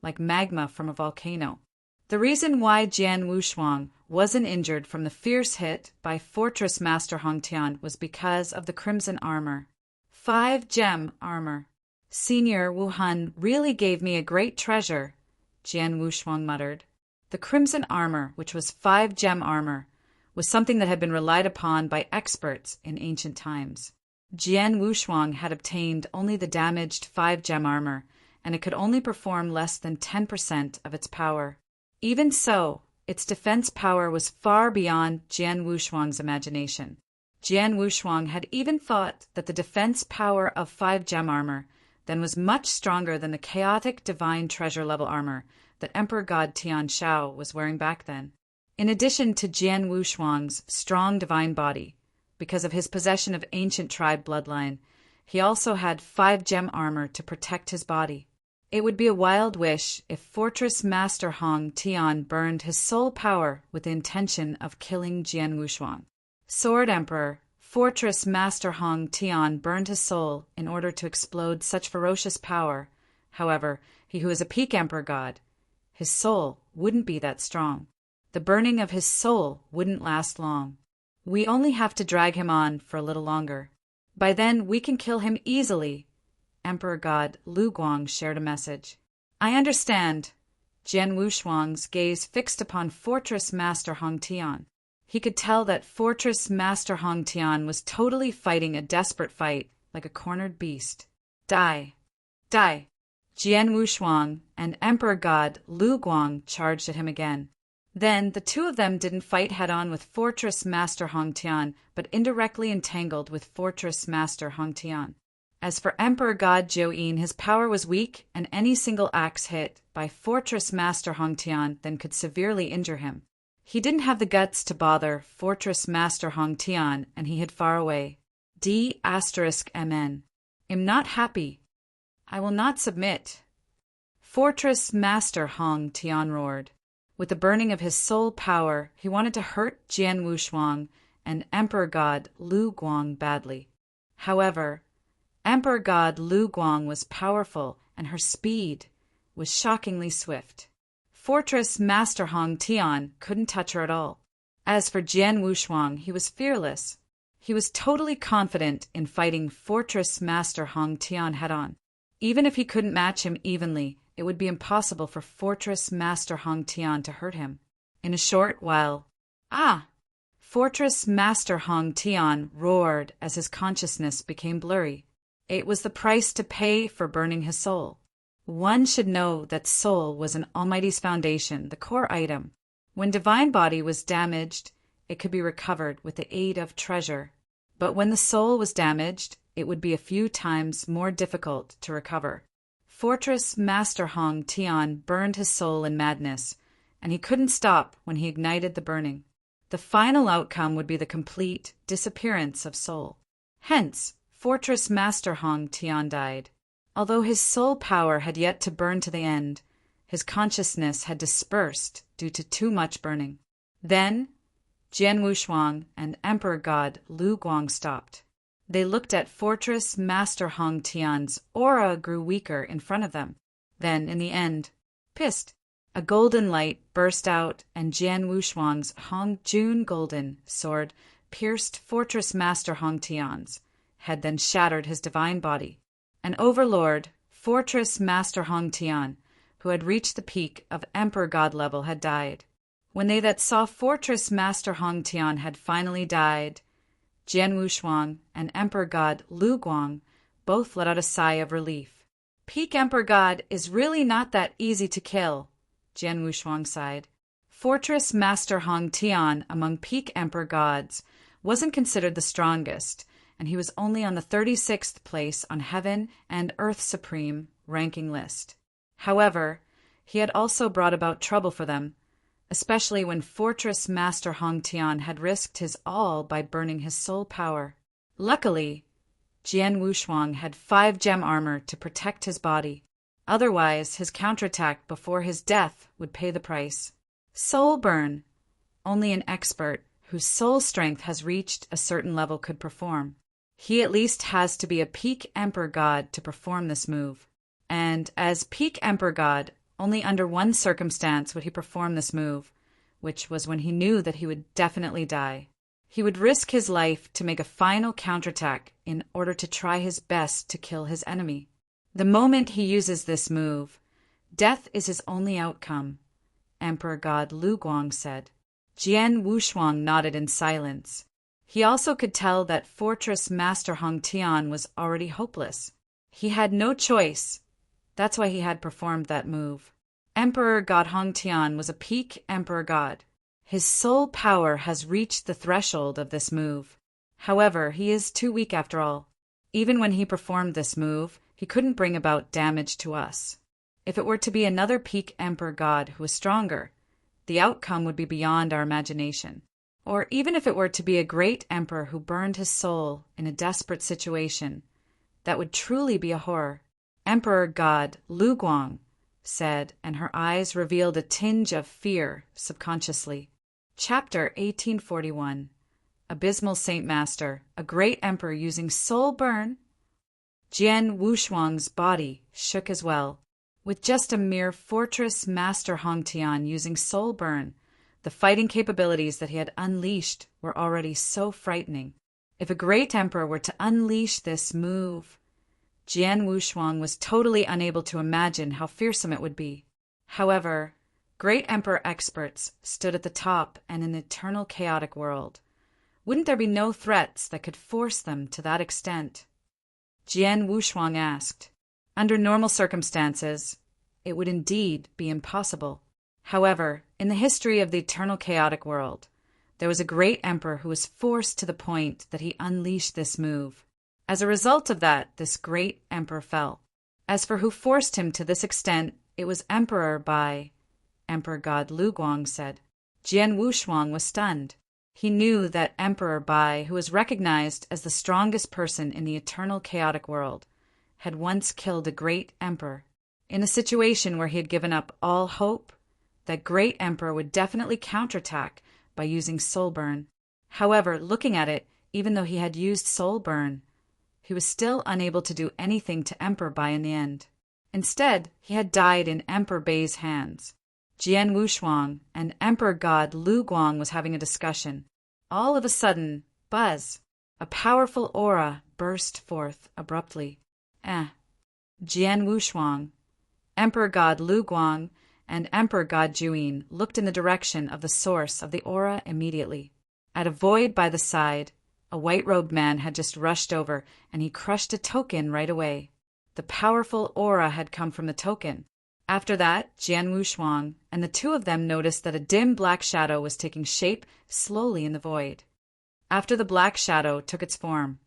like magma from a volcano. The reason why Jian Wushuang wasn't injured from the fierce hit by Fortress Master Hong Tian was because of the crimson armor. 5-gem armor. Senior Wuhan really gave me a great treasure, Jian Wushuang muttered. The crimson armor, which was 5-gem armor, was something that had been relied upon by experts in ancient times. Jian Wushuang had obtained only the damaged 5-gem armor, and it could only perform less than 10% of its power. Even so, its defense power was far beyond Jian Wushuang's imagination. Jian Wushuang had even thought that the defense power of 5-gem armor then was much stronger than the chaotic divine treasure level armor that Emperor God Tian Shao was wearing back then. In addition to Jian Wushuang's strong divine body, because of his possession of ancient tribe bloodline, he also had 5-gem armor to protect his body. It would be a wild wish if Fortress Master Hong Tian burned his soul power with the intention of killing Jian Wushuang. Sword Emperor, Fortress Master Hong Tian burned his soul in order to explode such ferocious power. However, he who is a peak Emperor God, his soul wouldn't be that strong. The burning of his soul wouldn't last long. We only have to drag him on for a little longer. By then, we can kill him easily. Emperor God Lu Guang shared a message. I understand. Jian Wushuang's gaze fixed upon Fortress Master Hong Tian. He could tell that Fortress Master Hong Tian was totally fighting a desperate fight, like a cornered beast. Die! Die! Jian Wushuang and Emperor God Lu Guang charged at him again. Then the two of them didn't fight head-on with Fortress Master Hong Tian, but indirectly entangled with Fortress Master Hong Tian. As for Emperor God Jiu Yin, his power was weak, and any single axe hit by Fortress Master Hong Tian then could severely injure him. He didn't have the guts to bother Fortress Master Hong Tian, and he hid far away. D**MN. Am not happy. I will not submit. Fortress Master Hong Tian roared. With the burning of his soul power, he wanted to hurt Jian Wushuang and Emperor God Lu Guang badly. However, Emperor God Lu Guang was powerful, and her speed was shockingly swift. Fortress Master Hong Tian couldn't touch her at all. As for Jian Wushuang, he was fearless. He was totally confident in fighting Fortress Master Hong Tian head-on. Even if he couldn't match him evenly, it would be impossible for Fortress Master Hong Tian to hurt him. In a short while, Fortress Master Hong Tian roared as his consciousness became blurry. It was the price to pay for burning his soul. One should know that soul was an Almighty's foundation, the core item. When divine body was damaged, it could be recovered with the aid of treasure. But when the soul was damaged, it would be a few times more difficult to recover. Fortress Master Hong Tian burned his soul in madness, and he couldn't stop when he ignited the burning. The final outcome would be the complete disappearance of soul. Hence, Fortress Master Hong Tian died. Although his soul power had yet to burn to the end, his consciousness had dispersed due to too much burning. Then, Jian Wushuang and Emperor God Lu Guang stopped. They looked at Fortress Master Hong Tian's aura grew weaker in front of them. Then, in the end, pissed, a golden light burst out and Jian Wushuang's Hong Jun golden sword pierced Fortress Master Hong Tian's head, then shattered his divine body. An overlord, Fortress Master Hong Tian, who had reached the peak of Emperor God level, had died. When they that saw Fortress Master Hong Tian had finally died, Jian Wushuang and Emperor God Lu Guang both let out a sigh of relief. Peak Emperor God is really not that easy to kill, Jian Wushuang sighed. Fortress Master Hong Tian among peak Emperor Gods wasn't considered the strongest, and he was only on the 36th place on Heaven and Earth Supreme ranking list. However, he had also brought about trouble for them, especially when Fortress Master Hong Tian had risked his all by burning his soul power. Luckily, Jian Wushuang had 5 gem armor to protect his body. Otherwise, his counterattack before his death would pay the price. Soul burn. Only an expert whose soul strength has reached a certain level could perform. He at least has to be a peak Emperor God to perform this move. And as peak Emperor God, only under one circumstance would he perform this move, which was when he knew that he would definitely die. He would risk his life to make a final counterattack in order to try his best to kill his enemy. The moment he uses this move, death is his only outcome, Emperor God Lu Guang said. Jian Wushuang nodded in silence. He also could tell that Fortress Master Hong Tian was already hopeless. He had no choice. That's why he had performed that move. Emperor God Hong Tian was a peak Emperor God. His soul power has reached the threshold of this move. However, he is too weak after all. Even when he performed this move, he couldn't bring about damage to us. If it were to be another peak Emperor God who was stronger, the outcome would be beyond our imagination. Or even if it were to be a great emperor who burned his soul in a desperate situation, that would truly be a horror. Emperor God Lu Guang said, and her eyes revealed a tinge of fear subconsciously. Chapter 1841. Abysmal Saint Master, a great emperor using soul burn. Jian Wushuang's body shook as well. With just a mere Fortress Master Hong Tian using soul burn, the fighting capabilities that he had unleashed were already so frightening. If a great emperor were to unleash this move, Jian Wushuang was totally unable to imagine how fearsome it would be. However, great emperor experts stood at the top and in the eternal chaotic world. Wouldn't there be no threats that could force them to that extent? Jian Wushuang asked. Under normal circumstances, it would indeed be impossible. However, in the history of the eternal chaotic world, there was a great emperor who was forced to the point that he unleashed this move. As a result of that, this great emperor fell. As for who forced him to this extent, it was Emperor Bai, Emperor God Lu Guang said. Jian Wushuang was stunned. He knew that Emperor Bai, who was recognized as the strongest person in the eternal chaotic world, had once killed a great emperor. In a situation where he had given up all hope, that great emperor would definitely counterattack by using soul burn. However, looking at it, even though he had used soul burn, he was still unable to do anything to Emperor Bai in the end. Instead, he had died in Emperor Bai's hands. Jian Wushuang and Emperor God Lu Guang was having a discussion. All of a sudden, buzz! A powerful aura burst forth abruptly. Jian Wushuang, Emperor God Lu Guang, and Emperor God Juyin looked in the direction of the source of the aura immediately. At a void by the side, a white-robed man had just rushed over, and he crushed a token right away. The powerful aura had come from the token. After that, Jian Wushuang and the two of them noticed that a dim black shadow was taking shape slowly in the void. After the black shadow took its form,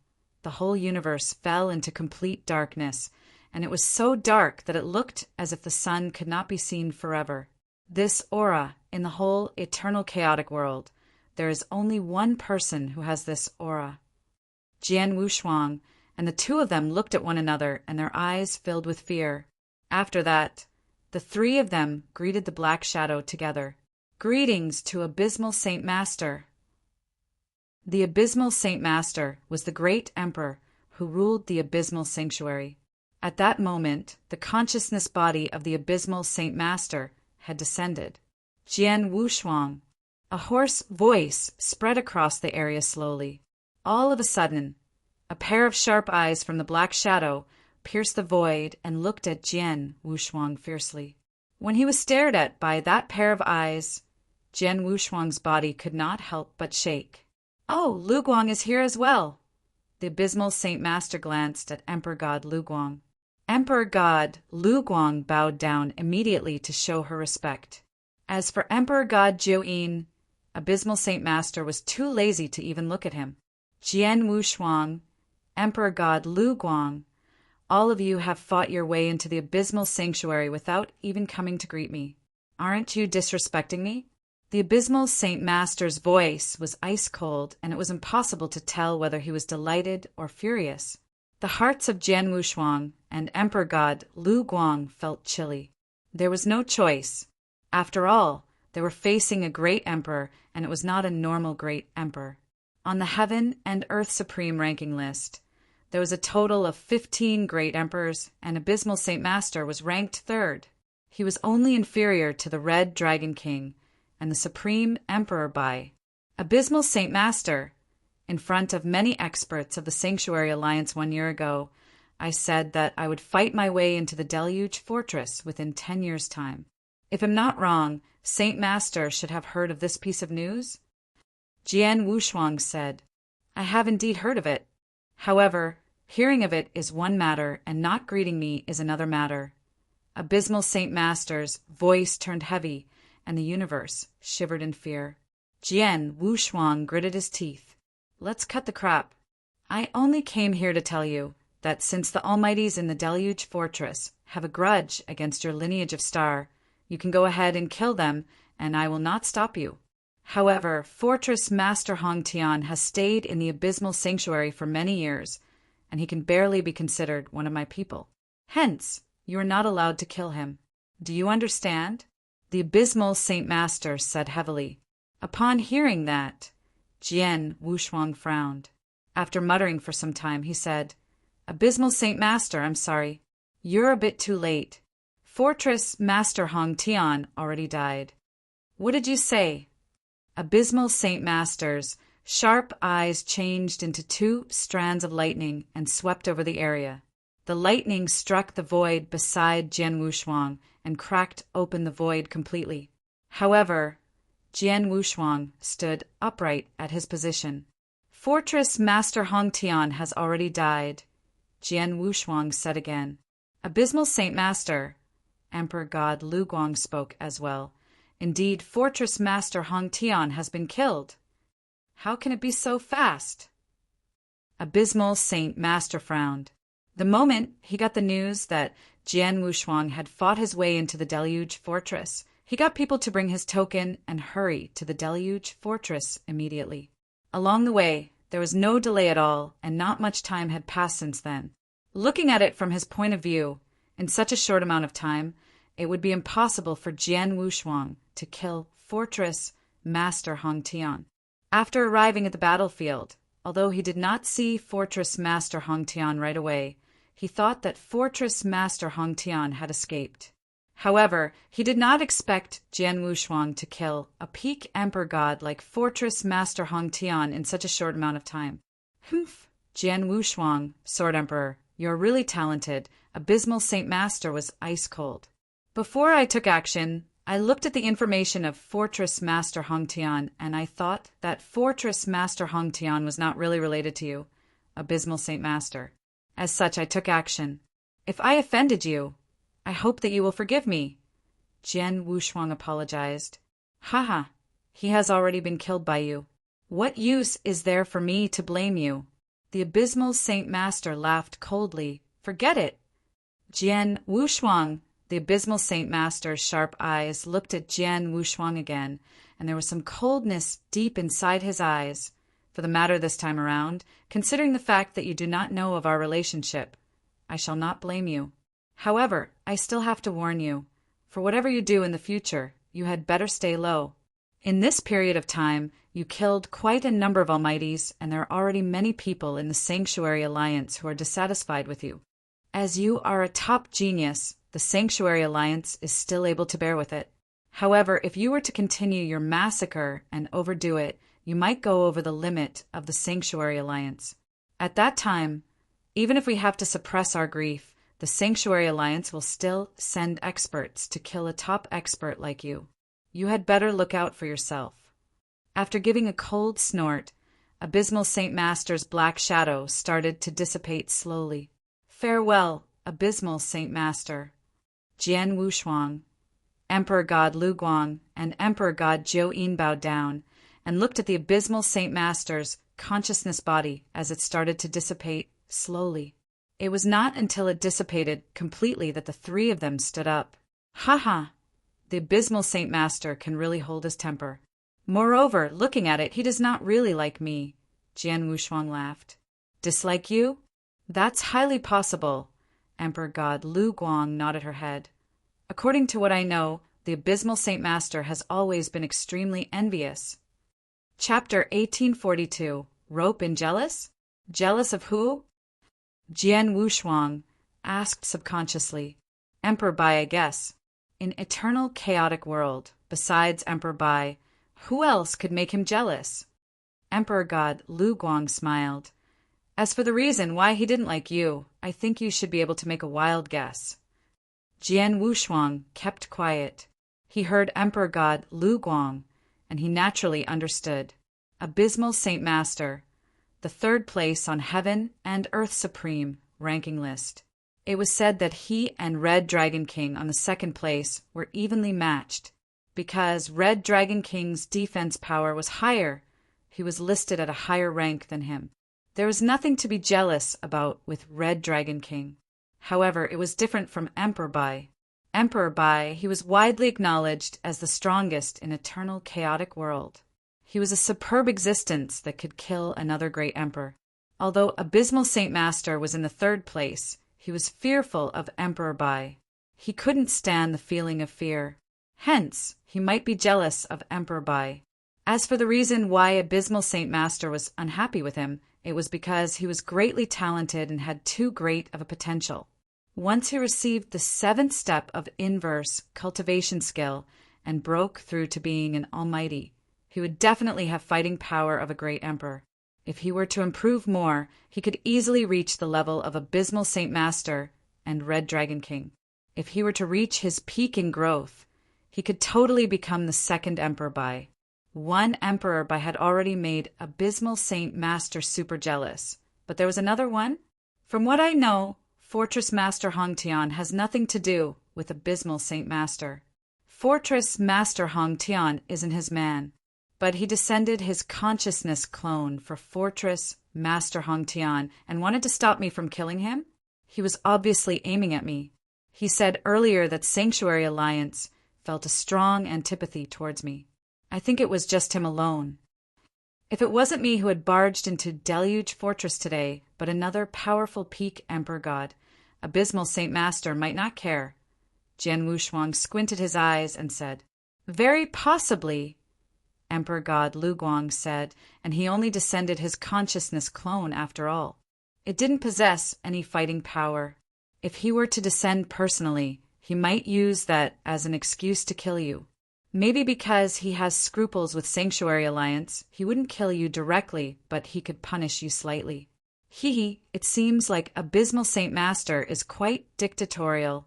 the whole universe fell into complete darkness, and it was so dark that it looked as if the sun could not be seen forever. This aura, in the whole eternal chaotic world, there is only one person who has this aura. Jian Wushuang and the two of them looked at one another, and their eyes filled with fear. After that, the three of them greeted the black shadow together. Greetings to Abysmal Saint Master. The Abysmal Saint Master was the great emperor who ruled the Abysmal Sanctuary. At that moment, the consciousness body of the Abysmal Saint Master had descended. Jian Wushuang. A hoarse voice spread across the area slowly. All of a sudden, a pair of sharp eyes from the black shadow pierced the void and looked at Jian Wushuang fiercely. When he was stared at by that pair of eyes, Jian Wushuang's body could not help but shake. Oh, Lu Guang is here as well. The Abysmal Saint Master glanced at Emperor God Lu Guang. Emperor God Lu Guang bowed down immediately to show her respect. As for Emperor God Juyin, Abysmal Saint Master was too lazy to even look at him. Jian Wushuang, Emperor God Lu Guang, all of you have fought your way into the Abysmal Sanctuary without even coming to greet me. Aren't you disrespecting me? The Abysmal Saint Master's voice was ice-cold, and it was impossible to tell whether he was delighted or furious. The hearts of Jian Wushuang and Emperor God Lu Guang felt chilly. There was no choice. After all, they were facing a great emperor, and it was not a normal great emperor. On the Heaven and Earth Supreme ranking list, there was a total of 15 great emperors, and Abysmal Saint Master was ranked 3rd. He was only inferior to the Red Dragon King and the Supreme Emperor by Abysmal Saint Master. In front of many experts of the Sanctuary Alliance 1 year ago, I said that I would fight my way into the Deluge Fortress within 10 years' time. If I'm not wrong, Saint Master should have heard of this piece of news. Jian Wushuang said, I have indeed heard of it. However, hearing of it is one matter, and not greeting me is another matter. Abysmal Saint Master's voice turned heavy, and the universe shivered in fear. Jian Wushuang gritted his teeth. Let's cut the crap. I only came here to tell you that since the Almighties in the Deluge Fortress have a grudge against your lineage of star, you can go ahead and kill them, and I will not stop you. However, Fortress Master Hong Tian has stayed in the Abysmal Sanctuary for many years, and he can barely be considered one of my people. Hence, you are not allowed to kill him. Do you understand? The Abysmal Saint Master said heavily. Upon hearing that, Jian Wushuang frowned. After muttering for some time, he said, Abysmal Saint Master, I'm sorry. You're a bit too late. Fortress Master Hong Tian already died. What did you say? Abysmal Saint Master's sharp eyes changed into 2 strands of lightning and swept over the area. The lightning struck the void beside Jian Wushuang and cracked open the void completely. However, Jian Wushuang stood upright at his position. Fortress Master Hong Tian has already died, Jian Wushuang said again. Abysmal Saint Master, Emperor God Lu Guang spoke as well. Indeed, Fortress Master Hong Tian has been killed. How can it be so fast? Abysmal Saint Master frowned. The moment he got the news that Jian Wushuang had fought his way into the Deluge Fortress, he got people to bring his token and hurry to the Deluge Fortress immediately. Along the way, there was no delay at all, and not much time had passed since then. Looking at it from his point of view, in such a short amount of time, it would be impossible for Jian Wushuang to kill Fortress Master Hong Tian. After arriving at the battlefield, although he did not see Fortress Master Hong Tian right away, he thought that Fortress Master Hong Tian had escaped. However, he did not expect Jian Wushuang to kill a peak emperor god like Fortress Master Hong Tian in such a short amount of time. Humph, Jian Wushuang, Sword Emperor, you're really talented. Abysmal Saint Master was ice cold. Before I took action, I looked at the information of Fortress Master Hongtian, and I thought that Fortress Master Hongtian was not really related to you, Abysmal Saint Master. As such, I took action. If I offended you, I hope that you will forgive me. Jian Wushuang apologized. Haha, he has already been killed by you. What use is there for me to blame you? The Abysmal Saint Master laughed coldly. Forget it. Jian Wushuang. The Abysmal Saint Master's sharp eyes looked at Jian Wushuang again, and there was some coldness deep inside his eyes. For the matter this time around, considering the fact that you do not know of our relationship, I shall not blame you. However, I still have to warn you. For whatever you do in the future, you had better stay low. In this period of time, you killed quite a number of Almighties, and there are already many people in the Sanctuary Alliance who are dissatisfied with you. As you are a top genius, the Sanctuary Alliance is still able to bear with it. However, if you were to continue your massacre and overdo it, you might go over the limit of the Sanctuary Alliance. At that time, even if we have to suppress our grief, the Sanctuary Alliance will still send experts to kill a top expert like you. You had better look out for yourself. After giving a cold snort, Abysmal Saint Master's black shadow started to dissipate slowly. Farewell, Abysmal Saint Master. Jian Wushuang, Emperor God Lu Guang, and Emperor God Zhou Yin bowed down and looked at the Abysmal Saint Master's consciousness body as it started to dissipate slowly. It was not until it dissipated completely that the three of them stood up. Haha, the Abysmal Saint Master can really hold his temper. Moreover, looking at it, he does not really like me. Jian Wushuang laughed. Dislike you? That's highly possible. Emperor God Lu Guang nodded her head. According to what I know, the Abysmal Saint Master has always been extremely envious. Chapter 1842. Rope and Jealous? Jealous of who? Jian Wushuang asked subconsciously. Emperor Bai, I guess. In eternal chaotic world, besides Emperor Bai, who else could make him jealous? Emperor God Lu Guang smiled. As for the reason why he didn't like you, I think you should be able to make a wild guess. Jian Wushuang kept quiet. He heard Emperor God Lu Guang, and he naturally understood. Abysmal Saint Master, the third place on Heaven and Earth Supreme ranking list. It was said that he and Red Dragon King on the second place were evenly matched. Because Red Dragon King's defense power was higher, he was listed at a higher rank than him. There was nothing to be jealous about with Red Dragon King. However, it was different from Emperor Bai. Emperor Bai, he was widely acknowledged as the strongest in eternal chaotic world. He was a superb existence that could kill another great emperor. Although Abysmal Saint Master was in the third place, he was fearful of Emperor Bai. He couldn't stand the feeling of fear. Hence, he might be jealous of Emperor Bai. As for the reason why Abysmal Saint Master was unhappy with him, it was because he was greatly talented and had too great of a potential. Once he received the 7th step of inverse cultivation skill and broke through to being an almighty, he would definitely have fighting power of a great emperor. If he were to improve more, he could easily reach the level of Abysmal Saint Master and Red Dragon King. If he were to reach his peak in growth, he could totally become the second Emperor Bai. One Emperor Bai had already made Abysmal Saint Master super jealous, but there was another one? From what I know, Fortress Master Hongtian has nothing to do with Abysmal Saint Master. Fortress Master Hongtian isn't his man, but he descended his consciousness clone for Fortress Master Hongtian and wanted to stop me from killing him? He was obviously aiming at me. He said earlier that Sanctuary Alliance felt a strong antipathy towards me. I think it was just him alone. If it wasn't me who had barged into Deluge Fortress today, but another powerful peak Emperor God, Abysmal Saint Master might not care. Jian Wushuang squinted his eyes and said, Very possibly, Emperor God Lu Guang said, and he only descended his consciousness clone after all. It didn't possess any fighting power. If he were to descend personally, he might use that as an excuse to kill you. Maybe because he has scruples with Sanctuary Alliance, he wouldn't kill you directly, but he could punish you slightly. It seems like Abysmal Saint Master is quite dictatorial.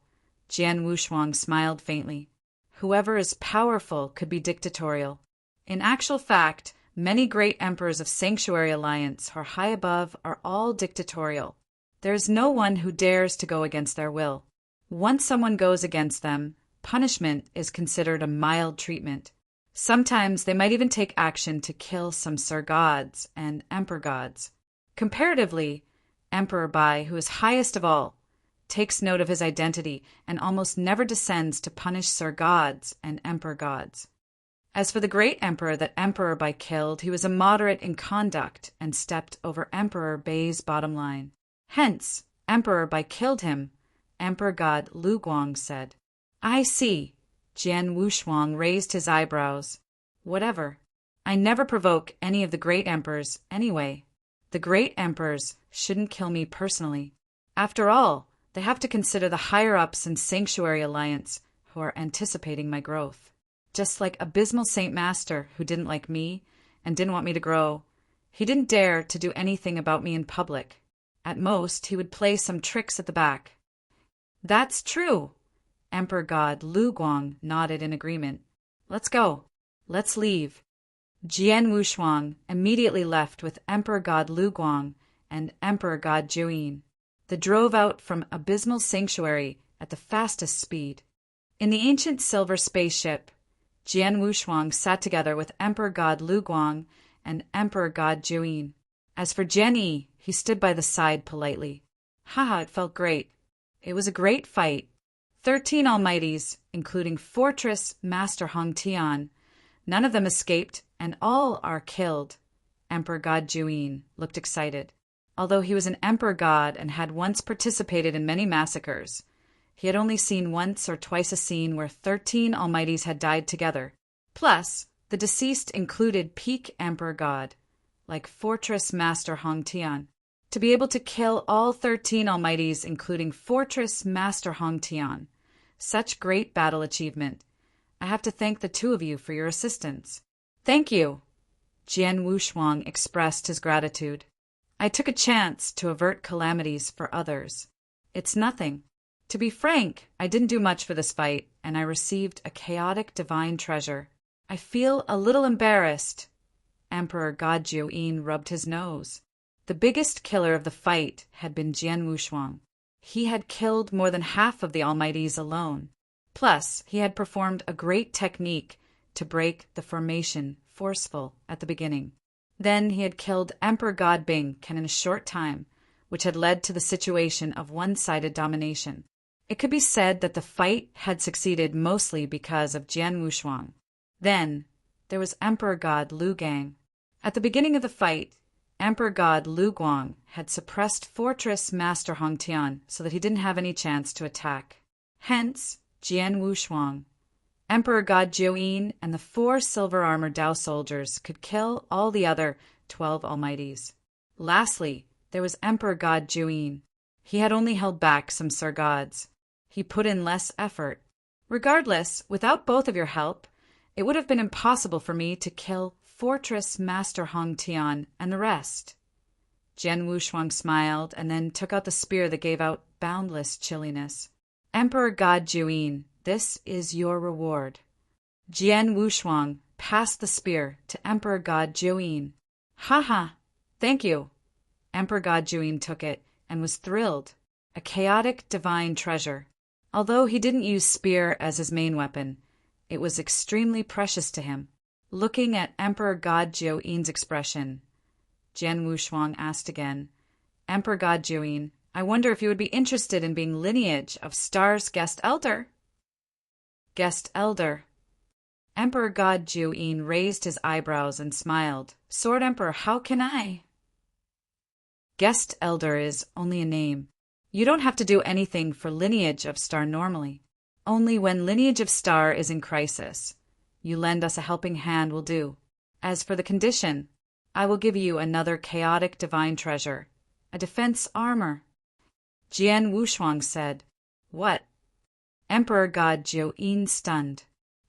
Jian Wushuang smiled faintly. Whoever is powerful could be dictatorial. In actual fact, many great emperors of Sanctuary Alliance or high above are all dictatorial. There is no one who dares to go against their will. Once someone goes against them, punishment is considered a mild treatment. Sometimes they might even take action to kill some Sir Gods and Emperor Gods. Comparatively, Emperor Bai, who is highest of all, takes note of his identity and almost never descends to punish Sir Gods and Emperor Gods. As for the great emperor that Emperor Bai killed, he was immoderate in conduct and stepped over Emperor Bai's bottom line. Hence, Emperor Bai killed him, Emperor God Lu Guang said. I see. Jian Wushuang raised his eyebrows. Whatever. I never provoke any of the great emperors anyway. The great emperors shouldn't kill me personally. After all, they have to consider the higher-ups in Sanctuary Alliance who are anticipating my growth. Just like Abysmal Saint Master, who didn't like me and didn't want me to grow, he didn't dare to do anything about me in public. At most, he would play some tricks at the back. That's true. Emperor God Lu Guang nodded in agreement. Let's go. Let's leave. Jian Wushuang immediately left with Emperor God Lu Guang and Emperor God Juyin. They drove out from Abysmal Sanctuary at the fastest speed. In the ancient silver spaceship, Jian Wushuang sat together with Emperor God Lu Guang and Emperor God Juyin. As for Jian Yi, he stood by the side politely. Haha, it felt great. It was a great fight. 13 Almighties, including Fortress Master Hong Tian. None of them escaped, and all are killed. Emperor God Juyin looked excited. Although he was an emperor god and had once participated in many massacres, he had only seen once or twice a scene where 13 Almighties had died together. Plus, the deceased included peak emperor god, like Fortress Master Hong Tian. To be able to kill all 13 Almighties, including Fortress Master Hong Tian, such great battle achievement. I have to thank the two of you for your assistance. Thank you. Jian Wushuang expressed his gratitude. I took a chance to avert calamities for others. It's nothing. To be frank, I didn't do much for this fight, and I received a chaotic divine treasure. I feel a little embarrassed. Emperor God Juyin rubbed his nose. The biggest killer of the fight had been Jian Wushuang. He had killed more than half of the Almighties alone. Plus, he had performed a great technique to break the formation forceful at the beginning. Then he had killed Emperor God Bing in a short time, which had led to the situation of one-sided domination. It could be said that the fight had succeeded mostly because of Jian Wushuang. Then, there was Emperor God Lu Gang. At the beginning of the fight, Emperor God Lu Guang had suppressed Fortress Master Hong Tian so that he didn't have any chance to attack. Hence, Jian Wushuang, Emperor God Juyin, and the 4 silver-armored Dao soldiers could kill all the other 12 Almighties. Lastly, there was Emperor God Juyin. He had only held back some Sir Gods. He put in less effort. Regardless, without both of your help, it would have been impossible for me to kill Fortress Master Hong Tian and the rest. Jian Wushuang smiled and then took out the spear that gave out boundless chilliness. Emperor God Juyin, this is your reward. Jian Wushuang passed the spear to Emperor God Juyin. Ha! Thank you. Emperor God Juyin took it and was thrilled. A chaotic divine treasure. Although he didn't use spear as his main weapon, it was extremely precious to him. Looking at Emperor God Juyin's expression, Jian Wushuang asked again, Emperor God Juyin, I wonder if you would be interested in being lineage of Star's guest elder. Guest elder. Emperor God Juyin raised his eyebrows and smiled. Sword Emperor, how can I? Guest elder is only a name. You don't have to do anything for lineage of Star normally. Only when lineage of Star is in crisis, you lend us a helping hand will do. As for the condition, I will give you another chaotic divine treasure, a defense armor. Jian Wushuang said, What? Emperor God Juyin stunned.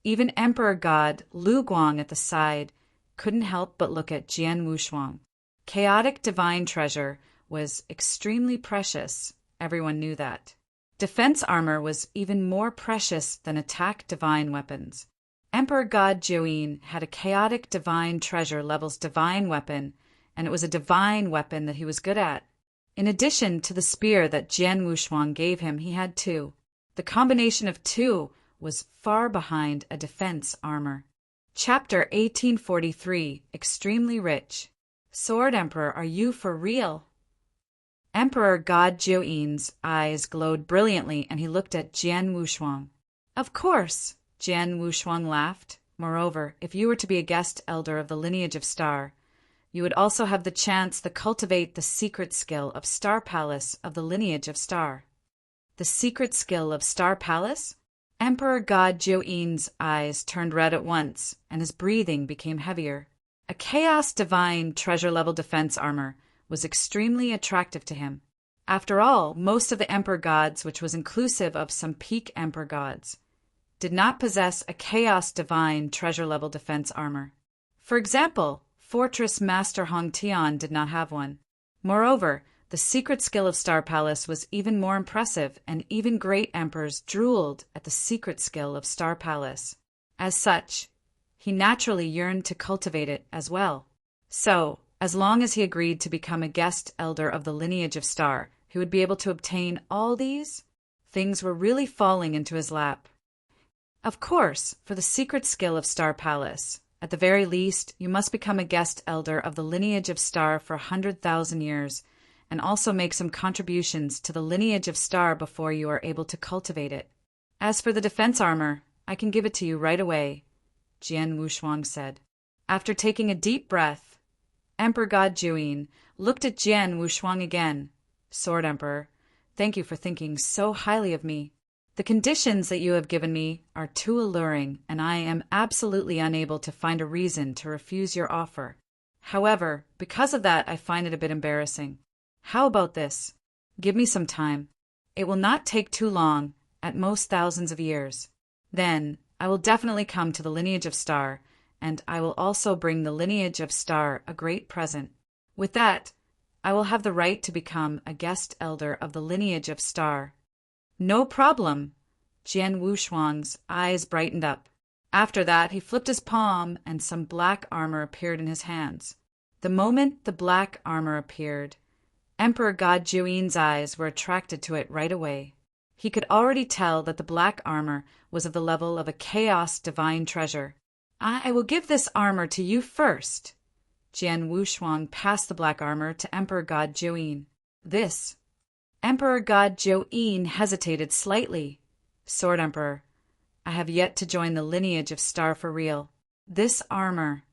Even Emperor God Lu Guang at the side couldn't help but look at Jian Wushuang. Chaotic divine treasure was extremely precious, everyone knew that. Defense armor was even more precious than attack divine weapons. Emperor God Jiuyin had a chaotic divine treasure levels divine weapon, and it was a divine weapon that he was good at. In addition to the spear that Jian Wushuang gave him, he had two. The combination of two was far behind a defense armor. Chapter 1843, Extremely Rich. Sword Emperor, are you for real? Emperor God Jiuyin's eyes glowed brilliantly, and he looked at Jian Wushuang. Of course, Jian Wushuang laughed. Moreover, if you were to be a guest elder of the lineage of Star, you would also have the chance to cultivate the secret skill of Star Palace of the lineage of Star. The secret skill of Star Palace? Emperor God Jiuyin's eyes turned red at once, and his breathing became heavier. A Chaos Divine treasure-level defense armor was extremely attractive to him. After all, most of the Emperor Gods, which was inclusive of some peak Emperor Gods, did not possess a Chaos Divine treasure-level defense armor. For example, Fortress Master Hong Tian did not have one. Moreover, the secret skill of Star Palace was even more impressive, and even great emperors drooled at the secret skill of Star Palace. As such, he naturally yearned to cultivate it as well. So, as long as he agreed to become a guest elder of the lineage of Star, he would be able to obtain all these. Things were really falling into his lap. Of course, for the secret skill of Star Palace, at the very least, you must become a guest elder of the lineage of Star for 100,000 years, and also make some contributions to the lineage of Star before you are able to cultivate it. As for the defense armor, I can give it to you right away, Jian Wushuang said. After taking a deep breath, Emperor God Jiuyin looked at Jian Wushuang again. Sword Emperor, thank you for thinking so highly of me. The conditions that you have given me are too alluring, and I am absolutely unable to find a reason to refuse your offer. However, because of that, I find it a bit embarrassing. How about this? Give me some time. It will not take too long, at most thousands of years. Then, I will definitely come to the lineage of Star, and I will also bring the lineage of Star a great present. With that, I will have the right to become a guest elder of the lineage of Star. No problem. Jian Wushuang's eyes brightened up. After that, he flipped his palm, and some black armor appeared in his hands. The moment the black armor appeared, Emperor God Jiuyin's eyes were attracted to it right away. He could already tell that the black armor was of the level of a Chaos Divine treasure. I will give this armor to you first. Jian Wushuang passed the black armor to Emperor God Jiuyin. This. Emperor God Jiuyin hesitated slightly. Sword Emperor, I have yet to join the lineage of Star for real. This armor,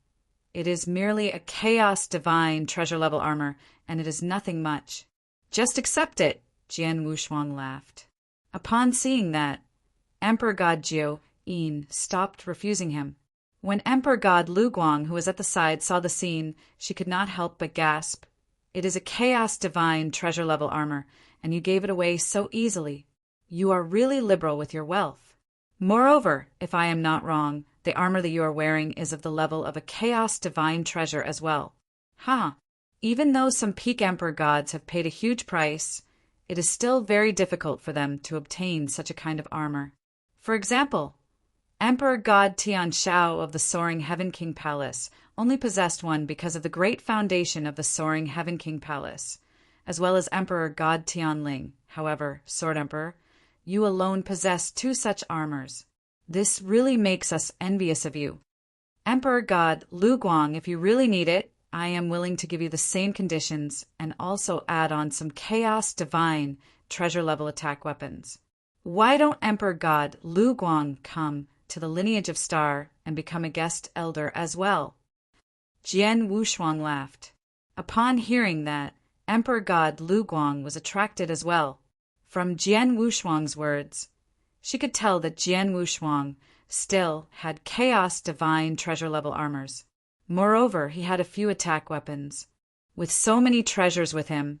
it is merely a Chaos Divine treasure-level armor, and it is nothing much. Just accept it, Jian Wushuang laughed. Upon seeing that, Emperor God Jiuyin stopped refusing him. When Emperor God Lu Guang, who was at the side, saw the scene, she could not help but gasp. It is a Chaos Divine treasure-level armor, and you gave it away so easily. You are really liberal with your wealth. Moreover, if I am not wrong, the armor that you are wearing is of the level of a Chaos Divine treasure as well. Even though some peak Emperor Gods have paid a huge price, it is still very difficult for them to obtain such a kind of armor. For example, Emperor God Tian Shao of the Soaring Heaven King Palace only possessed one because of the great foundation of the Soaring Heaven King Palace, as well as Emperor God Tianling. However, Sword Emperor, you alone possess two such armors. This really makes us envious of you. Emperor God Lu Guang, if you really need it, I am willing to give you the same conditions and also add on some Chaos Divine treasure-level attack weapons. Why don't Emperor God Lu Guang come to the lineage of Star and become a guest elder as well? Jian Wushuang laughed. Upon hearing that, Emperor God Lu Guang was attracted as well. From Jian Wushuang's words, she could tell that Jian Wushuang still had Chaos Divine treasure-level armors. Moreover, he had a few attack weapons. With so many treasures with him,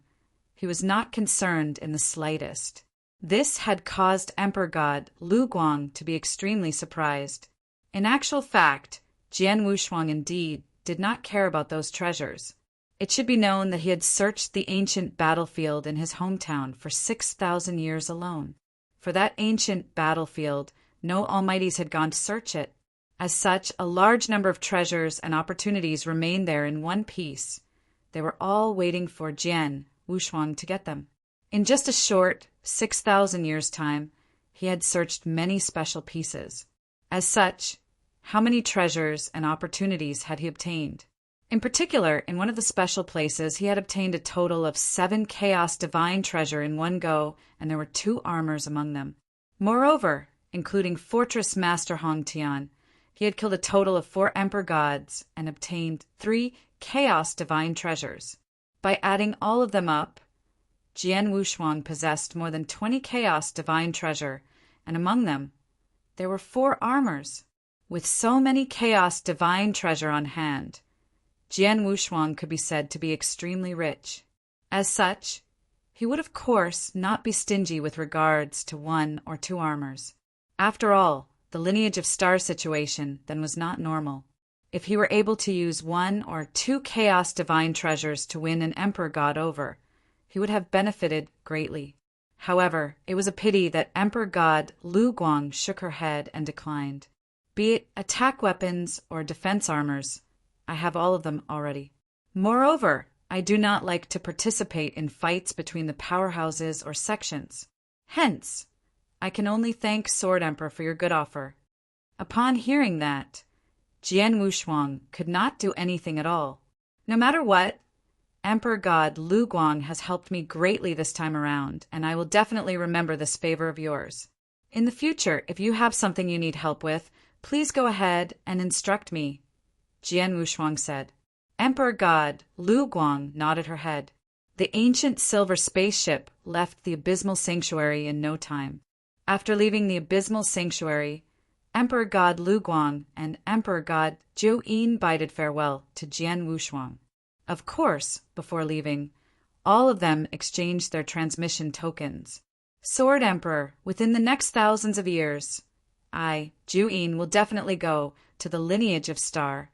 he was not concerned in the slightest. This had caused Emperor God Lu Guang to be extremely surprised. In actual fact, Jian Wushuang indeed did not care about those treasures. It should be known that he had searched the ancient battlefield in his hometown for 6,000 years alone. For that ancient battlefield, no Almighties had gone to search it. As such, a large number of treasures and opportunities remained there in one piece. They were all waiting for Jian Wushuang to get them. In just a short 6,000 years' time, he had searched many special pieces. As such, how many treasures and opportunities had he obtained? In particular, in one of the special places, he had obtained a total of 7 Chaos Divine treasure in one go, and there were 2 armors among them. Moreover, including Fortress Master Hong Tian, he had killed a total of 4 Emperor Gods and obtained 3 Chaos Divine treasures. By adding all of them up, Jian Wushuang possessed more than 20 Chaos Divine treasure, and among them, there were 4 armors. With so many Chaos Divine treasure on hand, Jian Wushuang could be said to be extremely rich. As such, he would of course not be stingy with regards to 1 or 2 armors. After all, the lineage of star situation then was not normal. If he were able to use 1 or 2 Chaos Divine treasures to win an Emperor God over, he would have benefited greatly. However, it was a pity that Emperor God Lu Guang shook her head and declined. Be it attack weapons or defense armors, I have all of them already. Moreover, I do not like to participate in fights between the powerhouses or sections. Hence, I can only thank Sword Emperor for your good offer. Upon hearing that, Jian Wushuang could not do anything at all. No matter what, Emperor God Lu Guang has helped me greatly this time around, and I will definitely remember this favor of yours. In the future, if you have something you need help with, please go ahead and instruct me, Jian Wushuang said. Emperor God Lu Guang nodded her head. The ancient silver spaceship left the abysmal sanctuary in no time. After leaving the abysmal sanctuary, Emperor God Lu Guang and Emperor God Zhou Yin bided farewell to Jian Wushuang. Of course, before leaving, all of them exchanged their transmission tokens. Sword Emperor, within the next thousands of years, I, Zhou Yin, will definitely go to the lineage of star,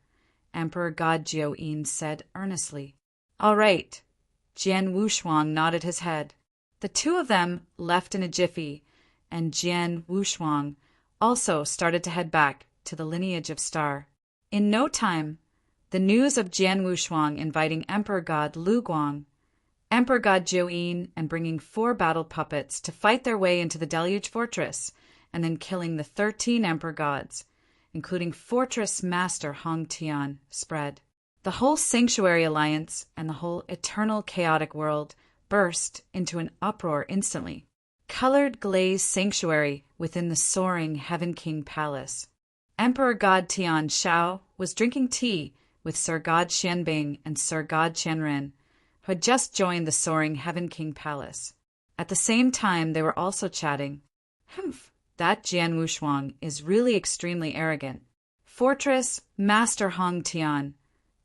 Emperor God Zhou Yin said earnestly. All right. Jian Wushuang nodded his head. The 2 of them left in a jiffy, and Jian Wushuang also started to head back to the lineage of star. In no time, the news of Jian Wushuang inviting Emperor God Lu Guang, Emperor God Zhou Yin, and bringing 4 battle puppets to fight their way into the Deluge Fortress, and then killing the 13 Emperor Gods, including Fortress Master Hong Tian, spread. The whole Sanctuary Alliance and the whole eternal chaotic world burst into an uproar instantly. Colored glazed sanctuary within the soaring Heaven King Palace. Emperor God Tian Shao was drinking tea with Sir God Xianbing and Sir God Qianren, who had just joined the soaring Heaven King Palace. At the same time, they were also chatting. Humph, that Jian Wushuang is really extremely arrogant. Fortress Master Hong Tian,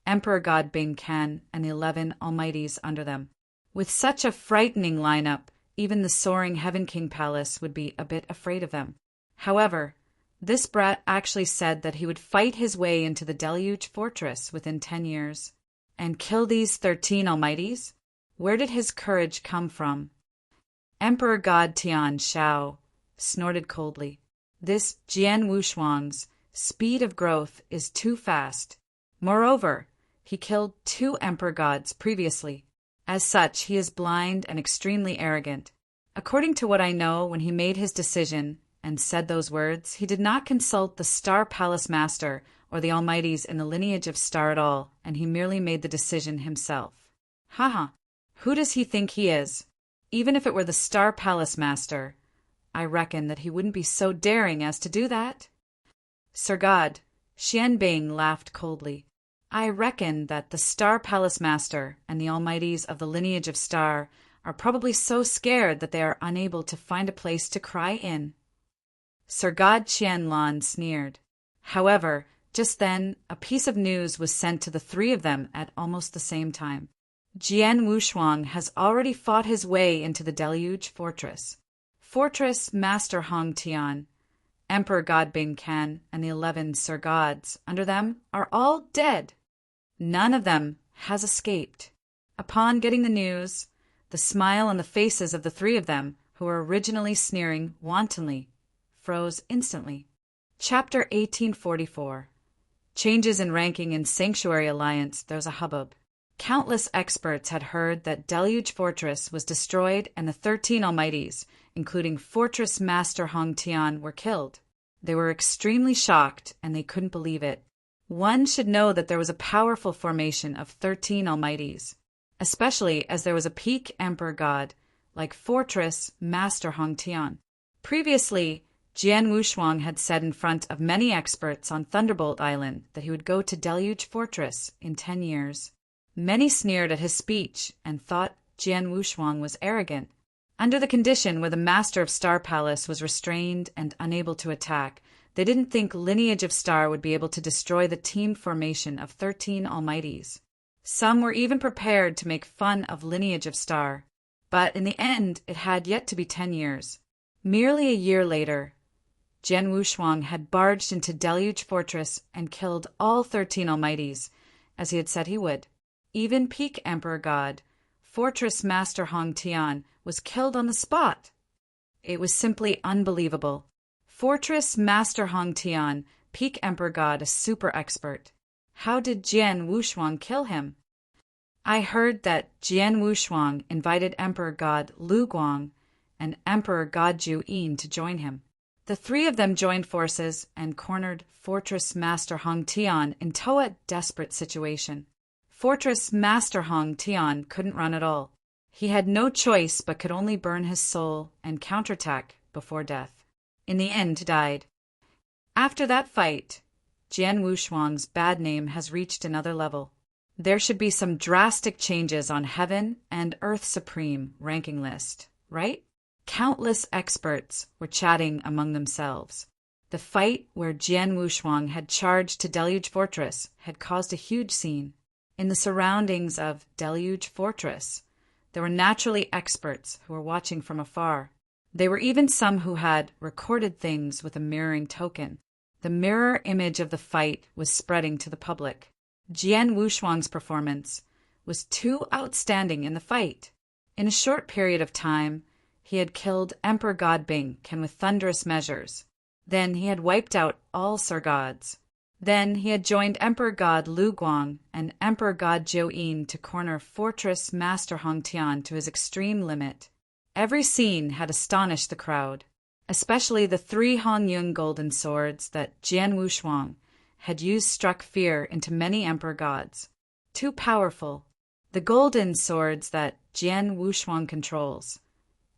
Emperor God Bing Ken, and the 11 Almighties under them. With such a frightening lineup, even the soaring Heaven King Palace would be a bit afraid of them. However, this brat actually said that he would fight his way into the Deluge Fortress within 10 years. And kill these 13 Almighties? Where did his courage come from? Emperor God Tian Shao snorted coldly. This Jian Wushuang's speed of growth is too fast. Moreover, he killed 2 Emperor Gods previously. As such, he is blind and extremely arrogant. According to what I know, when he made his decision and said those words, he did not consult the Star Palace Master or the Almighties in the lineage of Star at all, and he merely made the decision himself. Haha, who does he think he is? Even if it were the Star Palace Master, I reckon that he wouldn't be so daring as to do that. Sir God, Xianbing laughed coldly. I reckon that the Star Palace Master and the Almighties of the lineage of Star are probably so scared that they are unable to find a place to cry in. Sir God Qianlan sneered. However, just then, a piece of news was sent to the 3 of them at almost the same time. Jian Wushuang has already fought his way into the Deluge Fortress. Fortress Master Hong Tian, Emperor God Bing Ken and the 11 Sir Gods under them are all dead. None of them has escaped. Upon getting the news, the smile on the faces of the 3 of them, who were originally sneering wantonly, froze instantly. Chapter 1844. Changes in ranking in Sanctuary Alliance. There's a hubbub. Countless experts had heard that Deluge Fortress was destroyed and the 13 Almighties, including Fortress Master Hong Tian, were killed. They were extremely shocked, and they couldn't believe it. One should know that there was a powerful formation of 13 Almighties, especially as there was a peak Emperor God, like Fortress Master Hong Tian. Previously, Jian Wushuang had said in front of many experts on Thunderbolt Island that he would go to Deluge Fortress in 10 years. Many sneered at his speech and thought Jian Wushuang was arrogant. Under the condition where the Master of Star Palace was restrained and unable to attack, they didn't think Lineage of Star would be able to destroy the team formation of 13 Almighties. Some were even prepared to make fun of Lineage of Star, but in the end it had yet to be 10 years. Merely a year later, Jian Wushuang had barged into Deluge Fortress and killed all 13 Almighties, as he had said he would. Even Peak Emperor God, Fortress Master Hong Tian, was killed on the spot. It was simply unbelievable. Fortress Master Hong Tian, Peak Emperor God, a super expert. How did Jian Wushuang kill him? I heard that Jian Wushuang invited Emperor God Lu Guang and Emperor God Ju Yin to join him. The 3 of them joined forces and cornered Fortress Master Hong Tian into a desperate situation. Fortress Master Hong Tian couldn't run at all. He had no choice but could only burn his soul and counterattack before death. In the end, died. After that fight, Jian Wushuang's bad name has reached another level. There should be some drastic changes on Heaven and Earth Supreme ranking list, right? Countless experts were chatting among themselves. The fight where Jian Wushuang had charged to Deluge Fortress had caused a huge scene. In the surroundings of Deluge Fortress, there were naturally experts who were watching from afar. There were even some who had recorded things with a mirroring token. The mirror image of the fight was spreading to the public. Jian Wushuang's performance was too outstanding in the fight. In a short period of time, he had killed Emperor God Bing Ken with thunderous measures. Then he had wiped out all Sir Gods. Then he had joined Emperor God Lu Guang and Emperor God Ju Yin to corner Fortress Master Hong Tian to his extreme limit. Every scene had astonished the crowd, especially the 3 Hong Yung golden swords that Jian Wushuang had used struck fear into many Emperor Gods. Too powerful. The golden swords that Jian Wushuang controls.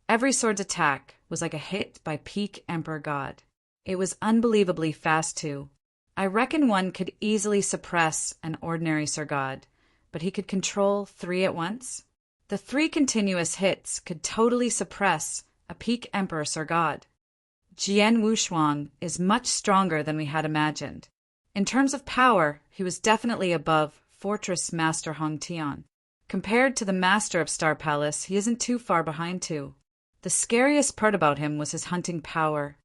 Every sword's attack was like a hit by Peak Emperor God. It was unbelievably fast too. I reckon one could easily suppress an ordinary Sir God, but he could control 3 at once. The 3 continuous hits could totally suppress a Peak Emperor Sir God. Jian Wushuang is much stronger than we had imagined. In terms of power, he was definitely above Fortress Master Hong Tian. Compared to the Master of Star Palace, he isn't too far behind too. The scariest part about him was his hunting power.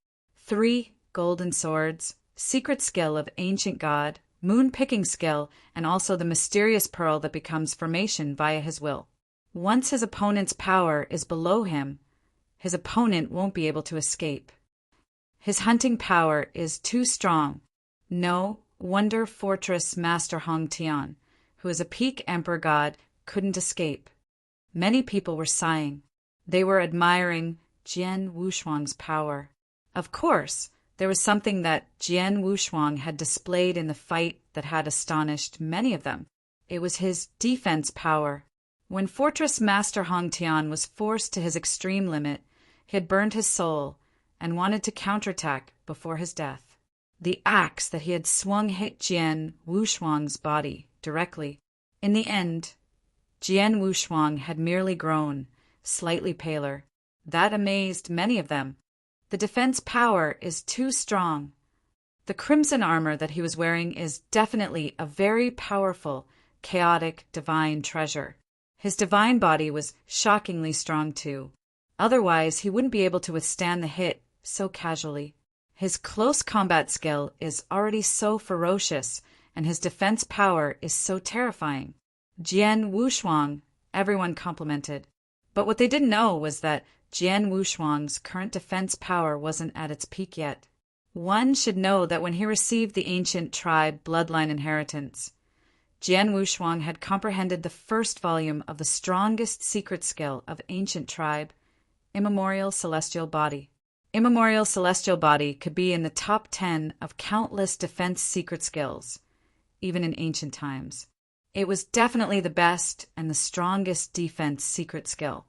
3 golden swords, secret skill of ancient god, moon-picking skill, and also the mysterious pearl that becomes formation via his will. Once his opponent's power is below him, his opponent won't be able to escape. His hunting power is too strong. No wonder Fortress Master Hong Tian, who is a Peak Emperor God, couldn't escape. Many people were sighing. They were admiring Jian Wushuang's power. Of course, there was something that Jian Wushuang had displayed in the fight that had astonished many of them. It was his defense power. When Fortress Master Hong Tian was forced to his extreme limit, he had burned his soul and wanted to counterattack before his death. The axe that he had swung hit Jian Wushuang's body directly. In the end, Jian Wushuang had merely grown slightly paler. That amazed many of them. The defense power is too strong. The crimson armor that he was wearing is definitely a very powerful, chaotic, divine treasure. His divine body was shockingly strong too. Otherwise, he wouldn't be able to withstand the hit so casually. His close combat skill is already so ferocious, and his defense power is so terrifying. Jian Wushuang, everyone complimented. But what they didn't know was that Jian Wushuang's current defense power wasn't at its peak yet. One should know that when he received the ancient tribe bloodline inheritance, Jian Wushuang had comprehended the first volume of the strongest secret skill of ancient tribe, Immortal Celestial Body. Immortal Celestial Body could be in the top 10 of countless defense secret skills, even in ancient times. It was definitely the best and the strongest defense secret skill.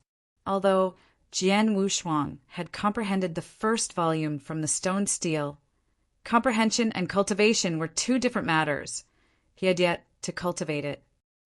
Although Jian Wushuang had comprehended the first volume from the stone steel, comprehension and cultivation were two different matters. He had yet to cultivate it.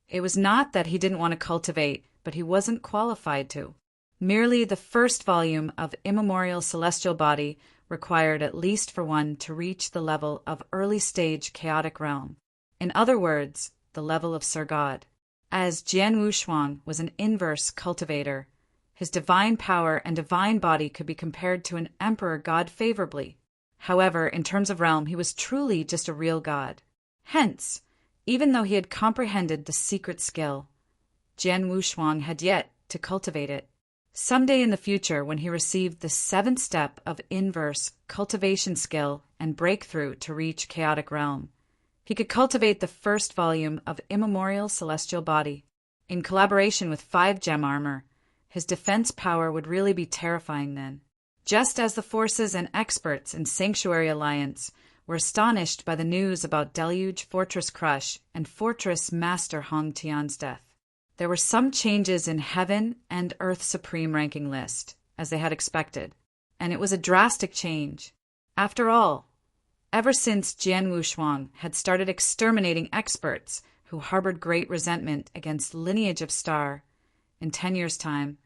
It was not that he didn't want to cultivate, but he wasn't qualified to. Merely the first volume of Immortal Celestial Body required at least for one to reach the level of early-stage chaotic realm. In other words, the level of Sir God. As Jian Wushuang was an inverse cultivator, his divine power and divine body could be compared to an emperor god favorably. However, in terms of realm, he was truly just a real god. Hence, even though he had comprehended the secret skill, Jian Wushuang had yet to cultivate it. Someday in the future, when he received the 7th step of inverse cultivation skill and breakthrough to reach chaotic realm, he could cultivate the first volume of Immortal Celestial Body. In collaboration with 5 gem armor, his defense power would really be terrifying then. Just as the forces and experts in Sanctuary Alliance were astonished by the news about Deluge Fortress Crush and Fortress Master Hong Tian's death. There were some changes in Heaven and Earth Supreme ranking list, as they had expected, and it was a drastic change. After all, ever since Jian Wushuang had started exterminating experts who harbored great resentment against lineage of Star, in 10 years' time,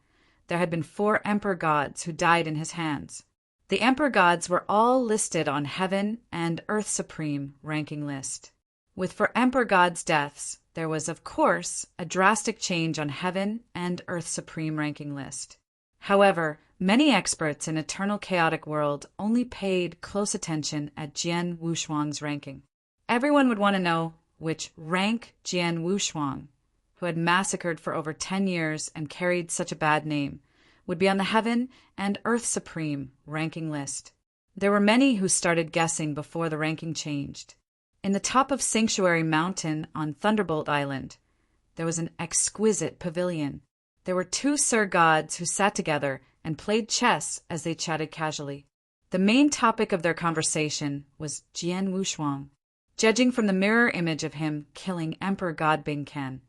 there had been 4 Emperor Gods who died in his hands. The Emperor Gods were all listed on Heaven and Earth Supreme ranking list. With 4 Emperor Gods' deaths, there was, of course, a drastic change on Heaven and Earth Supreme ranking list. However, many experts in Eternal Chaotic World only paid close attention at Jian Wushuang's ranking. Everyone would want to know which rank Jian Wushuang, who had massacred for over 10 years and carried such a bad name, would be on the Heaven and Earth Supreme ranking list. There were many who started guessing before the ranking changed. In the top of Sanctuary Mountain on Thunderbolt Island, there was an exquisite pavilion. There were 2 Sir Gods who sat together and played chess as they chatted casually. The main topic of their conversation was Jian Wushuang. Judging from the mirror image of him killing Emperor God Bingken,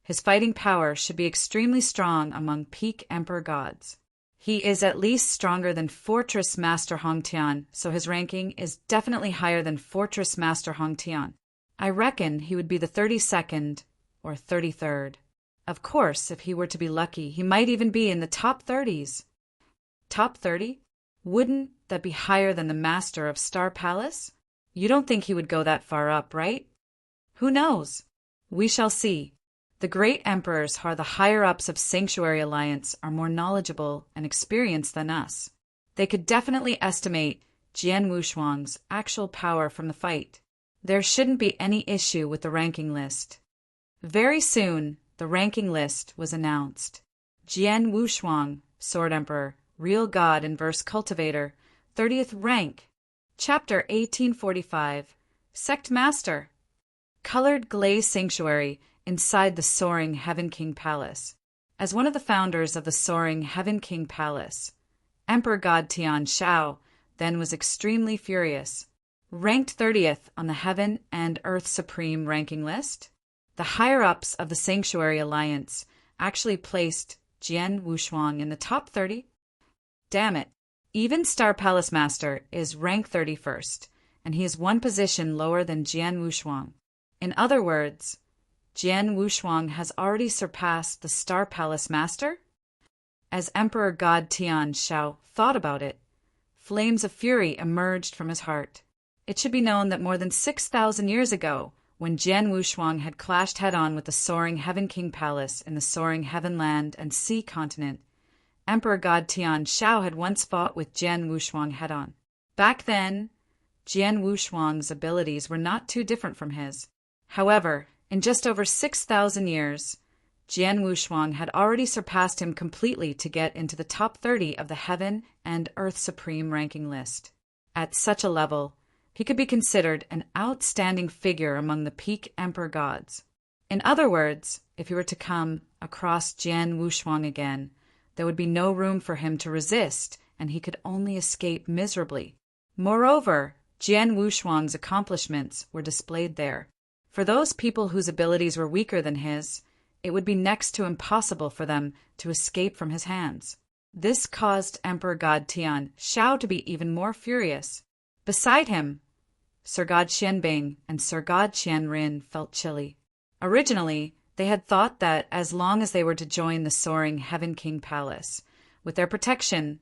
his fighting power should be extremely strong among peak Emperor Gods. He is at least stronger than Fortress Master Hong Tian, so his ranking is definitely higher than Fortress Master Hong Tian. I reckon he would be the 32nd or 33rd. Of course, if he were to be lucky, he might even be in the top 30s. Top 30? Wouldn't that be higher than the Master of Star Palace? You don't think he would go that far up, right? Who knows? We shall see. The great emperors who are the higher-ups of Sanctuary Alliance are more knowledgeable and experienced than us. They could definitely estimate Jian Wushuang's actual power from the fight. There shouldn't be any issue with the ranking list. Very soon, the ranking list was announced. Jian Wushuang, Sword Emperor, Real God Inverse Cultivator, 30th rank. Chapter 1845, Sect Master. Colored Glaze Sanctuary inside the Soaring Heaven King Palace. As one of the founders of the Soaring Heaven King Palace, Emperor God Tian Shao then was extremely furious. Ranked 30th on the Heaven and Earth Supreme ranking list, the higher-ups of the Sanctuary Alliance actually placed Jian Wushuang in the top 30. Damn it. Even Star Palace Master is rank 31st, and he is one position lower than Jian Wushuang. In other words, Jian Wushuang has already surpassed the Star Palace Master? As Emperor God Tian Shao thought about it, flames of fury emerged from his heart. It should be known that more than 6,000 years ago, when Jian Wushuang had clashed head-on with the Soaring Heaven King Palace in the Soaring Heaven Land and Sea Continent, Emperor God Tian Shao had once fought with Jian Wushuang head-on. Back then, Jian Wushuang's abilities were not too different from his. However, in just over 6,000 years, Jian Wushuang had already surpassed him completely to get into the top 30 of the Heaven and Earth Supreme ranking list. At such a level, he could be considered an outstanding figure among the peak emperor gods. In other words, if he were to come across Jian Wushuang again, there would be no room for him to resist, and he could only escape miserably. Moreover, Jian Wushuang's accomplishments were displayed there. For those people whose abilities were weaker than his, it would be next to impossible for them to escape from his hands. This caused Emperor God Tian Shao to be even more furious. Beside him, Sir God Xianbing and Sir God Qianrin felt chilly. Originally, they had thought that as long as they were to join the soaring Heaven King Palace, with their protection,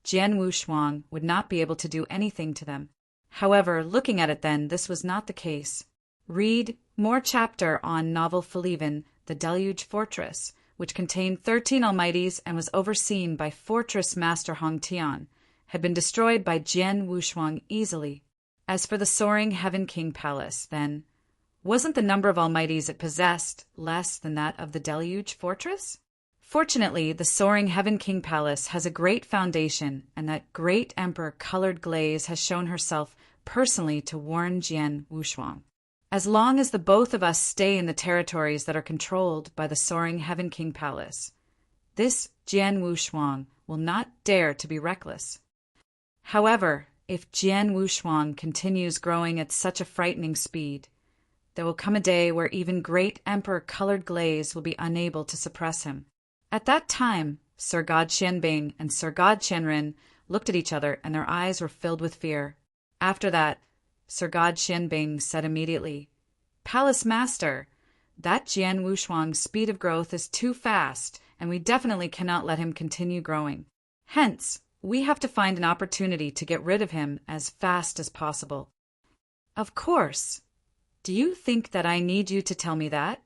Jian Wushuang would not be able to do anything to them. However, looking at it then, this was not the case. Read more chapter on Novel Philevin, The Deluge Fortress, which contained 13 Almighties and was overseen by Fortress Master Hong Tian, had been destroyed by Jian Wushuang easily. As for the soaring Heaven King Palace, then, wasn't the number of Almighties it possessed less than that of the Deluge Fortress? Fortunately, the soaring Heaven King Palace has a great foundation, and that great Emperor Colored Glaze has shown herself personally to warn Jian Wushuang. As long as the both of us stay in the territories that are controlled by the soaring Heaven King Palace, this Jian Wushuang will not dare to be reckless. However, if Jian Wushuang continues growing at such a frightening speed, there will come a day where even great Emperor Colored Glaze will be unable to suppress him. At that time, Sir God Xianbing and Sir God Qianrin looked at each other, and their eyes were filled with fear. After that, Sir God Xianbing said immediately, "Palace Master, that Jian Wushuang's speed of growth is too fast, and we definitely cannot let him continue growing. Hence, we have to find an opportunity to get rid of him as fast as possible." "Of course. Do you think that I need you to tell me that?"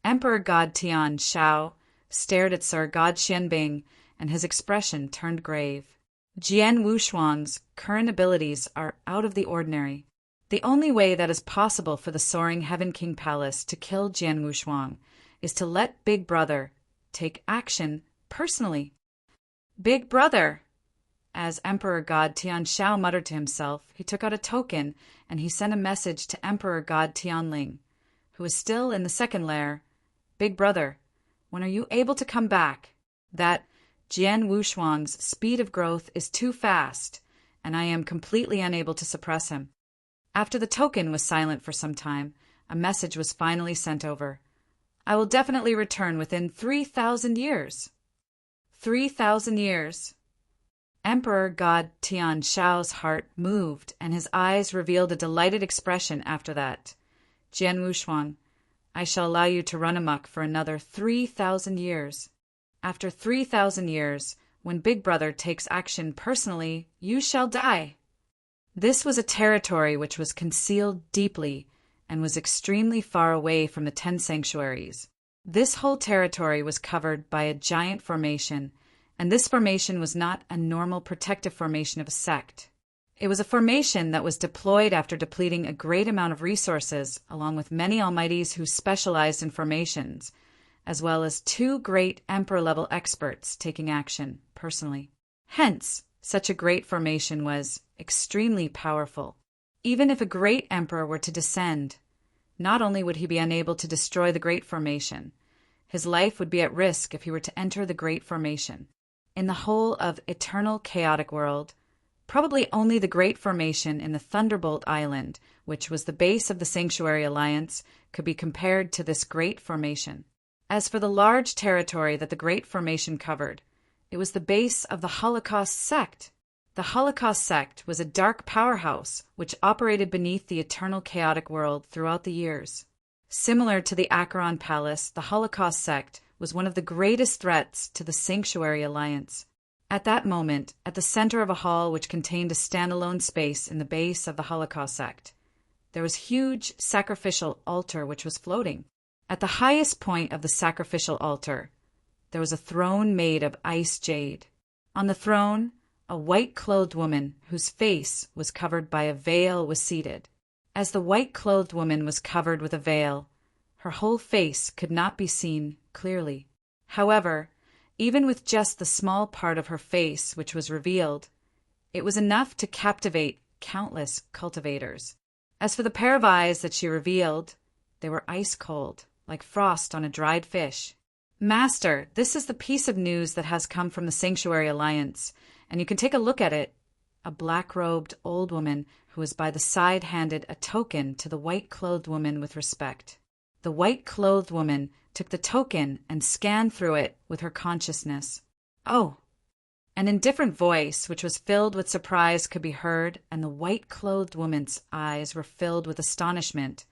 Emperor God Tian Shao stared at Sir God Xianbing, and his expression turned grave. Jian Wushuang's current abilities are out of the ordinary. The only way that is possible for the soaring Heaven King Palace to kill Jian Wushuang is to let Big Brother take action personally. Big Brother! As Emperor God Tian Shao muttered to himself, he took out a token and he sent a message to Emperor God Tianling, who is still in the second lair. "Big Brother, when are you able to come back? That Jian Wushuang's speed of growth is too fast, and I am completely unable to suppress him." After the token was silent for some time, a message was finally sent over. "I will definitely return within 3,000 years." 3,000 years. Emperor God Tian Shao's heart moved, and his eyes revealed a delighted expression after that. "Jian Wushuang, I shall allow you to run amok for another 3,000 years. After 3,000 years, when Big Brother takes action personally, you shall die." This was a territory which was concealed deeply and was extremely far away from the 10 sanctuaries. This whole territory was covered by a giant formation, and this formation was not a normal protective formation of a sect. It was a formation that was deployed after depleting a great amount of resources, along with many almighties who specialized in formations, as well as 2 great emperor-level experts taking action personally. Hence, such a great formation was extremely powerful. Even if a great emperor were to descend, not only would he be unable to destroy the great formation, his life would be at risk if he were to enter the great formation. In the whole of eternal chaotic world, probably only the great formation in the Thunderbolt Island, which was the base of the Sanctuary Alliance, could be compared to this great formation. As for the large territory that the great formation covered, it was the base of the Holocaust sect. The Holocaust sect was a dark powerhouse which operated beneath the eternal chaotic world throughout the years. Similar to the Acheron Palace, the Holocaust sect was one of the greatest threats to the Sanctuary Alliance. At that moment, at the center of a hall which contained a standalone space in the base of the Holocaust sect, there was a huge sacrificial altar which was floating. At the highest point of the sacrificial altar, there was a throne made of ice jade. On the throne A white-clothed woman whose face was covered by a veil was seated. As the white-clothed woman was covered with a veil, her whole face could not be seen clearly. However, even with just the small part of her face which was revealed, it was enough to captivate countless cultivators. As for the pair of eyes that she revealed, they were ice cold, like frost on a dried fish. "Master, this is the piece of news that has come from the Sanctuary Alliance, and you can take a look at it." A black-robed old woman who was by the side handed a token to the white-clothed woman with respect. The white-clothed woman took the token and scanned through it with her consciousness. "Oh!" An indifferent voice, which was filled with surprise, could be heard, and the white-clothed woman's eyes were filled with astonishment.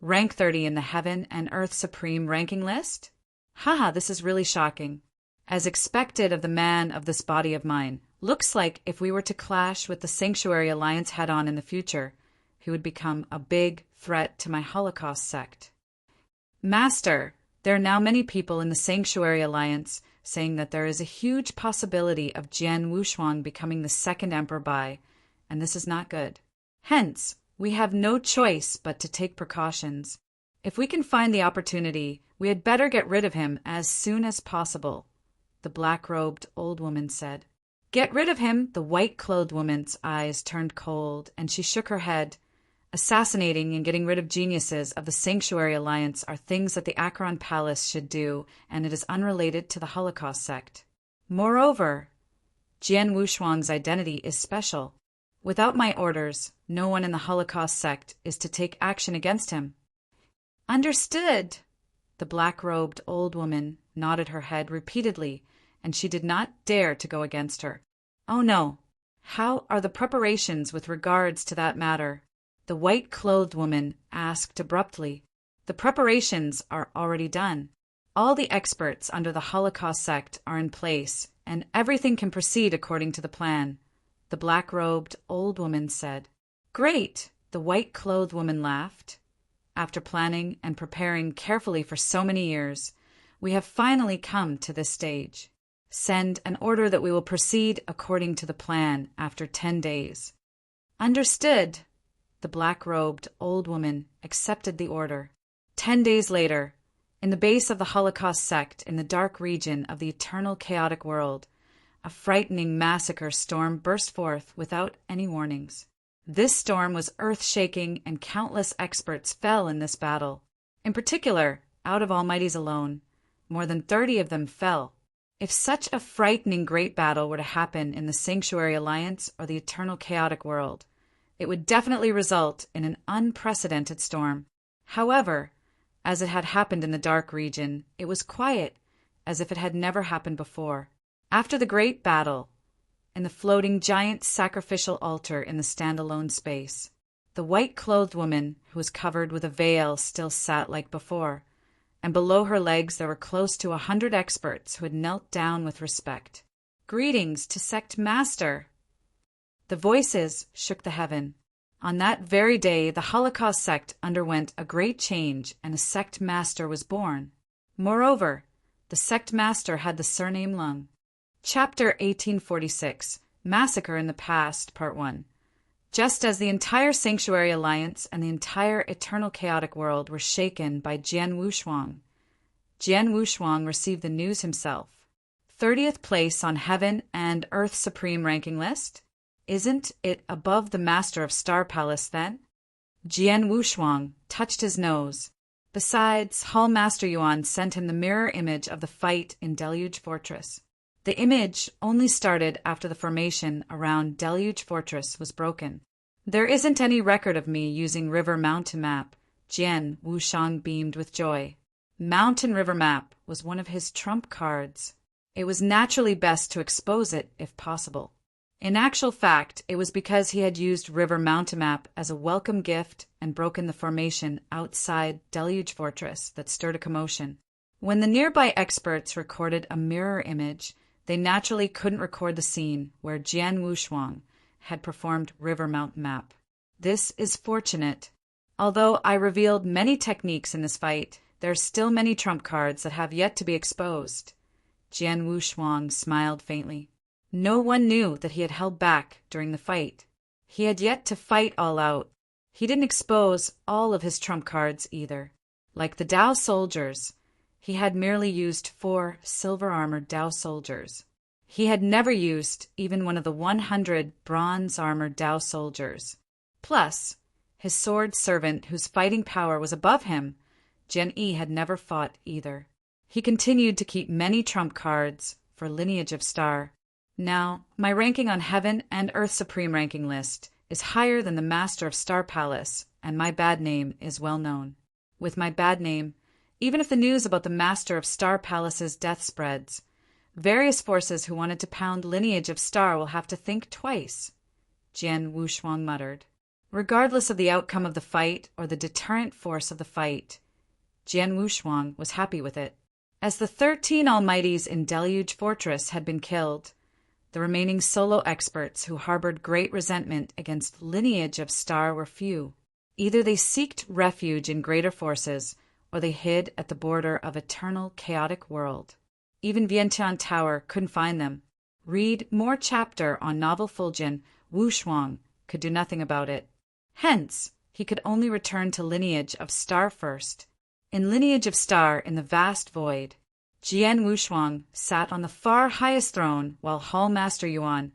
"Rank 30 in the Heaven and Earth Supreme ranking list? Haha, this is really shocking. As expected of the man of this body of mine. Looks like if we were to clash with the Sanctuary Alliance head-on in the future, he would become a big threat to my Holocaust sect." "Master, there are now many people in the Sanctuary Alliance saying that there is a huge possibility of Jian Wushuang becoming the second emperor and this is not good. Hence, we have no choice but to take precautions. If we can find the opportunity, we had better get rid of him as soon as possible," the black-robed old woman said. "Get rid of him?" The white-clothed woman's eyes turned cold, and she shook her head. "Assassinating and getting rid of geniuses of the Sanctuary Alliance are things that the Acheron Palace should do, and it is unrelated to the Holocaust sect. Moreover, Jian Wushuang's identity is special. Without my orders, no one in the Holocaust sect is to take action against him." "Understood." The black-robed old woman nodded her head repeatedly, and she did not dare to go against her. "Oh no. How are the preparations with regards to that matter?" the white-clothed woman asked abruptly. "The preparations are already done. All the experts under the Holocaust sect are in place, and everything can proceed according to the plan," the black-robed old woman said. "Great!" the white-clothed woman laughed. "After planning and preparing carefully for so many years, we have finally come to this stage. Send an order that we will proceed according to the plan after 10 days. "Understood." The black-robed old woman accepted the order. 10 days later, in the base of the Holocaust sect in the dark region of the eternal chaotic world, a frightening massacre storm burst forth without any warnings. This storm was earth-shaking, and countless experts fell in this battle. In particular, out of Almighty's alone, more than 30 of them fell. If such a frightening great battle were to happen in the Sanctuary Alliance or the eternal chaotic world, it would definitely result in an unprecedented storm. However, as it had happened in the dark region, it was quiet, as if it had never happened before. After the great battle, in the floating giant sacrificial altar in the standalone space, the white-clothed woman who was covered with a veil still sat like before, and below her legs there were close to 100 experts who had knelt down with respect. "Greetings to Sect Master!" The voices shook the heaven. On that very day, the Holocaust sect underwent a great change, and a sect master was born. Moreover, the sect master had the surname Lung. Chapter 1846, Massacre in the Past, Part 1. Just as the entire Sanctuary Alliance and the entire eternal chaotic world were shaken by Jian Wushuang, Jian Wushuang received the news himself. 30th place on Heaven and Earth Supreme ranking list? Isn't it above the Master of Star Palace, then? Jian Wushuang touched his nose. Besides, Hall Master Yuan sent him the mirror image of the fight in Deluge Fortress. The image only started after the formation around Deluge Fortress was broken. "There isn't any record of me using River Mountain Map." Jian Wushuang beamed with joy. Mountain River Map was one of his trump cards. It was naturally best to expose it if possible. In actual fact, it was because he had used River Mountain Map as a welcome gift and broken the formation outside Deluge Fortress that stirred a commotion. When the nearby experts recorded a mirror image, they naturally couldn't record the scene where Jian Wushuang had performed River Mountain Map. This is fortunate. Although I revealed many techniques in this fight, there are still many trump cards that have yet to be exposed. Jian Wushuang smiled faintly. No one knew that he had held back during the fight. He had yet to fight all out. He didn't expose all of his trump cards either. Like the Dao soldiers, he had merely used 4 silver-armored Dao soldiers. He had never used even one of the 100 bronze-armored Dao soldiers. Plus, his sword servant whose fighting power was above him, Jian Yi had never fought either. He continued to keep many trump cards for Lineage of Star. Now, my ranking on Heaven and Earth Supreme ranking list is higher than the Master of Star Palace, and my bad name is well known. With my bad name, even if the news about the Master of Star Palace's death spreads, various forces who wanted to pound Lineage of Star will have to think twice, Jian Wushuang muttered. Regardless of the outcome of the fight or the deterrent force of the fight, Jian Wushuang was happy with it. As the 13 Almighties in Deluge Fortress had been killed, the remaining solo experts who harbored great resentment against Lineage of Star were few. Either they sought refuge in greater forces, or they hid at the border of eternal chaotic world. Even Vientiane Tower couldn't find them. Read more chapter on novel Fulgen, Wushuang could do nothing about it. Hence, he could only return to Lineage of Star first. In Lineage of Star in the vast void, Jian Wushuang sat on the far highest throne while Hall Master Yuan,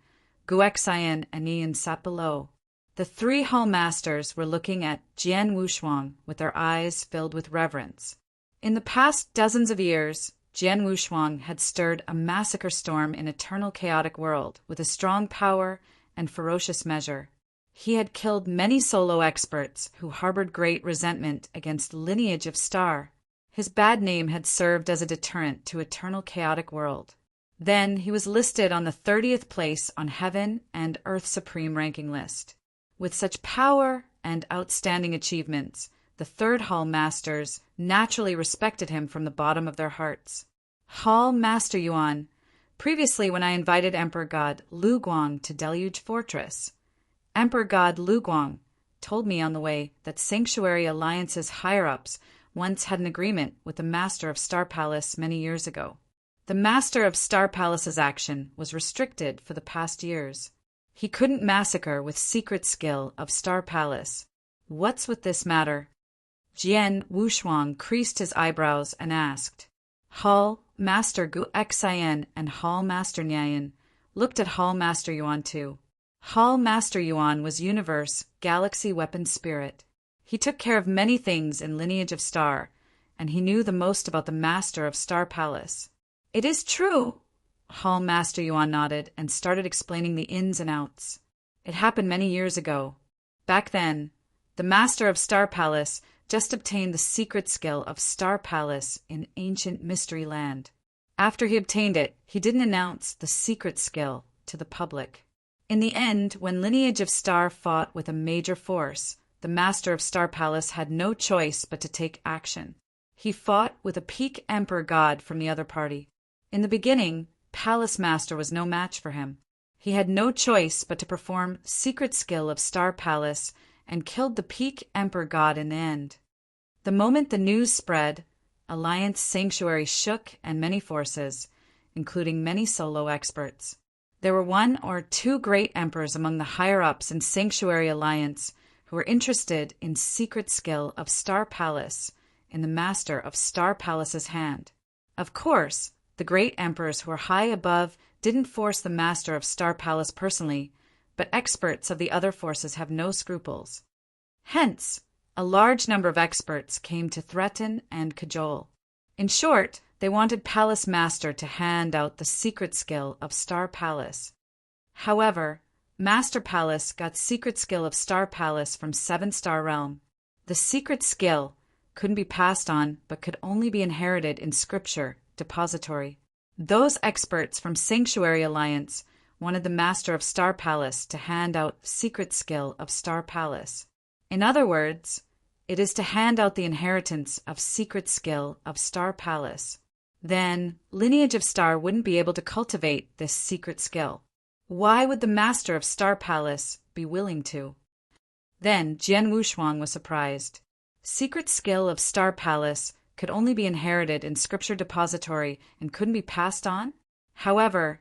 Guexayan, and Nian sat below. The 3 Hall Masters were looking at Jian Wushuang with their eyes filled with reverence. In the past dozens of years, Jian Wushuang had stirred a massacre storm in eternal chaotic world with a strong power and ferocious measure. He had killed many solo experts who harbored great resentment against Lineage of Star. His bad name had served as a deterrent to eternal chaotic world. Then he was listed on the 30th place on Heaven and Earth Supreme ranking list. With such power and outstanding achievements, the 3rd Hall Masters naturally respected him from the bottom of their hearts. Hall Master Yuan, previously when I invited Emperor God Lu Guang to Deluge Fortress, Emperor God Lu Guang told me on the way that Sanctuary Alliance's higher-ups once had an agreement with the Master of Star Palace many years ago. The Master of Star Palace's action was restricted for the past years. He couldn't massacre with secret skill of Star Palace. What's with this matter? Jian Wushuang creased his eyebrows and asked. Hall Master Guexayan and Hall Master Nian looked at Hall Master Yuan too. Hall Master Yuan was Universe, Galaxy Weapon Spirit. He took care of many things in Lineage of Star, and he knew the most about the Master of Star Palace. It is true. Hall Master Yuan nodded and started explaining the ins and outs. It happened many years ago. Back then, the Master of Star Palace just obtained the secret skill of Star Palace in ancient Mystery Land. After he obtained it, he didn't announce the secret skill to the public. In the end, when Lineage of Star fought with a major force, the Master of Star Palace had no choice but to take action. He fought with a peak Emperor God from the other party. In the beginning, Palace Master was no match for him. He had no choice but to perform secret skill of Star Palace and killed the peak Emperor God in the end. The moment the news spread, Alliance Sanctuary shook and many forces, including many solo experts. There were 1 or 2 great emperors among the higher-ups in Sanctuary Alliance who were interested in secret skill of Star Palace in the Master of Star Palace's hand. Of course, the great emperors who were high above didn't force the Master of Star Palace personally, but experts of the other forces have no scruples. Hence, a large number of experts came to threaten and cajole. In short, they wanted Palace Master to hand out the secret skill of Star Palace. However, Master Palace got secret skill of Star Palace from 7-Star Realm. The secret skill couldn't be passed on but could only be inherited in Scripture Depository. Those experts from Sanctuary Alliance wanted the Master of Star Palace to hand out secret skill of Star Palace. In other words, it is to hand out the inheritance of secret skill of Star Palace. Then, Lineage of Star wouldn't be able to cultivate this secret skill. Why would the Master of Star Palace be willing to? Then Jian Wushuang was surprised. Secret skill of Star Palace could only be inherited in Scripture Depository and couldn't be passed on? However,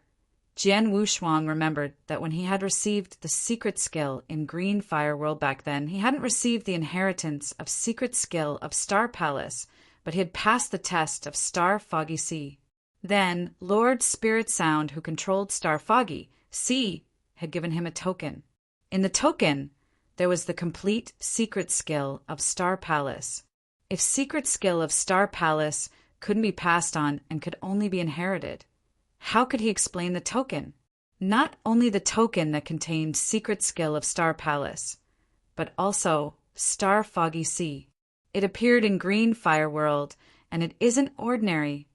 Jian Wushuang remembered that when he had received the secret skill in Green Fire World back then, he hadn't received the inheritance of secret skill of Star Palace, but he had passed the test of Star Foggy Sea. Then, Lord Spirit Sound, who controlled Star Foggy Sea, had given him a token. In the token, there was the complete secret skill of Star Palace. If secret skill of Star Palace couldn't be passed on and could only be inherited, how could he explain the token? Not only the token that contained secret skill of Star Palace, but also Star Foggy Sea. It appeared in Green Fire World, and it isn't ordinary.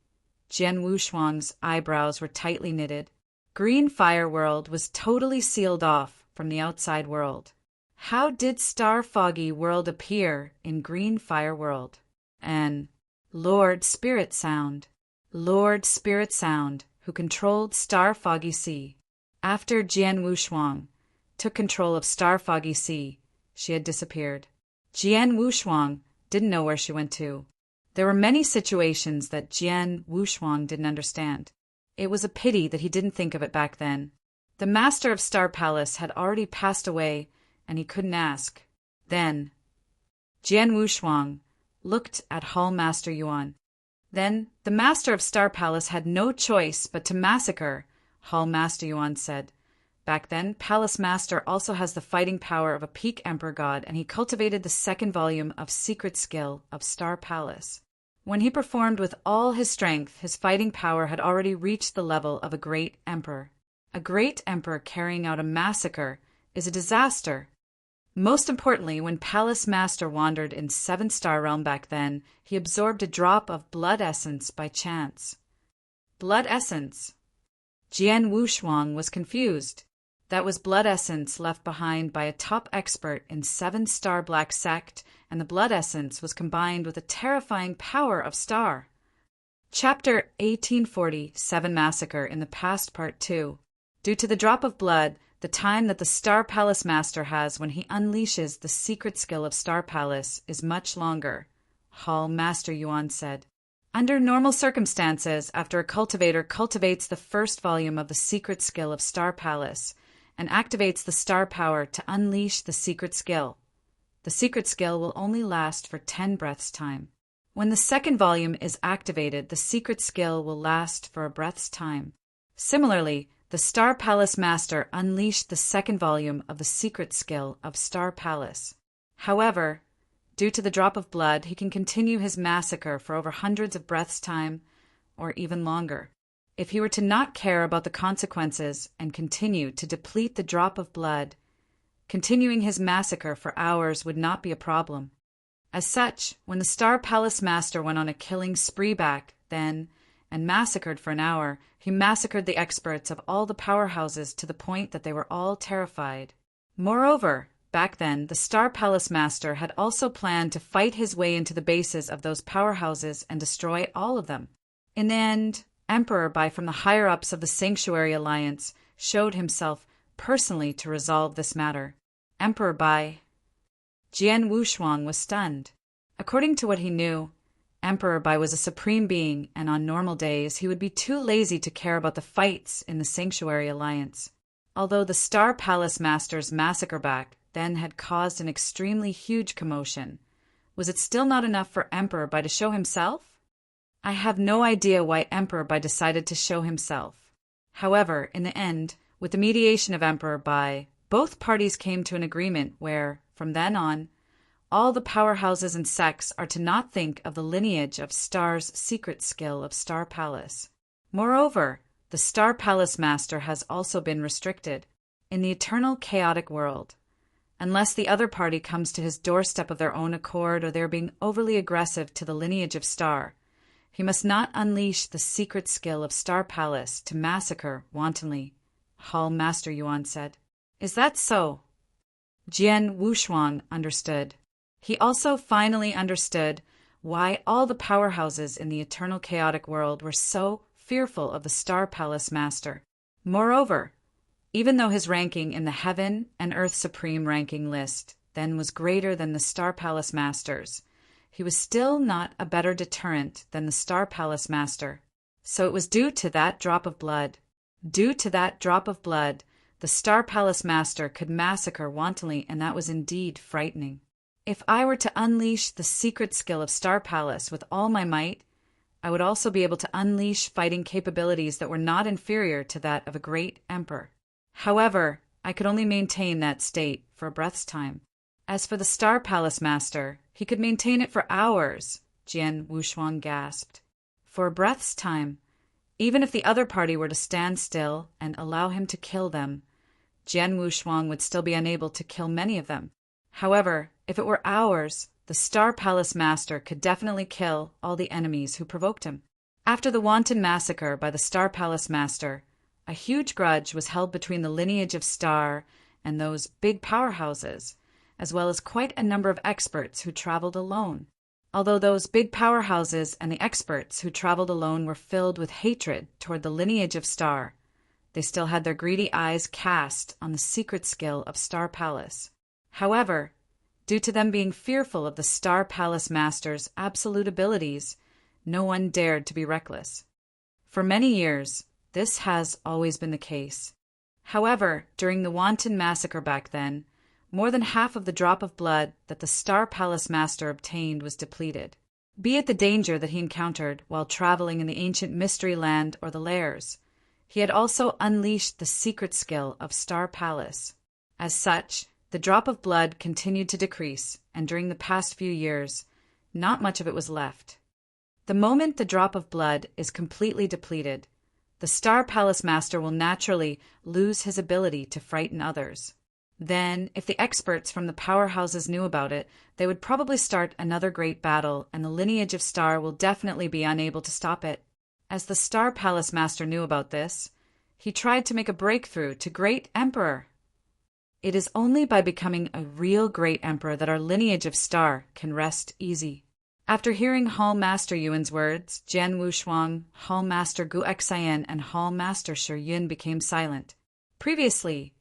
Jian Wushuang's eyebrows were tightly knitted. Green Fire World was totally sealed off from the outside world. How did Star Foggy World appear in Green Fire World? And Lord Spirit Sound, who controlled Star Foggy Sea. After Jian Wushuang took control of Star Foggy Sea, she had disappeared. Jian Wushuang didn't know where she went to. There were many situations that Jian Wushuang didn't understand. It was a pity that he didn't think of it back then. The master of Star Palace had already passed away, and he couldn't ask. Then, Jian Wushuang looked at Hall Master Yuan. Then, the master of Star Palace had no choice but to massacre, Hall Master Yuan said. Back then, Palace Master also has the fighting power of a peak Emperor God, and he cultivated the second volume of Secret Skill of Star Palace. When he performed with all his strength, his fighting power had already reached the level of a great emperor. A great emperor carrying out a massacre is a disaster. Most importantly, when Palace Master wandered in 7-star realm back then, he absorbed a drop of blood essence by chance. Blood essence? Jian Wushuang was confused. That was blood essence left behind by a top expert in 7-star Black Sect, and the blood essence was combined with the terrifying power of Star. Chapter 1847 Massacre in the Past Part 2. Due to the drop of blood, the time that the Star Palace Master has when he unleashes the secret skill of Star Palace is much longer, Hall Master Yuan said. Under normal circumstances, after a cultivator cultivates the first volume of the secret skill of Star Palace and activates the star power to unleash the secret skill, the secret skill will only last for 10 breaths' time. When the second volume is activated, the secret skill will last for a breath's time. Similarly, the Star Palace Master unleashed the second volume of the secret skill of Star Palace. However, due to the drop of blood, he can continue his massacre for over hundreds of breaths' time, or even longer. If he were to not care about the consequences and continue to deplete the drop of blood, continuing his massacre for hours would not be a problem. As such, when the Star Palace Master went on a killing spree back then and massacred for an hour, he massacred the experts of all the powerhouses to the point that they were all terrified. Moreover, back then, the Star Palace Master had also planned to fight his way into the bases of those powerhouses and destroy all of them. In the end, Emperor Bai from the higher-ups of the Sanctuary Alliance showed himself personally to resolve this matter. Emperor Bai. Jian Wushuang was stunned. According to what he knew, Emperor Bai was a supreme being, and on normal days he would be too lazy to care about the fights in the Sanctuary Alliance. Although the Star Palace Master's massacre back then had caused an extremely huge commotion, was it still not enough for Emperor Bai to show himself? I have no idea why Emperor Bai decided to show himself. However, in the end, with the mediation of Emperor Bai, both parties came to an agreement where, from then on, all the powerhouses and sects are to not think of the lineage of Star's secret skill of Star Palace. Moreover, the Star Palace Master has also been restricted in the eternal chaotic world. Unless the other party comes to his doorstep of their own accord or they're being overly aggressive to the lineage of Star, he must not unleash the secret skill of Star Palace to massacre wantonly, Hall Master Yuan said. Is that so? Jian Wushuang understood. He also finally understood why all the powerhouses in the eternal chaotic world were so fearful of the Star Palace Master. Moreover, even though his ranking in the Heaven and Earth Supreme ranking list then was greater than the Star Palace Master's, he was still not a better deterrent than the Star Palace Master. So it was due to that drop of blood. Due to that drop of blood, the Star Palace Master could massacre wantonly, and that was indeed frightening. If I were to unleash the secret skill of Star Palace with all my might, I would also be able to unleash fighting capabilities that were not inferior to that of a great emperor. However, I could only maintain that state for a breath's time. As for the Star Palace Master, he could maintain it for hours, Jian Wushuang gasped. For a breath's time. Even if the other party were to stand still and allow him to kill them, Jian Wushuang would still be unable to kill many of them. However, if it were hours, the Star Palace Master could definitely kill all the enemies who provoked him. After the wanton massacre by the Star Palace Master, a huge grudge was held between the lineage of Star and those big powerhouses, as well as quite a number of experts who traveled alone. Although those big powerhouses and the experts who traveled alone were filled with hatred toward the lineage of Star, they still had their greedy eyes cast on the secret skill of Star Palace. However, due to them being fearful of the Star Palace Master's absolute abilities, no one dared to be reckless. For many years, this has always been the case. However, during the wanton massacre back then, more than half of the drop of blood that the Star Palace Master obtained was depleted. Be it the danger that he encountered while traveling in the ancient mystery land or the lairs, he had also unleashed the secret skill of Star Palace. As such, the drop of blood continued to decrease, and during the past few years, not much of it was left. The moment the drop of blood is completely depleted, the Star Palace Master will naturally lose his ability to frighten others. Then, if the experts from the powerhouses knew about it, they would probably start another great battle, and the lineage of Star will definitely be unable to stop it. As the Star Palace Master knew about this, he tried to make a breakthrough to Great Emperor. It is only by becoming a real Great Emperor that our lineage of Star can rest easy. After hearing Hall Master Yuan's words, Jian Wushuang, Hall Master Gu Xian, and Hall Master Shi Yun became silent. Previously,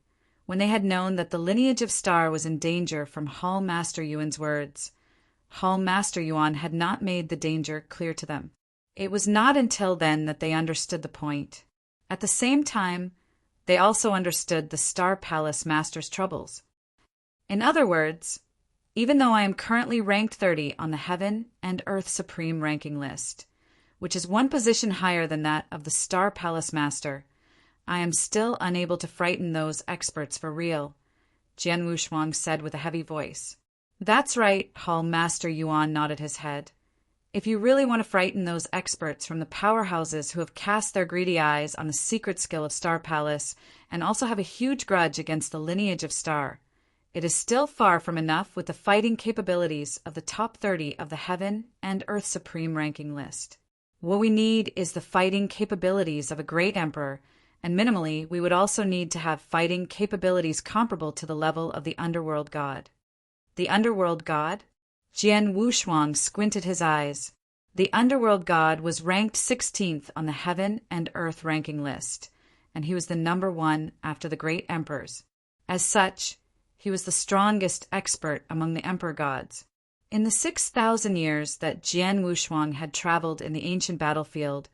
when they had known that the lineage of Star was in danger from Hall Master Yuan's words, Hall Master Yuan had not made the danger clear to them. It was not until then that they understood the point. At the same time, they also understood the Star Palace Master's troubles. In other words, even though I am currently ranked 30 on the Heaven and Earth Supreme ranking list, which is one position higher than that of the Star Palace Master, I am still unable to frighten those experts for real, Jian Wushuang said with a heavy voice. That's right, Hall Master Yuan nodded his head. If you really want to frighten those experts from the powerhouses who have cast their greedy eyes on the secret skill of Star Palace and also have a huge grudge against the lineage of Star, it is still far from enough with the fighting capabilities of the top 30 of the Heaven and Earth Supreme ranking list. What we need is the fighting capabilities of a great emperor, and minimally, we would also need to have fighting capabilities comparable to the level of the Underworld God. The Underworld God? Jian Wushuang squinted his eyes. The Underworld God was ranked 16th on the Heaven and Earth ranking list, and he was the number 1 after the great emperors. As such, he was the strongest expert among the emperor gods. In the 6,000 years that Jian Wushuang had traveled in the ancient battlefield,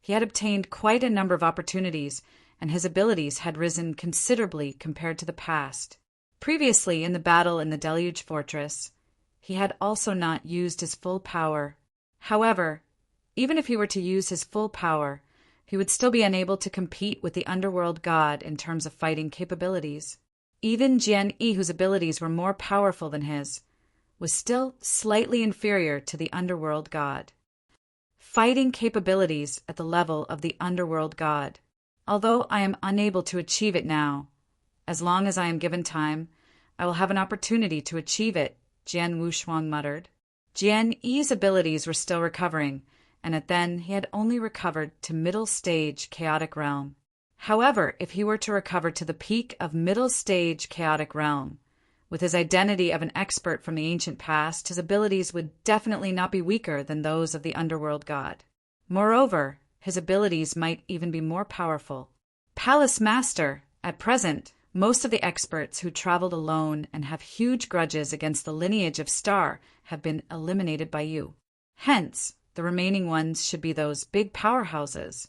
he had obtained quite a number of opportunities, and his abilities had risen considerably compared to the past. Previously, in the battle in the Deluge Fortress, he had also not used his full power. However, even if he were to use his full power, he would still be unable to compete with the Underworld God in terms of fighting capabilities. Even Jian Yi, whose abilities were more powerful than his, was still slightly inferior to the Underworld God. Fighting capabilities at the level of the Underworld God. Although I am unable to achieve it now, as long as I am given time, I will have an opportunity to achieve it, Jian Wushuang muttered. Jian Yi's abilities were still recovering, and at then he had only recovered to middle stage Chaotic Realm. However, if he were to recover to the peak of middle stage Chaotic Realm, with his identity of an expert from the ancient past, his abilities would definitely not be weaker than those of the Underworld God. Moreover, his abilities might even be more powerful. Palace Master, at present, most of the experts who traveled alone and have huge grudges against the lineage of Star have been eliminated by you. Hence, the remaining ones should be those big powerhouses.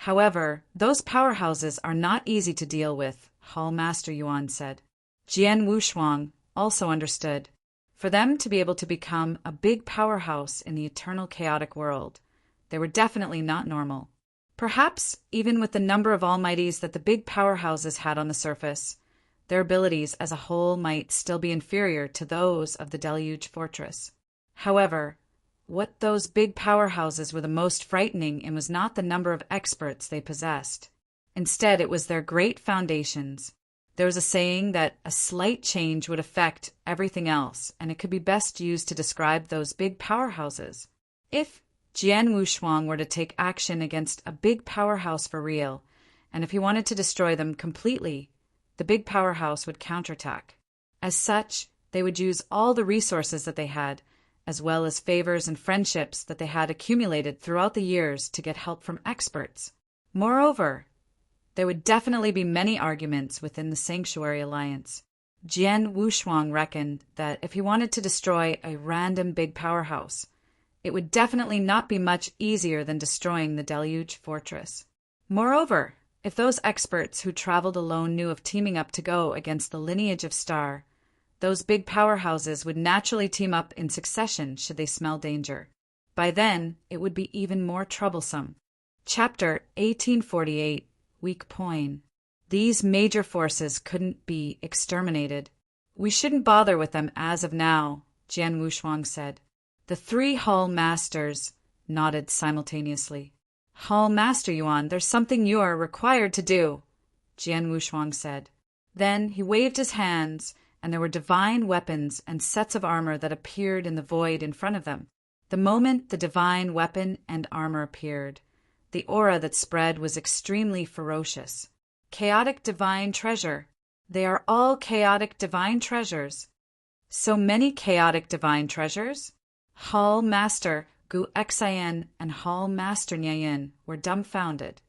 However, those powerhouses are not easy to deal with, Hall Master Yuan said. Jian Wushuang also understood. For them to be able to become a big powerhouse in the eternal chaotic world, they were definitely not normal. Perhaps, even with the number of almighties that the big powerhouses had on the surface, their abilities as a whole might still be inferior to those of the Deluge Fortress. However, what those big powerhouses were the most frightening in was not the number of experts they possessed. Instead, it was their great foundations. There was a saying that a slight change would affect everything else, and it could be best used to describe those big powerhouses. If Jian Wushuang were to take action against a big powerhouse for real, and if he wanted to destroy them completely, the big powerhouse would counterattack. As such, they would use all the resources that they had, as well as favors and friendships that they had accumulated throughout the years to get help from experts. Moreover, there would definitely be many arguments within the Sanctuary Alliance. Jian Wushuang reckoned that if he wanted to destroy a random big powerhouse, it would definitely not be much easier than destroying the Deluge Fortress. Moreover, if those experts who traveled alone knew of teaming up to go against the lineage of Star, those big powerhouses would naturally team up in succession should they smell danger. By then, it would be even more troublesome. Chapter 1848, Weak Point. These major forces couldn't be exterminated. We shouldn't bother with them as of now, Jian Wushuang said. The three Hall Masters nodded simultaneously. Hall Master Yuan, there's something you are required to do, Jian Wushuang said. Then he waved his hands, and there were divine weapons and sets of armor that appeared in the void in front of them. The moment the divine weapon and armor appeared, the aura that spread was extremely ferocious. Chaotic divine treasure. They are all chaotic divine treasures. So many chaotic divine treasures? Hall Master Gu Xian and Hall Master Nyayin were dumbfounded.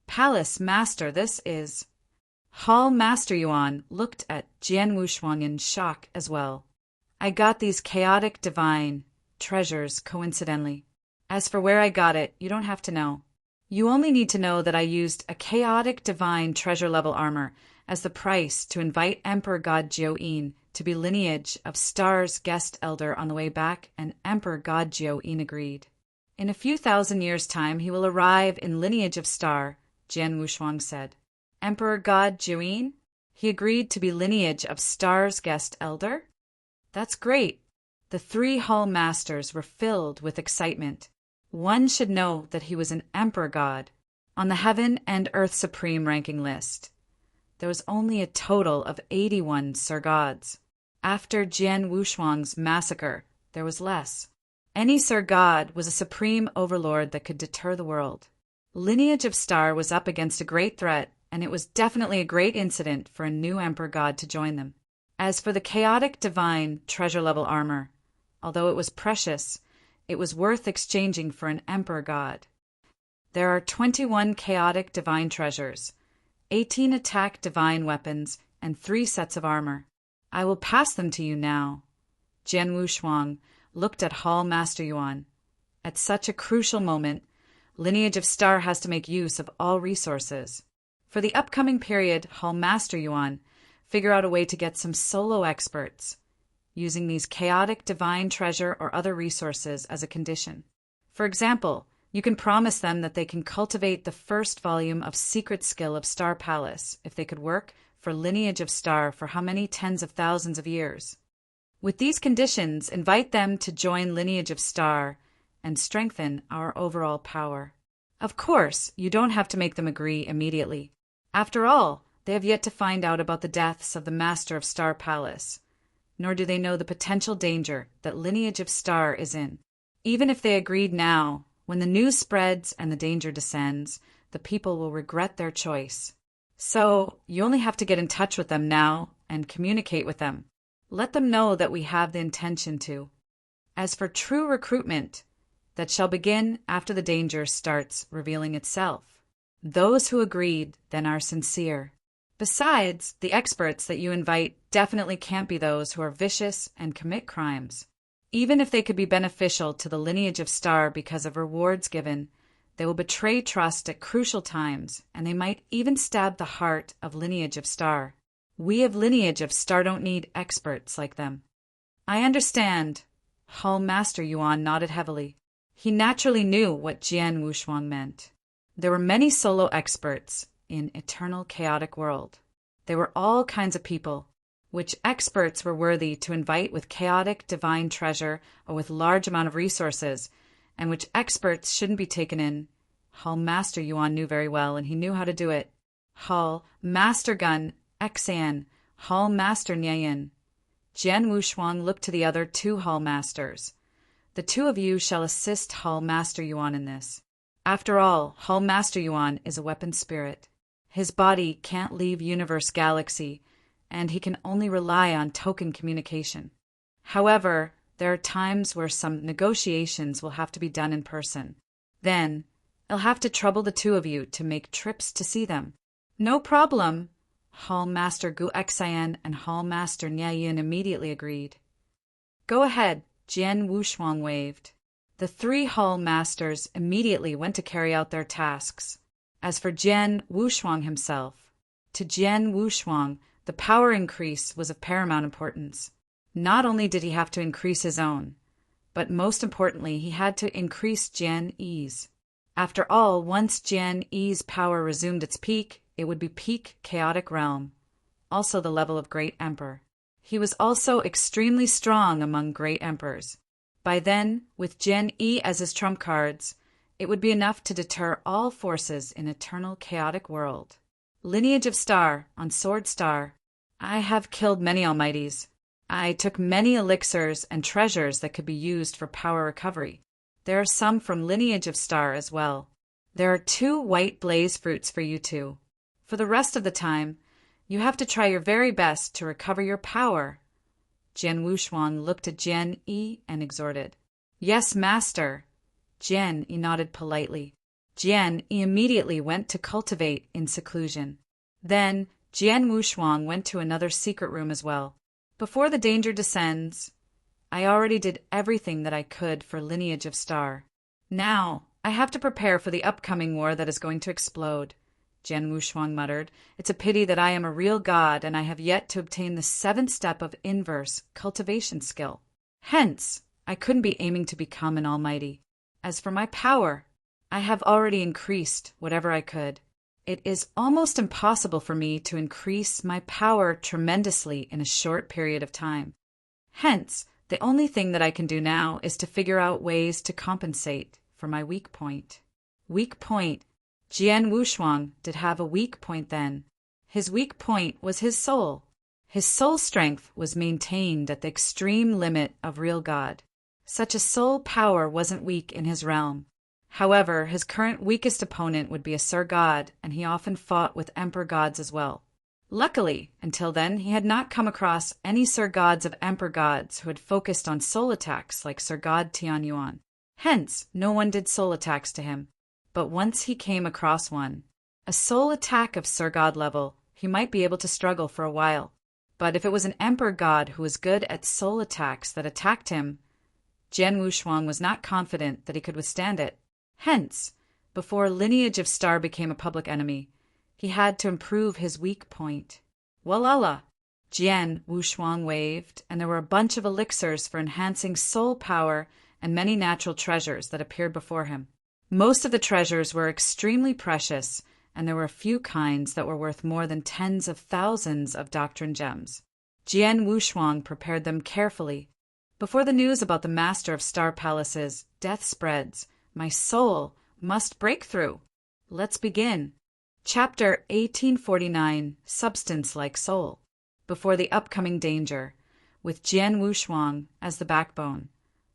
Palace Master, this is... Hall Master Yuan looked at Jian Wushuang in shock as well. I got these chaotic divine treasures coincidentally. As for where I got it, you don't have to know. You only need to know that I used a chaotic divine treasure level armor as the price to invite Emperor God Jiu-Yin to be lineage of Star's guest elder on the way back, and Emperor God Jiu-Yin agreed. In a few thousand years' time he will arrive in lineage of Star, Jian Wushuang said. Emperor God Jiu-Yin? He agreed to be lineage of Star's guest elder? That's great. The three Hall Masters were filled with excitement. One should know that he was an Emperor God on the Heaven and Earth Supreme ranking list. There was only a total of 81 Sir Gods. After Jian Wushuang's massacre, there was less. Any Sir God was a supreme overlord that could deter the world. Lineage of Star was up against a great threat, and it was definitely a great incident for a new Emperor God to join them. As for the chaotic divine treasure-level armor, although it was precious, it was worth exchanging for an Emperor God. There are 21 chaotic divine treasures, 18 attack divine weapons, and 3 sets of armor. I will pass them to you now. Jian Wushuang looked at Hall Master Yuan. At such a crucial moment, Lineage of Star has to make use of all resources. For the upcoming period, Hall Master Yuan, figure out a way to get some solo experts, using these chaotic divine treasure or other resources as a condition. For example, you can promise them that they can cultivate the first volume of Secret Skill of Star Palace if they could work for Lineage of Star for how many tens of thousands of years. With these conditions, invite them to join Lineage of Star and strengthen our overall power. Of course, you don't have to make them agree immediately. After all, they have yet to find out about the deaths of the Master of Star Palace, nor do they know the potential danger that Lineage of Star is in. Even if they agreed now, when the news spreads and the danger descends, the people will regret their choice. So, you only have to get in touch with them now and communicate with them. Let them know that we have the intention to. As for true recruitment, that shall begin after the danger starts revealing itself. Those who agreed then are sincere. Besides, the experts that you invite definitely can't be those who are vicious and commit crimes. Even if they could be beneficial to the Lineage of Star because of rewards given, They will betray trust at crucial times, and they might even stab the heart of Lineage of Star. We of Lineage of Star don't need experts like them. I understand. Hall Master Yuan nodded heavily. He naturally knew what Jian Wushuang meant. There were many solo experts in Eternal Chaotic World. They were all kinds of people, which experts were worthy to invite with chaotic divine treasure or with large amount of resources, and which experts shouldn't be taken in. Hall Master Yuan knew very well, and he knew how to do it. Hall Master Gun Xan, Hall Master Nian. Jian Wushuang looked to the other two Hall Masters. The two of you shall assist Hall Master Yuan in this. After all, Hall Master Yuan is a weapon spirit. His body can't leave universe galaxy, and he can only rely on token communication. However, there are times where some negotiations will have to be done in person. Then, I'll have to trouble the two of you to make trips to see them. No problem. Hall Master Gu Xian and Hall Master Niayin immediately agreed. Go ahead, Jian Wushuang waved. The three Hall Masters immediately went to carry out their tasks. As for Jian Wushuang himself, to Jian Wushuang, the power increase was of paramount importance. Not only did he have to increase his own, but most importantly, he had to increase Jian Yi's. After all, once Jian Yi's power resumed its peak, it would be peak chaotic realm, also the level of Great Emperor. He was also extremely strong among Great Emperors. By then, with Jian Yi as his trump cards, it would be enough to deter all forces in Eternal Chaotic World. Lineage of Star on Sword Star. I have killed many almighties. I took many elixirs and treasures that could be used for power recovery. There are some from Lineage of Star as well. There are 2 white blaze fruits for you two. For the rest of the time, you have to try your very best to recover your power. Jian Wushuang looked at Jian Yi and exhorted. Yes, Master. Jian Yi nodded politely. Jian Yi immediately went to cultivate in seclusion. Then Jian Wushuang went to another secret room as well. Before the danger descends, I already did everything that I could for Lineage of Star. Now, I have to prepare for the upcoming war that is going to explode. Jian Wushuang muttered. It's a pity that I am a real god and I have yet to obtain the 7th step of inverse cultivation skill. Hence, I couldn't be aiming to become an almighty. As for my power, I have already increased whatever I could. It is almost impossible for me to increase my power tremendously in a short period of time. Hence, the only thing that I can do now is to figure out ways to compensate for my weak point. Weak point. Jian Wushuang did have a weak point then. His weak point was his soul. His soul strength was maintained at the extreme limit of real God. Such a soul power wasn't weak in his realm. However, his current weakest opponent would be a Sir God, and he often fought with Emperor Gods as well. Luckily, until then, he had not come across any Sir Gods of Emperor Gods who had focused on soul attacks like Sir God Tianyuan. Hence, no one did soul attacks to him. But once he came across one, a soul attack of Sir God level, he might be able to struggle for a while. But if it was an Emperor God who was good at soul attacks that attacked him, Jian Wushuang was not confident that he could withstand it. Hence, before Lineage of Star became a public enemy, he had to improve his weak point. Walala! Jian Wushuang waved, and there were a bunch of elixirs for enhancing soul power and many natural treasures that appeared before him. Most of the treasures were extremely precious, and there were a few kinds that were worth more than tens of thousands of doctrine gems. Jian Wushuang prepared them carefully. Before the news about the Master of Star Palace's death spreads, my soul must break through. Let's begin. Chapter 1849, Substance Like Soul. Before the upcoming danger, with Jian Wushuang as the backbone,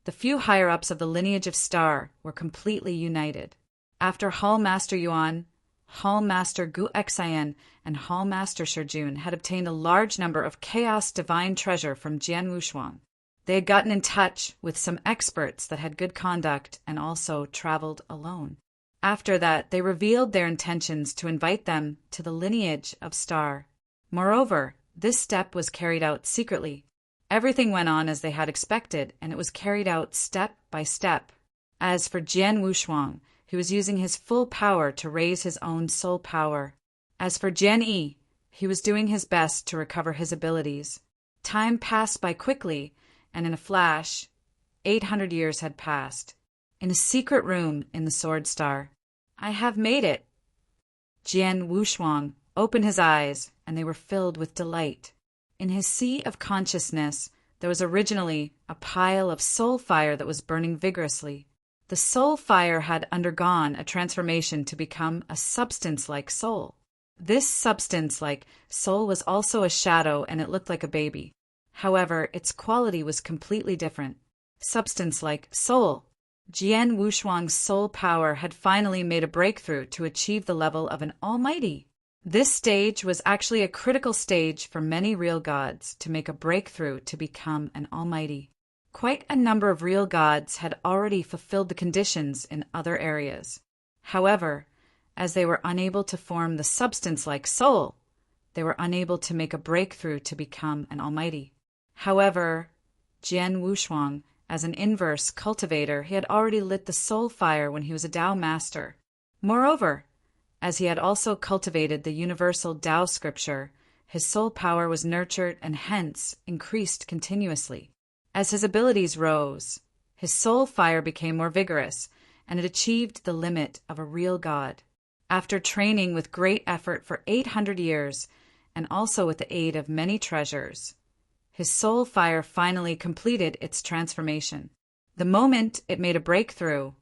the few higher-ups of the Lineage of Star were completely united. After Hall Master Yuan, Hall Master Gu Xian, and Hall Master Shijun had obtained a large number of Chaos Divine Treasure from Jian Wushuang. They had gotten in touch with some experts that had good conduct and also traveled alone. After that, they revealed their intentions to invite them to the Lineage of Star. Moreover, this step was carried out secretly. Everything went on as they had expected, and it was carried out step by step. As for Jian Wushuang, he was using his full power to raise his own soul power. As for Jian-yi, he was doing his best to recover his abilities. Time passed by quickly, and in a flash, 800 years had passed. In a secret room in the Sword Star, "I have made it." Jian Wushuang opened his eyes, and they were filled with delight. In his sea of consciousness, there was originally a pile of soul fire that was burning vigorously. The soul fire had undergone a transformation to become a substance-like soul. This substance-like soul was also a shadow, and it looked like a baby. However, its quality was completely different. Substance-like soul. Jian Wushuang's soul power had finally made a breakthrough to achieve the level of an almighty. This stage was actually a critical stage for many real gods to make a breakthrough to become an almighty. Quite a number of real gods had already fulfilled the conditions in other areas. However, as they were unable to form the substance-like soul, they were unable to make a breakthrough to become an almighty. However, Jian Wushuang, as an inverse cultivator, he had already lit the soul fire when he was a Tao master. Moreover, as he had also cultivated the universal Tao scripture, his soul power was nurtured and hence increased continuously. As his abilities rose, his soul fire became more vigorous, and it achieved the limit of a real god. After training with great effort for 800 years, and also with the aid of many treasures, his soul fire finally completed its transformation. The moment it made a breakthrough,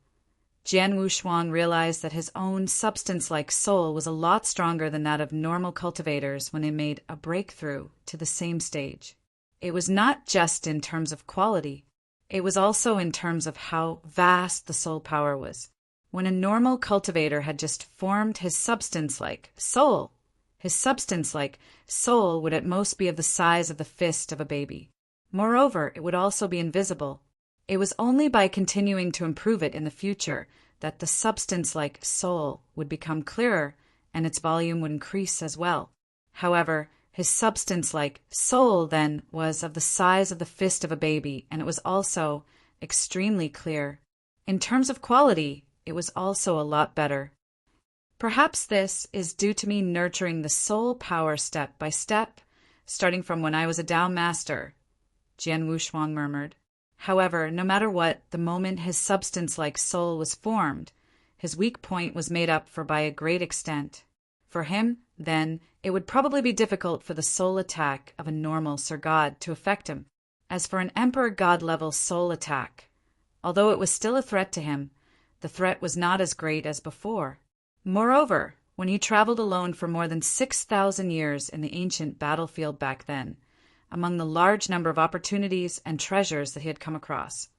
Jian Wushuang realized that his own substance-like soul was a lot stronger than that of normal cultivators when they made a breakthrough to the same stage. It was not just in terms of quality, it was also in terms of how vast the soul power was. When a normal cultivator had just formed his substance-like soul would at most be of the size of the fist of a baby. Moreover, it would also be invisible. It was only by continuing to improve it in the future that the substance-like soul would become clearer and its volume would increase as well. However, his substance-like soul then was of the size of the fist of a baby, and it was also extremely clear. In terms of quality, it was also a lot better. Perhaps this is due to me nurturing the soul power step by step, starting from when I was a Tao master, Jian Wushuang murmured. However, no matter what, the moment his substance-like soul was formed, his weak point was made up for by a great extent. For him, then, it would probably be difficult for the soul attack of a normal Sir God to affect him. As for an Emperor God-level soul attack, although it was still a threat to him, the threat was not as great as before. Moreover, when he traveled alone for more than 6,000 years in the ancient battlefield back then, among the large number of opportunities and treasures that he had come across,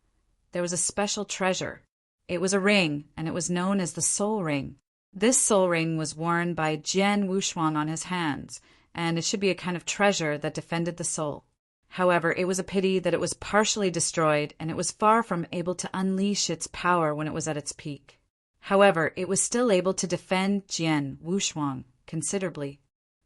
there was a special treasure. It was a ring, and it was known as the Soul Ring. This soul ring was worn by Jian Wushuang on his hands, and it should be a kind of treasure that defended the soul. However, it was a pity that it was partially destroyed, and it was far from able to unleash its power when it was at its peak. However, it was still able to defend Jian Wushuang considerably.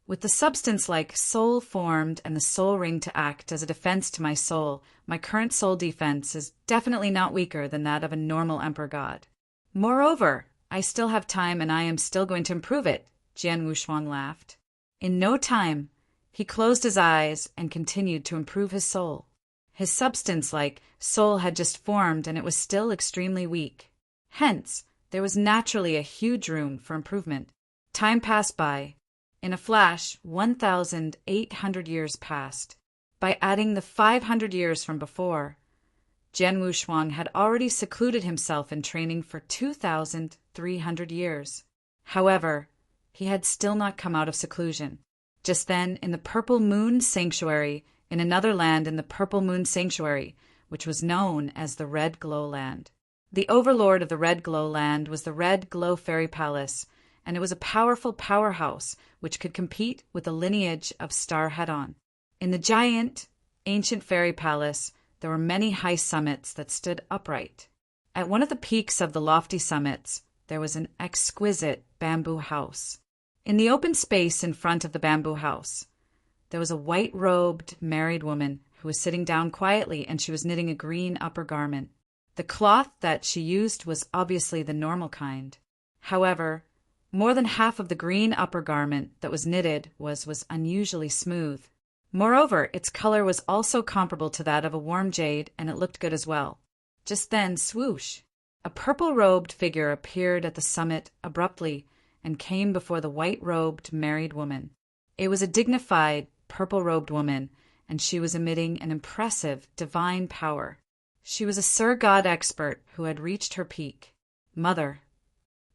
With the substance-like soul formed and the soul ring to act as a defense to my soul, my current soul defense is definitely not weaker than that of a normal Emperor God. Moreover, I still have time and I am still going to improve it, Jian Wushuang laughed. In no time, he closed his eyes and continued to improve his soul. His substance-like soul had just formed and it was still extremely weak. Hence, there was naturally a huge room for improvement. Time passed by. In a flash, 1,800 years passed. By adding the 500 years from before, Jian Wushuang had already secluded himself in training for 2,300 years. However, he had still not come out of seclusion. Just then, in the Purple Moon Sanctuary, in another land in the Purple Moon Sanctuary, which was known as the Red Glow Land. The overlord of the Red Glow Land was the Red Glow Fairy Palace, and it was a powerful powerhouse which could compete with the lineage of Star Head-On. In the giant, ancient fairy palace, there were many high summits that stood upright. At one of the peaks of the lofty summits, there was an exquisite bamboo house. In the open space in front of the bamboo house, there was a white-robed married woman who was sitting down quietly, and she was knitting a green upper garment. The cloth that she used was obviously the normal kind. However, more than half of the green upper garment that was knitted was unusually smooth. Moreover, its color was also comparable to that of a warm jade, and it looked good as well. Just then, swoosh! A purple-robed figure appeared at the summit abruptly and came before the white-robed married woman. It was a dignified, purple-robed woman, and she was emitting an impressive, divine power. She was a Sir God expert who had reached her peak. Mother.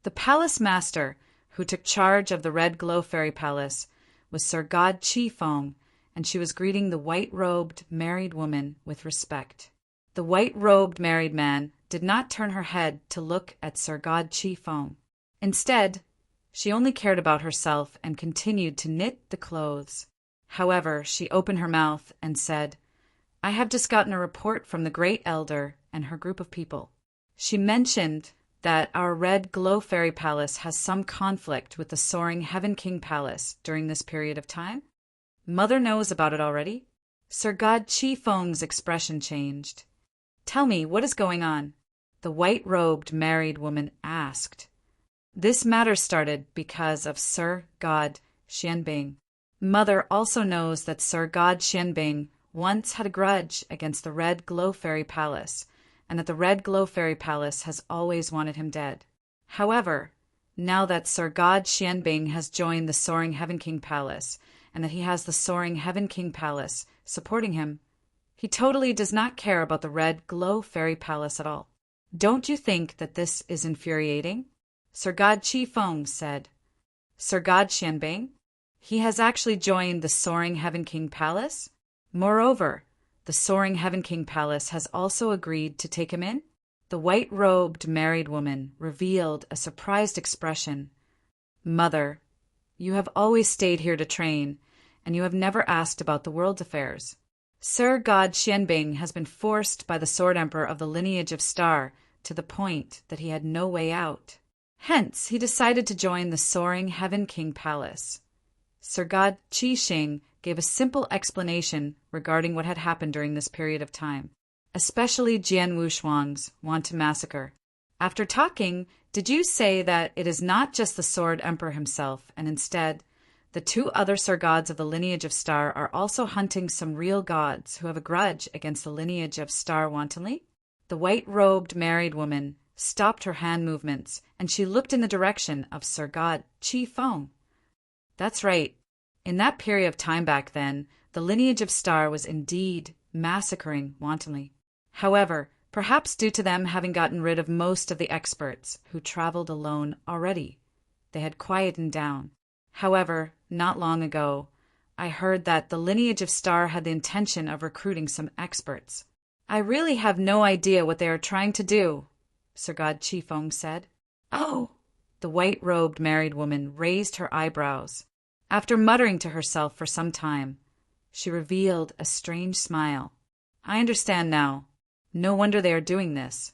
The palace master, who took charge of the Red Glow Fairy Palace, was Sir God Chi Fong, and she was greeting the white-robed married woman with respect. The white-robed married man did not turn her head to look at Sir God Chi Fong. Instead, she only cared about herself and continued to knit the clothes. However, she opened her mouth and said, "I have just gotten a report from the Great Elder and her group of people. She mentioned that our Red Glow Fairy Palace has some conflict with the Soaring Heaven King Palace during this period of time." Mother knows about it already. Sir God Chi Fong's expression changed. "Tell me, what is going on?" the white-robed married woman asked. "This matter started because of Sir God Xianbing. Mother also knows that Sir God Xianbing once had a grudge against the Red Glow Fairy Palace, and that the Red Glow Fairy Palace has always wanted him dead. However, now that Sir God Xianbing has joined the Soaring Heaven King Palace, and that he has the Soaring Heaven King Palace supporting him, he totally does not care about the Red Glow Fairy Palace at all. Don't you think that this is infuriating?" Sir God Chi Fong said. "Sir God Xianbing? He has actually joined the Soaring Heaven King Palace? Moreover, the Soaring Heaven King Palace has also agreed to take him in?" The white-robed married woman revealed a surprised expression. "Mother, you have always stayed here to train, and you have never asked about the world's affairs. Sir God Xianbing has been forced by the Sword Emperor of the lineage of Star to the point that he had no way out. Hence, he decided to join the Soaring Heaven King Palace." Sir God Chi Xing gave a simple explanation regarding what had happened during this period of time, especially Jian Wushuang's wanton massacre. "After talking, did you say that it is not just the Sword Emperor himself, and instead, the two other Sir Gods of the lineage of Star are also hunting some real gods who have a grudge against the lineage of Star wantonly?" The white-robed married woman stopped her hand movements, and she looked in the direction of Sir God Chi Fong. "That's right. In that period of time back then, the lineage of Star was indeed massacring wantonly. However, perhaps due to them having gotten rid of most of the experts who traveled alone already, they had quietened down. However, not long ago, I heard that the lineage of Star had the intention of recruiting some experts. I really have no idea what they are trying to do," Sir God Chi Fong said. "Oh!" The white-robed married woman raised her eyebrows. After muttering to herself for some time, she revealed a strange smile. "I understand now. No wonder they are doing this.